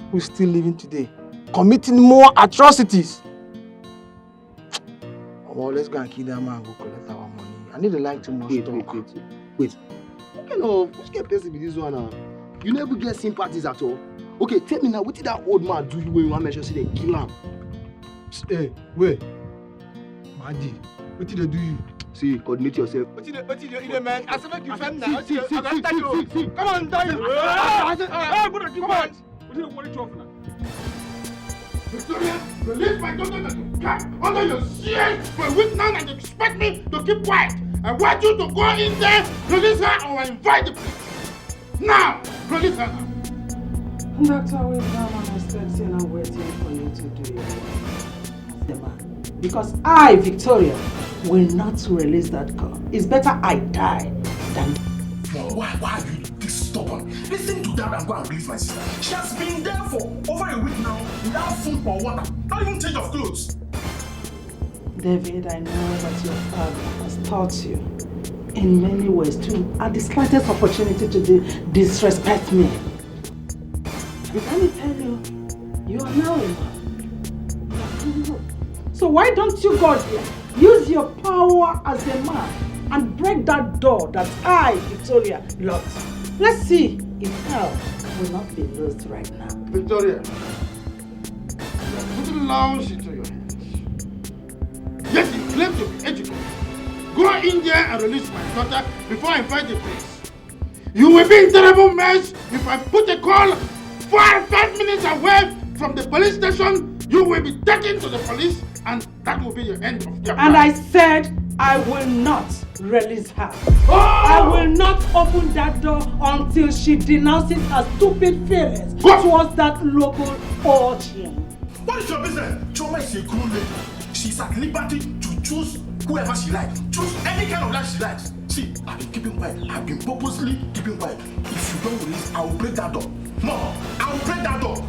who is still living today, committing more atrocities. Well, let's go and kill that man and go collect our money. I need to like too much talk. Wait. What kind of person be this one now? You never get sympathies at all. Okay, tell me now, what did that old man do you when you want to mention say they kill him? Hey, wait. Madi, what did they do you? See, coordinate yourself. What did they man? I said make you film now. See. Come on, die. Come on. What are you talking about? Victoria, release my daughter to cat under your shield for a week now and expect me to keep quiet. I want you to go in there, release her, or I invite the police. Now, release her now. Dr. Wisdom, I'm expecting and waiting for you to do your work. The man. Because I, Victoria, will not release that girl. It's better I die than... Mom, why are you this stubborn? Listen to that and go and release my sister. She has been there for over a week now without food or water, not even change of clothes. David, I know that your father has taught you in many ways to, at the slightest opportunity, to disrespect me. But let me tell you, you are now a man. So why don't you go there, use your power as a man and break that door that I, Victoria, locked. Let's see if hell will not be lost right now. Victoria, you are putting laws into your hands. Yes, you claim to be educated. Go in there and release my daughter before I invite the police. You will be in terrible mess if I put a call 5 minutes away from the police station. You will be taken to the police and that will be the end of your And life. I said I will not release her. Oh! I will not open that door until she denounces her stupid feelings towards that local urchin. What is your business? Choma is a cool lady. She's at liberty to choose whoever she likes. Choose any kind of life she likes. See, I've been keeping quiet. I've been purposely keeping quiet. If you don't release, I will break that door. No, I will break that door.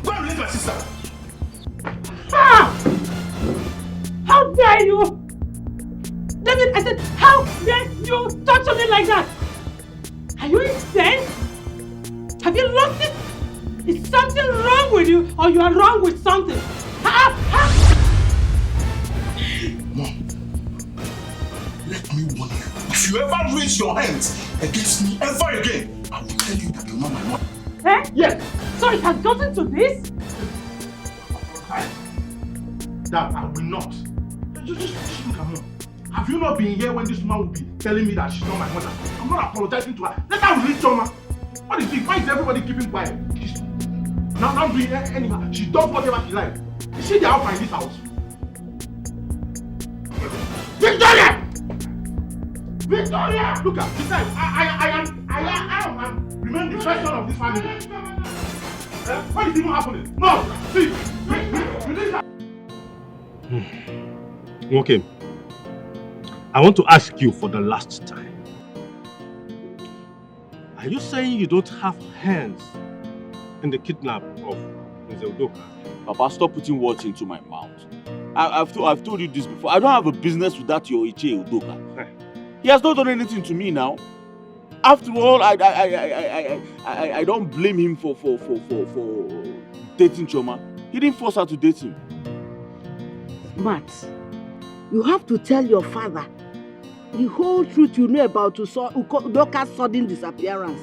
Go and release my sister. Ah! How dare you! David, I said, how dare you touch me like that? Are you insane? Have you lost it? Is something wrong with you or you are wrong with something? Mom, let me warn you. If you ever raise your hands against me ever again, I will tell you that you're not my mother. Eh? Yes. So it has gotten to this? That I will not. Just look at her. Have you not been here when this man will be telling me that she's not my mother? I'm not apologizing to her. Let her release Choma. What is it? Why is everybody keeping quiet? She's not doing anything. She does whatever she likes. Is she the alpha in this house? Victoria! Victoria! Look at this time. I am remain the first son of this family. What is even happening? No! See! Release her! Okay. I want to ask you for the last time. Are you saying you don't have hands in the kidnap of Mr. Udoka? Papa, stop putting words into my mouth. I've told you this before. I don't have a business with that your Iche Udoka. He has not done anything to me now. After all, I don't blame him for dating Choma. He didn't force her to date him. Smart. You have to tell your father the whole truth you know about Udoka's sudden disappearance.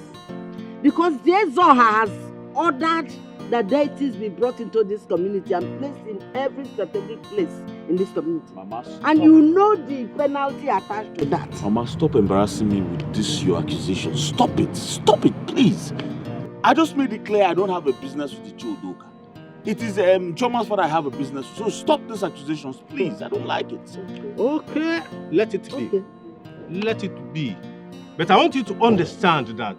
Because Zoha has ordered that deities be brought into this community and placed in every strategic place in this community. Mama, and you know the penalty attached to that. Mama, stop embarrassing me with this your accusation. Stop it, please. I just made it clear I don't have a business with the Udoka. It is Choma's father I have a business with. So stop these accusations, please. I don't like it. Okay, let it be. Okay. Let it be. But I want you to understand that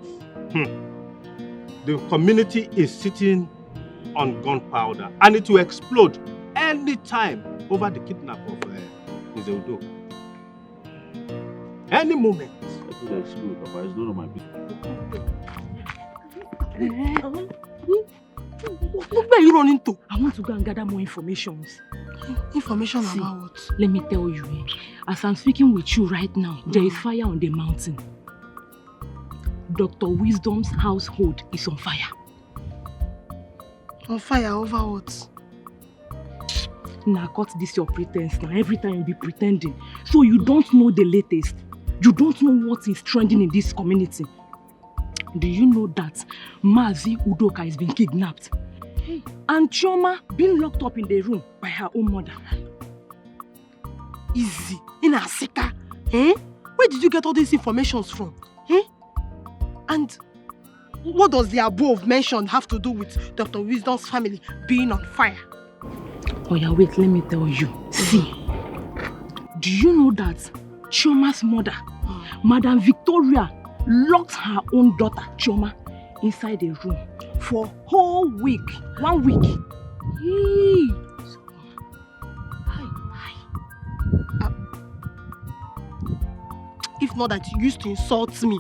the community is sitting on gunpowder and it will explode any time over the kidnap of Mr. Udoka. Any moment. It will explode, Papa. It's none of my business. Where are you running to? I want to go and gather more information. Information about what? Let me tell you, as I'm speaking with you right now, there is fire on the mountain. Dr. Wisdom's household is on fire. On fire over what? Now cut this your pretense now. Every time you be pretending. So you don't know the latest. You don't know what is trending in this community. Do you know that Mazi Udoka has been kidnapped? And Chioma being locked up in the room by her own mother. Easy. In Asika. Eh? Where did you get all these informations from? Eh? And what does the above mentioned have to do with Dr. Wisdom's family being on fire? Oh yeah, wait, let me tell you. See, do you know that Chioma's mother, Madam Victoria, locked her own daughter, Chioma, inside the room for a whole week. 1 week. If not that you used to insult me,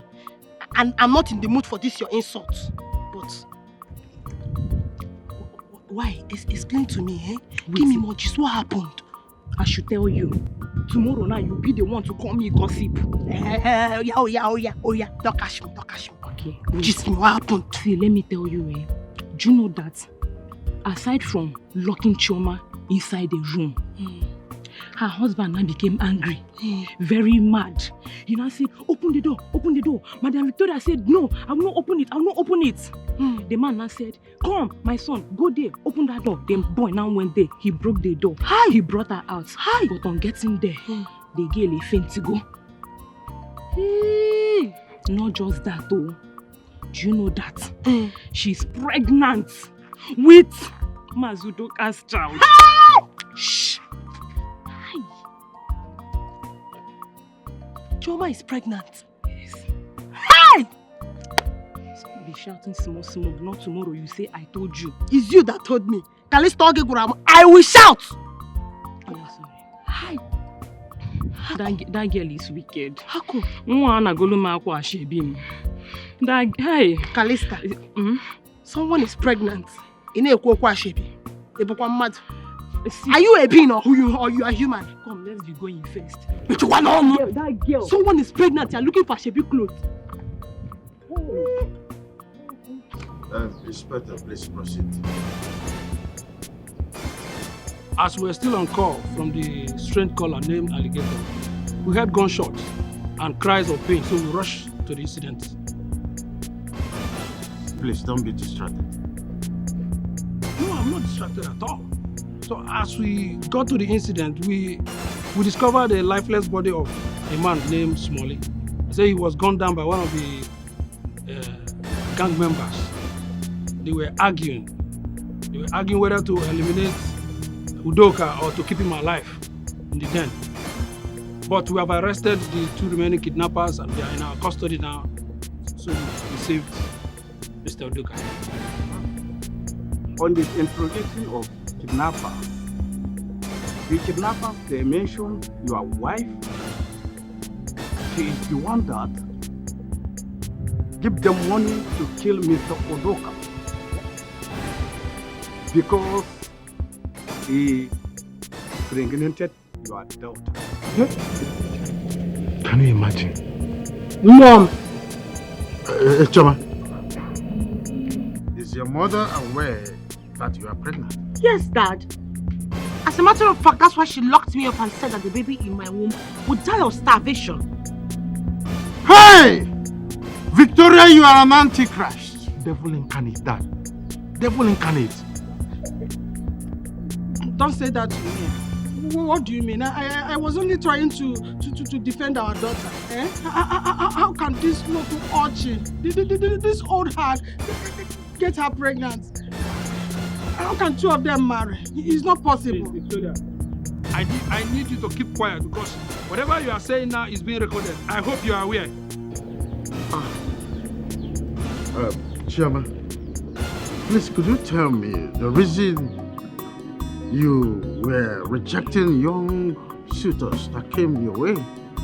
and I'm not in the mood for this your insult. But why? Explain to me, eh? Give me more gist. What happened? I should tell you. Tomorrow now you'll be the one to call me gossip. Oh yeah. Don't catch me. Okay. Gist me, what happened? See, let me tell you, do you know that aside from locking Chioma inside the room, her husband now became angry, very mad. He now said, open the door. Madam Victoria said, no, I will not open it. The man now said, come, my son, go there, open that door. The boy now went there. He broke the door. He brought her out. But on getting there, the girl faint to go. Not just that though. Do you know that she's pregnant with Mazudoka's child? Shh! Chioma is pregnant. Yes. Hey! Be shouting small. Not tomorrow you say I told you. It's you that told me. I will shout! Oh, sorry. Hi. That girl is wicked. How come? Hey. Calista, someone is pregnant. Are you a being or you are human? Come, let's be going first. But you want to know? That girl. Someone is pregnant. You're looking for Shebi clothes. Inspector, please proceed. As we're still on call from the strange caller named Alligator, we heard gunshots and cries of pain, so we rushed to the incident. Please don't be distracted. No, I'm not distracted at all. So as we got to the incident, we discovered a lifeless body of a man named Smalley. They say he was gunned down by one of the gang members. They were arguing whether to eliminate Udoka or to keep him alive in the den. But we have arrested the 2 remaining kidnappers and they are in our custody now. So we saved Mr. Udoka. On the interrogation of kidnappers, the kidnappers, they mentioned your wife. She is the one that give them money to kill Mr. Udoka because he impregnated your daughter. Can you imagine? Mom! Choma, is your mother aware that you are pregnant? Yes, Dad. As a matter of fact, that's why she locked me up and said that the baby in my womb would die of starvation. Hey! Victoria, you are an antichrist. Devil incarnate, Dad. Devil incarnate. Don't say that to me. What do you mean? I was only trying to defend our daughter. Eh? How can this local urchin, this old hag, get her pregnant? How can 2 of them marry? It's not possible. Victoria, I need you to keep quiet because whatever you are saying now is being recorded. I hope you are aware. Chioma, Please, could you tell me the reason you were rejecting young suitors that came your way?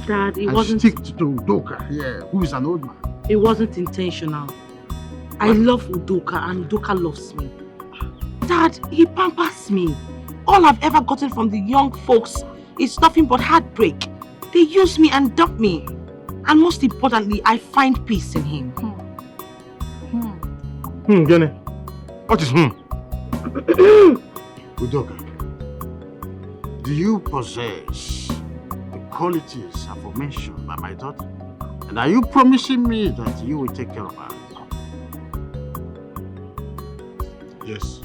Dad, it and wasn't... stick to Udoka here, who is an old man. It wasn't intentional. I love Udoka and Udoka loves me. Dad, he pampers me. All I've ever gotten from the young folks is nothing but heartbreak. They use me and dump me. And most importantly, I find peace in him. Gene. What is Udoka, do you possess the qualities aforementioned by my daughter? And are you promising me that you will take care of her? Yes.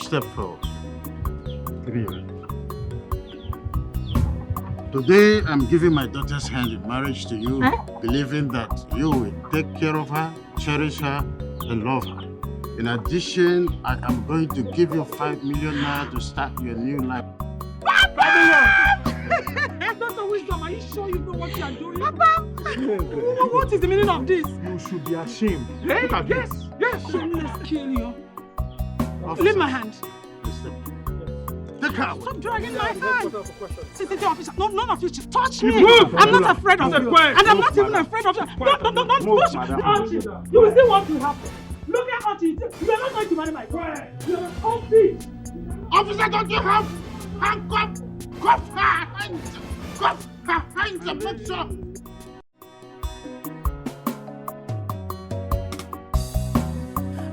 Step forward. Today, I'm giving my daughter's hand in marriage to you, believing that you will take care of her, cherish her, and love her. In addition, I am going to give you 5 million naira to start your new life. Dr. Wisdom, are you sure you know what you are doing? Papa! What is the meaning of this? You should be ashamed. Hey, Look at yes, this. yes. Let's kill you. Leave my hand. Take her away. Stop dragging my hand. Sit officer. No, none of you should touch You me. move. I'm not afraid of you. And I'm not even afraid of you. Don't push me. You will see what will happen. Look at what you do. You are not going to marry my daughter. You are a cold bitch. Officer, don't you have handcuff? Cuff her hands. Cuff her hands and make sure.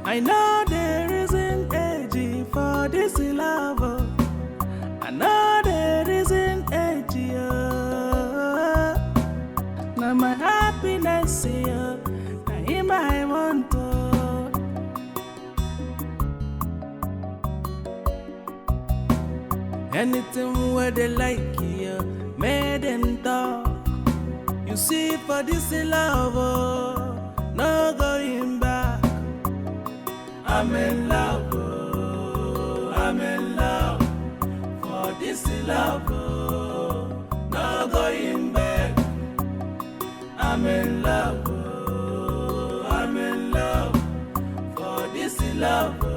I know there isn't age for this love. I know there isn't age. Now my happiness here, now him I want to. Anything where they like here, make them talk. You see for this love, no going back. I'm in love, I'm in love. For this love, no going back. I'm in love, I'm in love. For this love.